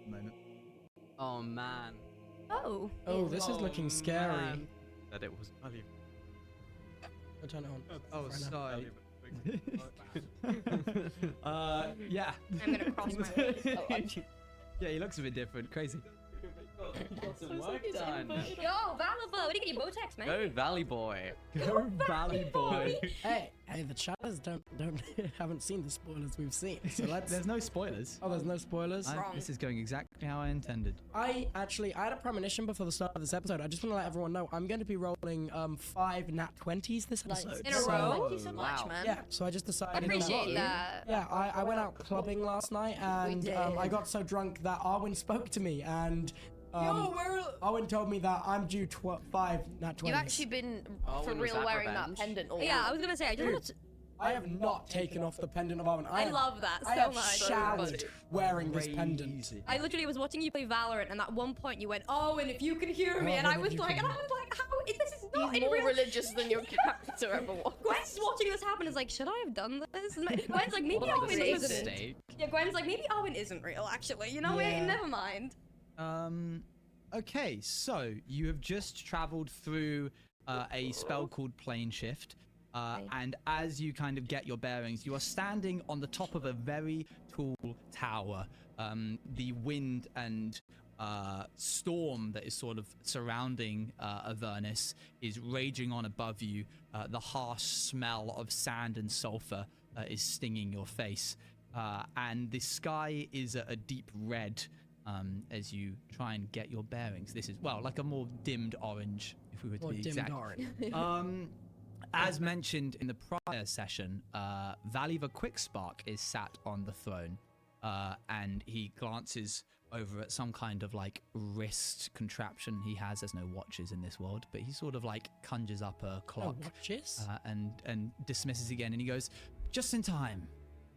Moment. Oh man. Oh. Oh, this is looking scary. Man. That it was not even. I'll turn it on. Oh, Right now. sorry. Yeah. I'm gonna cross my legs. Yeah, he looks a bit different. Crazy. Some work done. Yo, Valava, what do you get your Botex, man? Go Valley Boy. Go Valley Boy. Hey, the chatters don't haven't seen the spoilers we've seen. So let's. There's no spoilers. Oh, there's no spoilers. This is going exactly how I intended. I had a premonition before the start of this episode. I just want to let everyone know I'm going to be rolling 5 nat 20s this episode. In a row? Thank you so Wow. much, man. Yeah, so I just decided. I appreciate that. Yeah, I went out clubbing last night and I got so drunk that Arwen spoke to me and. Owen told me that I'm due 5 nat 20s. You've actually been for was real that wearing revenge? that pendant all Yeah, I was gonna say, I just want to. I have not taken off the pendant of Owen. I love that I so have much. showered wearing this pendant. I literally was watching you play Valorant, and at one point you went, "Oh, and if you can hear me," and I was like, how? This is not He's in more real. religious than your character ever was. Gwen's watching this happen. Is like, should I have done this? And Gwen's like, maybe Owen isn't. Mistake. Yeah, Gwen's like, maybe Owen isn't real. Actually, you know what? Yeah. Never mind. Okay, so you have just traveled through a spell called Plane Shift. And as you kind of get your bearings, you are standing on the top of a very tall tower. The wind and storm that is sort of surrounding Avernus is raging on above you. The harsh smell of sand and sulfur is stinging your face. And the sky is a deep red as you try and get your bearings. This is, well, like a more dimmed orange, if we were to be exact. As mentioned in the prior session, Valiva Quickspark is sat on the throne, and he glances over at some kind of like wrist contraption he has. There's no watches in this world, but he sort of like conjures up a clock. No watches? And dismisses again, and he goes, just in time.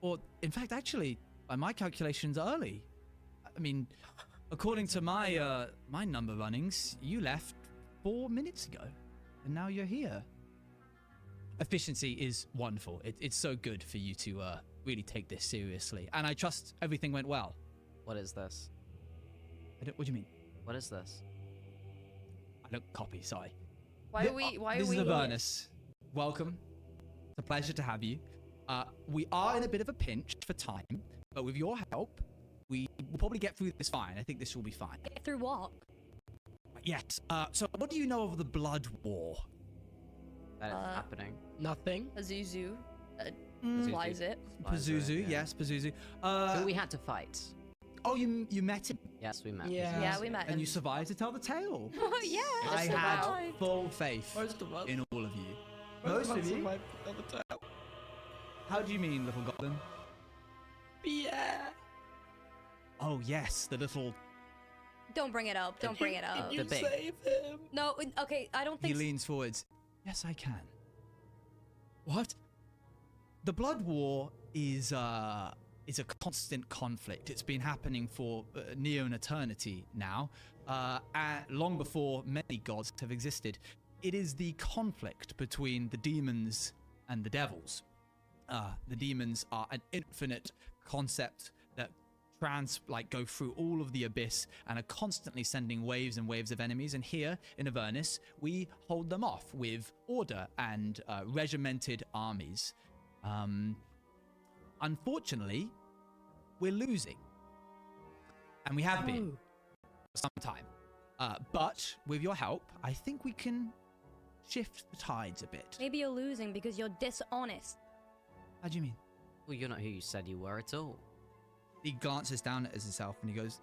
Or, in fact, actually, by my calculations, early. I mean, according to my my number runnings, you left 4 minutes ago, and now you're here. Efficiency is wonderful. It's so good for you to really take this seriously, and I trust everything went well. What is this? What do you mean? What is this? I don't copy. Sorry. Why are we? This is Avernus. Welcome. It's a pleasure to have you. We are in a bit of a pinch for time, but with your help, we will probably get through this fine. I think this will be fine. Get through what? Yes. So what do you know of the Blood War? That is happening. Nothing. Pazuzu Pazuzu. it. Pazuzu, yes, Pazuzu. Who we had to fight. Oh, you met him? Yes, we met. Yeah, we met him. And you survived to tell the tale. Oh yeah. I Just had about. full faith in all of you. Most of you? How do you mean, little goblin? Yeah. Oh, yes, the little... Don't bring it up. Don't bring it up. The big. Save him. No. Okay. I don't He think. leans forwards. Yes, I can. What? The Blood War is a constant conflict. It's been happening for near an eternity now, long before many gods have existed. It is the conflict between the demons and the devils. The demons are an infinite concept that go through all of the abyss and are constantly sending waves and waves of enemies. And here in Avernus, we hold them off with order and regimented armies. Unfortunately, we're losing. And we have been for some time. But with your help, I think we can shift the tides a bit. Maybe you're losing because you're dishonest. How do you mean? Well, you're not who you said you were at all. He glances down at himself and he goes,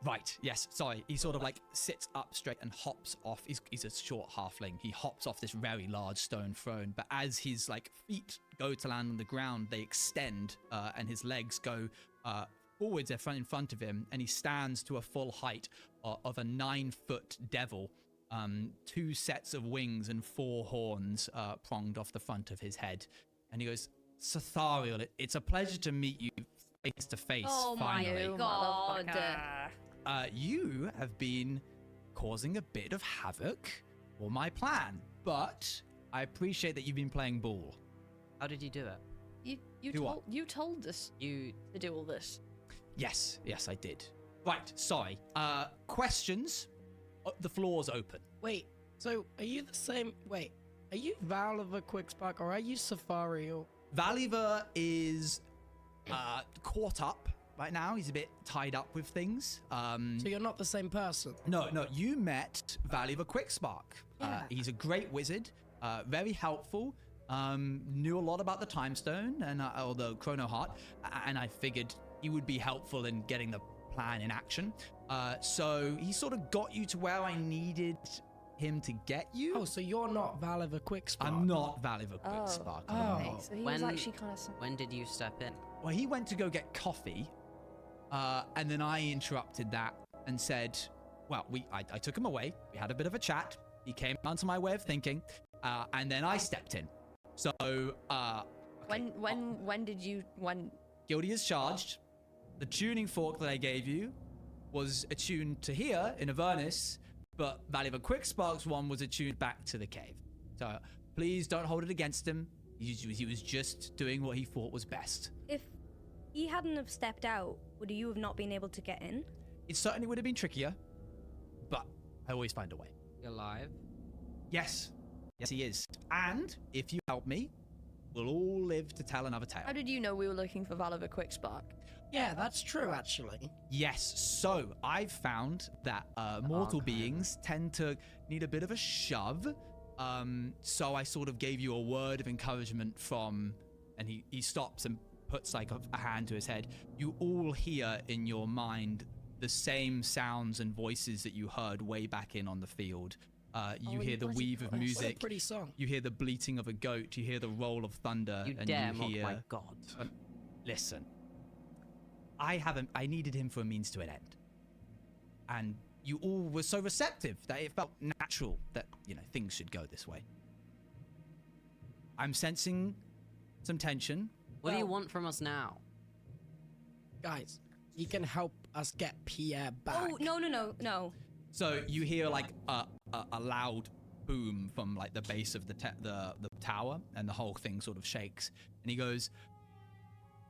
right, yes, sorry. He sort of like sits up straight and hops off. He's a short halfling. He hops off this very large stone throne, but as his like feet go to land on the ground, they extend and his legs go forwards in front of him, and he stands to a full height of a 9-foot devil, 2 sets of wings and 4 horns pronged off the front of his head. And he goes, Sathariel, it's a pleasure to meet you face to face. Oh finally. my god. You have been causing a bit of havoc for my plan, but I appreciate that you've been playing ball. How did you do it? You told us to do all this. Yes, I did. Right, sorry. Questions? The floor's open. Wait, so are you the same? Wait, are you Valiver Quickspark or are you Sathariel? Valiver is caught up right now. He's a bit tied up with things. So you're not the same person? No, you met Valiver Quickspark. Yeah. He's a great wizard, very helpful, knew a lot about the Time Stone and or the Chrono Heart, and I figured he would be helpful in getting the plan in action. So he sort of got you to where I needed him to get you. Oh, so you're not Valiver Quickspark? I'm not Valiver Quickspark. Okay, so he was actually kind of... When did you step in? Well, he went to go get coffee, and then I interrupted that and said, well, I took him away. We had a bit of a chat. He came onto my way of thinking, and then I stepped in. So, okay. When Guilty as charged. The tuning fork that I gave you was attuned to here in Avernus, but Valiver Quickspark's one was attuned back to the cave. So please don't hold it against him. He was just doing what he thought was best. If he hadn't have stepped out, would you have not been able to get in? It certainly would have been trickier, but I always find a way. You're alive? Yes, he is. And if you help me, we'll all live to tell another tale. How did you know we were looking for Valiver Quickspark? Yeah, that's true, actually. Yes, so I've found that mortal beings tend to need a bit of a shove. So I sort of gave you a word of encouragement from, and he stops and puts like a hand to his head. You all hear in your mind the same sounds and voices that you heard way back in on the field. You hear the weave of music. What a pretty song. You hear the bleating of a goat. You hear the roll of thunder. You and dare you mock hear, my god. Listen, I needed him for a means to an end. And you all were so receptive that it felt natural that, things should go this way. I'm sensing some tension. What do you want from us now? Guys, you can help us get Pierre back. Oh, no. So you hear like a loud boom from like the base of the tower, and the whole thing sort of shakes. And he goes,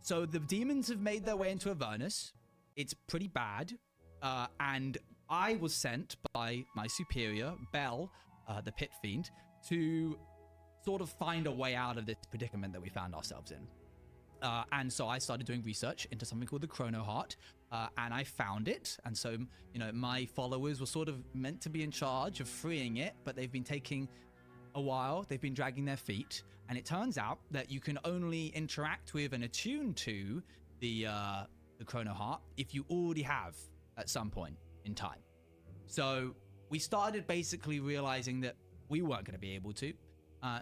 so the demons have made their way into Avernus. It's pretty bad. And I was sent by my superior, Bell, the pit fiend, to sort of find a way out of this predicament that we found ourselves in. And so I started doing research into something called the Chrono Heart, and I found it. And so, my followers were sort of meant to be in charge of freeing it, but they've been taking a while. They've been dragging their feet. And it turns out that you can only interact with and attune to the Chrono Heart if you already have at some point in time. So we started basically realizing that we weren't going to be able to.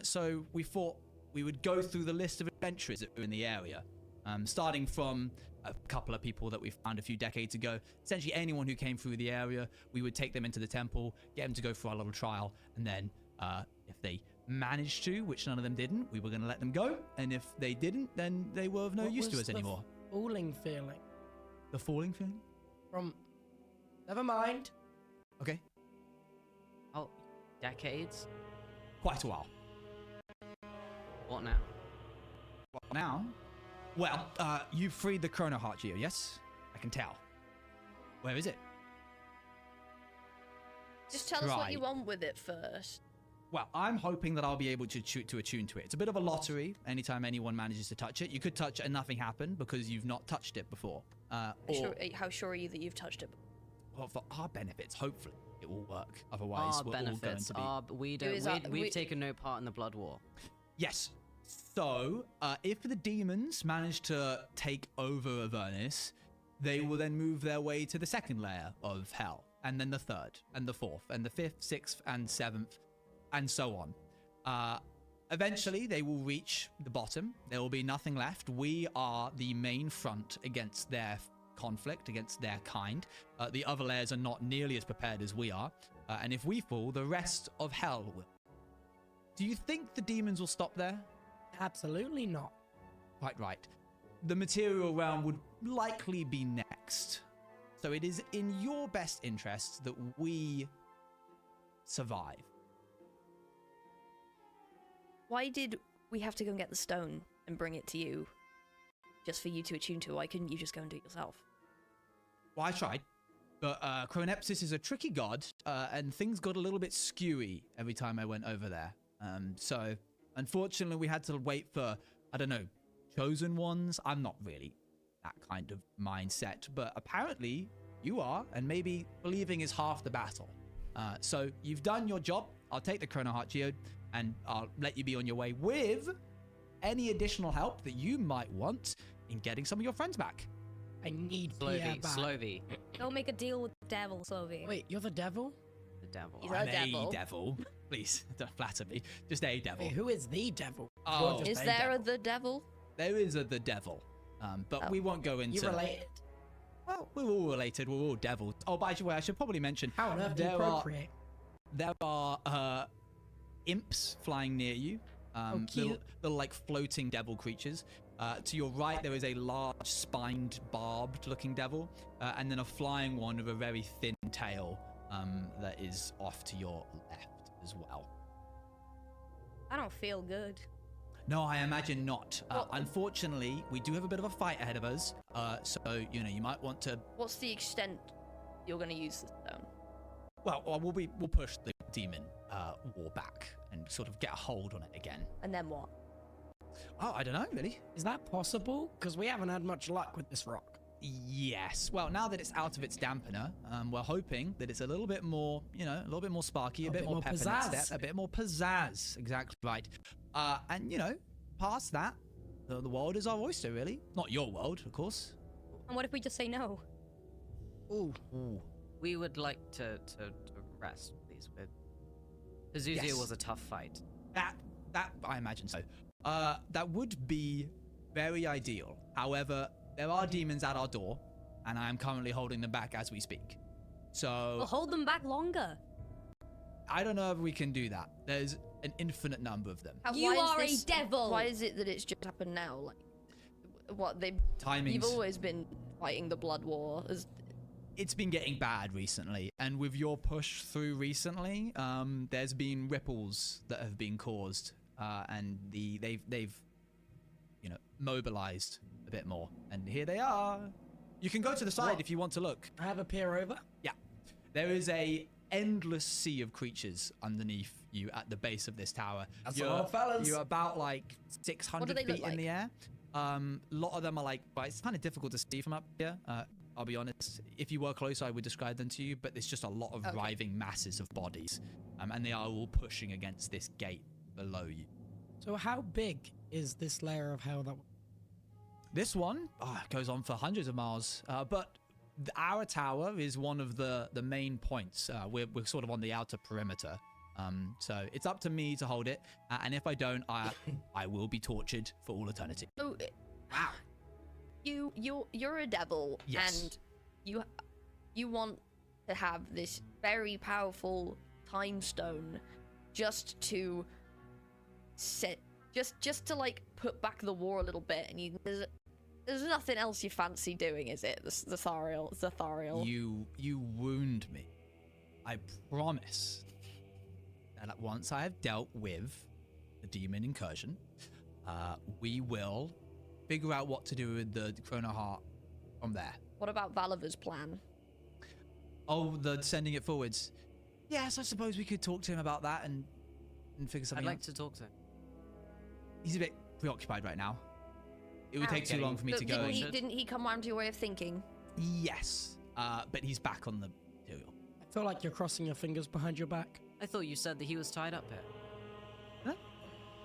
So we thought we would go through the list of adventurers that were in the area, starting from a couple of people that we found a few decades ago. Essentially anyone who came through the area, we would take them into the temple, get them to go through our little trial, and then if they managed to, which none of them didn't, we were going to let them go. And if they didn't, then they were of no use to us anymore. Falling feeling. The falling feeling? Never mind. Okay. Oh, decades? Quite a while. What now? What now? Well, you freed the Chrono Heart, Geo, yes? I can tell. Where is it? Just tell us what you want with it first. Well, I'm hoping that I'll be able to attune to it. It's a bit of a lottery anytime anyone manages to touch it. You could touch it and nothing happened because you've not touched it before. How sure are you that you've touched it? Well, for our benefits, hopefully it will work. Otherwise, we're all going to be... We've taken no part in the Blood War. Yes. So, if the demons manage to take over Avernus, they will then move their way to the second layer of hell, and then the third, and the fourth, and the fifth, sixth, and seventh, and so on. Eventually, they will reach the bottom. There will be nothing left. We are the main front against their conflict against their kind. The other layers are not nearly as prepared as we are. And if we fall, the rest of hell will. Do you think the demons will stop there? Absolutely not. Quite right. The material realm would likely be next. So it is in your best interest that we survive. Why did we have to go and get the stone and bring it to you? Just for you to attune to? Why couldn't you just go and do it yourself? Well, I tried. But Chronepsis is a tricky god, and things got a little bit skewy every time I went over there. So, unfortunately, we had to wait for, I don't know, chosen ones. I'm not really that kind of mindset, but apparently you are, and maybe believing is half the battle. So, you've done your job. I'll take the Chrono Heart Geode, and I'll let you be on your way with any additional help that you might want in getting some of your friends back. I need Pierre back. Slovy. Don't make a deal with the devil, Slovy. Wait, you're the devil? The devil. He's I'm a devil. a devil. Please, don't flatter me. Just a devil. Wait, who is the devil? Oh. Is there the devil? There is the devil. But we won't go into... You related? Well, we're all related. We're all devils. Oh, by the way, I should probably mention... How on earth do you procreate? There are imps flying near you. Little, like, floating devil creatures. To your right, there is a large, spined, barbed-looking devil. And then a flying one with a very thin tail that is off to your left as well. I don't feel good. No, I imagine not. Unfortunately, we do have a bit of a fight ahead of us. So, you might want to... What's the extent you're going to use the stone? Well, we'll push the demon war back and sort of get a hold on it again. And then what? Oh, I don't know, really. Is that possible? Because we haven't had much luck with this rock. Yes. Well, now that it's out of its dampener, we're hoping that it's a little bit more, a little bit more sparky, a bit more pep in its step, a bit more pizzazz. Exactly right. And, past that, the world is our oyster, really. Not your world, of course. And what if we just say no? Ooh. We would like to rest, please. Pazuzia was a tough fight. That I imagine so. That would be very ideal. However, there are demons at our door, and I am currently holding them back as we speak. So... We'll hold them back longer. I don't know if we can do that. There's an infinite number of them. You are a devil! Why is it that it's just happened now? Like, what, Timings. You've always been fighting the blood war. It's been getting bad recently, and with your push through recently, there's been ripples that have been caused, and they've mobilized a bit more, and here they are. You can go to the side if you want to look. I have a peer over. Yeah, there is a endless sea of creatures underneath you at the base of this tower. That's a lot of fellas. You're about like 600 feet in the air. A lot of them are it's kind of difficult to see from up here. I'll be honest, if you were close, I would describe them to you, but there's just a lot of writhing masses of bodies, and they are all pushing against this gate below you. So how big is this layer of hell that... This one goes on for hundreds of miles, but our tower is one of the main points. We're sort of on the outer perimeter, so it's up to me to hold it, and if I don't, I will be tortured for all eternity. So, wow. You're a devil, yes. And you want to have this very powerful time stone just to just to like put back the war a little bit, and there's nothing else you fancy doing, is it? The Zathariel. You wound me. I promise that once I have dealt with the demon incursion, we will figure out what to do with the Chrono Heart from there. What about Valiver's plan? Oh, the sending it forwards. Yes, I suppose we could talk to him about that and figure something out. I'd like to talk to him. He's a bit preoccupied right now. It would take too long for me to go. Didn't he come around to your way of thinking? Yes, but he's back on the material. I feel like you're crossing your fingers behind your back. I thought you said that he was tied up here. Huh?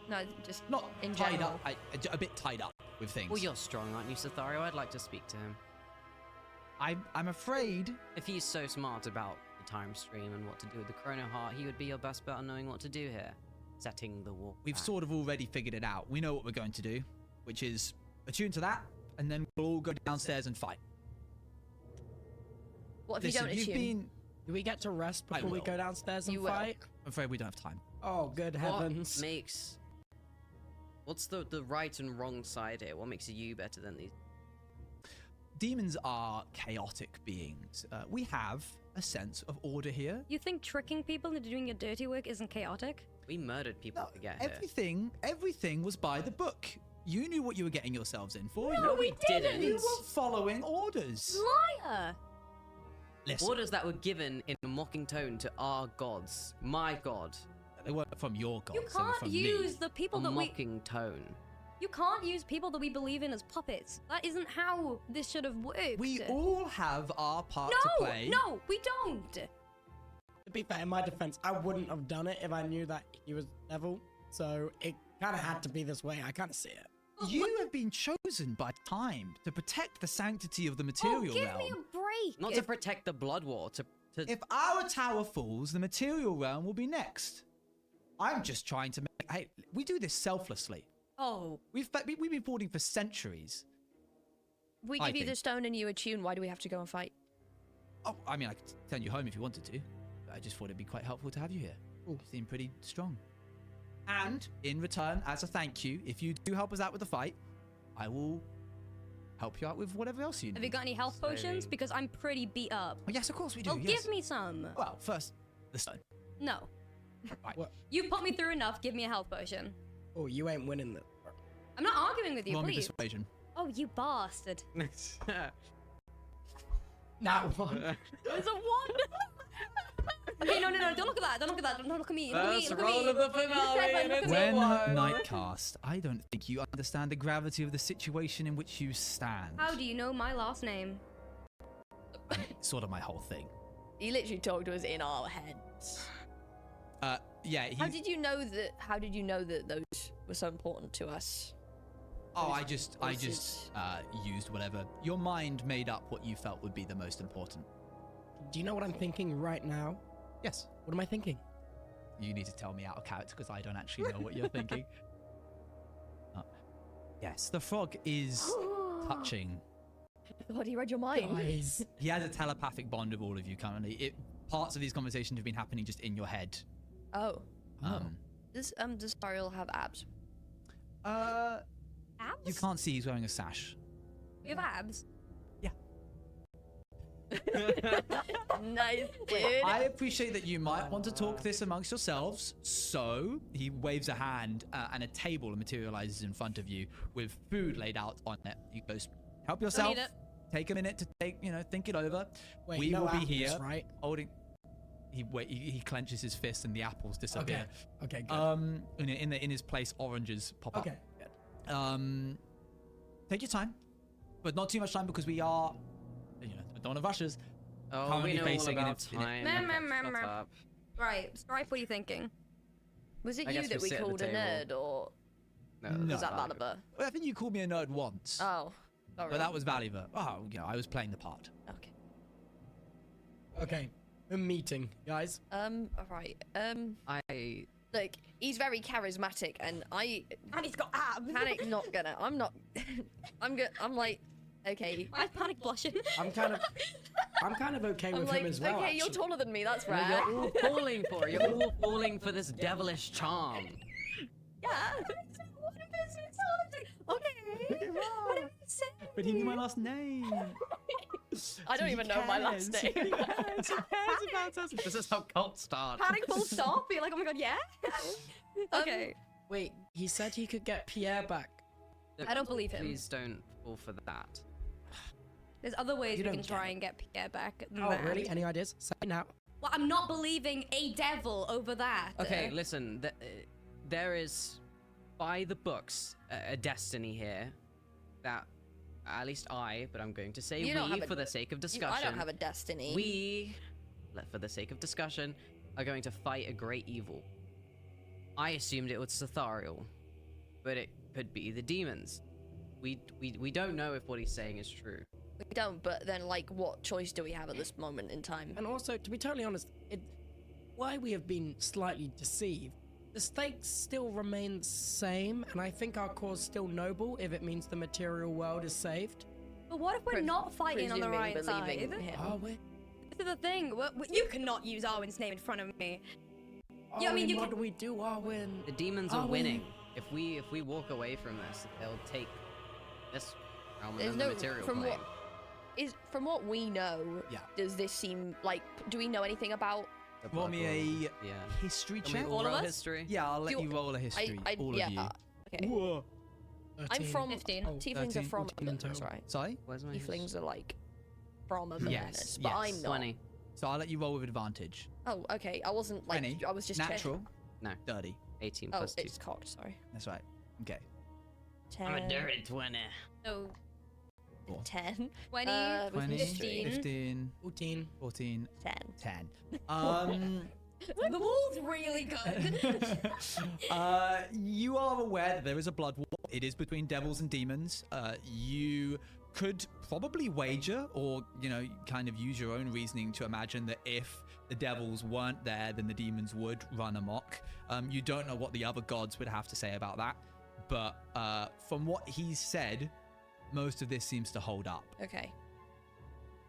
No, just not in tied general. up. A bit tied up with things. Well, you're strong, aren't you, Zathario? I'd like to speak to him. I'm afraid... If he's so smart about the time stream and what to do with the Chrono Heart, he would be your best bet on knowing what to do here. Setting the war. We've sort of already figured it out. We know what we're going to do, which is attune to that, and then we'll all go downstairs and fight. What if you don't attune? Do we get to rest before we go downstairs and fight? I'm afraid we don't have time. Oh, good heavens. What's the right and wrong side here? What makes you better than these? Demons are chaotic beings. We have a sense of order here. You think tricking people into doing your dirty work isn't chaotic? We murdered people to get here. Everything was by the book. You knew what you were getting yourselves in for. No, we didn't. You were following orders. Liar! Listen. Orders that were given in a mocking tone to our gods. My god. They weren't from your gods. You can't use the people that mocking tone. You can't use people that we believe in as puppets. That isn't how this should have worked. We all have our part to play. No, we don't. To be fair, in my defense, I wouldn't have done it if I knew that he was devil. So it kind of had to be this way. I kind of see it. You have been chosen by time to protect the sanctity of the material realm. Give me a break. Not to protect the blood war. If our tower falls, the material realm will be next. I'm just trying to make... Hey, we do this selflessly. Oh. We've been fighting for centuries. We give you the stone and you attune. Why do we have to go and fight? Oh, I mean, I could send you home if you wanted to. I just thought it'd be quite helpful to have you here. You seem pretty strong. And in return, as a thank you, if you do help us out with the fight, I will help you out with whatever else you need. Have you got any health potions? Because I'm pretty beat up. Oh, yes, of course we do. Oh, yes. give me some. Well, first, the stone. No. Right. You put me through enough. Give me a health potion. Oh, you ain't winning this. I'm not arguing with you, Roll me please. persuasion. Oh, you bastard. Not one. There's a one. Okay, no, don't look at that. Don't look at that. Don't look at me. First roll of the finale. When night cast, I don't think you understand the gravity of the situation in which you stand. How do you know my last name? Sort of my whole thing. He literally talked to us in our heads. Yeah. How did you know that those were so important to us? Oh, I just used whatever. Your mind made up what you felt would be the most important. Do you know what I'm thinking right now? Yes. What am I thinking? You need to tell me out of character because I don't actually know what you're thinking. Yes, the frog is touching. God, he read your mind. Guys. He has a telepathic bond with all of you currently. Parts of these conversations have been happening just in your head. Oh. Does Ariel have abs? Abs? You can't see he's wearing a sash. You have abs? Yeah. Nice, dude. I appreciate that you might want to talk this amongst yourselves. So he waves a hand and a table materializes in front of you with food laid out on it. He goes, help yourself. Take a minute to think it over. Wait, we no will be apples, here right? Holding. He clenches his fist and the apples disappear. Okay, good. In his place, oranges pop up. Okay, good. Take your time, but not too much time because we are, the dawn of rushes. Oh, we know all about time. Right, Stripe, what are you thinking? Was it you that we called a nerd, or was that Valiver? Well, I think you called me a nerd once. Oh, but that was Valiver. Oh, I was playing the part. Okay. Okay. A meeting, guys. Alright. Look, he's very charismatic, and he's got abs. Panic's not gonna. I'm not. I'm like, okay. Why is Panic blushing? I'm kind of okay with him as well. Okay, actually. you're taller than me. That's rare. You're all falling for it. You're all falling for this devilish charm. Yeah. Okay. But he knew my last name. I don't even know my last name. He cares about us. This is how cults start. Panic full stop. You're like, oh my god, yeah. Okay. Wait, he said he could get Pierre back. I don't believe him. Please don't fall for that. There's other ways You we don't can get try it. and get Pierre back. Oh, really? Any ideas? Say now. Well, I'm not believing a devil over that. Okay, listen. There is, by the books, a destiny here that, at least but I'm going to say we, for the sake of discussion. I don't have a destiny. We, for the sake of discussion, are going to fight a great evil. I assumed it was Cethariel, but it could be the demons. We don't know if what he's saying is true. We don't, but then, like, what choice do we have at this moment in time? And also, to be totally honest, why we have been slightly deceived, the stakes still remain the same, and I think our cause is still noble if it means the material world is saved. But what if we're not fighting on the right side? Oh, wait. to the thing. You cannot use Arwen's name in front of me. Yeah, I mean, what do we do, Arwen? The demons are winning. If we walk away from this, they'll take this realm and the material plane. From what we know, does this seem like? Do we know anything about? Roll me a history check. All of us? History? Yeah, I'll let you roll a history. All of you. Okay. Whoa. I'm from 15. Tieflings are from Avernus, right? Sorry? Tieflings are like from Avernus, but I'm not. 20. So I'll let you roll with advantage. Oh, okay. I wasn't like 20. I was just natural. No. 30. 18 Oh, plus 2. it's cocked. Sorry. That's right. Okay. 10. I'm a dirty 20. So 10. 20. 20. 15. 15. 14. 14. 10. 10. The wall's really good. You are aware that there is a blood war. It is between devils and demons. You could probably wager, or kind of use your own reasoning to imagine that if the devils weren't there, then the demons would run amok. You don't know what the other gods would have to say about that, but from what he's said, most of this seems to hold up. Okay.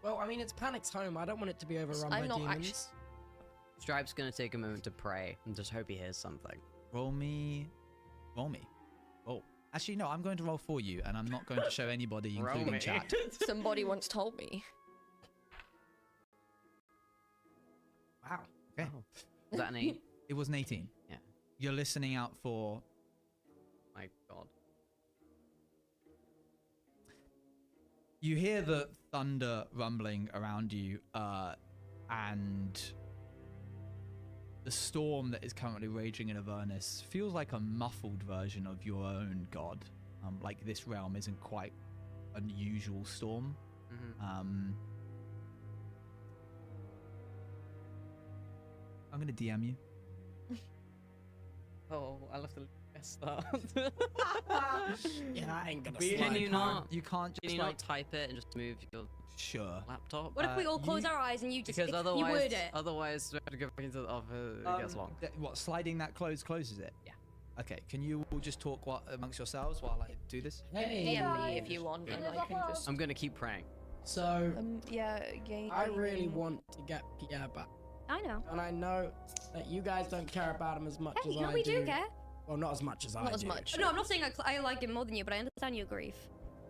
Well, I mean, it's Panic's home. I don't want it to be overrun by demons. Stripe's gonna take a moment to pray and just hope he hears something. Roll me. Oh. Actually, no, I'm going to roll for you, and I'm not going to show anybody, including chat. Somebody once told me. Wow. Okay. Was that an 8? It was an 18. Yeah. You're listening out for... My god. You hear the thunder rumbling around you, and the storm that is currently raging in Avernus feels like a muffled version of your own god. Like this realm isn't quite an usual storm. I'm gonna DM you. Oh, I'll have to guess that. Yeah, I ain't gonna Can you not? You can't just not type it and just move your laptop? What if we all close our eyes and you just because you word it? Otherwise, we have to go back into the office. It gets long. What, sliding that closes it? Yeah. Okay, can you all just talk amongst yourselves while I do this? Hey, DM me if you want, and I can just. I'm gonna keep praying. So, I really game. want to get Pierre back. I know. And I know that you guys don't care about him as much as I do. No, we do care. Well, not as much as I do. Not as much. No, I'm not saying I like him more than you, but I understand your grief.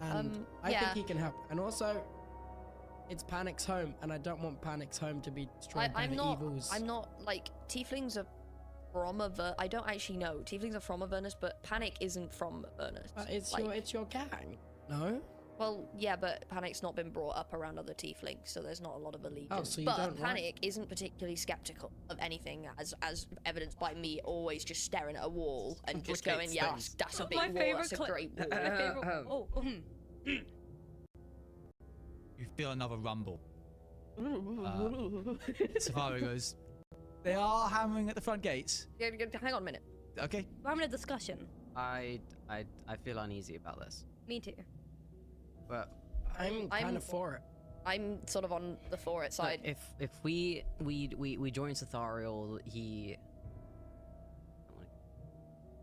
And I think he can help. And also, it's Panic's home, and I don't want Panic's home to be destroyed by the evils. I'm not, like, Tieflings are from Avernus. I don't actually know. Tieflings are from Avernus, but Panic isn't from Avernus. It's your gang, no? Well, yeah, but Panic's not been brought up around other Tieflings, so there's not a lot of allegiance. Oh, so you but don't Panic isn't particularly skeptical of anything, as evidenced by me always just staring at a wall and just going, yeah, that's a big wall, that's a great wall. My favorite. You feel another rumble. Safari goes, they are hammering at the front gates. Yeah, hang on a minute. Okay. We're having a discussion. I feel uneasy about this. Me too. But I'm kind of for it. I'm sort of on the for it side. If we join Sathariel, he.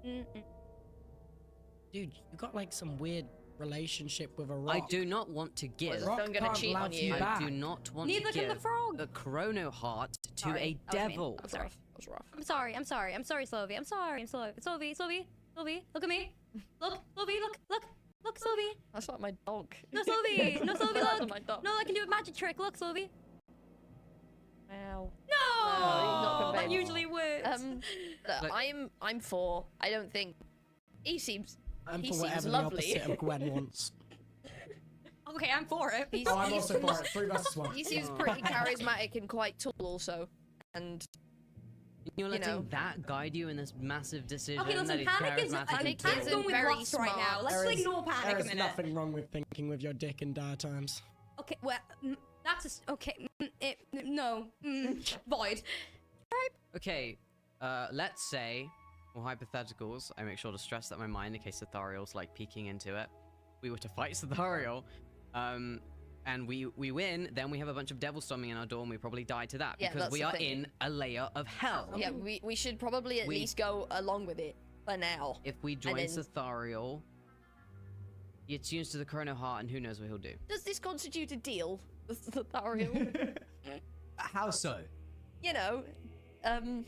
Dude, you got like some weird relationship with a rock. I do not want to give. Rock can't cheat on you. I do not want to give the frog. the chrono heart to a devil. I'm sorry. That was rough. I'm sorry, Slovey. I'm sorry. Slovey, look at me. Look, Slovey, look, Slovey. That's not my dog. No, Slovey, look. That's my dog. No, I can do a magic trick. Look, Slovey. Ow. No, that usually works. Look, I'm for. I don't think he seems. I'm he for seems whatever lovely. the opposite of Gwen wants. Okay, I'm for it. I'm also for it. 3 versus 1. He seems pretty charismatic and quite tall also, and. You're letting that guide you in this massive decision. Okay, listen, that he's Panic is Panic's going with very Ross right smart. now. Let's ignore Panic a minute. There is nothing wrong with thinking with your dick in dire times. Okay, well, that's okay. No, void. Okay, let's say, or hypotheticals. I make sure to stress that in my mind in case Sathariel's like peeking into it. We were to fight Sathariel, and we win, then we have a bunch of devils storming in our door, and we probably die to that because we are in a layer of hell. Yeah, we should probably at least go along with it for now. If we join Sathariel, he attunes to the Chrono Heart, and who knows what he'll do. Does this constitute a deal with Sathariel? How so? You know, I'm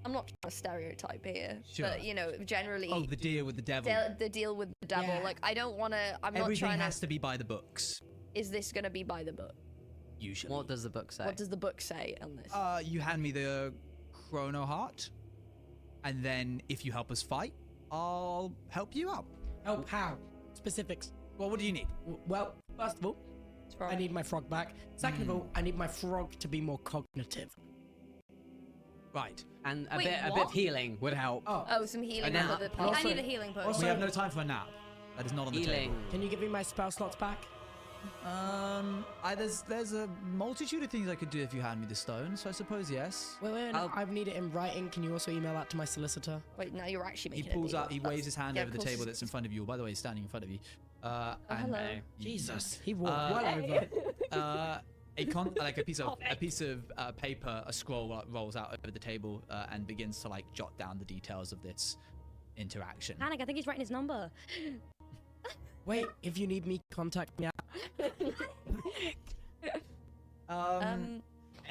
not trying to stereotype here, Sure. but you know, generally. Oh, the deal with the devil. The deal with the devil. Yeah. Like, I don't want to. I'm Everything not trying has to be by the books. Is this gonna be by the book? Usually. What does the book say? What does the book say on this? You hand me the chrono heart, and then if you help us fight, I'll help you out. Help how? Specifics. Well, what do you need? Well, first of all, I need my frog back. Second of all, I need my frog to be more cognitive. Right. And a Wait, bit of what? healing would help. Oh, some healing nap. for the I Also- need a healing potion. also- We have no time for a nap. That is not on the Healing. table. Can you give me my spell slots back? There's a multitude of things I could do if you hand me the stone, so I suppose yes. Wait, I need it in writing. Can you also email that to my solicitor? Wait, now you're actually He making pulls a deal. out, he waves his hand Yeah, over of the course. table that's in front of you. By the way, he's standing in front of you. hello. Jesus, he walked well over. A piece of paper, a scroll rolls out over the table and begins to like jot down the details of this interaction. Panic, I think he's writing his number. Wait, if you need me, contact me.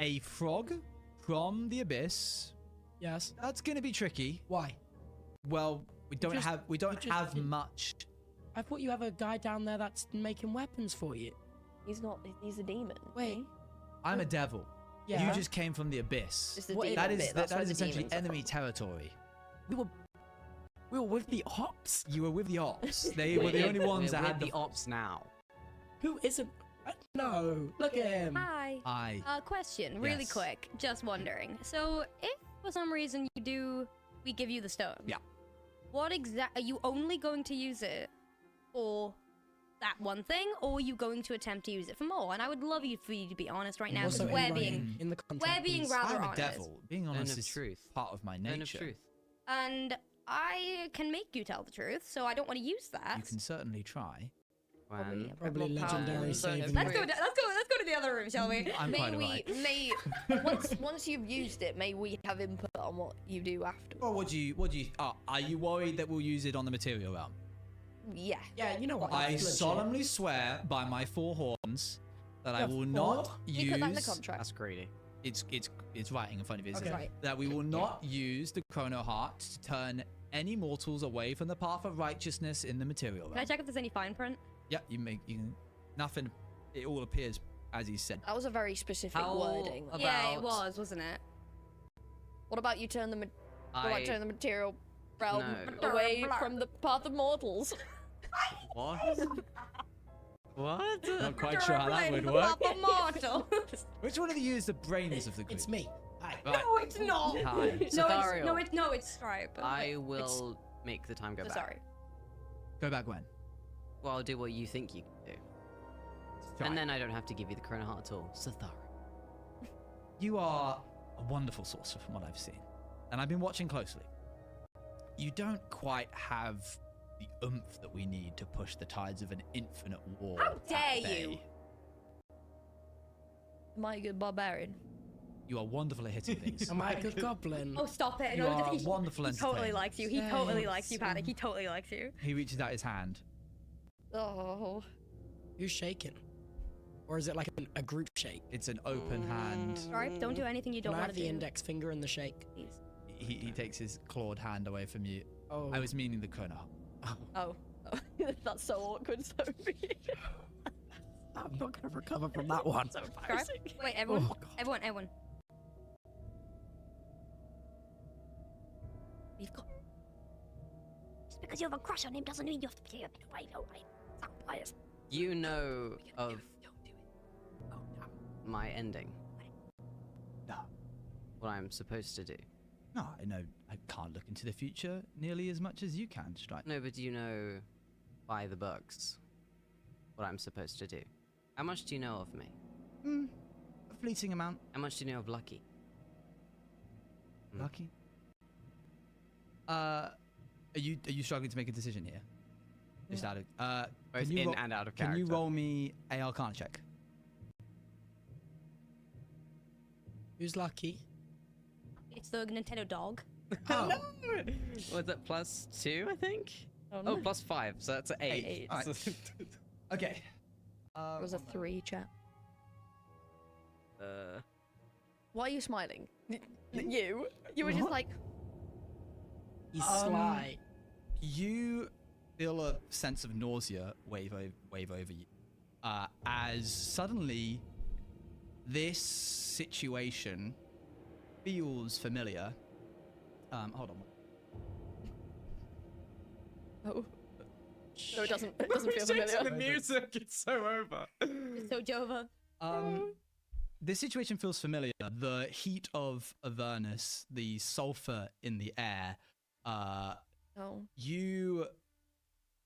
A frog from the abyss. Yes. That's gonna be tricky. Why? Well, we don't have much. I thought you have a guy down there that's making weapons for you. He's not. He's a demon. Wait. I'm a devil. Yeah. You just came from the abyss. It's the What- demon That is bit, that's where the essentially demons are enemy from. territory. We were with the ops. You were with the ops. They were the only ones that We're had with the ops now. Who isn't? No, look at him. Hi. Question, really Yes. quick. Just wondering. So, if for some reason we give you the stone. Yeah. What are you only going to use it for that one thing, or are you going to attempt to use it for more? And I would love for you to be honest right now, Also because in writing, in the contract, we're being please. rather I'm a honest. devil. Being honest of is truth. part of my None of nature. truth. And I can make you tell the truth, so I don't want to use that. You can certainly try. Probably legendary saving. Let's go to the other room, shall we? I'm quite alright. Once you've used it, may we have input on what you do afterwards? Well, what do you? Are you worried that we'll use it on the material realm? Yeah. Yeah, you know what? I that's legit. solemnly swear by my 4 horns that I Yeah, will 4? not use. You put that in the contract. That's greedy. It's writing in front of you. Okay. Right. That we will not use the chrono heart to turn any mortals away from the path of righteousness in the material realm. Can I check if there's any fine print? Yeah, nothing. It all appears as he said. That was a very specific How wording. about- Yeah, it was, wasn't it? What about you turn the material realm No. away from the path of mortals? What? What? Not quite sure how that would work. Mortal. Which one of you is the brains of the group? It's me. Hi. Right. No, it's not. Hi. No, it's Stripe. I will make the time go back. Sorry. Go back when? Well, I'll do what you think you can do. Right. And then I don't have to give you the chrono heart at all. Sathari. You are a wonderful sorcerer from what I've seen. And I've been watching closely. You don't quite have the oomph that we need to push the tides of an infinite war. How dare at bay. you? Am I a good barbarian? You are wonderful at hitting things. Am I a good goblin? Oh, stop it. You No, are he wonderful He totally entertainer. likes you. He totally Thanks. likes you, Panic. He totally likes you. He reaches out his hand. Oh. Who's shaking? Or is it like a group shake? It's an open hand. Stripe, don't do anything you don't Can I want have to the do. index finger in the shake? Please. He takes his clawed hand away from you. Oh. I was meaning the chrono. Oh. That's so awkward, Sophie. I'm not gonna recover from that one. So Stripe? embarrassing. Wait, everyone. Oh, God. Everyone. We've got. Just because you have a crush on him doesn't mean you have to be a bit right. Biased. You know of Don't do it. Oh, no. my ending. No. What I'm supposed to do. No, I know I can't look into the future nearly as much as you can, Strike. No, but do you know by the books what I'm supposed to do? How much do you know of me? A fleeting amount. How much do you know of Lucky? Lucky. Are you struggling to make a decision here? Just out of Both can you in ro- and out of Can character. you roll me a Arcana check? Who's lucky? It's the Nintendo dog. Oh. Was it +2, I think? Oh, Oh, no. +5, so that's an 8. Eight. All right. Okay. It was a 3, chat. Why are you smiling? You were just like... He's sly. You feel a sense of nausea wave over you, as suddenly this situation feels familiar. Hold on. Oh. No, it doesn't feel familiar. The music, it's so over. It's so Jova. This situation feels familiar. The heat of Avernus, the sulfur in the air. You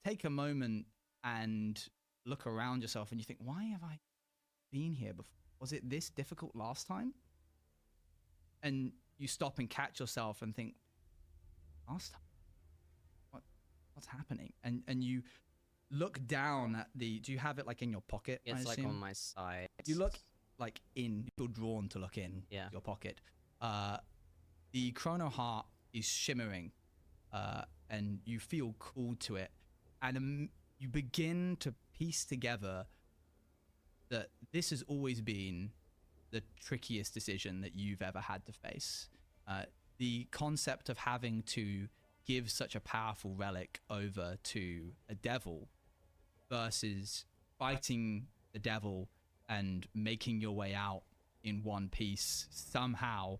take a moment and look around yourself and you think, why have I been here before? Was it this difficult last time? And you stop and catch yourself and think, last time? What's happening? And you look down at the, do you have it like in your pocket? It's like on my side. You look like you're drawn to look in your pocket. The chrono heart is shimmering, and you feel called to it, and you begin to piece together that this has always been the trickiest decision that you've ever had to face. The concept of having to give such a powerful relic over to a devil versus fighting the devil and making your way out in one piece somehow,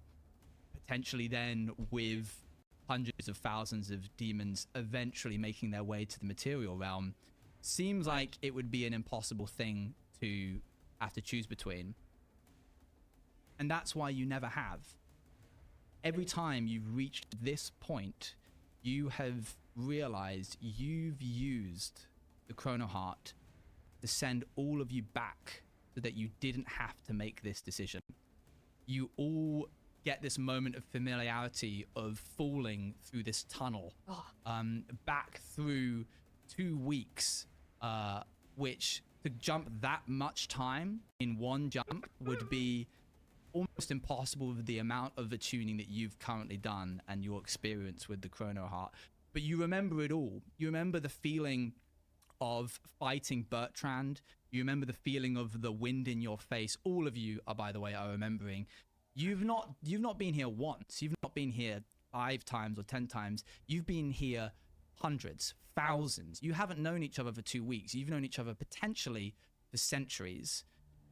potentially then with hundreds of thousands of demons eventually making their way to the material realm, seems like it would be an impossible thing to have to choose between. And that's why you never have. Every time you've reached this point, you have realized you've used the Chrono Heart to send all of you back so that you didn't have to make this decision. You all get this moment of familiarity of falling through this tunnel, back through 2 weeks, which to jump that much time in one jump would be almost impossible with the amount of attuning that you've currently done and your experience with the Chrono Heart. But you remember it all. You remember the feeling of fighting Bertrand. You remember the feeling of the wind in your face. All of you are, by the way, are remembering. You've not been here once. You've not been here 5 times or 10 times. You've been here hundreds, thousands. You haven't known each other for 2 weeks. You've known each other potentially for centuries.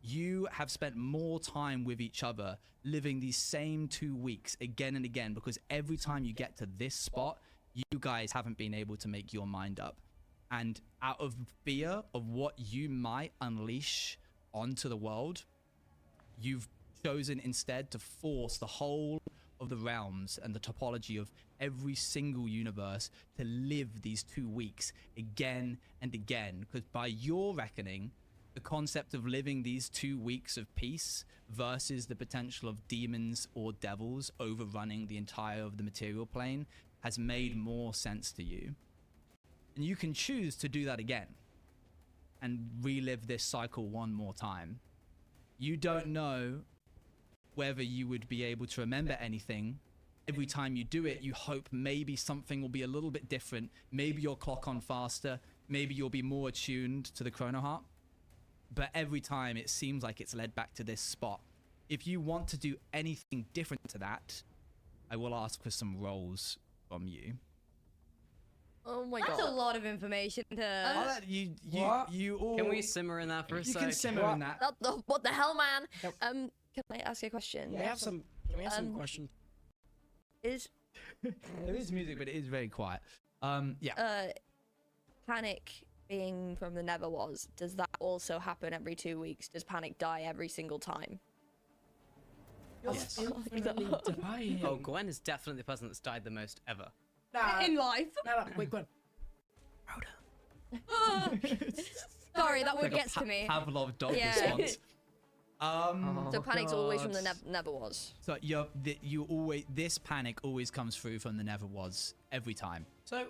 You have spent more time with each other living these same 2 weeks again and again, because every time you get to this spot, you guys haven't been able to make your mind up. And out of fear of what you might unleash onto the world, you've chosen instead to force the whole of the realms and the topology of every single universe to live these 2 weeks again and again. Because by your reckoning, the concept of living these 2 weeks of peace versus the potential of demons or devils overrunning the entire of the material plane has made more sense to you. And you can choose to do that again and relive this cycle one more time. You don't know whether you would be able to remember anything. Every time you do it, you hope maybe something will be a little bit different. Maybe you'll clock on faster. Maybe you'll be more attuned to the Chrono Heart. But every time it seems like it's led back to this spot. If you want to do anything different to that, I will ask for some rolls from you. Oh my god. That's a lot of information to... you all... Can we simmer in that for a second? You can simmer in that. What the hell, man? Can I ask you a question? Yeah, can we have some questions? There is music, but it is very quiet. Panic being from the Never Was, does that also happen every 2 weeks? Does Panic die every single time? Yes. Oh, Gwen is definitely the person that's died the most ever. Nah. In life? No, wait, Gwen. Sorry, that word like gets to me. Pavlov dog response. So Panic's always from the Never Was. So this Panic always comes through from the Never Was every time. So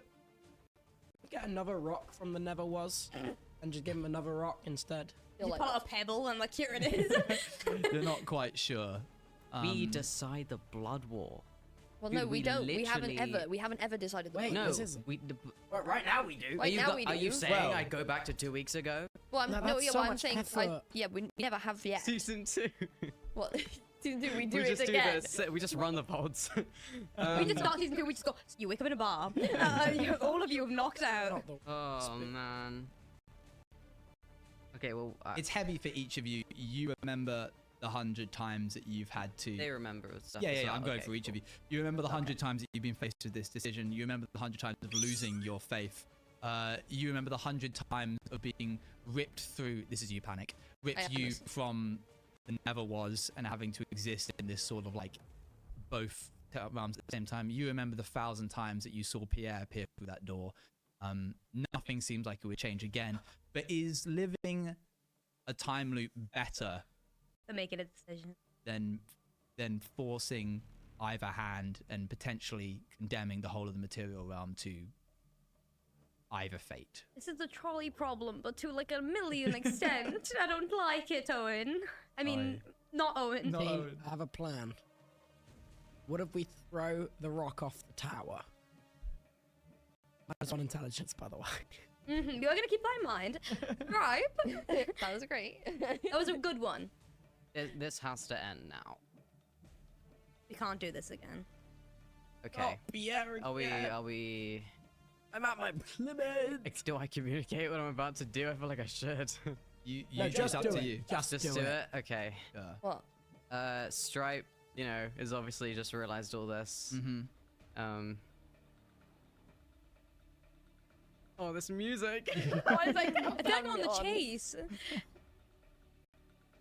get another rock from the Never Was and just give him another rock instead. You pull out a pebble and like, here it is. You're not quite sure. We decide the Blood War. Well, no, we don't. We haven't ever decided the Wait, Blood no. War. Well, right now we do. Are you saying I go back to 2 weeks ago? Well, I'm saying, we never have yet. Season 2. What? Season 2, we do we it just again. do this. We just run the pods. We just start season 2, we just go, you wake up in a bar. All of you have knocked out. Oh, man. Okay, well... it's heavy for each of you. You remember the 100 times that you've had to... They remember stuff. Yeah, I'm going for each of you. You remember the 100 times that you've been faced with this decision. You remember the 100 times of losing your faith. You remember the 100 times of being ripped through... This is you, Panic. Ripped you from the never was and having to exist in this sort of like both realms at the same time. You remember the 1,000 times that you saw Pierre appear through that door. Nothing seems like it would change again. But is living a time loop better For making a decision. than forcing either hand and potentially condemning the whole of the material realm to either fate? This is a trolley problem, but to like 1,000,000 extent. I don't like it, Owen. I mean, not Owen. Team, I have a plan. What if we throw the rock off the tower? That's on intelligence, by the way. You're gonna keep that in mind. Right. That was great. That was a good one. This has to end now. We can't do this again. Okay. Oh, Pierre again. Are we... I'm at my limit. Do I communicate what I'm about to do? I feel like I should. Just up to you. Just do it. Okay. What? Stripe, you know, has obviously just realized all this. Oh, this music. Why is like Then on the chase.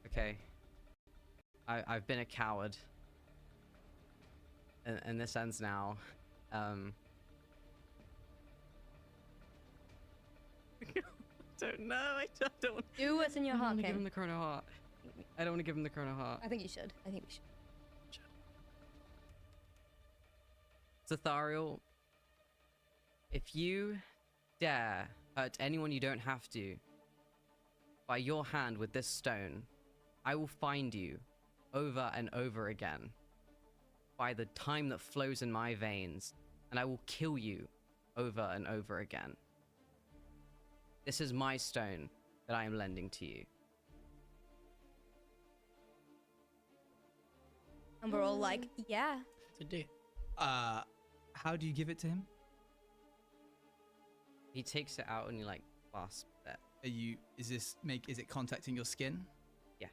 Okay. I've been a coward. And this ends now. I don't know. I don't. Do what's in your heart, I don't want to give Ken. him the chrono heart. I don't want to give him the chrono heart. I think you should. I think we should. Zathariel, if you dare hurt anyone you don't have to, by your hand with this stone, I will find you over and over again by the time that flows in my veins, and I will kill you over and over again. This is my stone that I am lending to you. And we're all like, yeah. To do. How do you give it to him? He takes it out and he like clasps it. Is it contacting your skin? Yeah.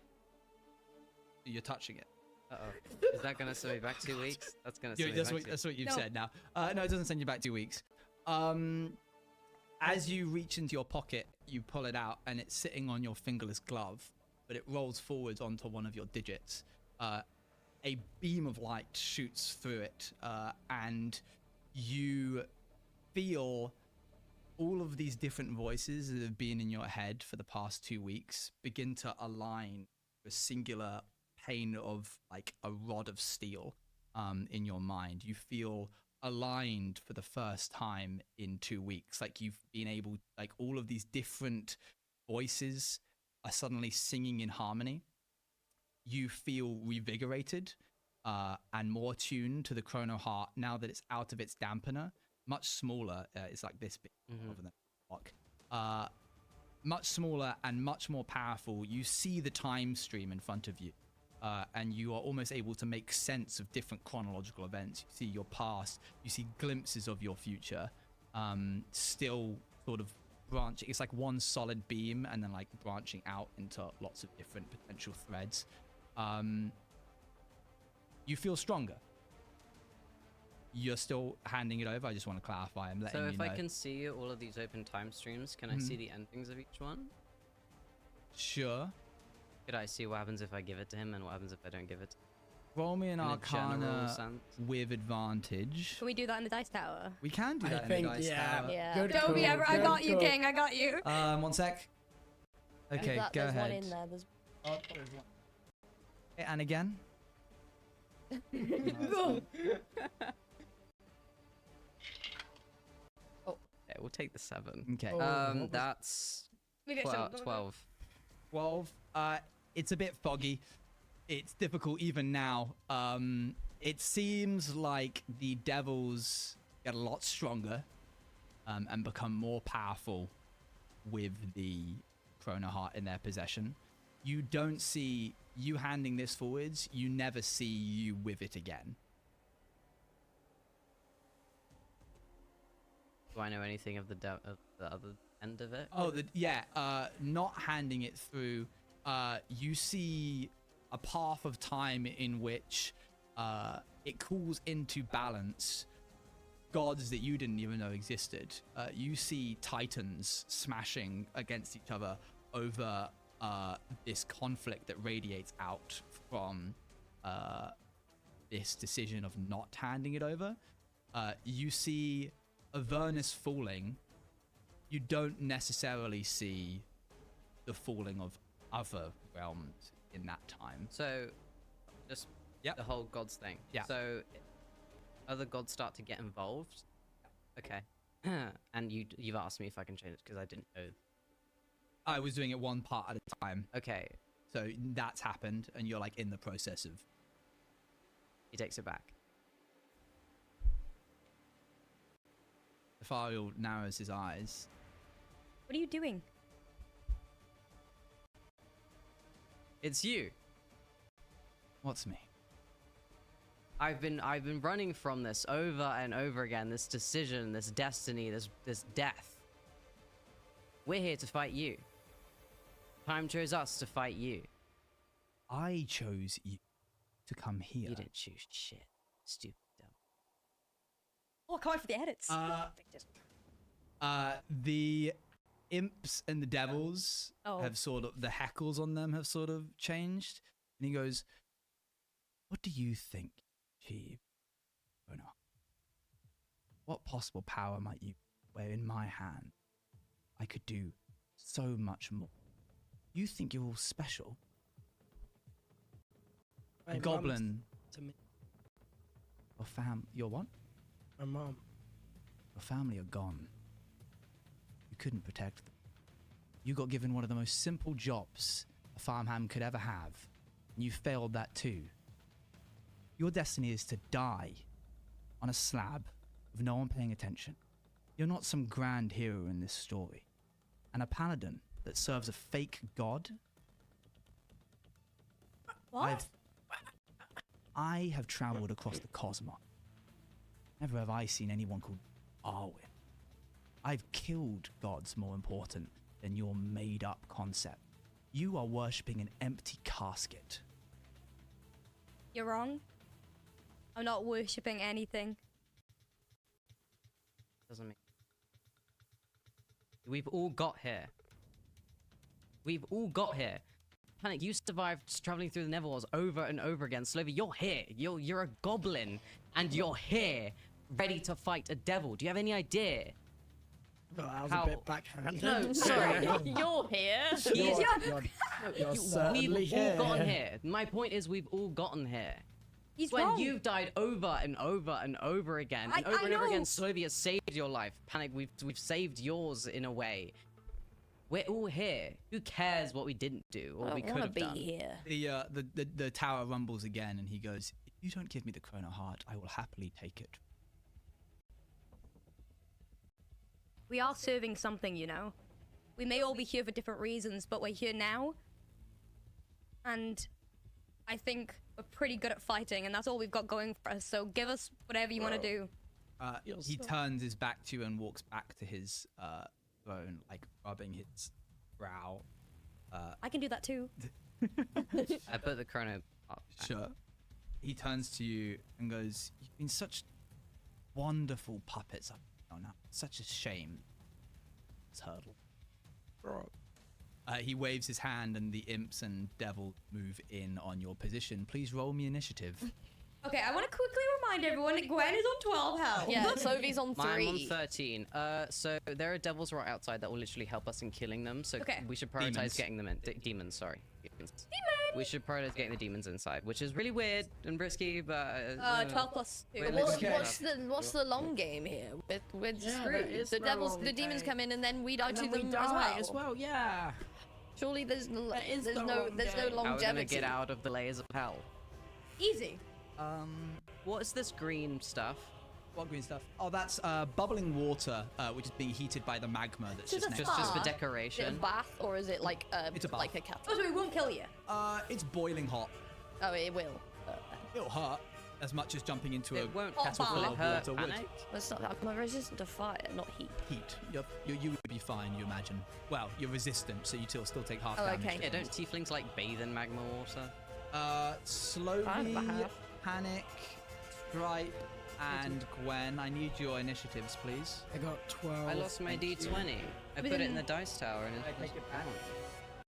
You're touching it. Uh-oh. Is that gonna send me back 2 weeks? That's gonna send me back That's what you've said now. No, it doesn't send you back 2 weeks. As you reach into your pocket, you pull it out and it's sitting on your fingerless glove, but it rolls forwards onto one of your digits. A beam of light shoots through it, and you feel all of these different voices that have been in your head for the past 2 weeks begin to align with a singular pane of like a rod of steel in your mind. You feel aligned for the first time in 2 weeks. Like you've been able, like all of these different voices are suddenly singing in harmony. You feel revigorated and more tuned to the chrono heart now that it's out of its dampener. Much smaller. It's like this big rather than a block. Much smaller and much more powerful. You see the time stream in front of you. And you are almost able to make sense of different chronological events. You see your past, you see glimpses of your future, still sort of branching. It's like one solid beam and then like branching out into lots of different potential threads. You feel stronger. You're still handing it over. I just want to clarify. I'm letting you know. So if I can see all of these open time streams, can I see the endings of each one? Sure. Could I see what happens if I give it to him and what happens if I don't give it to him? Roll me an Arcana sense. with advantage. Can we do that in the dice tower? We can do that in the dice tower. Yeah. Good Don't be ever. I got you, King. I got you. 1 sec. Okay, go there's ahead. one in there. There's... Okay, and again. Yeah, we'll take the 7. Okay. That's Maybe 12. 12. It's a bit foggy. It's difficult even now. It seems like the devils get a lot stronger and become more powerful with the chrono heart in their possession. you don't see you handing this forwards. You never see you with it again. Do I know anything of the other end of it? Oh, not handing it through. You see a path of time in which it calls into balance gods that you didn't even know existed. You see titans smashing against each other over this conflict that radiates out from this decision of not handing it over. You see Avernus falling. You don't necessarily see the falling of other realms in that time. So, just the whole gods thing. Yeah. So, other gods start to get involved. Okay. And you've asked me if I can change it because I didn't know. I was doing it one part at a time. Okay. So that's happened, and you're like in the process of. He takes it back. Athariel narrows his eyes. What are you doing? It's you. What's me? I've been running from this over and over again. This decision, this destiny, this death. We're here to fight you. Time chose us to fight you. I chose you to come here. You didn't choose shit, stupid devil. Oh, I can't wait for the edits. The imps and the devils have sort of, the heckles on them have sort of changed. And he goes, what do you think, Chief? Oh no. What possible power might you, where in my hand, I could do so much more? You think you're all special? A goblin. To me. Your what? My mom. Your family are gone. You couldn't protect them. You got given one of the most simple jobs a farmhand could ever have, and you failed that too. Your destiny is to die on a slab with no one paying attention. You're not some grand hero in this story. And a paladin that serves a fake god? What? I have traveled across the cosmos. Never have I seen anyone called Arwen. I've killed gods more important than your made-up concept. You are worshipping an empty casket. You're wrong. I'm not worshipping anything. Doesn't make. We've all got here. We've all got here. Panic, you survived traveling through the Neverwalls over and over again. Slovy, you're here. You're a goblin, and you're here, ready to fight a devil. Do you have any idea? Well, that was a bit backhanded. No, sorry. You're here. You're certainly We've all gotten here. My point is, we've all gotten here. He's when wrong. you've died over and over and over again, and over and over again, Slovy has saved your life. Panic, we've saved yours in a way. We're all here. Who cares what we didn't do or we could have done? Here. The tower rumbles again, and he goes, "If you don't give me the Chrono Heart, I will happily take it." We are serving something, you know. We may all be here for different reasons, but we're here now. And I think we're pretty good at fighting, and that's all we've got going for us. So give us whatever you want to do. He turns his back to you and walks back to his throne, like rubbing his brow. I can do that too. I put the chrono up. Sure. He turns to you and goes, "You've been such wonderful puppets up until now. Such a shame." It's Hurdle. He waves his hand, and the imps and devil move in on your position. Please roll me initiative. Okay, I want to quickly remind everyone that Gwen is on 12 health. Yeah, Sophie's on 3. I'm on 13. So there are devils right outside that will literally help us in killing them. So we should prioritize getting them in. Demons, sorry. Demons. We should prioritize getting the demons inside, which is really weird and risky, but 12 plus 2. What's the long game here? We're screwed. The demons come in and then we die to them as well. Yeah. Surely there's no longevity. How are we gonna get out of the layers of hell? Easy. What is this green stuff? What green stuff? Oh, that's bubbling water, which is being heated by the magma that's So just it's next. a Just for Is it decoration. a bath or is it like It's a bath. like a kettle? Oh, so it won't kill you. It's boiling hot. Oh, it will. It'll hurt as much as jumping into a It won't kettle full will it of hurt water would. Panic? Let's not. I'm resistant to fire, not heat. Heat. You would be fine, you imagine. Well, you're resistant, so you still take half Oh, damage. okay. Yeah, don't tieflings like bathe in magma water? Slowly, Fine, if I have. Panic, Stripe, and Gwen. I need your initiatives, please. I got 12. I lost my D20. I put it in the dice tower and it was gone.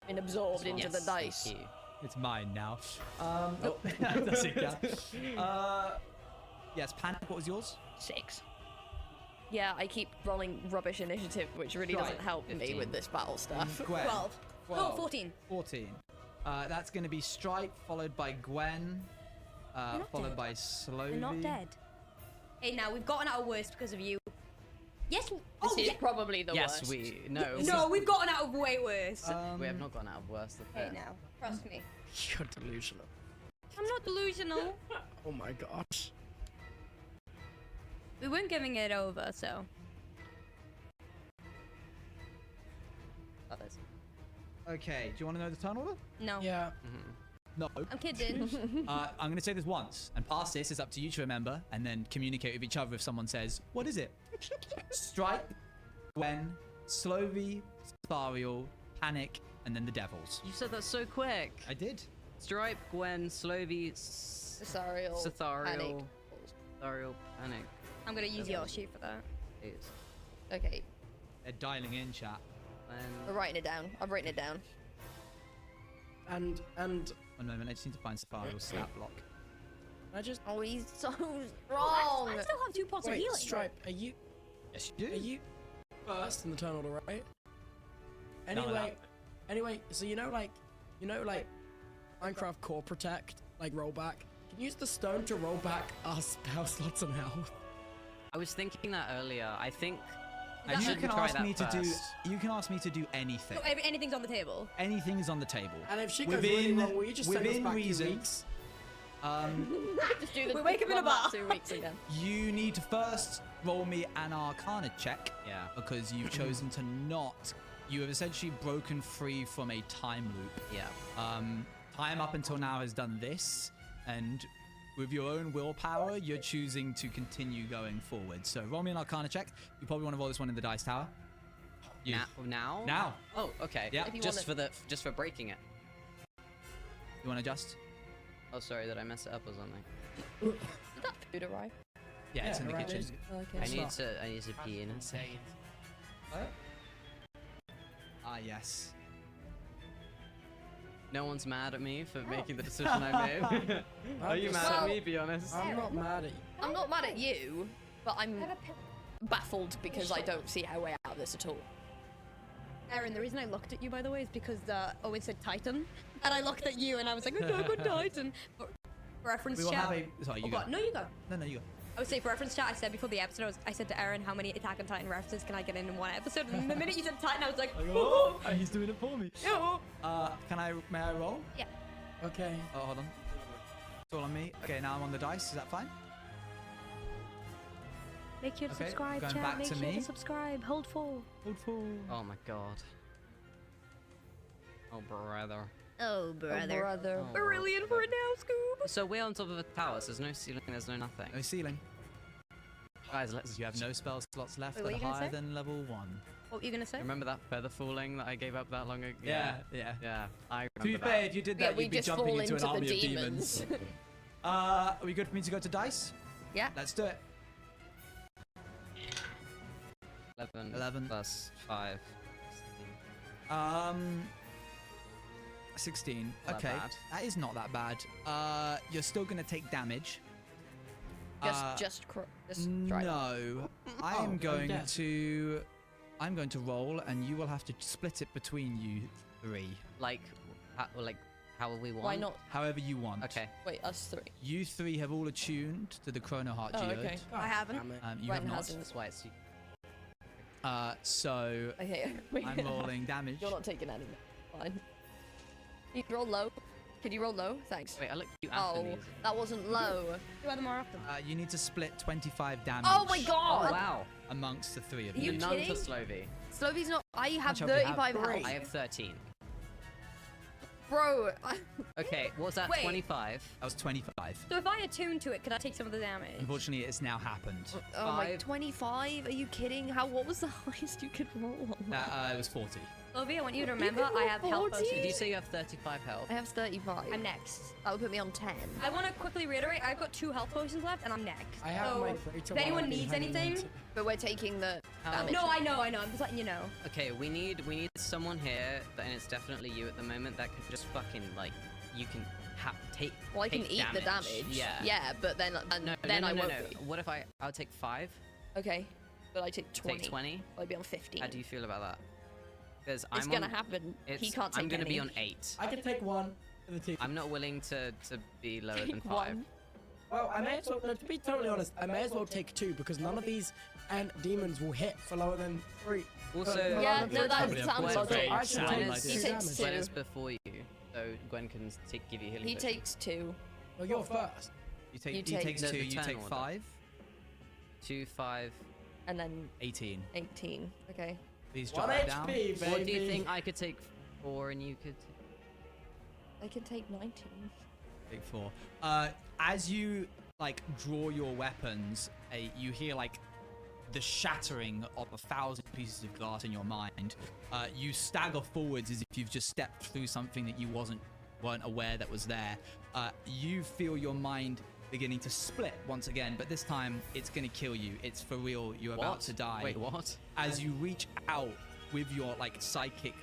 And absorbed into the dice. Thank you. It's mine now. Oh, that doesn't count. Yes, Panic, what was yours? 6. Yeah, I keep rolling rubbish initiative, which really Right. doesn't help me 15. with this battle stuff. Gwen. 12. Oh, 14. 14. That's going to be Stripe, followed by Gwen, not followed dead. by Slovy. They're not dead. Hey, now we've gotten out of worse because of you. Yes. This is probably the Yes, worst. No, we've gotten out of way worse. we have not gone out of worse than Hey, that. now, trust me. You're delusional. I'm not delusional. Oh my gosh. We weren't giving it over, so. Okay, do you want to know the turn order? No. Yeah. No. I'm kidding. I'm going to say this once, and past this is up to you to remember, and then communicate with each other if someone says, what is it? Stripe, Gwen, Slovy, Spariel, Panic, and then the Devils. You said that so quick. I did. Stripe, Gwen, Slovy, Cetharial, Cetharial, Cetharial, Panic. I'm gonna use your sheet for that. Okay, They're dialing in, chat. I'm writing it down. I'm writing it down. And One moment, I just need to find Spariel's stat block. I just. Oh, he's so I strong. still have 2 pots of Wait, healing. Stripe, are you Yes, you do. are you first in the turn order, right? None of Anyway, so you know like Minecraft Core Protect, like rollback. Can you use the stone to roll back our spell slots and health? I was thinking that earlier. I think And you should can try ask that me to do. first. You can ask me to do anything. So anything's on the table. Anything is on the table. And if she goes really wrong, will you just send us within back 2 reason. weeks? Just do the We wake up in a bar. 2 weeks again. You need to first roll me an Arcana check. Yeah. Because you've chosen to not. You have essentially broken free from a time loop. Yeah. Time up until now has done this, and with your own willpower, you're choosing to continue going forward. So roll me an Arcana check. You probably want to roll this one in the dice tower. You. Now? Now. Oh, okay. Yeah. If you Just wanna- just for breaking it. You want to adjust? Oh, sorry, did I mess it up or something? Did that food arrive? Yeah, it's in the right. kitchen. Okay. I need to pee in a second. Ah, yes. No one's mad at me for making the decision I made. Are you mad at me? Be honest. I'm not mad at you. I'm not mad at you, but I'm baffled because I don't see our way out of this at all. Aaron, the reason I looked at you, by the way, is because Owen said Titan, and I looked at you and I was like, oh, no, good Titan. For reference We will chat. have a. Sorry, you Oh, go. God, no, you go. No, you go. I would say for reference chat, I said before the episode, I said to Aaron, how many Attack on Titan references can I get in one episode? And the minute you said Titan, I was like, Oh, he's doing it for me. oh. May I roll? Yeah. Okay. Oh, hold on. It's all on me. Okay, now I'm on the dice. Is that fine? Make sure to Okay, subscribe, going chat. back Make to sure me. to subscribe. Hold full. Hold full. Oh my god. Oh brother. Oh, brother. Brother. Oh, Brilliant for it now, Scoob. So we're on top of a tower, so there's no ceiling, there's no nothing. No ceiling. Guys, let's. You have no spell slots left Wait, that what are you gonna higher say? than level 1. What were you gonna say? Remember that feather falling that I gave up that long ago? Yeah. Yeah, I To be remember fair, that. if you did Yeah, that, we you'd be just jumping fall into an into the army of demons. demons. Are we good for me to go to dice? Yeah. Let's do it. 11. Plus 5. 16. Not that Okay. bad. That is not that bad. You're still gonna take damage. Just try. No. I Oh, am going yeah. to. I'm going to roll, and you will have to split it between you 3. Like how we want? Why not? However you want. Okay. Wait, us 3. You 3 have all attuned to the Chrono Heart Oh, Geode. okay. I haven't. Damn it. You Ren have not. hasn't. That's why it's. So Okay. I'm rolling damage. You're not taking any. Fine. You roll low. Can you roll low? Thanks. Wait, I looked you after these. That wasn't low. Do other more often. You need to split 25 damage. Oh my god! Oh, wow. Amongst the three of Are you. you None kidding? for Slovy. Slovy's not. I have much health do you 35 have? health. I have 13. Bro. Okay, what's that? Wait. 25. That was 25. So if I attune to it, could I take some of the damage? Unfortunately, it's now happened. Oh my, 5. 25? Are you kidding? What was the highest you could roll on that? It was 40. Sylvie, I want you to remember I have health 40? potions. Did you say you have 35 health? I have 35. I'm next. That would put me on 10. I want to quickly reiterate, I've got 2 health potions left, and I'm next. I have so, my if anyone needs anything... But we're taking the damage. No, I know, I'm just letting you know. Okay, we need someone here, and it's definitely you at the moment, that can just fucking, like, you can take Well, I can eat the damage. Yeah. Yeah, but then I won't be. What if I'll take 5? Okay. But I take 20. Take 20? I'd be on 15. How do you feel about that? Because It's gonna happen. He can't take I'm gonna any. be on 8. I can take 1 for the team. I'm not willing to be lower than 5. One. Well, I may as well, no, to be totally honest, I may as well take 2 because none of these demons will hit for lower than 3. Also, Yeah, no, that sounds logical. I should take He 2 takes damage. Gwen 2. is before you, so Gwen can give you healing. He potion. takes 2. Well, you're first. He take takes the 2, you turn take order. 5. 2, 5. And then 18. 18. Okay. Please 1 drop that down. HP, baby. What do you think? I could take 4 and you could... I can take 19. Take 4. As you like draw your weapons, you hear like the shattering of 1,000 pieces of glass in your mind. You stagger forwards as if you've just stepped through something that you weren't aware that was there. You feel your mind beginning to split once again, but this time it's going to kill you. It's for real. You're about to die. Wait, what? As you reach out with your like psychic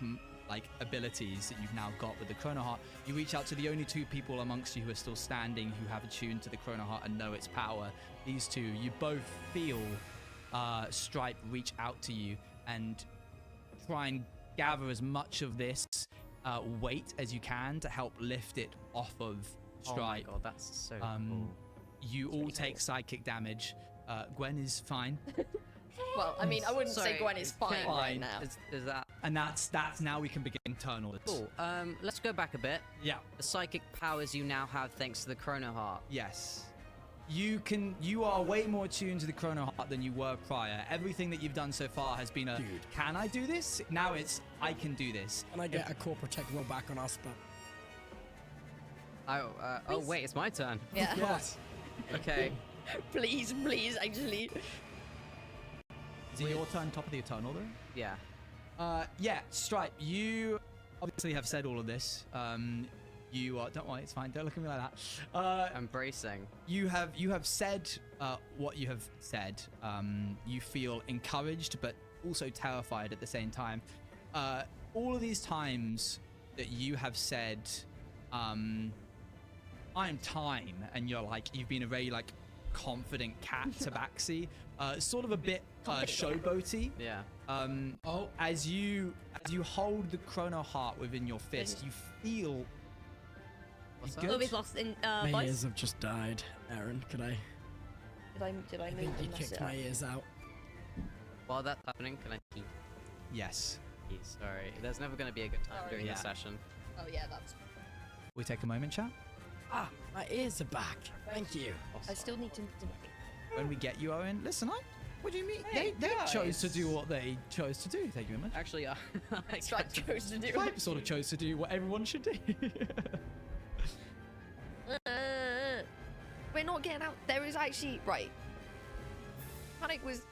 like abilities that you've now got with the Chrono Heart, you reach out to the only 2 people amongst you who are still standing who have attuned to the Chrono Heart and know its power. These 2, you both feel Stripe reach out to you and try and gather as much of this weight as you can to help lift it off of Stripe. Oh my god, that's so cool. You all take psychic damage. Gwen is fine. Well, I mean, I wouldn't say Sorry, Gwen is fine right now. Is that... And that's now we can begin turn orders. Cool. Let's go back a bit. Yeah. The psychic powers you now have thanks to the Chrono Heart. Yes. You are way more attuned to the Chrono Heart than you were prior. Everything that you've done so far has been can I do this? Now it's, I can do this. Can I get a core protect roll back on our spell? Oh, wait, it's my turn. Yeah. Yes. Okay. Please, actually. Is it your turn, top of the turn order? Yeah. Yeah, Stripe, you obviously have said all of this. You are, don't worry, it's fine, don't look at me like that. I'm bracing. You have said what you have said. You feel encouraged, but also terrified at the same time. All of these times that you have said, I'm time, and you've been a very like confident cat tabaxi, sort of a bit showboaty. Yeah. As you hold the Chrono Heart within your fist, you feel. What's good? Sylvie's lost in My voice. ears have just died. Aaron, could I? Did I I move think you them? kicked my ears out. While that's happening, can I eat? Yes. Sorry. There's never going to be a good time during this session. Oh yeah, that's. We take a moment, chat. Ah, my ears are back. Thank you. I still need to. When we get you, Owen, listen, what do you mean? They chose to do what they chose to do. Thank you very much. Actually, Stripe chose to do. Stripe sort of chose to do what everyone should do. We're not getting out. There is actually right. Panic was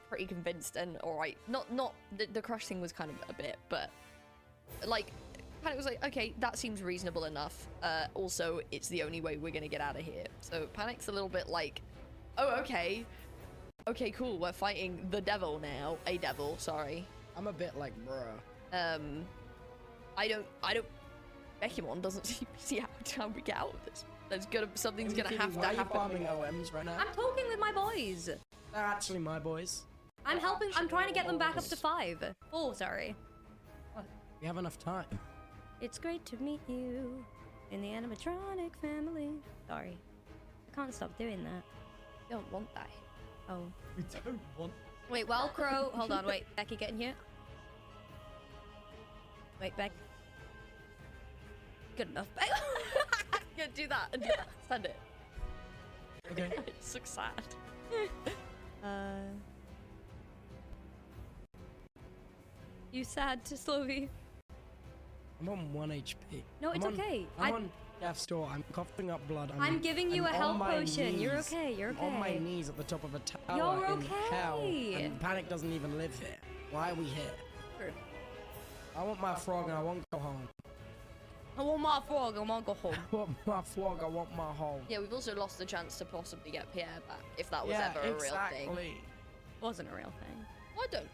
pretty convinced and all right. Not the crush thing was kind of a bit, but like Panic was like, okay, that seems reasonable enough. Also, it's the only way we're gonna get out of here. So Panic's a little bit like, oh okay, cool. We're fighting the devil now. A devil, sorry. I'm a bit like, bruh. I don't. Bekymon doesn't see how we get out of this. Something's gonna have to Why are you happen. farming OMs right now? I'm talking with my boys. They're actually my boys. I'm helping. I'm trying to get them back up to 5. 4, sorry. We have enough time. It's great to meet you in the animatronic family. Sorry. I can't stop doing that. You don't want that. Oh. We don't want. Wait, while Crow. Hold on, wait. Becky, get in here. Wait, Beck. Good enough. Yeah, do that and do that. Send it. Okay. It's so sad. You sad to Slovy? I'm on 1 HP. No, it's okay. I'm on death's door. I'm coughing up blood. I'm giving you a on health my potion. You're knees. okay. You're okay. I'm on my knees at the top of a tower You're in hell. okay. And Panic doesn't even live here. Why are we here? True. I want my frog and I want to go home. I want my frog. I want to go home. I want my frog. I want my home. Yeah, we've also lost the chance to possibly get Pierre back, if that was Yeah, ever a real exactly. thing. Wasn't a real thing.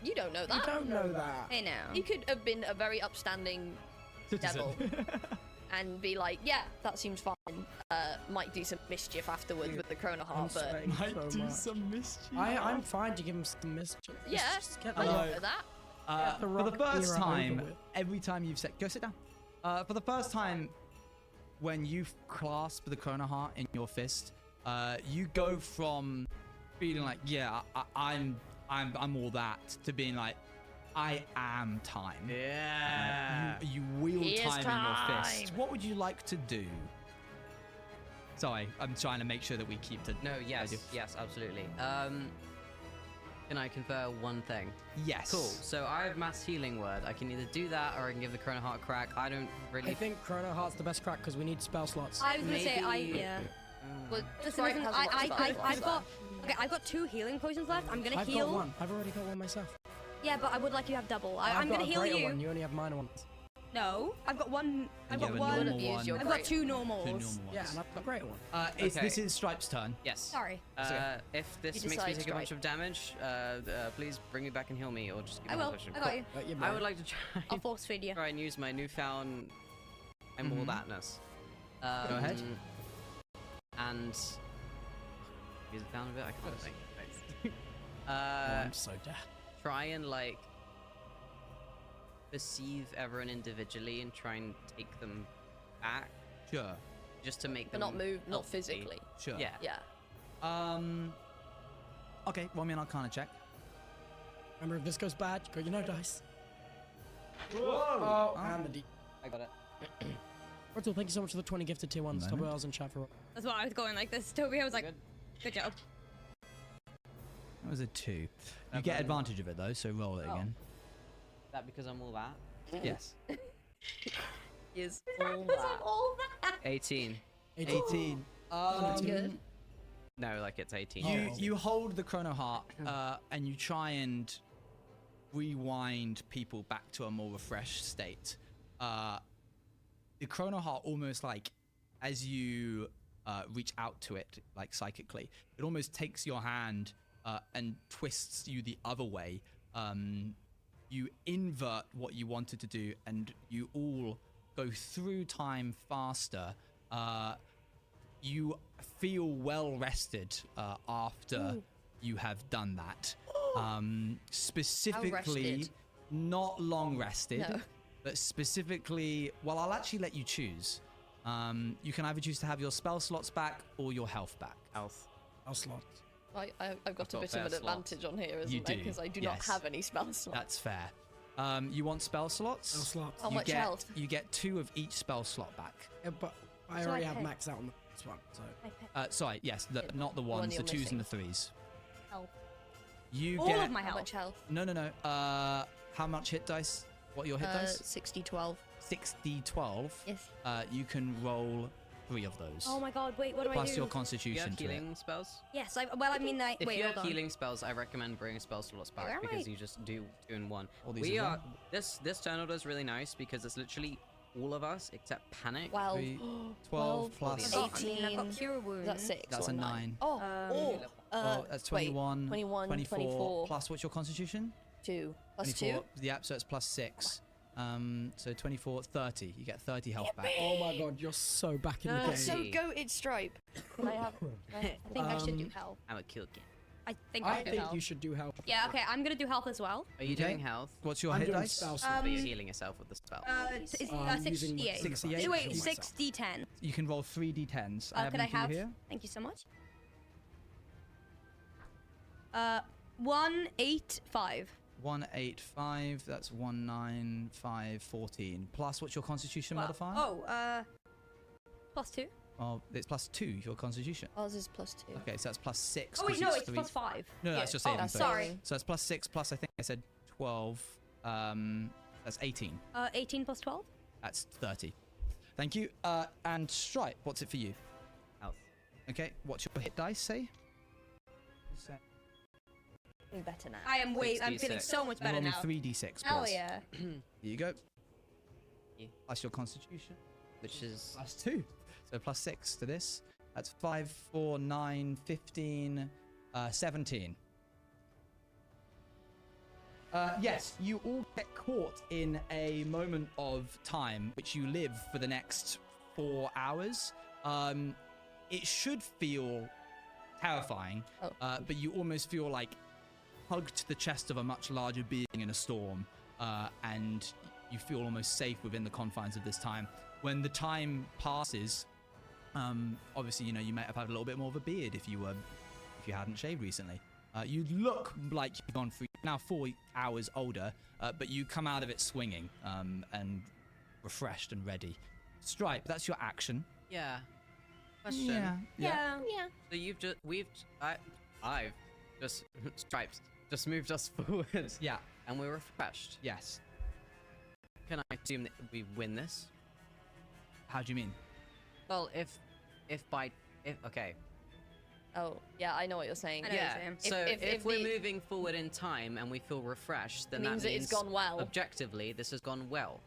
You don't know that. You don't know that. Hey now. He could have been a very upstanding devil and be like, yeah, that seems fine. Might do some mischief afterwards with the Krow heart, but Might do some mischief. I'm fine to give him some mischief. yeah, Just get I the- know that. the For the rock first era time, over with. every time you've said, go sit down. For the first time, when you clasp the Krow heart in your fist, you go from feeling like, yeah, I'm all that, to being like, I am time. Yeah. You wield He is time in your fist. time. What would you like to do? Sorry, I'm trying to make sure that we keep to. No, yes, absolutely. Can I confer one thing? Yes. Cool. So I have mass healing word. I can either do that or I can give the Krow heart a crack. I don't really. I think Krow heart's the best crack because we need spell slots. I was gonna say Maybe- yeah. But Listen, Sprite listen, has a lot of spells I've got. left. Okay, I've got 2 healing potions left. I'm gonna I've heal. got one. I've already got one myself. Yeah, but I would like you to have double. I'm I've got gonna a heal greater you. One. You only have minor ones. No, I've got one. I've got have a one. normal Use one. your I've got great- 2 normals. 2 normal ones. Yeah, and I've got a greater one. Okay. This is Stripe's turn. Yes. Sorry. If this You makes me decide, take a bunch Stripe. of damage, please bring me back and heal me, or just give I me a will. potion. I got you. I would like to try, I'll force feed you. try and use my newfound I'm all thatness. Go ahead. And use it down a bit. I can't think. I'm so dead. Try and like perceive everyone individually and try and take them back, Sure. just to make But them not move, not healthy. physically. Sure. Yeah. Yeah. Okay, roll me an Arcana check. Remember, if this goes bad, you got your no dice. Oh, and the D. I got it. Rachel, thank you so much for the 20 gifted tier 1s. Double L's in chat for. That's why I was going like this. Toby, I was like, good job. That was a 2. You get advantage of it though, so roll it again. Is that because I'm all that? Yes. Is all that. 18. 18. Good. No, like it's 18. You hold the Krow heart and you try and rewind people back to a more refreshed state. The Krow heart almost like, as you reach out to it, like psychically, it almost takes your hand and twists you the other way. You invert what you wanted to do, and you all go through time faster. You feel well rested after you have done that. Specifically, rested? not long rested, No. but specifically, well, I'll actually let you choose. You can either choose to have your spell slots back or your health back. Health. I'll slot. I've got a got bit of fair an slots. advantage on here, You isn't there? do, Because I do not yes. have any spell slots. That's fair. You want spell slots? Spell slots. How you much get, health? You get 2 of each spell slot back. Yeah, but I So already I have pick. maxed out on the first one, so. Sorry, yes, not the one ones, the you're 2s and the missing. 3s. Health. You All get of my How health. much health? no. How much hit dice? What are your hit dice? 60, 12. 60-12. Yes. You can roll 3 of those. Oh my god, wait, what do I Plus do? your Do you constitution have to it. healing spells? Yes, wait, If wait, you hold have on. healing spells, I recommend bringing spell slots Where back am because I? you just do 2 in 1. All these We as are well? this turn order is really nice because it's literally all of us except Panic. 12. 12 plus. I've I've got 18. cure wounds. That's 6. That's or a 9. Oh, Well, that's wait, 21, 21, 24. Plus what's your constitution? 2. Plus 24. 2. Yeah, so it's plus 6. So 24, 30. You get 30 health back. Oh my god, you're so back in the game. That's so goated Stripe. Can I have? I think I should do health. I'm a kill king. I think I I do think health. you should do health. Yeah, okay, I'm gonna do health as well. Are you Okay. doing health? What's your I'm hit doing dice? spell Um, slots. But you're healing yourself with the spell. It's using 68. 68? Wait, Myself. 6d10. You can roll 3d10s. I have Could them I for you have? here. Thank you so much. 1, 8, 5. 1, 8, 5. That's 1, 9, 5, 14. Plus, what's your constitution Well, modifier? oh, +2. Oh, it's +2, your constitution. Ours is +2. Okay, so that's +6. Oh wait, no, it's +5. No, that's your saving throw. Sorry. So that's +6 plus, I think I said 12. That's 18. 18 + 12? That's 30. Thank you. And Stripe, what's it for you? Health. Okay, what's your hit dice say? I'm better now. I am I'm feeling so much better now. 3d6 Hell plus. yeah. Here you go. Yeah. Plus your constitution, which is +2. So +6 to this. That's 5, 4, 9, 15, 17. Yes, you all get caught in a moment of time which you live for the next 4 hours. It should feel terrifying, but you almost feel like hugged to the chest of a much larger being in a storm, and you feel almost safe within the confines of this time. When the time passes, obviously, you know, you might have had a little bit more of a beard if you hadn't shaved recently. You look like you've gone through now 4 hours older, but you come out of it swinging and refreshed and ready. Stripe, that's your action. Yeah. Question. Yeah. So I've just Stripes just moved us forward. Yeah. And we're refreshed. Yes. Can I assume that we win this? How do you mean? Well, if okay. Oh, yeah, I know what you're saying. So if we're moving forward in time and we feel refreshed, then means that means it's gone well. Objectively, this has gone well.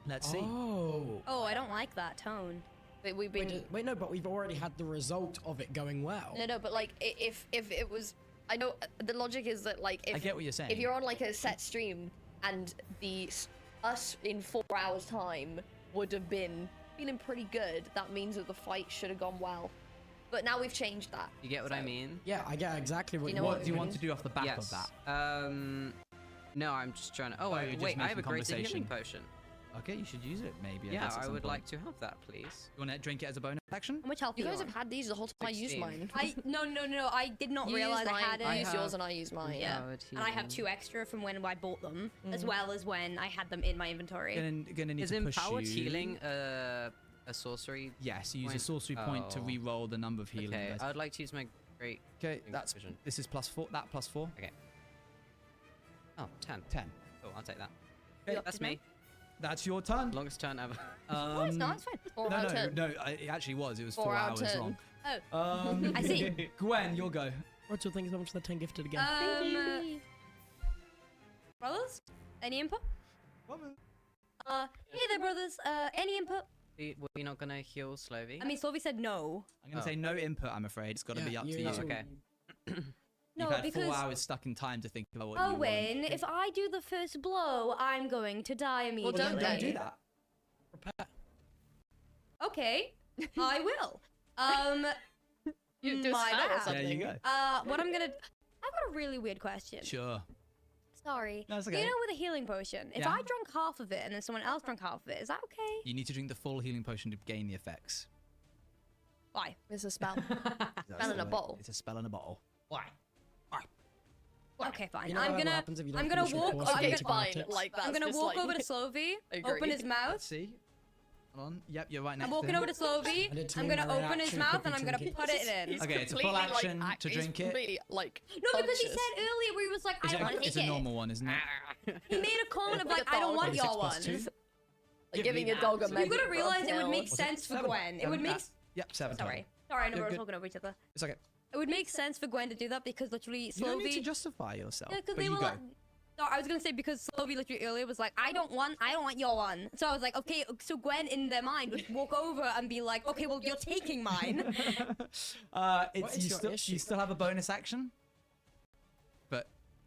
Let's see. Oh, I don't like that tone. But we've been. Wait, no, but we've already had the result of it going well. No, but like if it was, I know the logic is that like if I get what you're saying. If you're on like a set stream and us in 4 hours time would have been feeling pretty good, that means that the fight should have gone well. But now we've changed that. You get what I mean? Yeah, I get exactly what you know. What do you want to do off the back of that? No, I'm just trying to. you're just wait, I have making a great conversation. healing potion. Okay, you should use it maybe. Yeah, I would point. like to have that, please. You want to drink it as a bonus action? How much health You are guys on? have had these the whole time. 16. I used mine. No, I did not realize I had it. I used yours and I used mine. Yeah, and I have 2 extra from when I bought them, as well as when I had them in my inventory. Gonna need Is to push empowered you. healing a sorcery? Yes, you use a point? sorcery point to re-roll the number of healing. Okay, dice. I'd like to use my great. Okay, this is +4. That +4. Okay. Oh, 10. 10. Oh, I'll take that. Okay, that's me. That's your turn. Longest turn ever. No, it's not. It's fine. No, it actually was. It was 4 4 hours out of 10. long. Oh. I see. Gwen, your go. Rachel, thank you so much for the 10 gifted again. Brothers, any input? Hey there, brothers. Any input? Were we not gonna heal Slovy? I mean, Slovy said no. I'm going to say no input, I'm afraid. It's got to be up to you. Okay. No, You've had because 4 hours stuck in time to think about what you want. Owen, if I do the first blow, I'm going to die immediately. Well, Don't do that. Prepare. Okay, I will. You do a my spell or bad. something. There you go. What I'm gonna... I've got a really weird question. Sure. Sorry. No, it's okay. You know with a healing potion, if Yeah. I drank half of it and then someone else drank half of it, is that okay? You need to drink the full healing potion to gain the effects. Why? It's a spell. Spell in a bottle. It's a spell in a bottle. Why? Okay, fine. You know I'm what gonna happens if you don't I'm gonna finish your walk. course I'm in gonna, antibiotics? Like that's I'm gonna just walk like- over to Slovy, Agreed. open his mouth. Let's see. Hold on. Yep, you're right next I'm to walking him. over to Slovy. I did I'm too, gonna my open his reaction, mouth and I'm quickly gonna drink put it in. Okay, it's a full action to drink it. Completely, like, No, because he conscious. said earlier where he was like, I don't want to take It's a it. normal one, isn't it? He made a comment of Like like, a I don't dog. want 26 your plus one. 2. Like giving a dog a You mega gotta realize it would rub make down. sense for Gwen. It would make. Yep, 7. Sorry, I know You're we're good. talking over each other. It's okay. It would make sense for Gwen to do that because literally You don't need to Slovy. justify yourself. Yeah, because but they you were go. like. No, I was gonna say because Slovy literally earlier was like, I don't want your one. So I was like, okay, so Gwen in their mind would walk over and be like, okay, well you're taking mine. It's is your you issue? still have a bonus action, but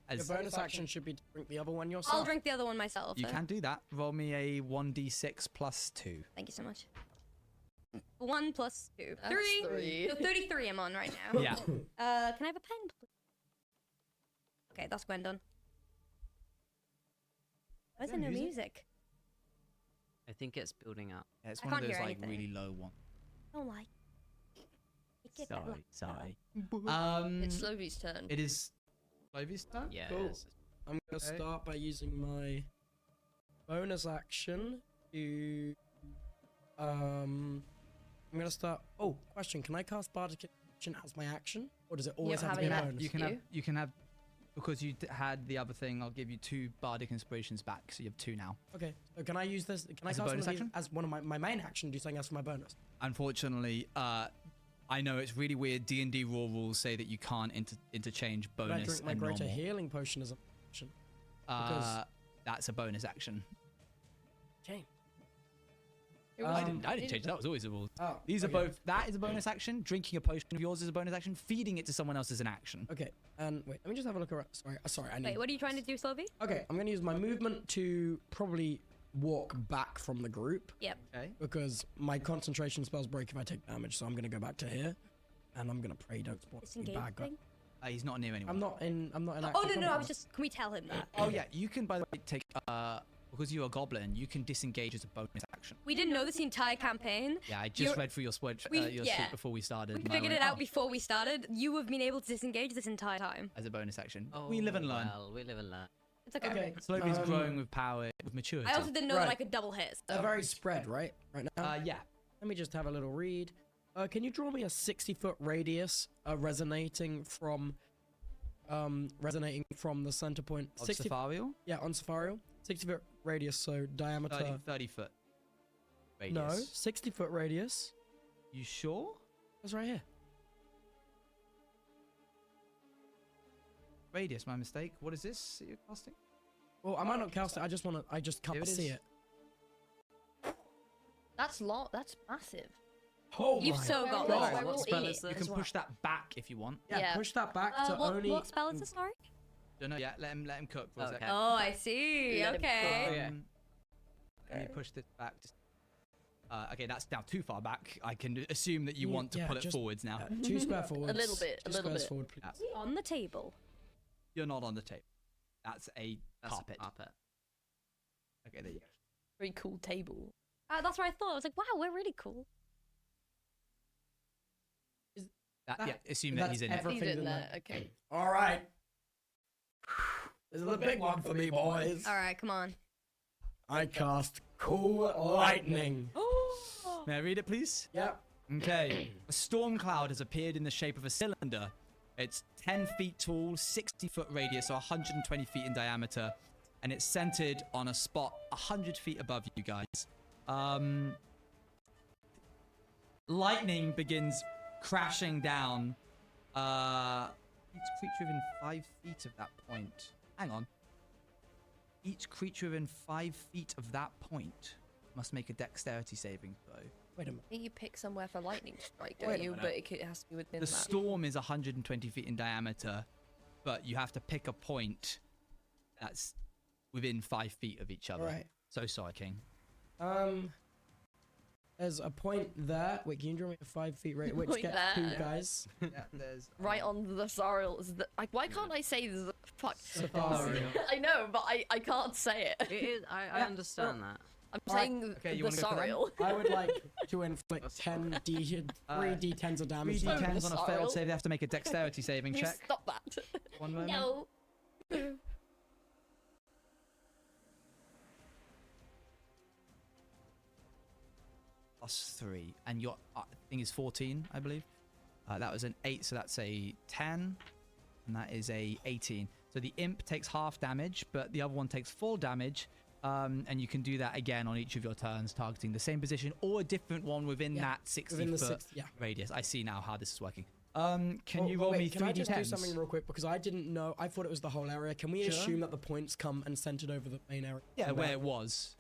Your as bonus action should be to drink the other one yourself. I'll drink the other one myself. you then. can do that. Roll me a 1d6 plus 2. Thank you so much. 1 plus 2. That's 3. three. So 33 I'm on right now. Yeah. Can I have a pen, please? Okay, that's Gwen done. Why is there no music? I think it's building up. Yeah, it's I one of can't those hear like anything. really low ones. I don't like. It gets Sorry. It's Slovy's turn. It is Slovy's turn. Yeah. Cool. it's- I'm gonna Okay. start by using my bonus action to I'm gonna start. Oh, question. Can I cast Bardic Inspiration as my action? Or does it always You have to have be a it. bonus? You can have, because you had the other thing, I'll give you 2 Bardic Inspirations back, so you have 2 now. Okay. So can I use this? Can I As a cast bonus one of these action? as one of my main action? Do something else for my bonus? Unfortunately, I know it's really weird. D&D raw rules say that you can't interchange Can I bonus drink my and greater normal. healing potion as a action? Because- That's a bonus action. Okay. I didn't change it. That was always a rule. Oh, These are okay. both. That is a bonus action. Drinking a potion of yours is a bonus action. Feeding it to someone else is an action. Okay. And wait, let me just have a look around. Sorry. I need. Wait, what are you trying to do, Sylvie? Okay, I'm gonna use my movement to probably walk back from the group. Yep. Okay. Because my concentration spells break if I take damage, so I'm gonna go back to here, and I'm gonna pray don't spawn any Disengage bad guy. thing? He's not near anyone. I'm not in. Oh, active no, combat. I was just... Can we tell him that? Oh yeah, you can by the way take because you're a goblin, you can disengage as a bonus action. We didn't know this the entire campaign. Yeah, I just read through your sheet before we started. We and I figured went, it out before we started. You have been able to disengage this entire time. as a bonus action. Oh, we live and learn. Well, we live and learn. It's okay. Okay. Slovy's growing with power, with maturity. I also didn't know that I could double hit. They're very spread, right? Right now. Yeah. Let me just have a little read. Can you draw me a 60-foot radius resonating from the center point? Of Safarial? Yeah, on Safarial. 60-foot radius, so diameter. 30 foot radius. No, 60-foot radius. You sure? That's right here. Radius, my mistake. What is this that you're casting? Well, I might not cast it. I just Here can't it see is. it. That's That's massive. Oh You've my so got God. this. What spell is You this? can push that back if you want. Yeah, push that back to only. What spell is this, sorry? Don't know yet. Let him cook for a second. Oh, I see. Let him Okay. Let me push this back. Okay, that's now too far back. I can assume that you want to yeah, pull it just- forwards now. 2 square forwards. A little bit, a Two little squares bit. forward, please. On the table. You're not on the table. That's a That's carpet. carpet. Okay, there you go. Very cool table. That's what I thought. I was like, wow, we're really cool. Yeah, assume that he's in it. He's in there. Okay. All right. This is a big one for me, boys. All right, come on. I cast Cool Lightning. May I read it, please? Yep. Okay. A storm cloud has appeared in the shape of a cylinder. It's 10 feet tall, 60-foot radius, so 120 feet in diameter, and it's centered on a spot 100 feet above you guys. Lightning begins crashing down. Each creature within 5 feet of that point. Hang on. Each creature within 5 feet of that point must make a dexterity saving throw. Wait a minute. I think you pick somewhere for lightning strike, Wait don't a you? minute. But it has to be within The that. storm is 120 feet in diameter, but you have to pick a point that's within 5 feet of each other. Right. So sorry, King. There's a point there. Wait, can you draw me a 5 feet radius? Which Point gets there. 2 guys. Yeah, there's Right on the Sariel. Like, why can't I say the fuck? Safari. I know, but I can't say it. It is. I understand that. I'm Alright, saying okay, you the wanna go for them? Sariel. I would like to inflict 3 d10s of damage. 3 d10s on a Sorrel. failed save. They have to make a dexterity saving Can you check. stop that? One moment. No. +3, and your thing is 14, I believe. That was an 8, so that's a 10, and that is a 18. So the imp takes half damage, but the other one takes full damage, and you can do that again on each of your turns, targeting the same position or a different one within that 60-foot radius. I see now how this is working. Can you roll me 3 Can I just do d10s? something real quick? Because I didn't know. I thought it was the whole area. Can we Sure. assume that the points come and centered over the main area? Yeah, where it was.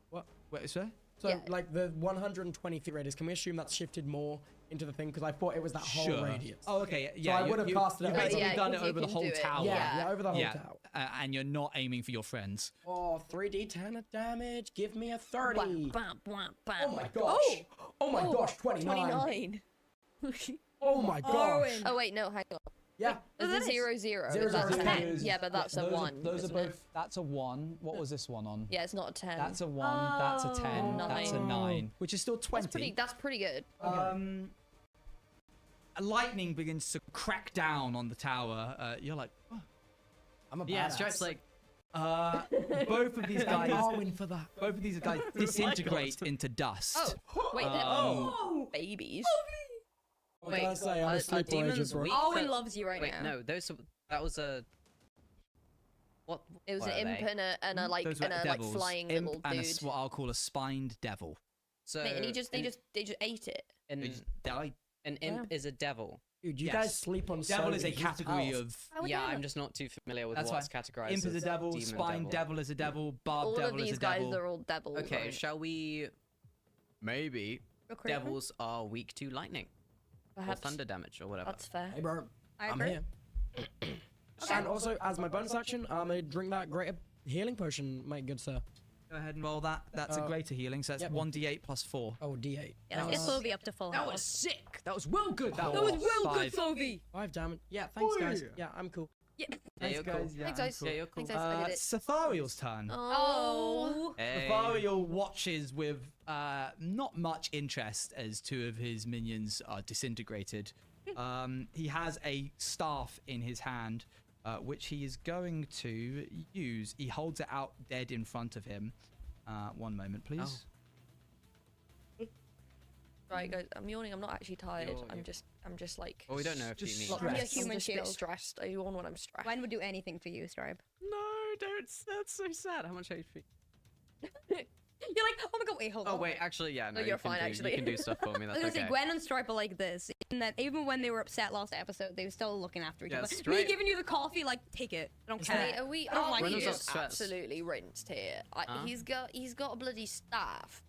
What? Where, sir? So, Yeah. like, the 120 feet radius, can we assume that's shifted more into the thing? Because I thought it was that whole radius. Oh, okay. Yeah. I would have casted it You've over- basically Yeah, done it 'cause you over the can whole do it. tower. Yeah, over the whole Yeah, tower. and you're not aiming for your friends. Oh, 3d10 of damage. Give me a 30. Bam, bam, bam. Oh my gosh. Oh my gosh, 29. 29. Oh my gosh. Oh wait, no, hang on. Yeah. Is it 0, 0? Zero, Is that zero, 10? zero. Yeah, but that's a 1. Those are isn't it? both. That's a 1. What was this one on? Yeah, it's not a 10. That's a 1. That's a 10. That's a 9. Which is still 20. That's pretty good. Lightning begins to crack down on the tower. You're like, oh. I'm a Yeah, badass. Stripe's like, Both of these guys. For that. Both of these guys disintegrate into dust. Oh, wait, babies. What can I say? I'm a sleeper demons agent, bro. weak? Owen loves you right Wait, now. no, that was a. What? It was what an are imp they? and a like Those were devils. flying Imp little and dude. what I'll call a spined devil. So Mate, and they just ate it. an imp is a devil. Dude, you guys sleep on devil is a Sophie's category house. of. Yeah, I'm just not too familiar with That's what's fine. categorized Imp is a as devil, demon spined devil is a devil, barb All devil of is these a guys devil. are all devils. Okay, right? shall we? Maybe Recruitment? devils are weak to lightning Perhaps. or thunder damage or whatever. That's fair. Hey, bro. I I'm agree. here. And also, as my bonus action, I'm gonna drink that greater healing potion, my good sir. Go ahead and roll that. That's a greater healing, so that's yep. 1d8 plus 4. Oh, D8. Yeah, let's get Sophie up to full That health. was sick. That was well good. That was well good, 5. Sophie. 5 damage. Yeah, thanks, guys. Yeah, I'm cool. Yeah. Thanks, you're guys. cool. Yeah, Thanks, I'm guys. cool. Yeah, you're cool. Thanks, guys. I did it. Sathariel's turn. Oh. Hey. Sathariel watches with not much interest as two of his minions are disintegrated. He has a staff in his hand, which he is going to use. He holds it out dead in front of him. One moment, please. Right, guys. I'm yawning. I'm not actually tired. You're- I'm just like. Well, we don't know if Just you need. stressed. I'm your I'm human just a bit shield. stressed. I yawn when I'm stressed. Gwen would do anything for you, Stripe. No, don't. That's so sad. How much HP? You're like, oh my god, wait, hold on. Oh wait, actually, yeah, no, you're you fine, can do, actually. You can do stuff for me. I That's was gonna okay. say, Gwen and Stripe are like this. And that even when they were upset last episode, they were still looking after each Yeah, other. Stripe- Me giving you the coffee, like, take it. I don't care. Wait, are we? I don't Are like we Gwen was you. upset. absolutely rinsed here? He's got a bloody staff.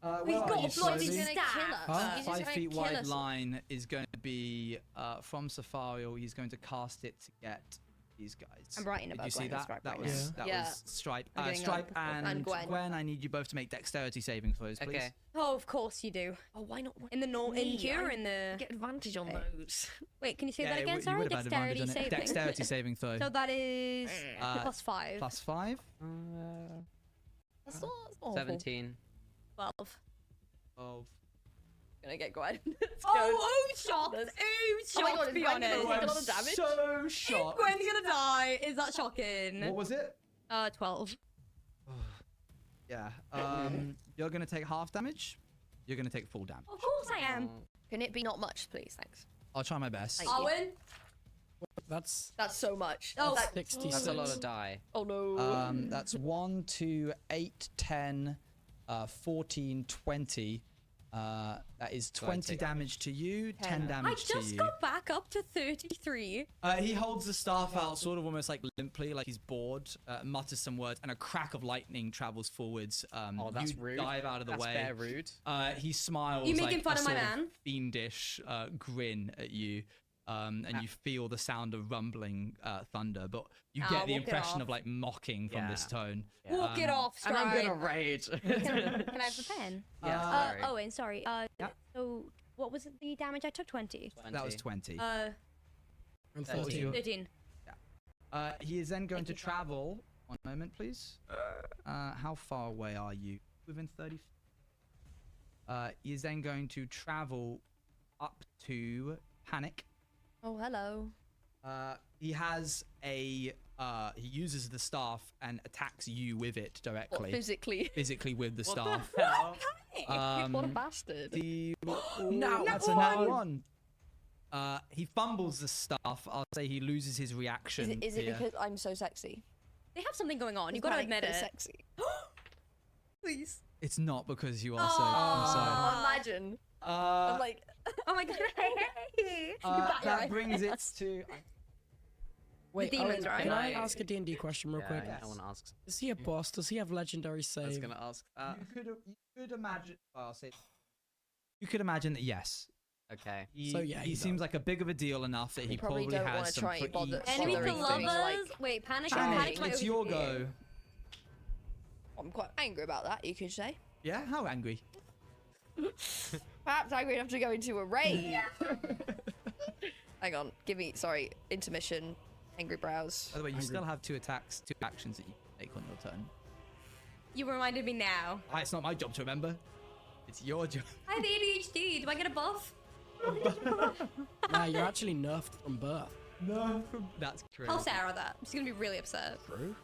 He's got a bloody He's gonna kill staff. us. He's just 5 gonna feet kill wide us. line is going to be from Sathariel. He's going to cast it to get these guys. I'm writing Did about you see Gwen and that? Stripe That right was now. that Yeah. was Stripe. I'm getting Stripe up. and Gwen. I need you both to make dexterity saving throws, please. Okay. Oh, of course you do. Oh, why not? In the in Me? here or I in the... Get advantage on Okay. those. Wait, can you say Yeah, that again? you Sorry, would have had advantage dexterity on it. saving. Dexterity saving throw. So that is plus 5. Plus 5. That's not awful. 17. 12. Of Gonna get Gwen. Oh, shocked. Oh, Oh my shocked, God, to be is Gwen gonna honest. take a lot of damage? so shocked. Gwen's gonna die. Is that shocking? What was it? 12. Yeah. You're going to take half damage. You're going to take full damage. Of course I am. Can it be not much, please? Thanks. I'll try my best. Thank you. Owen? That's That's so much. Oh. That's 66. That's a lot of die. Oh no. That's 1, 2, 8, 10, 14, 20. That is 20 damage to you, 10 I damage to just you. got back up to 33. He holds the staff out, sort of almost like limply, like he's bored, mutters some words, and a crack of lightning travels forwards. Oh, that's you rude. dive out of the That's way. bare rude. He smiles You making like fun a of my sort man? fiendish grin at you. And you feel the sound of rumbling thunder, but you Ah, get the walk it impression off. of like mocking from this tone. Walk it off, And Stripe. I'm gonna rage. Can I have the pen? Yeah, sorry. Owen, sorry. So, what was the damage? I took 20. That was 20. I'm What was 13. your- 13. He is then going to travel. One moment, please. How far away are you? Within 30. He is then going to travel up to Panic. Oh, hello. He has a. He uses the staff and attacks you with it directly. What, physically? Physically with the staff. What a bastard. No, that's a nat 1. He fumbles the staff. I'll say he loses his reaction. Is it here. because I'm so sexy? They have something going on. You've got to Panic admit so it. sexy. Please. It's not because you are so. I'm sorry. Oh, imagine. I'm like, Oh my god. That brings it to. Wait, demons, Owen, right? Can I ask a D&D question real quick? Yeah, no one asks. Is he a boss? Does he have legendary save? I was gonna ask that. You could imagine. Well, I'll say. You could imagine that yes. Okay. So, yeah, he he seems like a big of a deal enough that he probably probably don't wanna has some try and pretty. bother- Enemy bothering to things lovers. like- Wait, panic. Panic, might it's your overhear. go. I'm quite angry about that, you could say. Yeah, how angry? Perhaps angry enough to go into a rage. Hang on, sorry, intermission, angry brows. By the way, you still have 2 attacks, 2 actions that you take on your turn. You reminded me now. It's not my job to remember. It's your job. I have ADHD. Do I get a buff? Nah, you're actually nerfed from birth. No, that's true. Tell Sarah that. She's gonna be really upset. True.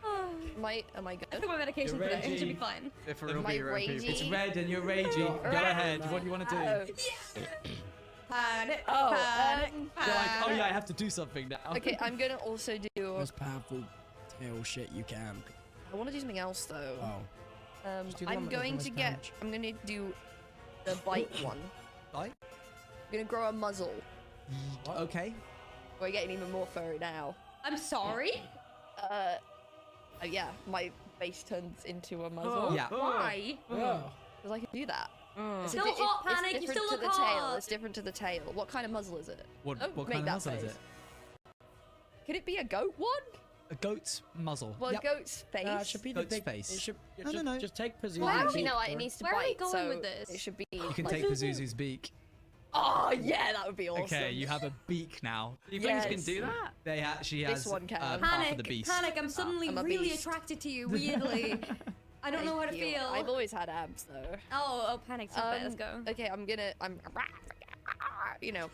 Am I good? I took my medication today. It should be fine. If we're Am I ragey? It's red and you're ragey. Go ahead. What do you want to do? Panic. Oh, Panic. You're like, oh yeah, I have to do something now. Okay, I'm gonna also do. Most powerful tail shit you can. I want to do something else though. Oh. Just do the one I'm that does going the to most get. damage. I'm gonna do the bite one. Bite? I'm gonna grow a muzzle. Okay. We're getting even more furry now. I'm sorry? Yeah, my face turns into a muzzle. Yeah. Why? Because I can do that. Still hot, Panic. You still different look to the tail. hot. It's different to the tail. What kind of muzzle is it? What Don't kind make of that muzzle is face. it? Could it be a goat one? A goat's muzzle. Well, Yep. a goat's face. It should be the Goat's big face. It should, No. Just take Pazuzu's Well, actually, beak, no, it right? needs to Where are we bite. going so with this? It should be. You can like, take Pazuzu's beak. Oh yeah, that would be awesome. Okay, you have a beak now. You things can Yes. do that? They she has This one can. half Panic. of the beast. Panic. I'm suddenly I'm a really beast. attracted to you, weirdly. I don't know how to Thank you. feel. I've always had abs though. Oh, Panic. Let's go. Okay, I'm you know,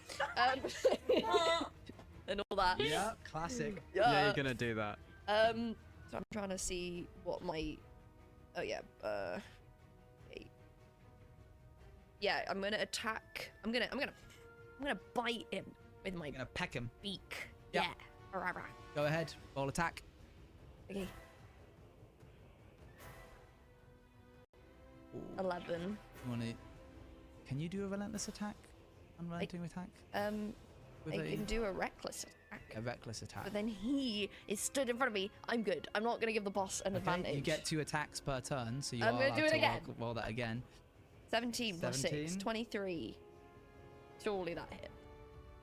and all that. Yeah, classic. Yeah, you're gonna do that. So I'm trying to see what my. Oh yeah. Yeah, I'm gonna attack. I'm gonna bite him with my You're gonna peck him. beak. Yeah. Yeah. Rah, rah. Go ahead. Roll attack. Okay. 11. You wanna? Can you do a relentless attack? Unrelenting attack? I With a- can do a reckless attack. A reckless attack. But then he is stood in front of me. I'm good. I'm not gonna give the boss an advantage. Okay, you get 2 attacks per turn, so you I'm are gonna allowed do it to again. roll that again. 17 plus 6, 17. 23. Surely that hit.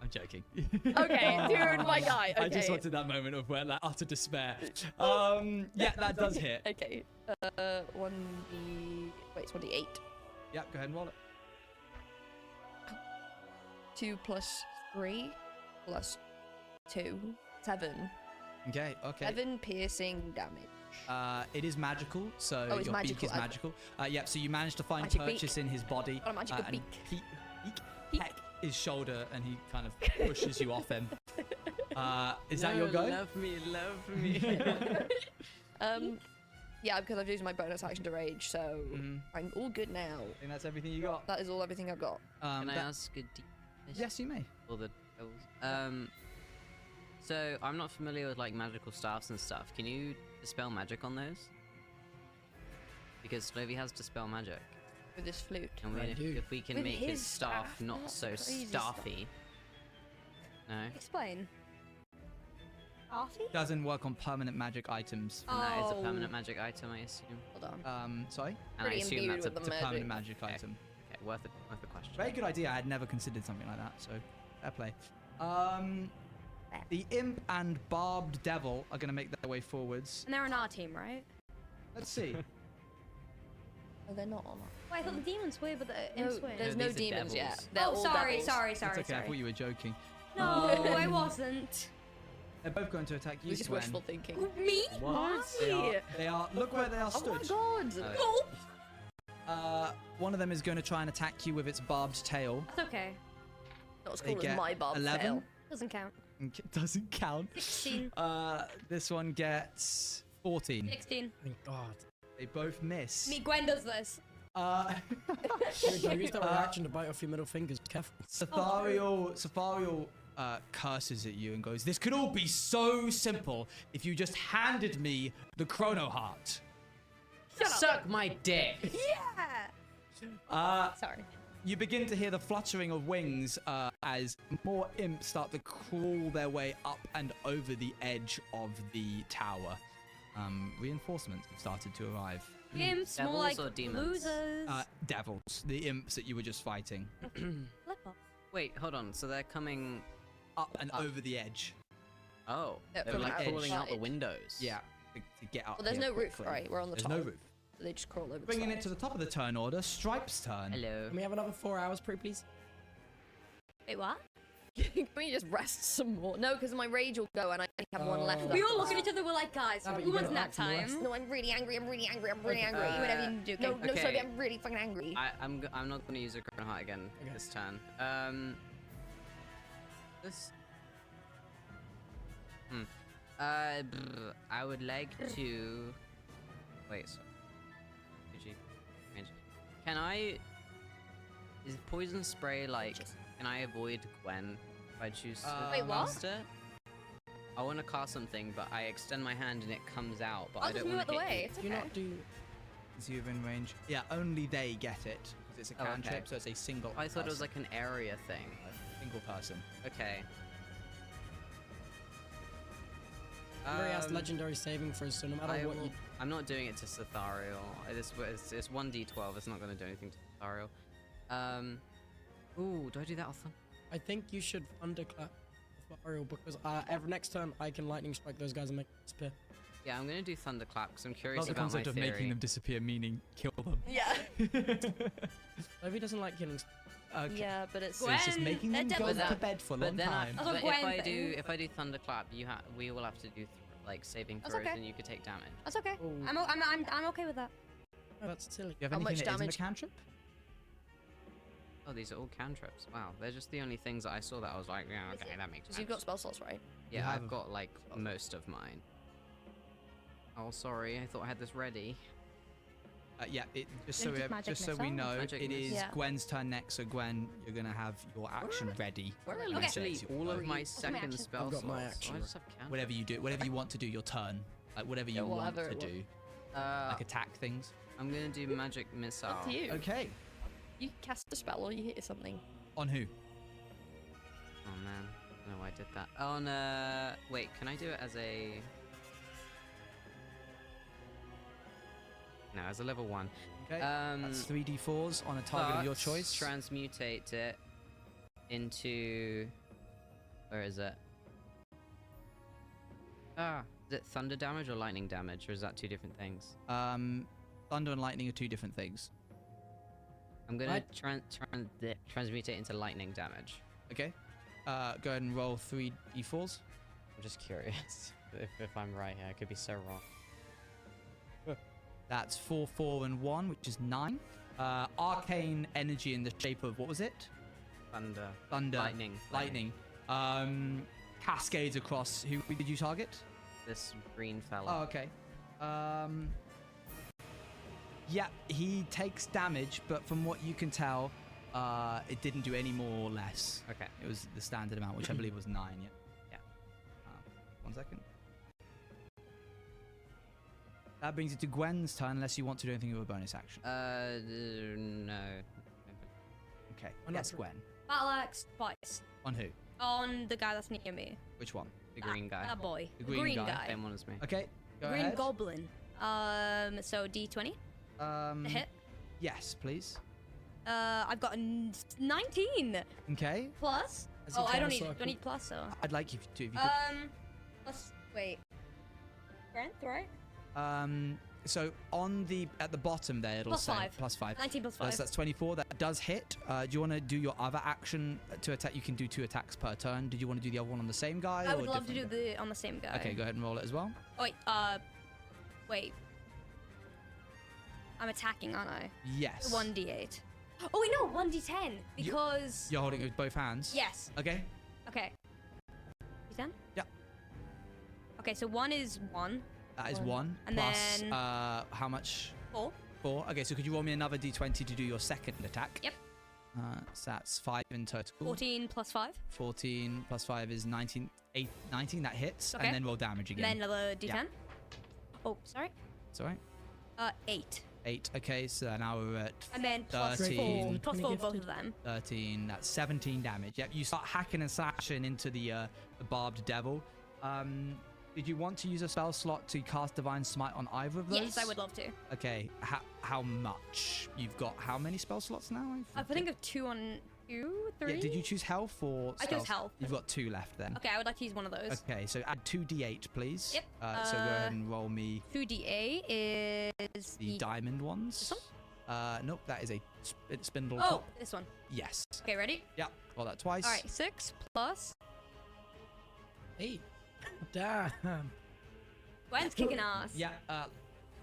I'm joking. Okay, dude, my guy. Okay. I just wanted that moment of where like utter despair. Yeah, that does hit. Okay. 1d. Wait, it's 1d8. Yeah, go ahead and roll it. 2 plus 3 plus 2. 7. Okay. 7 piercing damage. It is magical, so Oh, it's your beak magical, is okay. magical. Yeah, so you managed to find Magic purchase beak. in his body. Got a magical and beak. he peck his shoulder, and he kind of pushes you off him. Is that your go? Love me. Yeah, because I've used my bonus action to rage, so I'm all good now. I think that's everything you got. That is everything I've got. Can I ask a Yes, you may. Or the so I'm not familiar with like magical staffs and stuff. Can you dispel magic on those? Because Slovy has dispel magic. With this flute. And if we can With make his his staff staff, not not so crazy staffy. No. Explain. Doesn't work on permanent magic items. And that is a Oh. permanent magic item, I assume. Hold on. Sorry? And I Pretty assume imbued that's a with It's a permanent magic Okay. item. Okay, worth a question. Very good idea. I had never considered something like that, so fair play. The imp and barbed devil are going to make their way forwards. And they're on our team, right? Let's see. Oh, they're not on. Wait, I thought the demons were, but the No, imps were. there's No, no these are demons yet. devils. They're Oh, all sorry, devils. sorry. It's okay. I thought you were joking. No, I wasn't. They're both going to attack you, This is Swen. wishful thinking. Me? What? They are. Look where they are Oh my stood. god! One of them is going to try and attack you with its barbed tail. That's okay. Not as They cool as get my barbed 11. tail. Doesn't count. It doesn't count. 16. This one gets 14. 16. Thank God. They both miss. Me, Gwen does this. Dude, use the reaction to bite off your middle fingers. Careful. Safarial curses at you and goes, "This could all be so simple if you just handed me the chrono heart." Suck my dick. Yeah. Sorry. You begin to hear the fluttering of wings as more imps start to crawl their way up and over the edge of the tower. Reinforcements have started to arrive. Imps, more Devils like or demons? losers. Devils, the imps that you were just fighting. Flipper. Wait, hold on. So they're coming Up and over the edge. Oh, Yeah, they're from like crawling out the outside. windows. Yeah, to get up. Well, there's here no roof, quickly. right? We're on the There's top. no roof. They just crawl over the Bringing side. it to the top of the turn order, Stripe's turn. Hello. Can we have another 4 hours, please? Wait, what? Can we just rest some more? No, because my rage will go and I only have one left. We all look at each other, we're like, guys, Yeah, but who you wants gotta nap act for the rest. time? No, I'm really angry. I'm really angry. I'm really angry. Do whatever you need to do, No, okay? no, Okay. sorry, I'm really fucking angry. I'm not going to use a chrono heart again this turn. This. I would like to... Wait, sorry. Could you... Can I... Is poison spray, like... Can I avoid Gwen if I choose to Wait, what? cast it? I want to cast something, but I extend my hand and it comes out, but I I'll just don't move want out to the hit way. you. It's Do you okay. not do... Is you in range? Yeah, only they get it. Because it's a Oh, cantrip, okay. so it's a single I thought it was person. like an area thing. A single person. Okay. Remember he has legendary saving throws, so no matter what you... I'm not doing it to Cethariel. It's 1d12. It's not going to do anything to Cethariel. Ooh, do I do that often? I think you should thunderclap Ariel because every next turn I can lightning strike those guys and make them disappear. Yeah, I'm going to do Thunderclap because I'm curious Not the about concept my of theory. making them disappear, meaning kill them. Yeah. Ivy doesn't like killing. Okay. Yeah, but it's... So it's just making them go to bed for a long time. But if I do Thunderclap, we will have to do like saving That's throws, okay. and you could take damage. That's okay. I'm okay with that. That's silly. Do you have How anything much that isn't damage? a cantrip? Oh, these are all cantrips. Wow, they're just the only things that I saw that I was like, yeah, okay, that makes Because sense. you've got spell slots, right? Yeah, I've got like most of mine. Oh, sorry, I thought I had this ready. Yeah, just Then so just magic we missile. know, Magic it is missile. Yeah. Gwen's turn next. So Gwen, you're gonna have your action ready. Where are when it literally says all of my my second action? spell I've got my slots? action. I just have cantrips. Whatever you do, whatever you want to do, your turn, like whatever you want whatever to it do, Uh, like attack things. I'm gonna do magic missile. Up to you. Okay. You cast a spell or you hit something. On who? Oh man, no, I did that. On wait, can I do it as a? No, as a level 1. Okay. That's 3d4s on a target of your but choice. Transmutate it into. Where is it? Is it thunder damage or lightning damage, or is that 2 different things? Thunder and lightning are 2 different things. I'm gonna transmute it into lightning damage. Okay. Go ahead and roll 3d4s. I'm just curious if I'm right here. I could be so wrong. That's 4, 4, and 1, which is 9. Arcane energy in the shape of, what was it? Thunder. Thunder. Lightning. Cascades across. Who did you target? This green fella. Oh, okay. Yeah, he takes damage, but from what you can tell, it didn't do any more or less. Okay. It was the standard amount, which I believe was 9, yeah? Yeah. 1 second. That brings it to Gwen's turn, unless you want to do anything with a bonus action. No. Okay. I'm Yes, not- Gwen. Battle axe twice. On who? On the guy that's near me. Which one? The green guy. That boy. The green guy. Same one as me. Okay. Go Green ahead. goblin. So D20. A hit. Yes, please. I've got a 19 Okay. plus. As you Oh, I count don't a need. circle. Do I need plus or? I'd like you to, if you could. Plus. Wait. Strength, right? So at the bottom there, it'll Plus say 5. plus 5. 19 plus So 5. that's 24. That does hit. Do you want to do your other action to attack? You can do 2 attacks per turn. Did you want to do the other one on the same guy? I or would a love to do different the on the same guy. guy? Okay, go ahead and roll it as well. Oh, wait. I'm attacking, aren't I? Yes. 1d8. Oh wait, no, 1d10 because. You're holding it with both hands. Yes. Okay. Okay. D10. Yeah. Okay, so 1 is 1. That is 1. And plus, then- how much? 4. 4. Okay, so could you roll me another d20 to do your second attack? Yep. So that's 5 in total. 14 plus 5. 14 plus 5 is 19. 19, that hits. Okay. And then roll damage again. And then another d10. Yeah. Oh, sorry. It's alright. 8. 8. Okay, so now we're at And then plus 4. 13. Plus 4 both of them. 13. That's 17 damage. Yep, you start hacking and slashing into the barbed devil. Did you want to use a spell slot to cast Divine Smite on either of those? Yes, I would love to. Okay, how much? You've got how many spell slots now? I think of 2 on 2, 3. Yeah, did you choose health or I chose stealth? health. You've got 2 left then. Okay, I would like to use one of those. Okay, so add 2d8, please. Yep. So go ahead and roll me 2d8 is the diamond ones. This one? Nope, that is a spindle. Oh, top. this one. Yes. Okay, ready? Yeah, roll that twice. All right, 6 plus. 8. Damn. Gwen's kicking ass. Yeah,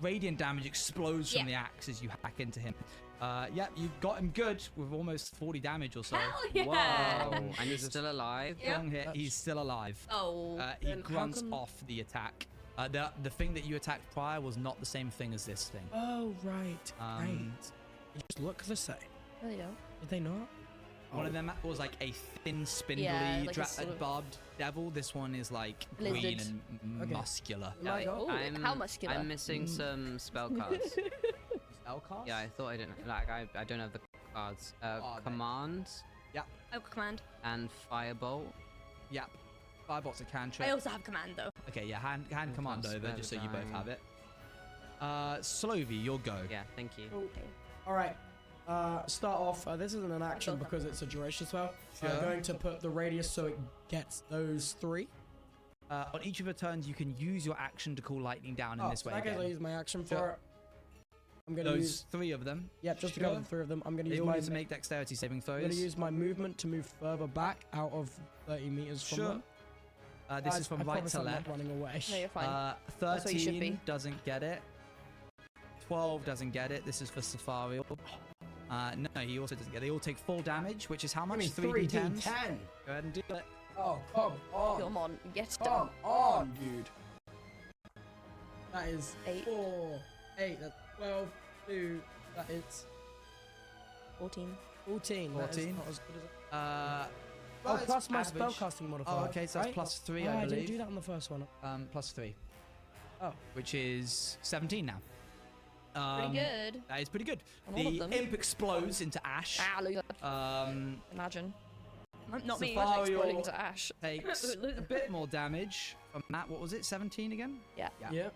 radiant damage explodes from Yeah. the axe as you hack into him. Yep, you got him good with almost 40 damage or so. Hell yeah! Wow. And he's still alive. Strong hit. He's still alive. Oh. He grunts off the attack. The thing that you attacked prior was not the same thing as this thing. Oh, right. Right. They just look the same. No, they don't. Did they not? One of them was like a thin, spindly, like a sort of barbed devil. This one is like Lizard. green and muscular. Ooh, how muscular? I'm missing some spell cards. Spell cards? Yeah, I thought I didn't. Like, I don't have the cards. Command. Yep. Oh, command. And firebolt. Yep. Firebolt's a cantrip. I also have command though. Okay, yeah, hand command Plus over just so you both Spellbind. have it. Slovy, your go. Yeah, thank you. All right. Start off. This isn't an action because it's a duration spell. Sure. I'm going to put the radius so it gets those 3. On each of your turns, you can use your action to call lightning down in this way I again. can use my action for Sure. it. I'm going to Those use 3 of them. Yep, just to Sure. cover the 3 of them. I'm going to They use all my. need to make dexterity saving throws. I'm going to use my movement to move further back out of 30 meters from Sure. them. This is from right promise to I'm not left. running away. No, you're fine. That's where you should 13 be. doesn't get it. 12 doesn't get it. This is for Safariel. No, he also doesn't get it. They all take full damage, which is how much? 3d10s? 3d10. Go ahead and do it. Oh, come on. Come on, get it Come done. on, dude. That is 8. 4, 8, that's 12, 2, that is 14. 14. That is 14. not as good as it. Well, it's plus my average. spellcasting modifier. Oh, okay, so that's right? plus 3, Oh, I I didn't believe. do that on the first one. Plus 3. Oh. Which is 17 now. Pretty good. That is pretty good. On all of The them. imp explodes into ash. Ah, loser. Imagine. Not me. Safariel Exploding to ash. takes a bit more damage from that. What was it? 17 again? Yeah. Yeah.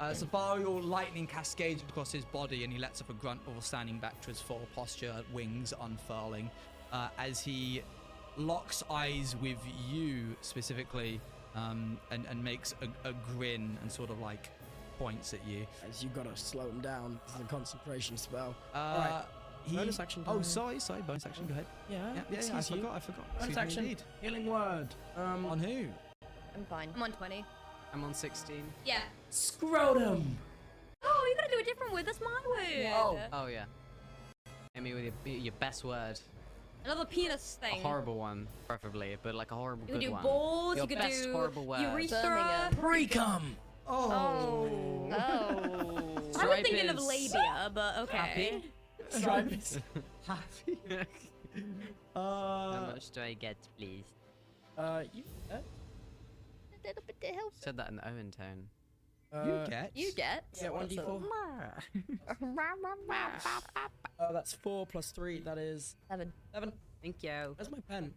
Safariel lightning cascades across his body and he lets up a grunt before standing back to his full posture, wings unfurling, as he locks eyes with you specifically, and makes a grin and sort of like points at you. As you gotta slow him down. This is a concentration spell. Alright. Bonus action. Oh, time. sorry. Bonus action. Go ahead. Yeah. I excuse you. forgot. Bonus Excuse me, action. indeed. Healing word. On who? I'm fine. I'm on 20. I'm on 16. Yeah. Scrotum. Oh, you gotta do a different word. That's my word. Oh yeah. Hit me with your best word. Another penis thing. A horrible one, preferably, but like a horrible You could good do one. balls. Your You could best do horrible word. urethra. Pre-cum. Oh. I was thinking of labia, but okay. Happy? Stripes. Happy. How much do I get, please? You. A little bit to help. Said that in the Owen tone. You get. Yeah, 1d4. Oh, that's 4 plus 3. That is 7. 7. Thank you. Where's my pen?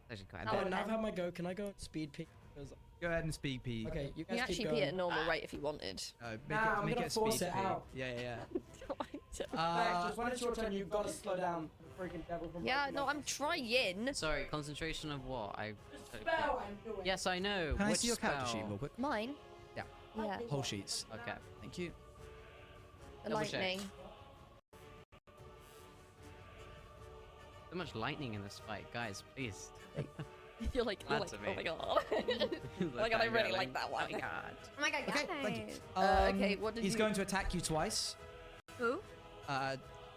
Actually, quite Oh, a bit. now I've had my go. Can I go and speed peek? Because Go ahead and speed peek. okay, you You guys can keep actually going. pee at a normal rate if you wanted. I'm Make gonna it force speed it peek. out. Yeah. Just when it's your turn, you've got to slow down the freaking devil from. Yeah, no, I'm trying. Sorry, concentration of what? Spell I'm doing. Yes, I know. Can I Which see your character spell? sheet real quick? Mine? Yeah. Yeah. Whole sheets. Okay. Thank you. The Double check. lightning. So much lightning in this fight, guys. Please. You're like, Glad to oh my be. god. Oh my god, I really like that one. Oh my god. Oh my god, Okay, thank you. Okay, what did He's you- going to attack you twice. Who?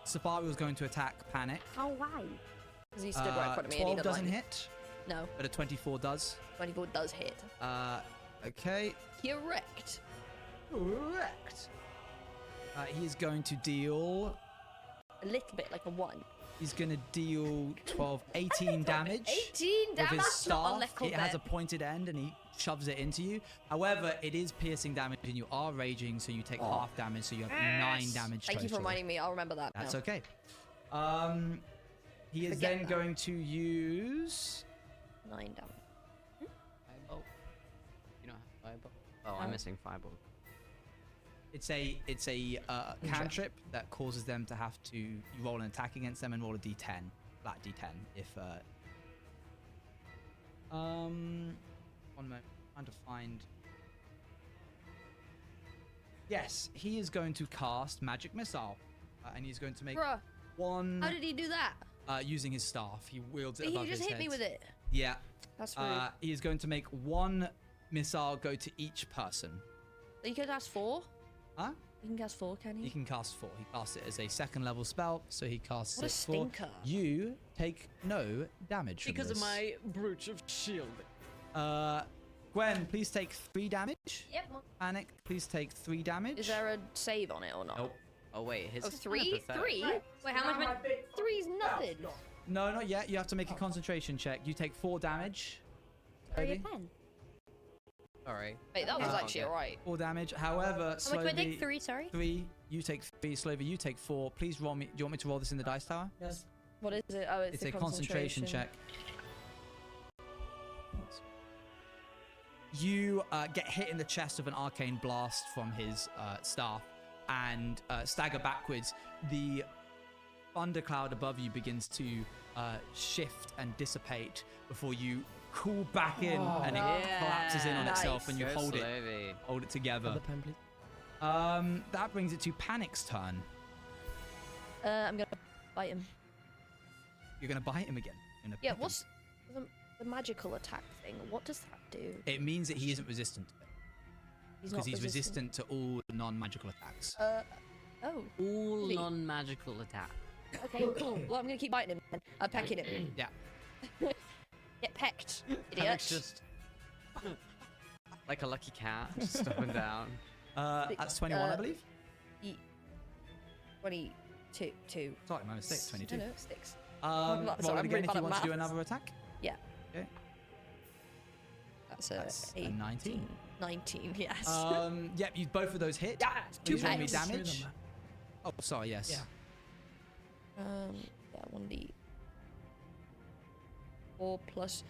Safariel's going to attack Panic. Oh, why? Because he stood right in front of me and he 12 didn't doesn't like me. hit, No, but a 24 does. 24 does hit. Okay. Correct. Correct. He is going to deal... A little bit like a 1. He's going to deal 18 damage. 18 With damage? his That's not a staff. little It has a bit. pointed end and he shoves it into you. However, it is piercing damage and you are raging, so you take half damage, so you have 9 damage Thank you for total. reminding me. I'll remember that. That's now. okay. He is Forget then that. going to use... 9 damage. Firebolt. You don't have firebolt? Oh, I'm missing firebolt. It's a cantrip that causes them to have to you roll an attack against them and roll a d10, flat d10. If one moment, trying to find. Yes, he is going to cast magic missile, and he's going to make Bruh, one. how did he do that? Using his staff, he wields it He above just his hit me head. with it. Yeah. That's rude. He is going to make one missile go to each person. You could ask 4? Huh? He can cast 4, can he? He can cast 4. He casts it as a 2nd level spell, so he casts What a it 4. stinker. You take no damage from Because of this. my brooch of shield. Gwen, please take 3 damage. Yep. Panic, please take 3 damage. Is there a save on it or not? Nope. Oh wait, his Oh, 3? 3? Wait, how much? 3's nothing. No, not yet. You have to make a concentration check. You take 4 damage. Are you Slowly. pen? Sorry. Wait, that was Oh, actually okay. alright. 4 damage. However, How much slowly. do I take? 3, sorry. 3. You take 3. Slowly, you take 4. Please roll me. Do you want me to roll this in the dice tower? Yes. What is it? Oh, It's the a concentration check. You get hit in the chest with an arcane blast from his staff and stagger backwards. The thundercloud above you begins to shift and dissipate before you cool back in and it collapses in on itself and you hold it together. The pen, please. That brings it to Panic's turn. I'm gonna bite him. You're gonna bite him again. You're gonna Yeah, pick him. what's the magical attack thing? What does that do? It means that he isn't resistant to it. He's Because not he's resistant to all non-magical attacks. Oh. All Really? non-magical attack. Okay, cool. Well, I'm gonna keep biting him then. Pecking him. Yeah. Get pecked, Panic's idiot. just like a lucky cat, just up and down. That's 21, I believe. 22. 2. Sorry, my mistake. 22. No, 6. Roll sorry, it I'm again really if bad you at want to do maths. another attack. Yeah. Okay. That's That's a 18. 19. 19, yes. Yep, you both of those hit. Yeah, Please roll me pecks. damage. Oh, sorry, yes. Yeah. Yeah, 1d. 4 plus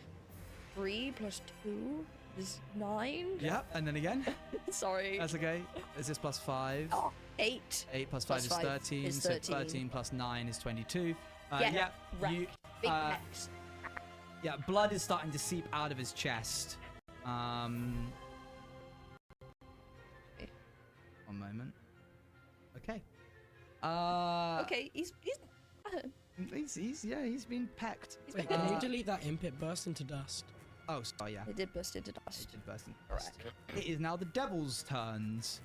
3 plus 2 is 9. Yep, and then again. Sorry. That's okay. Is this plus 5? Oh, 8. 8 plus 5 is 13. is So 13. 13 plus 9 is 22. Yeah, wreck. You, Big pecs. yeah, blood is starting to seep out of his chest. One moment. Okay. Okay, he's He's been pecked. He's Wait, been can you delete that imp? It burst into dust. Oh, sorry, yeah. It did burst into dust. It did burst into dust. It is now the devil's turns.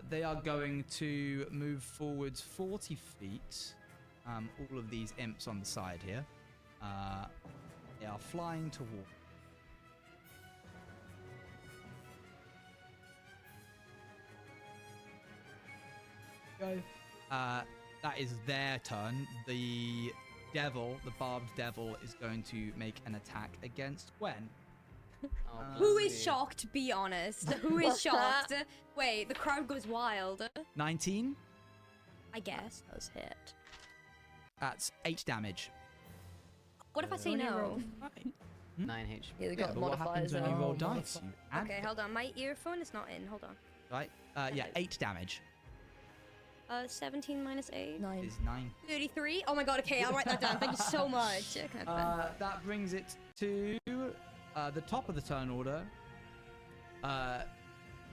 They are going to move forwards 40 feet. All of these imps on the side here. They are flying toward. Go. That is their turn. The devil, the barbed devil, is going to make an attack against Gwen. Who is shocked? Be honest. Who is shocked? Wait, the crowd goes wild. 19. I guess. Does hit. That's 8 damage. What if I say no? 9 HP. Yeah, they Yeah, got but what happens modifiers when you in. roll dice? You add Okay, hold on. My earphone is not in. Hold on. right? Yeah, 8 damage 17 minus 8. 9. is 9. 33. Oh my god. Okay, I'll write that down. Thank you so much. Can I have a pen? That brings it to the top of the turn order.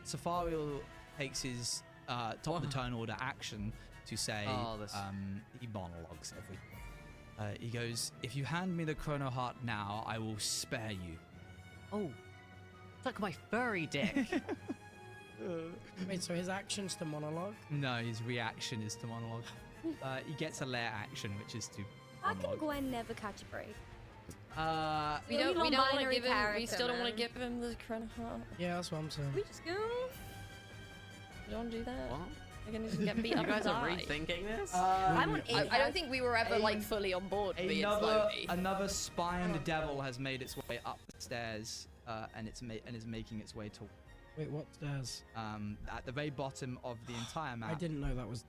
Safariel takes his top of the turn order action to say he monologues everything. He goes, "If you hand me the Chrono Heart now, I will spare you." Oh, suck my furry dick. Wait, so his action's to monologue? No, his reaction is to monologue. He gets a lair action, which is to How can monologue. Gwen never catch a break? We Really don't want to non-binary give him. We character, still don't want man. to give him the Chrono Heart. Yeah, that's what I'm saying. We just go. We don't want to do that. What? We're gonna just get beat You up guys and are die. rethinking this? I'm on I don't think we were ever like fully on board being slowly. Another spined devil has made its way up the stairs, and is making its way to. Wait, what stairs? At the very bottom of the entire map. I didn't know that was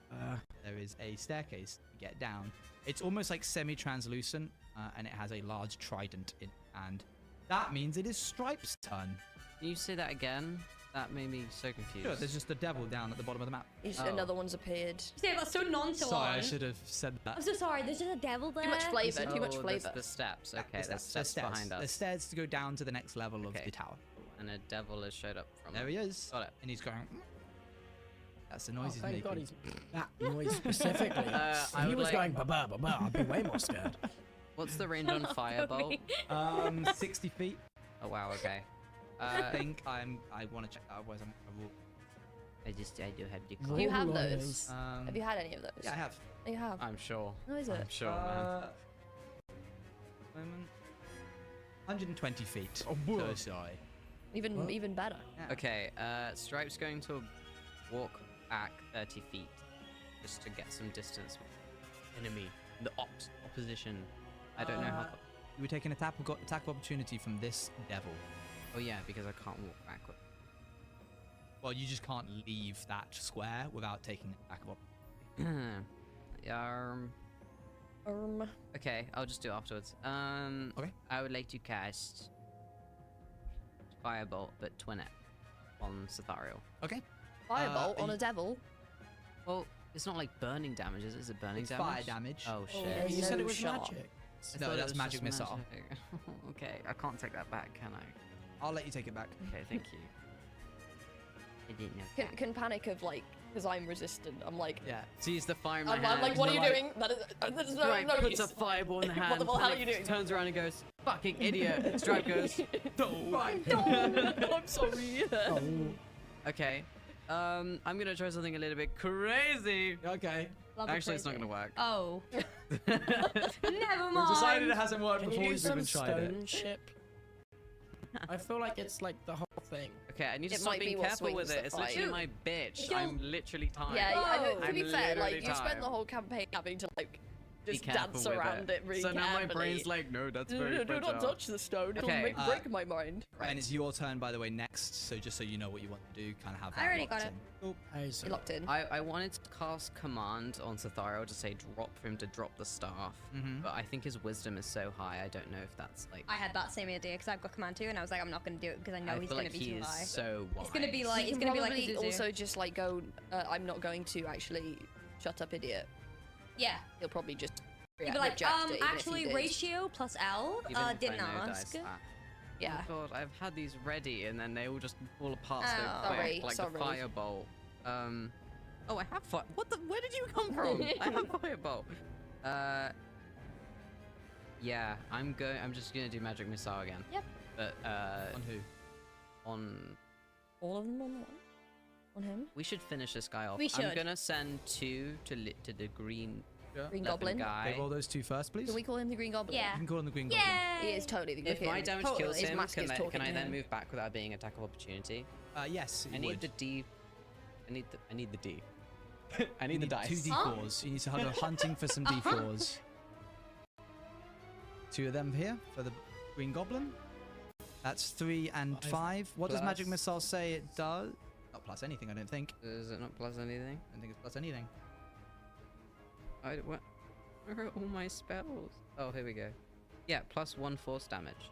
There is a staircase to get down. It's almost like semi-translucent, and it has a large trident in and that means it is Stripe's turn. Can you say that again? That made me so confused. Sure, there's just a devil down at the bottom of the map. Another one's appeared. You say that's so nonchalant. Sorry, I should have said that. I'm so sorry. There's just a devil there. Too much flavour. Too much Oh, flavour. The steps. Okay, There's there's steps behind There's us. stairs to go down to the next level of the tower. And a devil has showed up from. There he is. Got it. And he's going. That's the noise he's thank making. God he's that noise specifically. I If he would was like- going ba-ba, ba-ba, I'd be way more scared. What's the range on firebolt? 60 feet. Oh wow. Okay. I think I want to check that. Otherwise, I will. I do have the Do you have Roll those? eyes. Have you had any of those? Yeah, I have. You have. I'm sure. What is it? I'm sure, man. Moment. 120 feet. Oh, whoa. So sorry. Even better. Yeah. Okay, Stripe's going to walk back 30 feet just to get some distance with the enemy, the opposition. I don't know how. You would take an attack of opportunity from this devil. Oh yeah, because I can't walk backward. Well, you just can't leave that square without taking an attack of opportunity. Okay, I'll just do it afterwards. Okay. I would like to cast Firebolt, but twin it on Cethariel. Okay. Firebolt on a devil? Well, it's not like burning damage, is it? Is it burning It's damage? fire damage. Oh shit. yeah, You said it was shot. magic. I No, thought it that's was magic just missile. magic. Okay, I can't take that back, can I? I'll let you take it back. Okay, thank you. I didn't know. Can panic of like, because I'm resistant. I'm like, Yeah. Sees the fire in my I'm hand. like, what are you like- doing? That is no, Stripe no puts use. a fireball in the hand. What the hell are Panic you doing? Turns around and goes, "Fucking idiot!" Stripe goes, I'm sorry. "Okay, I'm gonna try something a little bit crazy." Okay. Love it Actually, it's not crazy. gonna work. Oh. Never We've mind. decided it hasn't worked Can before you do we've some even tried it. stone ship? I feel like it's like the whole thing. Okay, I need to It stop might be being what careful with swings it. the It's literally fight. my bitch. Don't- I'm literally tired. Yeah, I know. To I'm be fair, like literally you spent tired. the whole campaign having to like Be just careful dance with around it really So now my carefully. brain's like, no, that's No, very no, do not fragile. touch the stone. It'll Okay, break my mind. And it's your turn, by the way, next. So just so you know what you want to do, kind of have that I already locked got it. in. Cool. You're locked in. I wanted to cast command on Cethariel to say drop for him to drop the staff, but I think his wisdom is so high. I don't know if that's like. I had that same idea because I've got command too, and I was like, I'm not gonna do it because I know I he's feel gonna like be he too is high. so wise. It's gonna be like You it's can gonna be like probably Zuzu. also just like go. I'm not going to actually shut up, idiot. Yeah. He'll probably just. You'd be like, reject it, even if he actually did. ratio plus L. Even if I Didn't know ask. dice. Yeah. Oh god, I've had these ready and then they all just fall apart so Oh. quick, Sorry, like sorry. the firebolt. Oh, I have fire. What the? Where did you come from? I have firebolt. Yeah, I'm just gonna do magic missile again. Yep. But On who? on. All of them on one. On him. We should finish this guy off. We I'm should. gonna send 2 to the green. Green leopard Goblin. guy. Okay, roll those two first, please. Can we call him the Green Goblin? Yeah. You can call him the Green Goblin. He Yay! is totally the Green If my damage Totally. kills His him, mask can is I talking to then him. move back without being attack of opportunity? Yes, I you need would. the D. I need the D. I You need the need dice. 2 d4s. You need to go hunting for some d4s. 2 of them here for the Green Goblin. That's 3 and 5. What does Magic Plus- Missile say it does? Not plus anything, I don't think. Is it not plus anything? I don't think it's plus anything. What? Where are all my spells? Oh, here we go. Yeah, plus 1 force damage.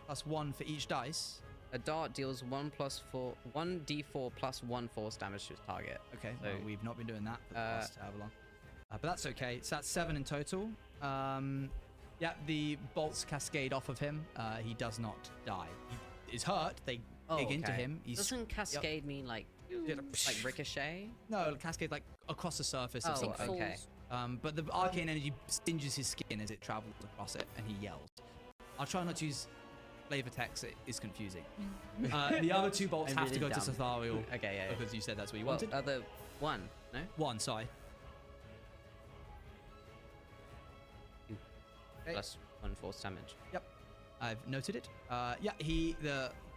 Plus 1 for each dice. A dart deals 1d4 plus 1 force damage to its target. Okay, So- well, we've not been doing that for the past however long. But that's okay. So that's 7 in total. Yeah, the bolts cascade off of him. He does not die. He is hurt. They dig into him. He's Doesn't cascade mean like ricochet? No, cascade like across the surface of Oh, something. okay. But the arcane energy stinges his skin as it travels across it, and he yells. I'll try not to use flavor text. It is confusing. The other 2 bolts I'm have to go really to dumb. Cethariel. Okay, yeah. Because you said that's what you Well, wanted. other 1, no? 1, sorry. Okay. Plus 1 force damage. Yep, I've noted it. Yeah,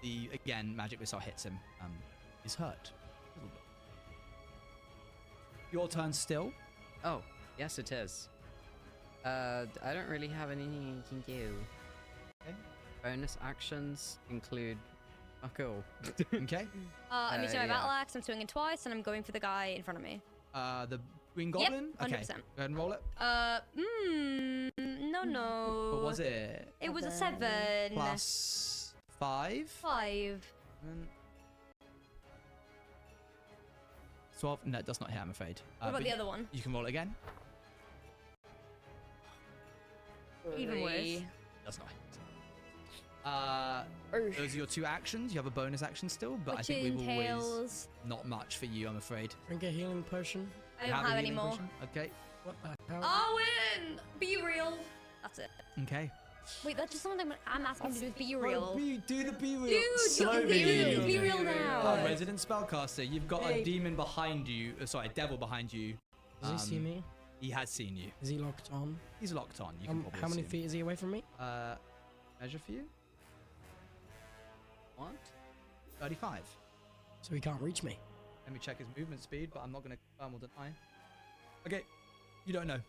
the again magic missile hits him. Is hurt. A little bit. Your turn still. Oh, yes it is. I don't really have anything I can do. Okay. Bonus actions include fuck all. Okay. I'm using my yeah. battle axe. I'm swinging twice, and I'm going for the guy in front of me. The Green Goblin. Yep, 100%. Okay. Go ahead and roll it. No. What was it? It was a 7. Plus 5. 5. 12. No, it does not hit, I'm afraid. What about but the other one? You can roll it again. Even worse. Does not hit. Those are your 2 actions. You have a bonus action still, but Which I think we will always entails... not much for you, I'm afraid. Drink a healing potion. I don't have a any healing more. potion? Okay. What the hell? Owen! Be real. That's it. Okay. Wait, that's just something I'm asking to do with be real. Do the be real. Dude, Slow be real now. Oh, Resident Spellcaster, you've got a demon behind you. Sorry, a devil behind you. Does he see me? He has seen you. Is he locked on? He's locked on. You can probably how many assume. feet is he away from me? Measure for you. What? 35. So he can't reach me. Let me check his movement speed, but I'm not going to confirm or deny. Okay, you don't know.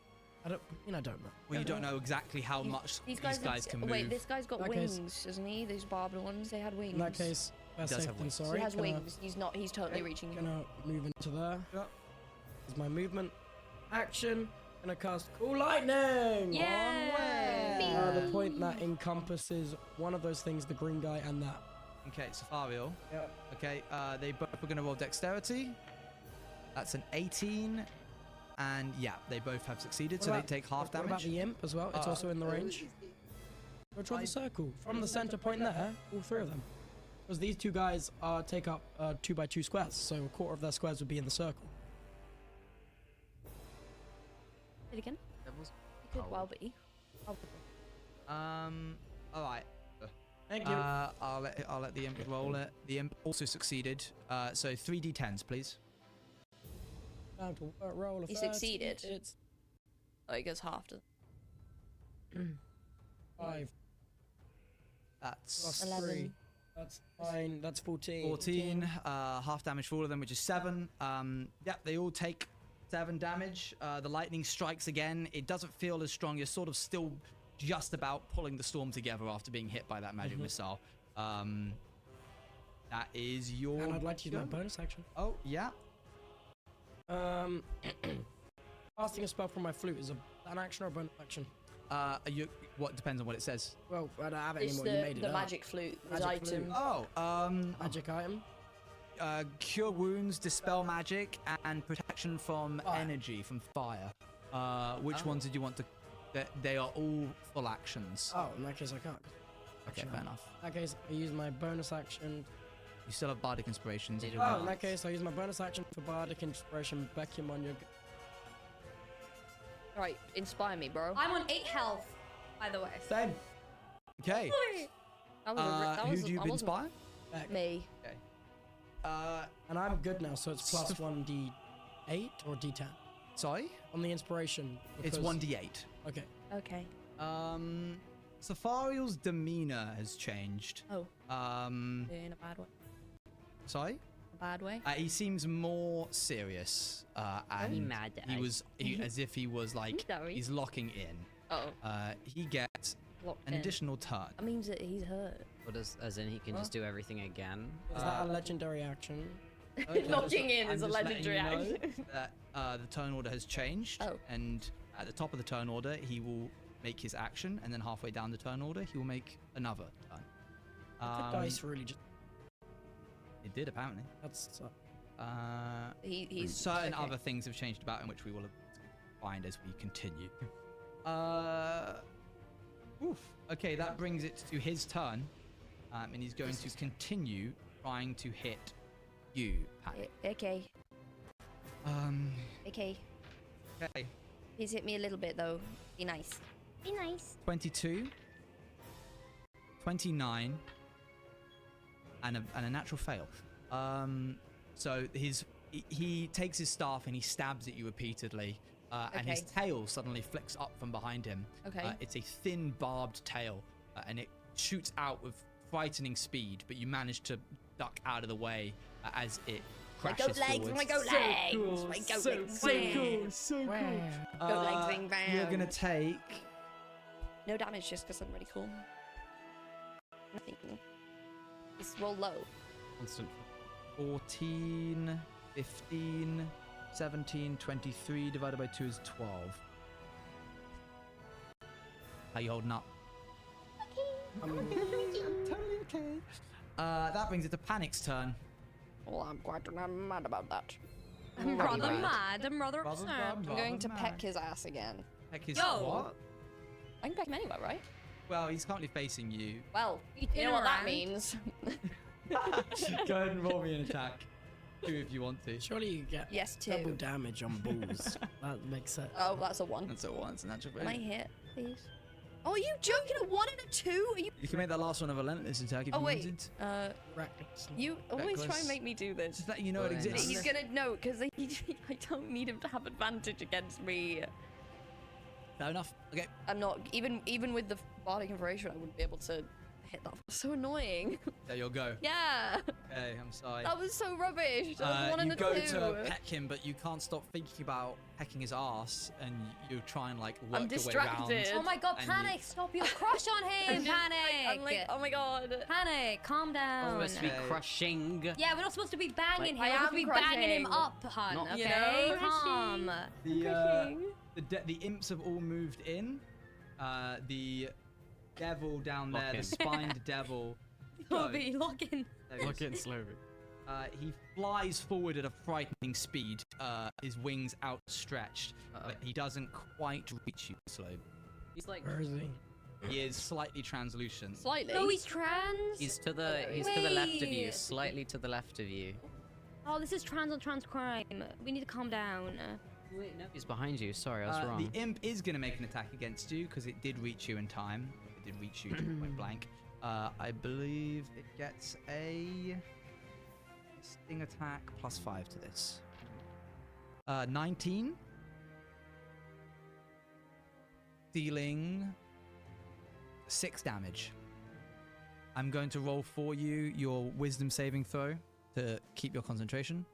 I don't know. Well, you don't know exactly how much these guys can move. Wait, this guy's got wings, doesn't he? These barbed ones, they had wings. In that case, best safe than sorry. He has wings. He's not. He's totally reaching. Gonna move into there. Yep. Is my movement. Action. Gonna cast Cool Lightning. Yeah. The point that encompasses one of those things, the green guy and that. Okay, Safariel. Yep. Okay, they both are going to roll dexterity. That's an 18. And yeah, they both have succeeded, so they take half damage. What about the imp as well? It's also in the range. Go draw the circle. From the center point there, all three of them. Because these two guys take up 2x2 squares, so a quarter of their squares would be in the circle. It again? It could well be. Alright. Thank you. I'll let the imp roll it. The imp also succeeded. So 3d10s, please. Down to roll of He 30. succeeded. It's Oh, he goes half to 5. That's Plus 11. 3. That's 9. That's 14. 14. Half damage for all of them, which is 7. Yep, they all take 7 damage. The lightning strikes again. It doesn't feel as strong. You're sort of still just about pulling the storm together after being hit by that magic missile. That is your... And I'd like to use my bonus action. Oh, yeah. Casting a spell from my flute is an action or a bonus action? What depends on what it says. Well, I don't have it It's anymore. You made it the up. magic flute, his Magic item. flute. Oh, magic item. Cure wounds, dispel magic, and protection from energy, from fire. Which ones did you want to... They are all full actions. Oh, in that case I can't. Okay, fair enough. In that case, I use my bonus action. You still have Bardic Inspirations. Oh, in that case, I use my bonus action for Bardic Inspiration. Beky on your... Right, inspire me, bro. I'm on 8 health, by the way. Same. Okay. Who do you inspire? Me. Okay. And I'm good now, so it's plus 1d8 or d10. Sorry? On the inspiration. It's 1d8. Okay. Okay. Safariel's demeanor has changed. Oh. In a bad way. Sorry? A bad way? He seems more serious. And He mad at us. as if he was like, he's locking in. Oh. He gets Locked an in. additional turn. That means that he's hurt. What does, as in he can just do everything again? Is that a legendary action? Locking in I'm is a just letting legendary you know action. that the turn order has changed. Oh. And at the top of the turn order, he will make his action, and then halfway down the turn order, he will make another turn. The dice really just... It did, apparently. That's... He's certain other things have changed about him, which we will find as we continue. Oof. Okay, that brings it to his turn, and he's going to continue trying to hit you, Panic. Okay. Okay. Okay. He's hit me a little bit though. Be nice. Be nice. 22, 29, and a natural fail. So he takes his staff and he stabs at you repeatedly, and his tail suddenly flicks up from behind him. Okay. It's a thin, barbed tail, and it shoots out with frightening speed, but you manage to duck out of the way as it crashes forwards. My goat legs! So cool. Goat legs ring round. You're gonna take... No damage just because I'm really cool. Nothing. Just roll low. Constant. 14, 15, 17, 23 divided by 2 is 12. How you holding up? Okay. I'm totally okay. That brings it to Panic's turn. Well, I'm quite mad about that. I'm rather mad. I'm rather upset. I'm going to peck his ass again. Peck his Yo. what? I can peck him anywhere, right? Well, he's currently facing you. Well, you turn know what that around. means. Go ahead and roll me an attack. Do if you want to. Surely you get double damage on balls. That makes sense. Oh, that's a 1. That's a 1. It's a natural Can I hit, please? Oh, are you joking? A 1 and a 2? Are you? You can make that last one a relentless attack if you wanted. Reckless. You always try Reckless. and make me do this. Just that you know it exists. He's gonna know because I don't need him to have advantage against me. Fair enough. Okay. I'm not even with the bardic inspiration. I wouldn't be able to hit that. So annoying. There you'll go. Yeah. Okay, I'm sorry. That was so rubbish. That was 1 and you a 2. go to peck him, but you can't stop thinking about pecking his ass, and you try and like work I'm your way around. distracted. Oh my god, Panic! Stop your crush on him, Panic! I'm like, oh my god. Panic, calm down. Supposed to be crushing. Yeah, we're not supposed to be banging him. I We're am supposed to be banging him crushing. up, hun. Not- Okay, You know? calm. The imps have all moved in. The devil down there, the spined devil. Bobby, lock in. Look in slowly. He flies forward at a frightening speed, his wings outstretched, but he doesn't quite reach you, Slow. He's like. Where is he? He is slightly translucent. Slightly. No, he's trans. He's to the left of you, Wait. slightly to the left of you. Oh, this is trans on trans crime. We need to calm down. Wait, no. He's behind you. Sorry, I was wrong. The imp is going to make an attack against you because it did reach you in time. It did reach you point blank. I believe it gets a sting attack +5 to this. 19. Dealing 6 damage. I'm going to roll for you your wisdom saving throw to keep your concentration.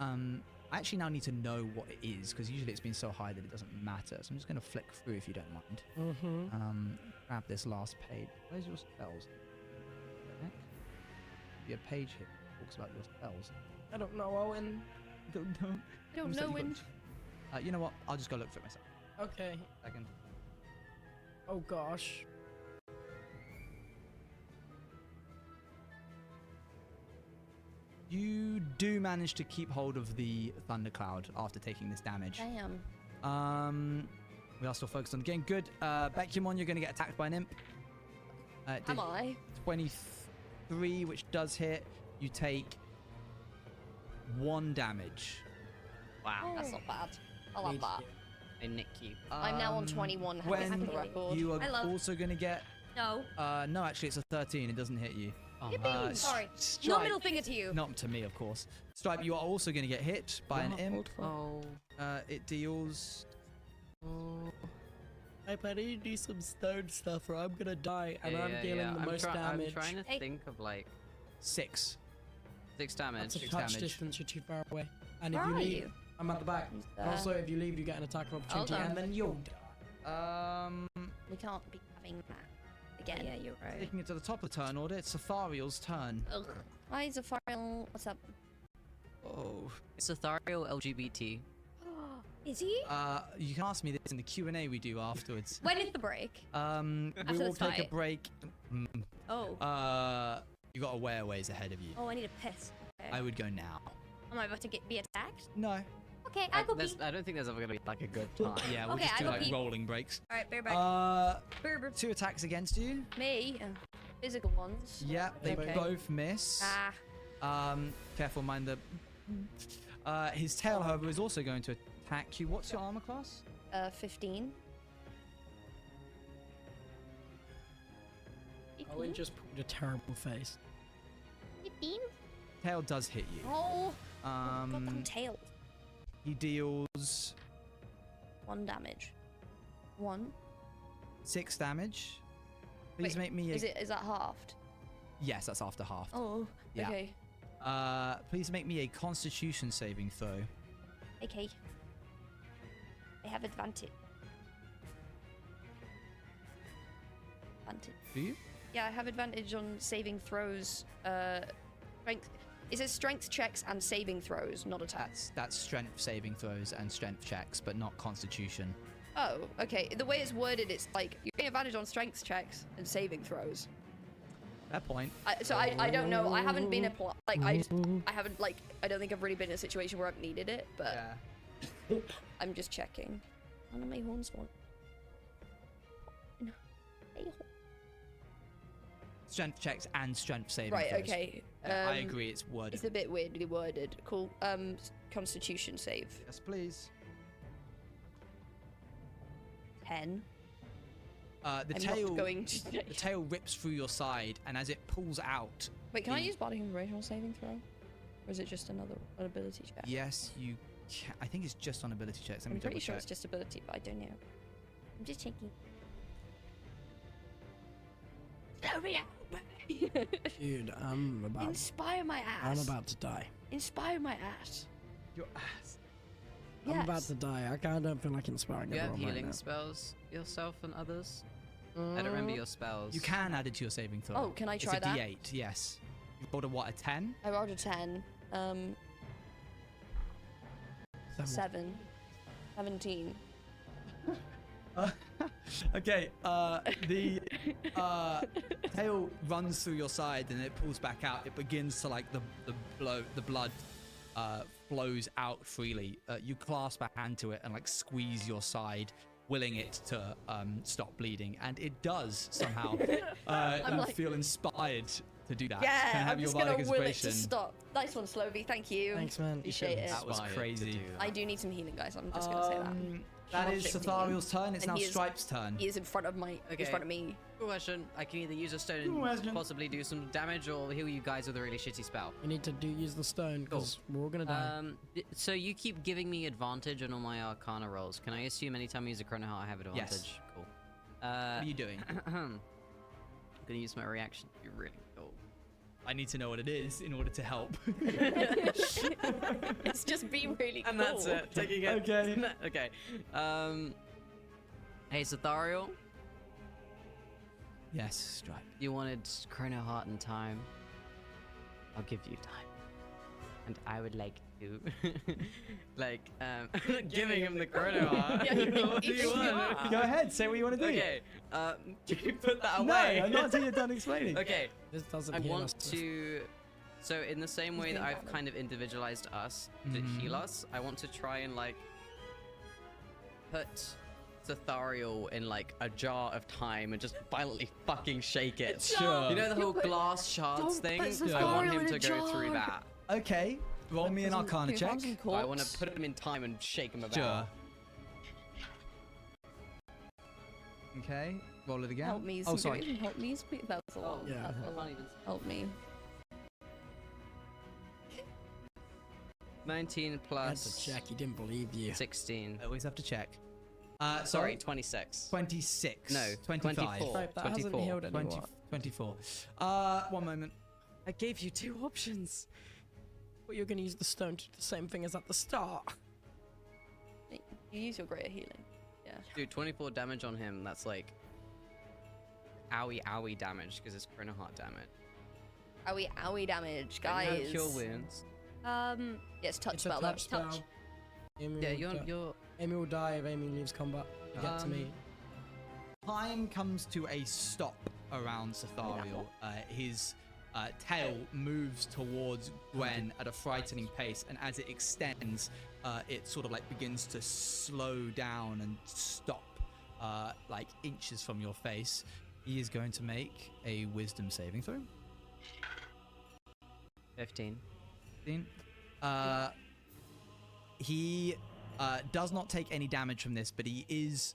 I actually now need to know what it is because usually it's been so high that it doesn't matter. So I'm just going to flick through if you don't mind. Grab this last page. Where's your spells? Be a page here that talks about your spells. I don't know, Owen. Don't know. I don't know when. You know what? I'll just go look for it myself. Okay. Second. Oh gosh. You do manage to keep hold of the thundercloud after taking this damage. Damn. We are still focused on the game. Good. Bekumon, you're going to get attacked by an imp. Am I? 23, which does hit. You take 1 damage. Wow. That's not bad. I love that. They nick you. I'm now on 21. Having the record. You I are love- also going to get... No. No, actually, it's a 13. It doesn't hit you. Yippee! Sorry. No Stripe- middle finger to you. Not to me, of course. Stripe, you are also going to get hit by an imp. Oh. It deals... I need to do some stone stuff or I'm gonna die and I'm dealing the most damage. I'm trying to think of like 6 damage. That's a 6 touch damage. distance, you're too far away. And Where if you are leave, you? I'm at the back. there? Also, if you leave, you get an attack of opportunity Hold on. and then you'll die. We can't be having that again. Yeah, you're right. Taking it to the top of the turn order, it's Safariel's turn. Ugh. Hi, Zafariel. What's up? Oh. It's Ethereal LGBT. Is he? You can ask me this in the Q&A we do afterwards. When is the break? We After will this take a fight. break. Oh. You got a ways ahead of you. Oh, I need a piss. Okay. I would go now. Am I about to be attacked? No. Okay, I go pee. I don't think there's ever gonna be like a good time. Yeah, we'll Okay, just I do go like pee. rolling breaks. Alright, bear back. Bear. 2 attacks against you. Me? Physical ones. Yeah, they Okay. both miss. Ah. Careful, mind the... his tail, however, is also going to attack you. What's your armor class? 15. Owen just put a terrible face. 15? Tail does hit you. Oh. Goddamn tail. He deals 1 damage. 1. 6 damage. Please Wait, make me a... Is that halved? Yes, that's after half. Oh. Yeah. Okay. Please make me a Constitution saving throw. Okay. I have advantage. Do you? Yeah, I have advantage on saving throws. Strength. It says strength checks and saving throws, not attacks. That's strength saving throws and strength checks, but not Constitution. Oh, okay. The way it's worded, it's like you're getting advantage on strength checks and saving throws. Fair point. I don't know. I haven't been I haven't I don't think I've really been in a situation where I've needed it, but I'm just checking. One of my horns one. No. Strength checks and strength saving Right. throws. Okay. I agree. It's worded. It's a bit weirdly worded. Cool. Constitution save. Yes, please. 10. The tail rips through your side, and as it pulls out. Wait, can I use body informational saving throw, or is it just an ability check? Yes, you can. I think it's just on ability checks. I'm pretty sure it's just ability, but I don't know. I'm just checking. Dude, I'm about. Inspire my ass. I'm about to die. Inspire my ass. Your ass. I'm about to die. I don't feel like inspiring You have everyone right healing now. spells yourself and others? I don't remember your spells. You can add it to your saving throw. Oh, can I try that? It's a D8, yes. You rolled a what, a 10? I rolled a 10. 17. Okay, the tail runs through your side and it pulls back out. It begins to like the blood flows out freely. You clasp a hand to it and like squeeze your side, willing it to stop bleeding, and it does somehow. You like, feel inspired to do that. Yeah, Can I have I'm your just gonna bardic will it inspiration? to stop. Nice one, Slovey. Thank you. Thanks, man. Appreciate it. That was crazy. I do need some healing, guys. I'm just gonna say that. That is Sathariel's turn. It's And now he is- Stripe's turn. He is in front of my. In front of me. Good question. I can either use a stone and possibly do some damage, or heal you guys with a really shitty spell. We need to use the stone because we're all gonna die. So you keep giving me advantage on all my Arcana rolls. Can I assume anytime I use a Chrono Heart, I have advantage? Yes. Cool. What are you doing? I'm gonna use my reaction to be really cool. I need to know what it is in order to help. It's just being really cool. And that's it. Taking it. Okay. Okay. Hey, Sathariel. Yes, Stripe. You wanted Chrono Heart and time. I'll give you time. And I would like to, giving him the Chrono Heart. What do you want? Go ahead, say what you want to do. Okay. Can you put that No, away? not until you're done explaining. Okay. This doesn't I heal want us. to. So in the same way that I've kind of individualized us to heal us, I want to try and put Sathariel in a jar of time and just violently fucking shake it. Sure. You know the whole glass shards thing? I want him to go through that. Okay, roll me an Arcana check. I want to put him in time and shake him about. Sure. Okay, roll it again. Help me. Oh, sorry. Help me. That was a lot. Yeah. Help me. 19 plus. That's a check. He didn't believe you. 16. I always have to check. Sorry, 26. 26. No, 25. 24. Right, that hasn't healed anyone. 24. 1 moment. I gave you 2 options. But you're gonna use the stone to do the same thing as at the start. You use your greater healing. Yeah. Dude, 24 damage on him. That's owie damage because it's Chrono Heart damage. Owie damage, guys. Cure wounds. Yes, touch It's a spell. touch That's spell. touch. Amy Yeah, will you're. Amy will die if Amy leaves combat. You get to me. Time comes to a stop around Sathariel. His tail moves towards Gwen at a frightening pace, and as it extends, it sort of begins to slow down and stop inches from your face. He is going to make a wisdom saving throw. 15. He does not take any damage from this, but he is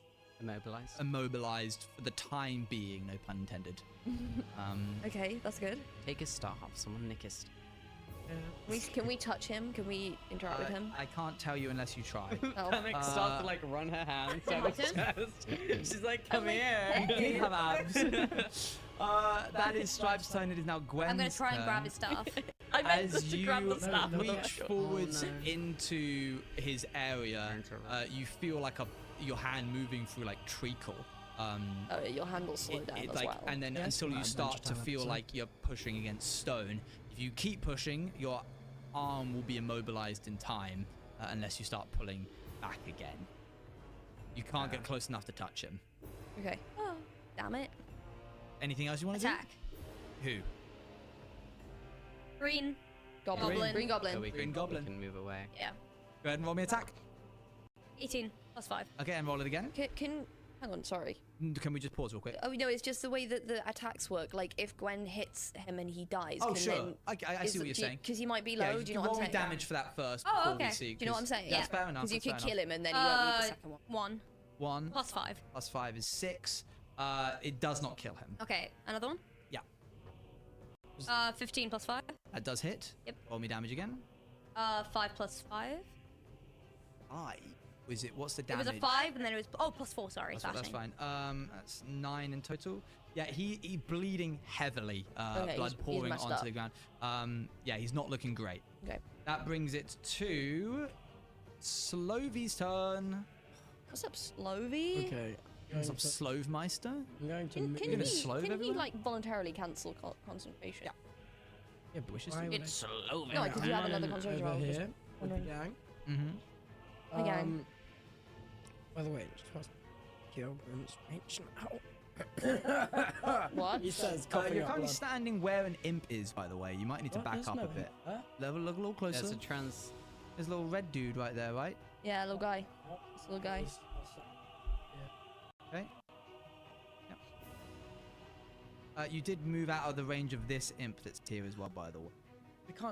immobilized for the time being, no pun intended. Okay, that's good. Take his staff. Someone nick his staff. Can we touch him? Can we interact with him? I can't tell you unless you try. Panic starts to run her hands down his chest. She's like, come here. He did have abs. That is Stripe's turn. It is now Gwen's I'm gonna try and grab his staff. I meant As to you grab the staff. reach forwards into his area, you feel your hand moving through treacle. Your hand will slow down as well. And then until you start to feel like you're pushing against stone. If you keep pushing, your arm will be immobilized in time unless you start pulling back again. You can't get close enough to touch him. Okay. Oh, damn it. Anything else you want to Attack. do? Who? Green. Goblin. Green goblin. Green goblin. We can move away. Yeah. Go ahead and roll me attack. 18 plus 5. Okay, and roll it again. Hang on, sorry. Can we just pause real quick? Oh no, it's just the way that the attacks work. If Gwen hits him and he dies, Oh, sure. I see what you're saying. Because he might be low. Do you know what I'm saying? roll damage for that first Oh, before okay. we see. Do you know what I'm saying? That's fair enough. Because you that's could fair kill enough. him and then you won't need the second one. 1. 1. +5. +5 is 6. It does not kill him. Okay, another one? Yeah. 15 +5. That does hit. Yep. Roll me damage again. 5 +5. What's the damage? It was a 5, and then it was +4. Sorry, that's fine. That's 9 in total. Yeah, he bleeding heavily. Blood pouring onto the ground. Yeah, he's not looking great. Okay. That brings it to Slovy's turn. What's up, Slovy? Okay. What's up, Slovemeister? I'm going to Can he like voluntarily cancel concentration? Yeah. Yeah, but wishes to. It's Slovy. No, because you have another concentration roll. Here with the gang. Mm-hmm. The gang. By the way, just want to kill Grim's ancient owl. What? He says, you're currently standing where an imp is, by the way. You might need to back up a bit. Look a little closer. There's a trans. There's a little red dude right there, right? Yeah, little guy. This little guy. Okay. Yep. You did move out of the range of this imp that's here as well, by the way.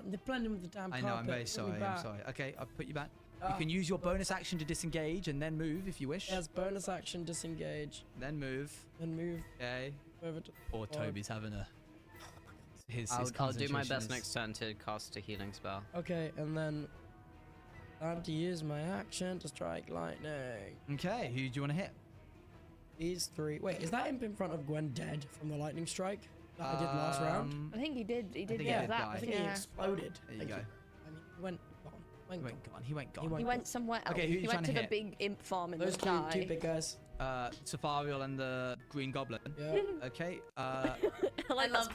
They're blending with the damn carpet. I know, I'm very sorry. I'm sorry. Okay, I'll put you back. You can use your bonus action to disengage and then move if you wish. Yes, bonus action, disengage. Then move. Then move. Okay. Over to Poor Toby's having a... I'll do my best next turn to cast a healing spell. Okay, and then... time to use my action to strike lightning. Okay, who do you want to hit? These 3. Wait, is that imp in front of Gwen dead from the lightning strike that I did last round? I think he did. He did. Yeah, that. I think he exploded. There you go. I mean, he went gone. He went gone. He went somewhere else. Okay, who are you he trying went to to hit? the big imp farm in Those the sky. two big guys. Safariel and the Green Goblin. Yeah. Okay. I love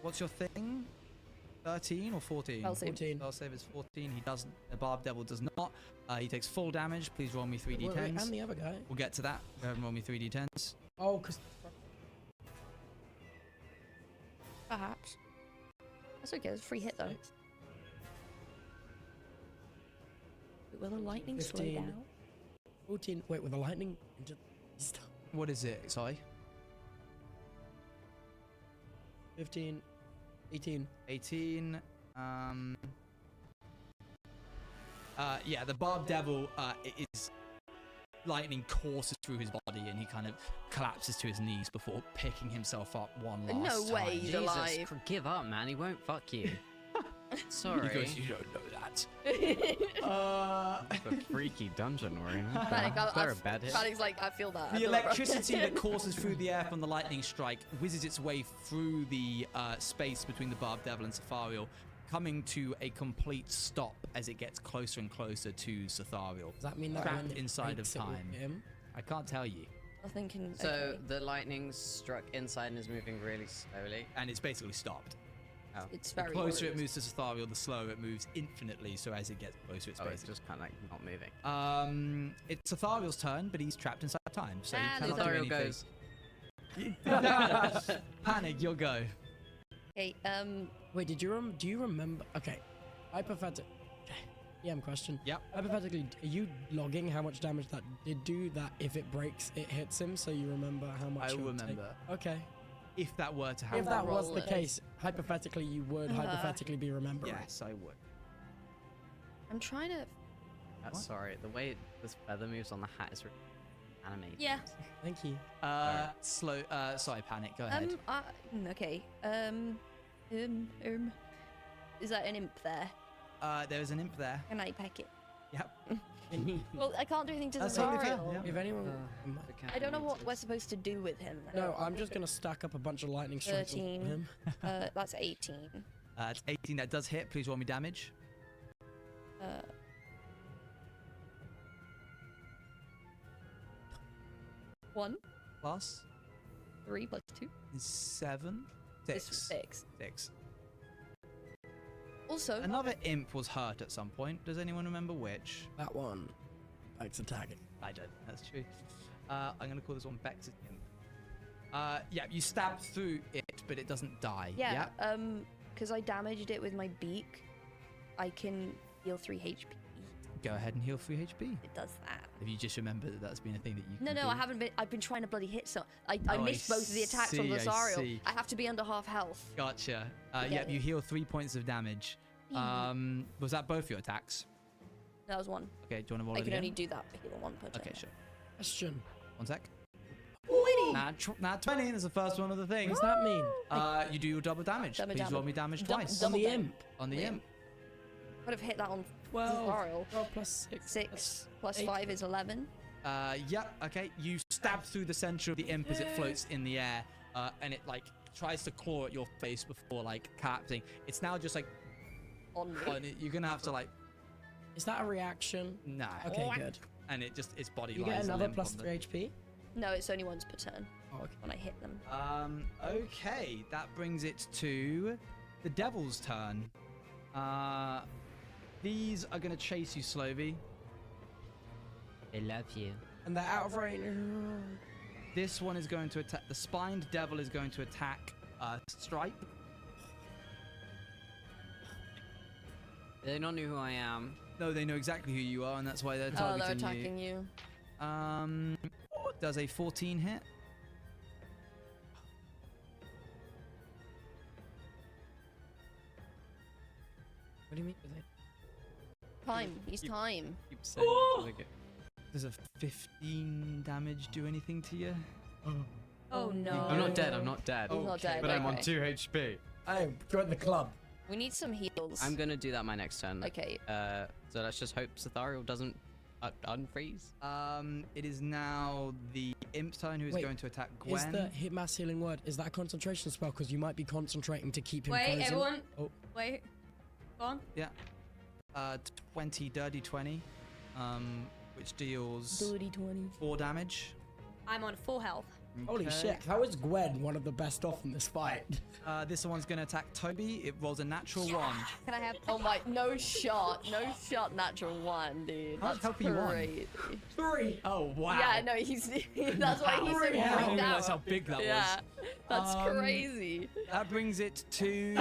What's your thing? 13 or 14? Spell save. 14. Spell save is 14. He doesn't. The Barb Devil does not. He takes full damage. Please roll me 3d10s. Wait, and the other guy. We'll get to that. Go ahead and roll me 3d10s. Oh, because... Perhaps. That's okay. It's a free hit though. Will the lightning slow 15. down? 14. Wait, with the lightning? What is it? Sorry. 15. 18. 18. Yeah, the Barb Devil is lightning courses through his body and he kind of collapses to his knees before picking himself up one last No way, time. he's alive. Give up, man. He won't fuck you. Sorry. He goes, you don't know that. It's a freaky dungeon we're in. Panic, Is there a bad hit? Panic's like, I feel that. The electricity that courses through the air from the lightning strike whizzes its way through the space between the Barb Devil and Safariel, coming to a complete stop as it gets closer and closer to Safariel. Does that mean that trapped when it inside of breaks, it will time? hit him? I can't tell you. I'm thinking. So okay. the lightning struck inside and is moving really slowly. And it's basically stopped. Oh. It's The very. closer it moves to Safariel, the slower it moves infinitely, so as it gets closer, it's It's basically... just kind of like not moving. It's Safariel's turn, but he's trapped inside time, so Ah, you cannot do Safariel anything. goes. Panic, you'll go. Okay. Wait, do you remember? Okay. Hypothetical. Question. Yep. Hypothetically, are you logging how much damage that did do? That if it breaks, it hits him, so you remember how much. I it would remember. Take? Okay. If that were to happen. If that was the Roll it. case, hypothetically, you would hypothetically be remembering. Yes, I would. I'm trying to. Sorry, the way this feather moves on the hat is really animated. Yeah. Thank you. Sorry, Panic, go ahead. Okay. Is that an imp there? There is an imp there. Can I peck it? Yep. Well, I can't do anything to the That's okay. Safariel. If anyone. I don't know what we're supposed to do with him. No, I'm just gonna stack up a bunch of lightning strikes on 13. him. That's 18. It's 18. That does hit. Please roll me damage. 1 Plus 3 plus 2 is 7. is 6. 6. Also, Another imp was hurt at some point. Does anyone remember which? That one likes attacking. I don't. That's true. I'm going to call this one Bex's imp. Yeah, you stab through it, but it doesn't die. yeah, because I damaged it with my beak, I can heal 3 HP. Go ahead and heal 3 HP. It does that. If you just remember that that's been a thing that you can No, do. I haven't been. I've been trying to bloody hit some. I Oh, missed both of the attacks on see, I Lothario. see. I have to be under half health. Gotcha. get Yep, you it. heal 3 points of damage. Was that both your attacks? That was one. Okay, do you want to roll I it can again? only do that heal one per turn. Okay, sure. Question. 1 sec. 20! Nat 20 is the first one of the things. What does that mean? You do your double damage. Double Please roll damage. me damage twice. On the imp. On the imp. Would have hit that on 12 plus 6. 6 plus 8. 5 is 11. Yeah, okay. You stab through the center of the imp as it floats in the air, and it like tries to claw at your face before like collapsing. It's now just like on me. You're gonna have to like. Is that a reaction? Nah. Okay, good. And it just its body. You get another plus 3 HP. No, it's only once per turn. Oh, okay. When I hit them. Okay, that brings it to the devil's turn. These are gonna chase you, Slovy. They love you. And they're out of range. This one is going to attack. The spined devil is going to attack Stripe. They don't know who I am. No, they know exactly who you are, and that's why they're targeting they're attacking you. Does a 14 hit? What do you mean? Time. He's time. Keep saying Does a 15 damage do anything to you? Oh no. I'm not dead. I'm not dead. He's not dead. But I'm on okay. 2 HP. Hey, join the club. We need some heals. I'm gonna do that my next turn. Okay. So let's just hope Cethariel doesn't unfreeze. It is now the imp turn who is going to attack Gwen. Is the hit mass healing word, is that a concentration spell? Because you might be concentrating to keep him frozen. Everyone. Oh. Wait. Go on. Yeah. 20, dirty 20, which deals Dirty 20. 4 damage. I'm on full health. Holy shit, how is Gwen one of the best off in this fight? This one's going to attack Toby. It rolls a natural 1. Can I have? Oh my, no shot, natural 1, dude. How much That's health are you on? crazy. 3. Oh, wow. Yeah, no, he's, that's why he's so I freaked didn't out. realize how big that Yeah, was. that's crazy. That brings it to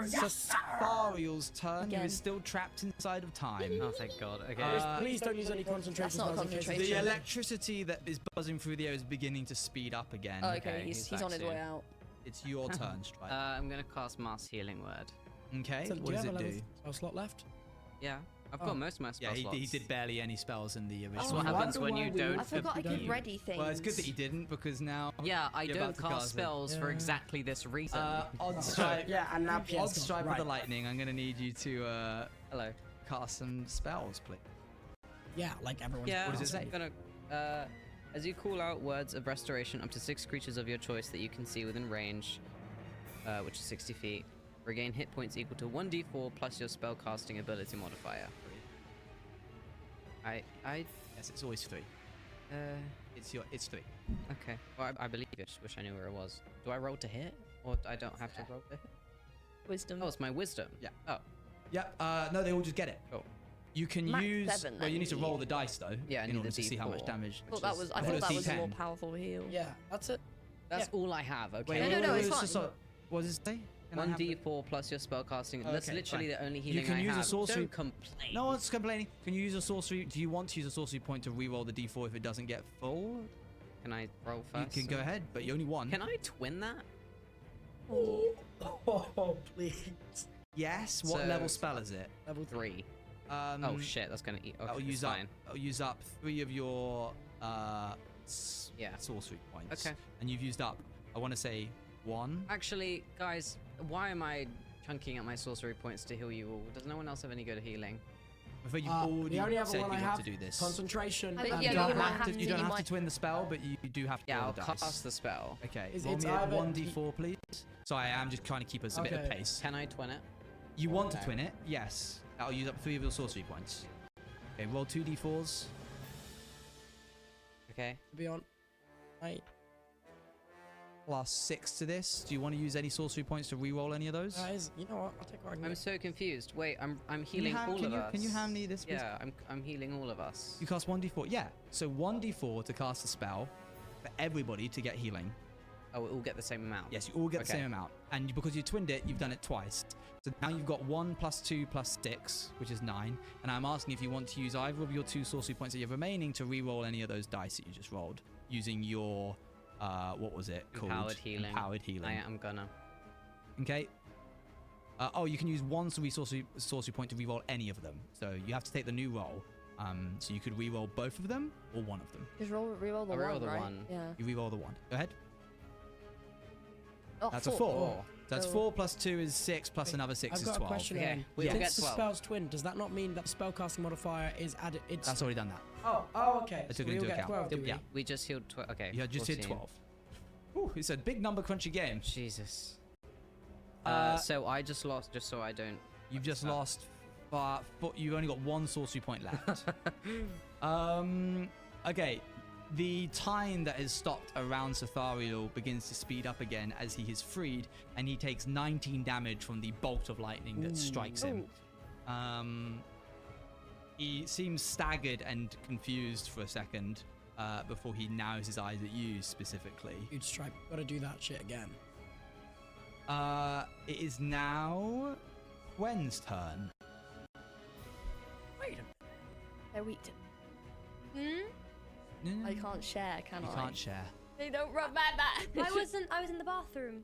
Cethariel's turn, who is still trapped inside of time. Oh, thank God. Okay. Please don't use any concentration That's not spells in case concentration. The electricity that is buzzing through the air is beginning to speed up again. Oh, okay, he's on his way out. It's your turn, Stripe. I'm gonna cast Mass Healing Word. Okay, So, what does it do? A slot left? Yeah, I've got most of my spell Yeah, slots. he did barely any spells in the original. That's what happens when you don't. I forgot I could ready things. Well, it's good that he didn't, because now... Yeah, I you're don't about to cast cast it. spells for exactly this reason. On Stripe, Yeah, and now on Stripe with the right. lightning, I'm gonna need you to Hello. cast some spells, please. Yeah, like everyone's. Yeah, What does it say? I'm gonna, as you call out words of restoration, up to 6 creatures of your choice that you can see within range, which is 60 feet, regain hit points equal to 1d4 plus your spell casting ability modifier. Yes, it's always 3. It's 3. Okay. Well, I believe it. Wish I knew where it was. Do I roll to hit, or I don't have to roll to hit? Wisdom. Oh, it's my wisdom. Yeah. Oh. Yeah. No, they all just get it. Oh. You can Max use. 7, well, you need to I roll need. the dice though. Yeah, I in need order the to see how much D4. damage. I thought that was a more D10. powerful heal. Yeah, that's it. That's all I have. Okay. Wait, no, it's fine. What does it say? Can I have 1d4 plus your spell casting. That's Okay, literally fine. the only You healing can I use a have. sorcery- Don't complain. No one's complaining. Can you use a sorcery? Do you want to use a sorcery point to re-roll the d4 if it doesn't get full? Can I roll first? You can go ahead, but you only one. Can I twin that? Oh, please. Yes. What So- level spell is it? Level 3. Oh shit, that's gonna eat. Okay, That'll use fine. That'll use up 3 of your Yeah. sorcery points. Okay. And you've used up, I want to say 1. Actually, guys, why am I chunking out my sorcery points to heal you all? Does no one else have any good healing? I think you've already the only other said one you I want have, to do this. concentration. I think and the You only don't one I have to. have You to don't do have to my- twin the spell, but you do have to Yeah, roll I'll the dice. cast the spell. Okay, It's roll me a either- 1d4, please. Sorry, I am just trying to keep us a bit of Okay. pace. Can I twin it? You want to Okay. twin it? Yes. That'll use up 3 of your sorcery points. Okay, roll 2d4s. Okay. To be on. Plus 6 to this. Do you want to use any sorcery points to re-roll any of those? Guys, you know what? I'll take what I can I'm get. so confused. Wait, I'm Can you healing hand- all can of you- us. can you hand me this, please? Yeah, I'm healing all of us. You cast 1d4. Yeah. So 1d4 to cast a spell for everybody to get healing. Oh, we all get the same amount. Yes, you all get the Okay. same amount. And because you twinned it, you've done it twice. So now you've got 1 plus 2 plus 6, which is 9. And I'm asking if you want to use either of your 2 sorcery points that you have remaining to re-roll any of those dice that you just rolled using your, what was it called? Empowered healing. Empowered healing. I'm gonna. Okay. Oh, you can use one sorcery point to reroll any of them. So you have to take the new roll. So you could reroll both of them or one of them. Just reroll the one, right? Yeah. You reroll the one. Go ahead. Oh, That's a 4. So that's 4 plus 2 is 6 plus another 6 is 12. I've got a question. Okay, Since the spell's twin, does that not mean that the spellcasting modifier is added? That's already done that. Oh, okay. I took So it into we'll get account. 12, do we? Yeah. We just healed 12. Okay. You just hit 12. Ooh, it's a big number crunchy game. Jesus. So I just lost, just so I don't... You've just lost... you've only got 1 sorcery point left. Okay. The time that has stopped around Sathariel begins to speed up again as he is freed, and he takes 19 damage from the bolt of lightning that strikes him. He seems staggered and confused for a second before he narrows his eyes at you specifically. Dude, Stripe, gotta do that shit again. It is now Gwen's turn. Wait a minute. They're weak to... No. I can't share, can I? You can't share. They don't rub my back. I was in the bathroom.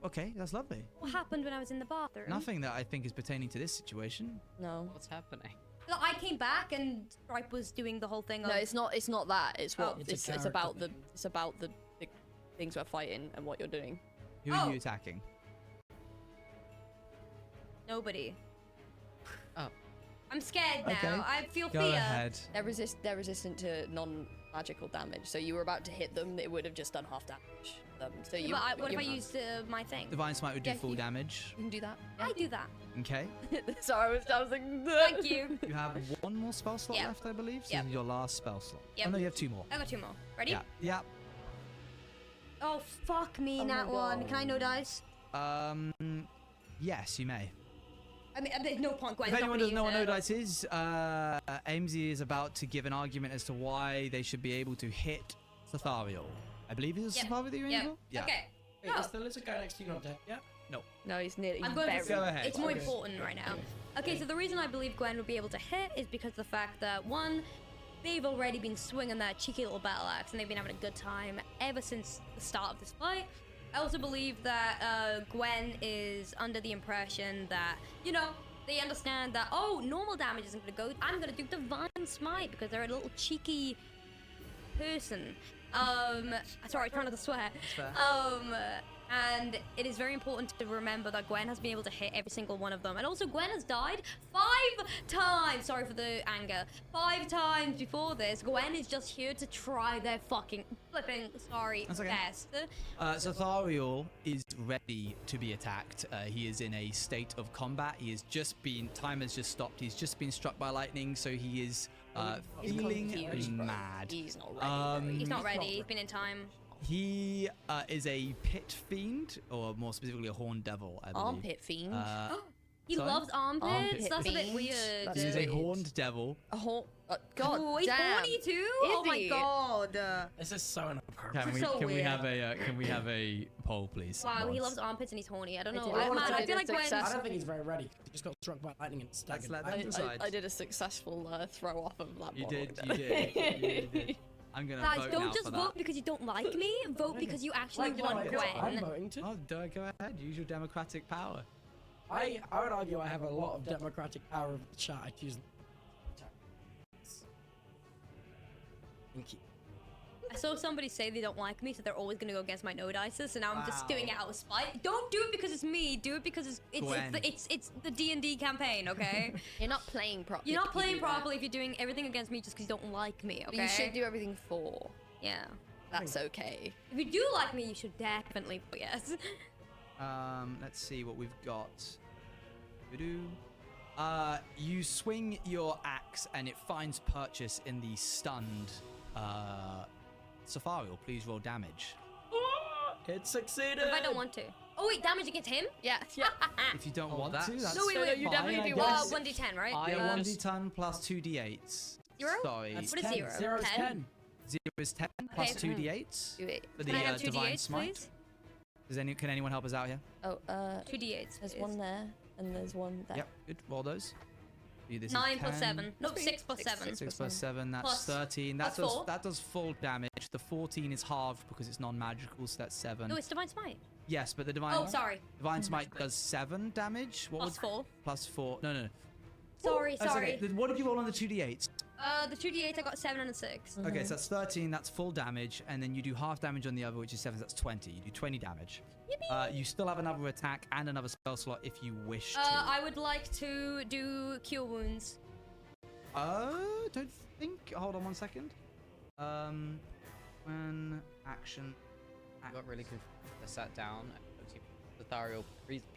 Okay, that's lovely. What happened when I was in the bathroom? Nothing that I think is pertaining to this situation. No. What's happening? Look, I came back and Stripe was doing the whole thing. No, it's not that. It's what It's it's about the things we're fighting and what you're doing. Who are you attacking? Nobody. Oh. I'm scared now. Okay. I feel Go fear. ahead. They're resistant to non-magical damage. So you were about to hit them, it would have just done half damage. So you. But what if I used my thing? Divine Smite would do full damage. You can do that. I do that. Okay. Sorry, I was like. Thank you. You have 1 more spell slot left, I believe. So this is your last spell slot. Yep. Oh no, you have 2 more. I got 2 more. Ready? Yeah. Yeah. Oh fuck me, that one. Can I no dice? Yes, you may. I mean, there's no point. Gwen's If anyone doesn't know what no it. dice is, Aimsey is about to give an argument as to why they should be able to hit Sathariel. I believe it's Sathariel that you're aiming for? Yeah. Okay. Wait, is the lizard guy next to you not dead yet? No. No, he's nearly. I'm going to Go ahead. It's more important right now. Okay, so the reason I believe Gwen will be able to hit is because of the fact that, one, they've already been swinging that cheeky little battle axe and they've been having a good time ever since the start of this fight. I also believe that Gwen is under the impression that, you know, they understand that, oh, normal damage isn't going to go. I'm going to do Divine Smite because they're a little cheeky person. Sorry, trying not to swear. And it is very important to remember that Gwen has been able to hit every single one of them. And also, Gwen has died 5 times. Sorry for the anger. 5 times before this. Gwen is just here to try their fucking flipping, best. Sathariel is ready to be attacked. He is in a state of combat. He has just been, time has just stopped. He's just been struck by lightning, so he is feeling mad. He's not ready. He's not ready. He's been in time. He is a pit fiend, or more specifically a horned devil, I believe. Armpit fiend. He loves armpits? That's a bit weird. He is a horned devil. A horn. God oh, he's damn. horny too? Is oh my he? god. This is so inappropriate. Can we have a poll, please? Wow, he loves armpits and he's horny. I don't know. I feel like Gwen. I don't think he's very ready. He just got struck by lightning and staggered. I did a successful throw off of that. You did. I'm gonna Guys, vote don't now just for vote that. because you don't like me. Vote because you actually want Gwen. I'm voting too. Oh, go ahead. Use your democratic power. I would argue I have a lot of democratic power of the chat. I choose. Thank you. I saw somebody say they don't like me, so they're always gonna go against my no dices. So now I'm just doing it out of spite. Don't do it because it's me. Do it because it's the D&D campaign, okay? You're not playing properly. You're not playing properly if you're doing everything against me just because you don't like me, okay? You should do everything for. Yeah. That's okay. If you do like me, you should definitely vote yes. Let's see what we've got. You swing your axe and it finds purchase in the stunned Sathariel. Please roll damage. It succeeded. If I don't want to. Oh wait, damage against him? Yeah. If you don't want to, that's no, wait, you fine, definitely do. 1d10, right? Yeah, 1d10 plus 2d8s. 0? Sorry. What is 0? 0 is 10. 0 is 10 plus 2d8s for the Can I have 2d8s, Divine Smite. please? Can anyone help us out here? Oh, 2d8s. There's one there, and there's one there. Yep, good. Roll those. This is 9 plus 10. 7. No, 6 plus 7. 6 plus 7, that's Plus 13. plus 4. That does full damage. The 14 is halved because it's non-magical, so that's 7. No, it's Divine Smite. Yes, but the Divine... Oh, sorry. Divine Smite does 7 damage. What Plus 4. Plus 4. No. Sorry. Okay. What did you roll on the 2d8s? The 2d8 I got 7 and a 6. Okay, so that's 13, that's full damage, and then you do half damage on the other, which is 7, so that's 20. You do 20 damage. You still have another attack and another spell slot if you wish to. I would like to do Cure Wounds. Don't think... Hold on one second. When action... I got really confused. I sat down. Sathariel,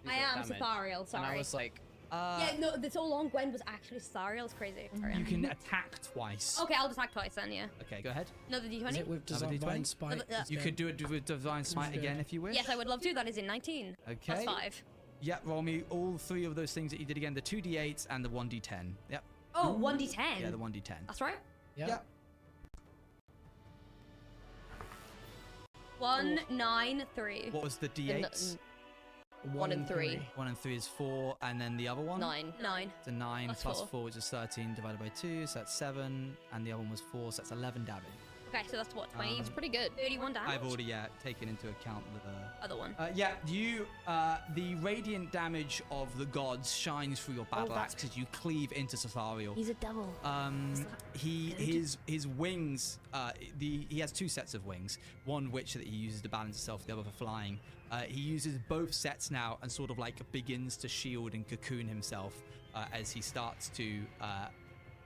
I am Sathariel, sorry. And I was like... yeah, no, the so long Gwen was actually Sathariel. It's crazy. Sorry. You can attack twice. Okay, I'll attack twice then, yeah. Okay, go ahead. Another d20? Is it with Divine Smite? You could do it with Divine Smite again if you wish. Yes, I would love to. That is in 19. Okay. Plus 5. Yep, roll me all 3 of those things that you did again. The 2d8s and the 1d10. Yep. Oh, 1d10? Yeah, the 1d10. That's right. Yep. 1, 9, 3. What was the d8s? 1 and 3. 1 and 3 is 4, and then the other one? 9. It's a 9 plus 4, which is 13 divided by 2, so that's 7, and the other one was 4, so that's 11 damage. Okay, so that's what, 20? It's pretty good. 31 damage? I've already, taken into account the... Other one. The radiant damage of the gods shines through your battle axe because you cleave into Sathariel. He's a devil. His wings, he has 2 sets of wings, one which that he uses to balance himself, the other for flying. He uses both sets now and sort of like begins to shield and cocoon himself as he starts to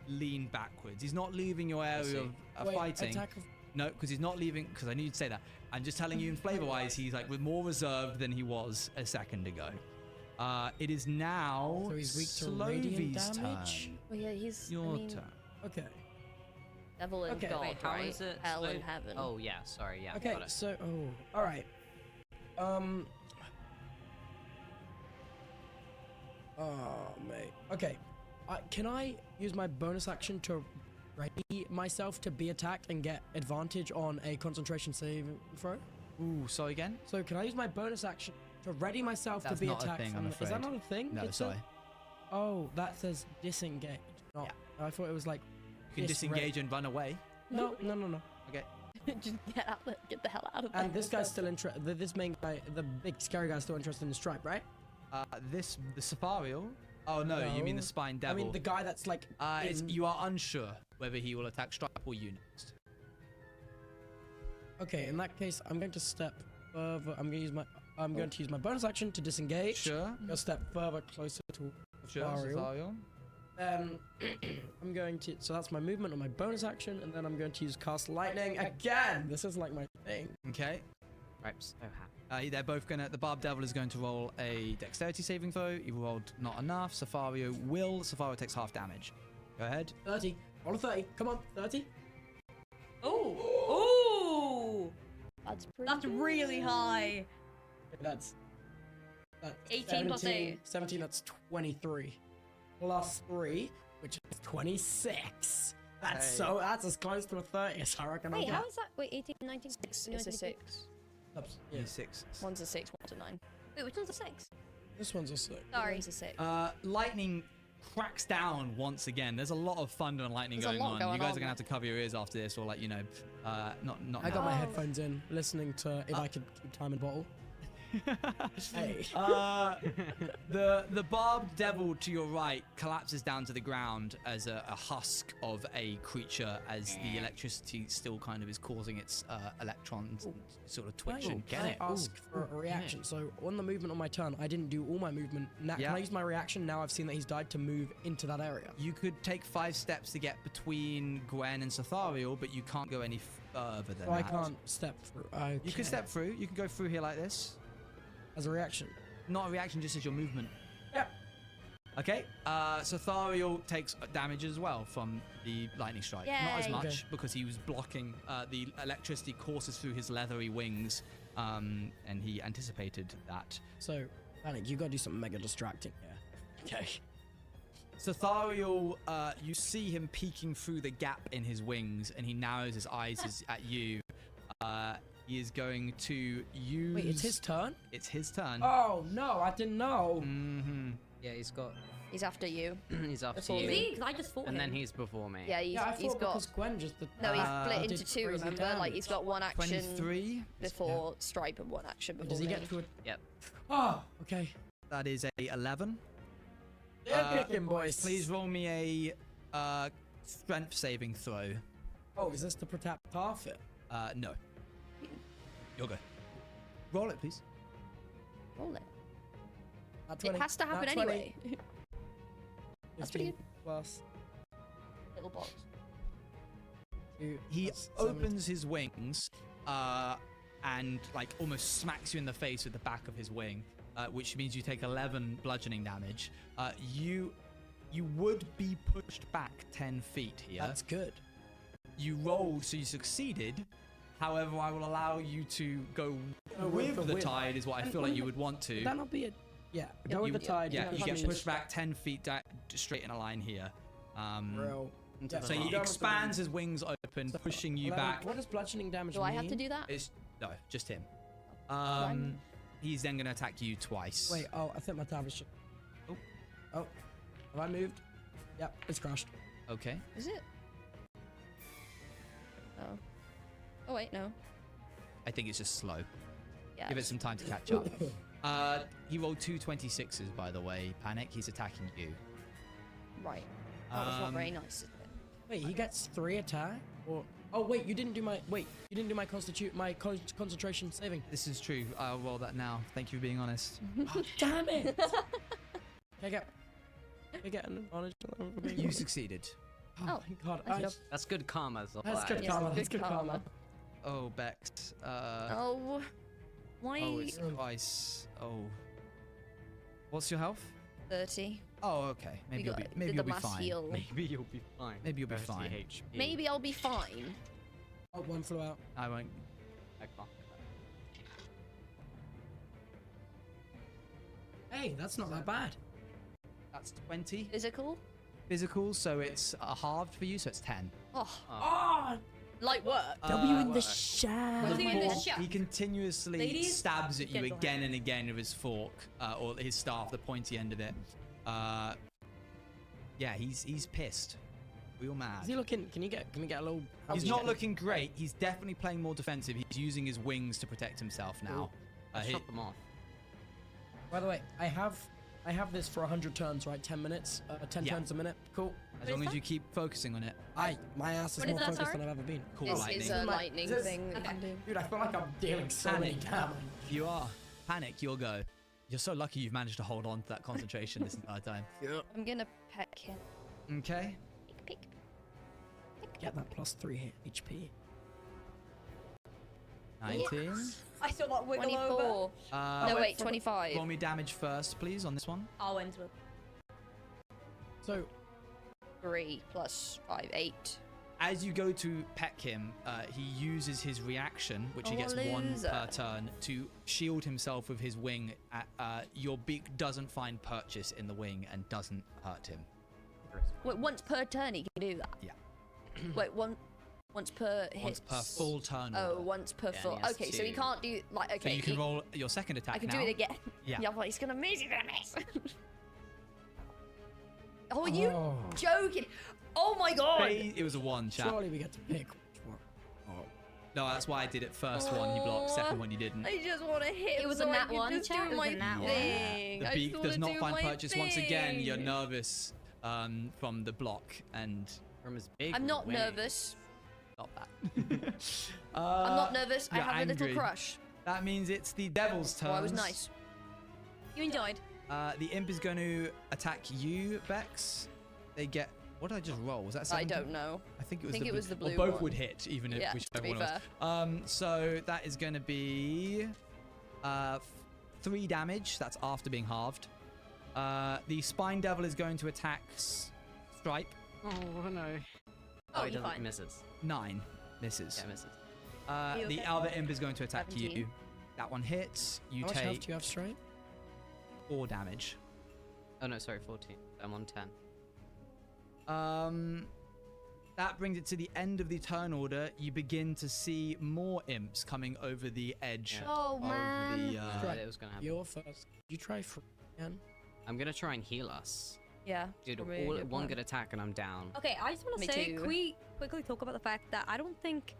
lean backwards. He's not leaving your area of fighting. No, because he's not leaving, because I knew you'd say that. I'm just telling you in flavor-wise, he's like more reserved than he was a second ago. It is now so he's weak to radiant Slovy's damage? turn. Well, yeah, he's... Your turn. Okay. Devil and God, Wait, how right? is it? Hell and heaven. Oh, yeah, sorry, yeah. Okay, got it. so... Oh, alright. Oh, mate. Okay. Can I use my bonus action to ready myself to be attacked and get advantage on a concentration save throw? Ooh, sorry again? So can I use my bonus action to ready myself to be not attacked? a thing, I'm afraid. Is that not a thing? No, sorry. Oh, that says disengage. Not, I thought it was like... You can disengage and run away. No. Okay. Just get the hell out of there. And this guy's still interested. This main guy, the big scary guy's still interested in the stripe, right? The Sathariel? Oh no, you mean the spine devil? I mean the guy that's like. You are unsure whether he will attack stripe or you next. Okay, in that case, I'm going to step further. I'm going to use my bonus action to disengage. Sure. Go step further closer to Sathariel. I'm going to. So that's my movement on my bonus action, and then I'm going to use cast lightning again. This is like my thing. Okay. Right, so happy. They're both gonna. The Barb Devil is going to roll a dexterity saving throw. He rolled not enough. Sathariel takes half damage. Go ahead. 30. Roll a 30. Come on, 30. Oh! That's That's really high. That's 18 plus 8. 17. That's 23. Plus 3, which is 26. That's that's as close to a 30 as I reckon. Wait, how is that? Wait, 18, 19, It's a 6. Yeah. 6. One's a 6, one's a 9. Wait, which one's a 6? This one's a 6. Sorry. One's a 6. Lightning cracks down once again. There's a lot of thunder and lightning going on. You guys are gonna have to cover your ears after this, or like not. I got my headphones in, listening to if I could keep time in bottle. Hey. The barbed devil to your right collapses down to the ground as a husk of a creature, as the electricity still kind of is causing its electrons sort of twitch and Can I ask for a reaction? So on the movement on my turn, I didn't do all my movement. Now, can I use my reaction now I've seen that he's died to move into that area? You could take 5 steps to get between Gwen and Sathariel, but you can't go any further than that. I can't step through. Okay. You can step through. You can go through here like this. As a reaction? Not a reaction, just as your movement. Yep. Okay, Sathariel takes damage as well from the lightning strike. Yay. Not as much, because he was blocking. The electricity courses through his leathery wings, and he anticipated that. So, Panic, you gotta do something mega distracting here. Okay. Sathariel, you see him peeking through the gap in his wings, and he narrows his eyes at you. He is going to use... Wait, it's his turn? It's his turn. Oh, no, I didn't know. Mm-hmm. Yeah, he's got. He's after you. He's after Before you. me. Because I just fought And him. then he's before me. Yeah, Yeah, I he's thought got. because Gwen just. No, he's split did into two. crazy Remember, like he's got one action 23 before Stripe and one action before Does he me. get to a? Yep. Oh, okay. That is a 11. Yeah, picking boys. Please roll me a strength saving throw. Oh, is this to protect half it? No. You'll go. Roll it, please. Roll it. Nat It 20. has to happen Nat 20. anyway. That's pretty 15 plus Little box. 2. He that's 7. opens his wings and like almost smacks you in the face with the back of his wing, which means you take 11 bludgeoning damage. You would be pushed back 10 feet here. That's good. You rolled, so you succeeded. However, I will allow you to go with with the the wind. tide, is what I feel like you would want to. Would that not be a? Yeah. Go with You- the tide. Yeah, you get punches. pushed back 10 feet straight in a line here. Real. Into Yeah, the So heart. he expands his wings open, So, pushing you 11. back. What does bludgeoning damage Do mean? I have to do that? It's no, just him. Fine. He's then going to attack you twice. Wait. Oh, I think my tab is. Oh. Oh. Have I moved? Yep. It's crashed. Okay. Is it? Oh. Oh wait, no. I think it's just slow. Yeah. Give it some time to catch up. He rolled 2 26s, by the way. Panic. He's attacking you. Right. Oh, it's not very nice, is it? Wait, he gets 3 attack? Or oh wait, you didn't do my concentration saving. This is true. I'll roll that now. Thank you for being honest. Oh, damn it! Can I get an advantage? You succeeded. Oh, thank God. That's good karma. That's good Yeah, karma. good That's good karma. Oh, Bex. Oh. Why? Oh, it's twice. Oh. What's your health? 30. Oh, okay. Maybe you'll be. Maybe did you'll the be mass fine. heal. Maybe you'll be fine. Maybe you'll be 30 fine. HP. Maybe I'll be fine. Oh, one flew out. I won't. I can't. Hey, that's not that bad. That's 20 Physical? physical, so it's halved for you, so it's 10. Oh. Oh! Light work. W in the shaft. W in the Fork, shaft. he continuously Ladies, stabs at you get again and again with his fork, or his staff, the pointy end of it. Yeah, he's pissed. Real mad. Is he looking? Can you get a little? He's not looking great. He's definitely playing more defensive. He's using his wings to protect himself now. Chop them off. By the way, I have this for 100 turns, right? 10 minutes, 10 Yeah. turns a minute. Cool. As long as you keep focusing on it. My ass is What more is that, focused sorry? than I've ever been. Cool This lightning. is a lightning thing that you can do. Dude, I feel like I'm dealing so many damage. You are. Panic, you'll go. You're so lucky you've managed to hold on to that concentration this entire time. I'm gonna peck him. Okay. Pick. Get that plus 3 HP. 19. I saw that wiggle 24. over. No, wait, 25. Roll me damage first, please, on this one. Owen's will. So 3 plus 5, 8. As you go to peck him, he uses his reaction, which he Oh, gets 1 loser. per turn, to shield himself with his wing. Your beak doesn't find purchase in the wing and doesn't hurt him. Wait, once per turn he can do that? Yeah. Wait, once per hit? Once per full turn. Oh, order. once per Yeah, full. and he has Okay, so he 2. can't do, like, So okay. you can roll your second attack I can now. do it again. Yeah. Yeah, but he's gonna miss, Oh, are you Oh. joking? Oh my god! It was a 1, chat. surely we get to pick which one. Oh. No, that's why I did it. First one you blocked, second one you didn't. I just want to hit him It was so a I nat can one, just chat. do It was my a nat one. thing. The I beak just does wanna not do find my purchase. Once again, you're thing. nervous from the block and From his big I'm not wing. nervous. stop that. I'm not nervous. I you're have a little angry. crush. That means it's the devil's turn. Oh, I was nice. You enjoyed. The imp is going to attack you, Bex. They get. What did I just roll? Was that I 17? don't know. I think it was, think it was the blue Or both one. would hit, even if Yeah, whichever to be one it was. So that is going to be 3 damage. That's after being halved. The spine devil is going to attack Stripe. Oh no. Oh, he you're doesn't. fine. Misses. 9 misses. Yeah, misses. You The okay? other imp is going to attack 17. you. That one hits. You How much health take do you have straight? 4 damage. Oh no, sorry, 14. I'm on 10. That brings it to the end of the turn order. You begin to see more imps coming over the edge Yeah. Oh of man. the. I knew it was gonna happen. You're first. You try for again. I'm gonna try and heal us. Yeah. Dude, probably a all good one plan. good attack and I'm down. Okay, I just want Me to say, too. can we quickly talk about the fact that I don't think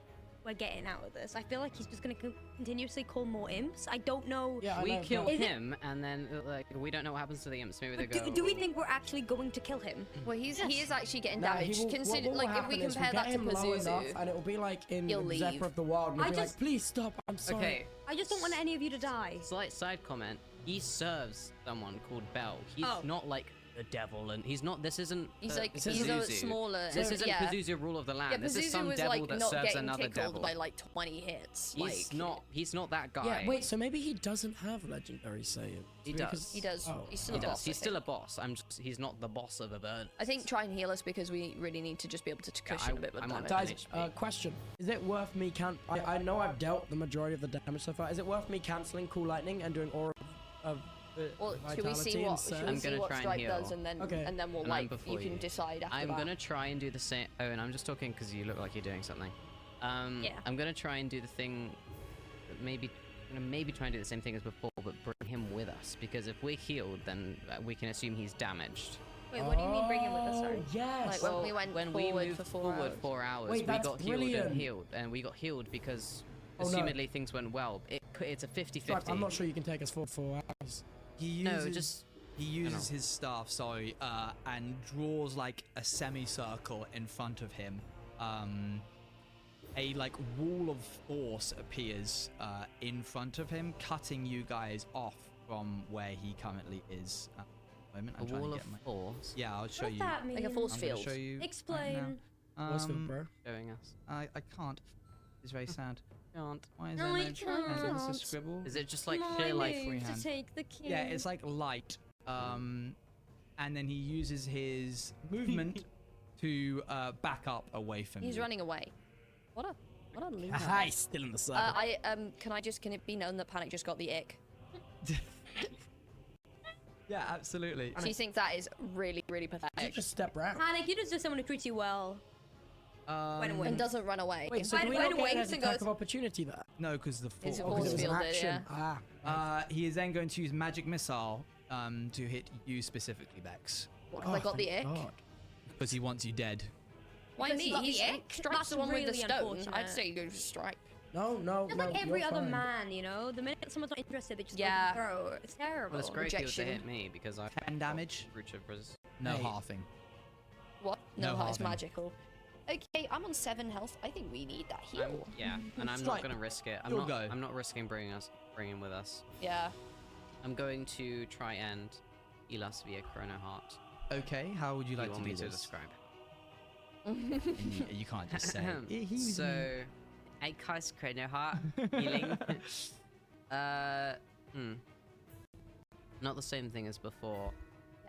we're getting out of this. I feel like he's just going to continuously call more imps. I don't know. Yeah, we kill him, and then like we don't know what happens to the imps. Maybe they go. Do we think we're actually going to kill him? Well, he is actually getting Nah, damaged. Consider, what will like, if happen we is compare we'll that get to him low enough, Pazuzu, and it'll be like in he'll leave. Zephyr of the Wild, and he'll be like, please stop, I'm sorry. Okay. I just don't want any of you to die. Slight side comment. He serves someone called Bell. He's Oh. not like the devil, and he's not. This isn't. He's like this he's isn't a Pazuzu. smaller. This isn't yeah. Pazuzu rule of the land. Yeah, this is Pazuzu some was devil like that not serves getting another tickled devil. by like 20 hits. He's not that guy. Yeah, wait, so maybe he doesn't have legendary Saiyan. He does. He does. Oh. He's still He a does. boss. He's still a boss. He's not the boss of a bird. I think try and heal us because we really need to just be able to cushion a bit with damage. Guys, question. Is it worth me I know I've dealt the majority of the damage so far. Is it worth me cancelling Cool Lightning and doing Aura of Well, should we see Vitality what instead? I'm gonna try and Strike heal. does, and then we'll And I'm like before you can decide after I'm that. gonna try and do the same. Oh, and I'm just talking because you look like you're doing something. Yeah. I'm gonna try and do the thing. Maybe try and do the same thing as before, but bring him with us, because if we're healed, then we can assume he's damaged. Wait, what do you mean bring him with us? Sorry. Yes. Like when we went when forward we moved for 4 forward hours. 4 hours, Wait, we that's got healed brilliant. and healed, and we got healed because Oh, no. assumedly things went well. It's a 50-50. I'm not sure you can take us for 4 hours. He uses, No, just he uses his staff, sorry, and draws like a semicircle in front of him. A like wall of force appears in front of him, cutting you guys off from where he currently is. At the moment, I'm A trying wall to of get my. force. Yeah, I'll show What you. that mean? Like a force I'm field. gonna show you. Explain. Force field, bro. Showing us. I can't. It's very sad. Can't. Why is No, there I no? Is can't. this a scribble? Is it just like My sheer like name freehand? to take the king. Yeah, it's like light. And then he uses his movement to back up away from He's you. running away. What a loser. Haha, he's still in the circle. Can it be known that Panic just got the ick? Yeah, absolutely. She thinks that is really, really You pathetic. just step right. Panic, you just do someone who treats you well. When And doesn't run away. Wait, so When- do we when not get winks an and attack goes- of opportunity there? No, because the It's a force. force Because it was an fielded, action. yeah. He is then going to use magic missile to hit you specifically, Bex, What, 'cause I got the thank ick? God. because he wants you dead. Why Because me? he got He's the ick? Strike's That's the one with the really stone. I'd unfortunate. say you go for Strike. No, Just like every you're other fine. man, you know? The minute someone's not interested, they just Yeah. go throw. It's terrible. Well, it's great if Rejection. to hit me because I 10 damage. Breach of resist. No Hey. halving. What? No No, it's halving. magical. Okay, I'm on 7 health. I think we need that heal. Yeah, and I'm Strike. not gonna risk it. You'll go. I'm not risking bringing him with us. Yeah. I'm going to try and heal us via Chrono Heart. Okay, how would you like you to want do me to this? describe? You can't just say. So, 8 cast Chrono Heart healing. Not the same thing as before.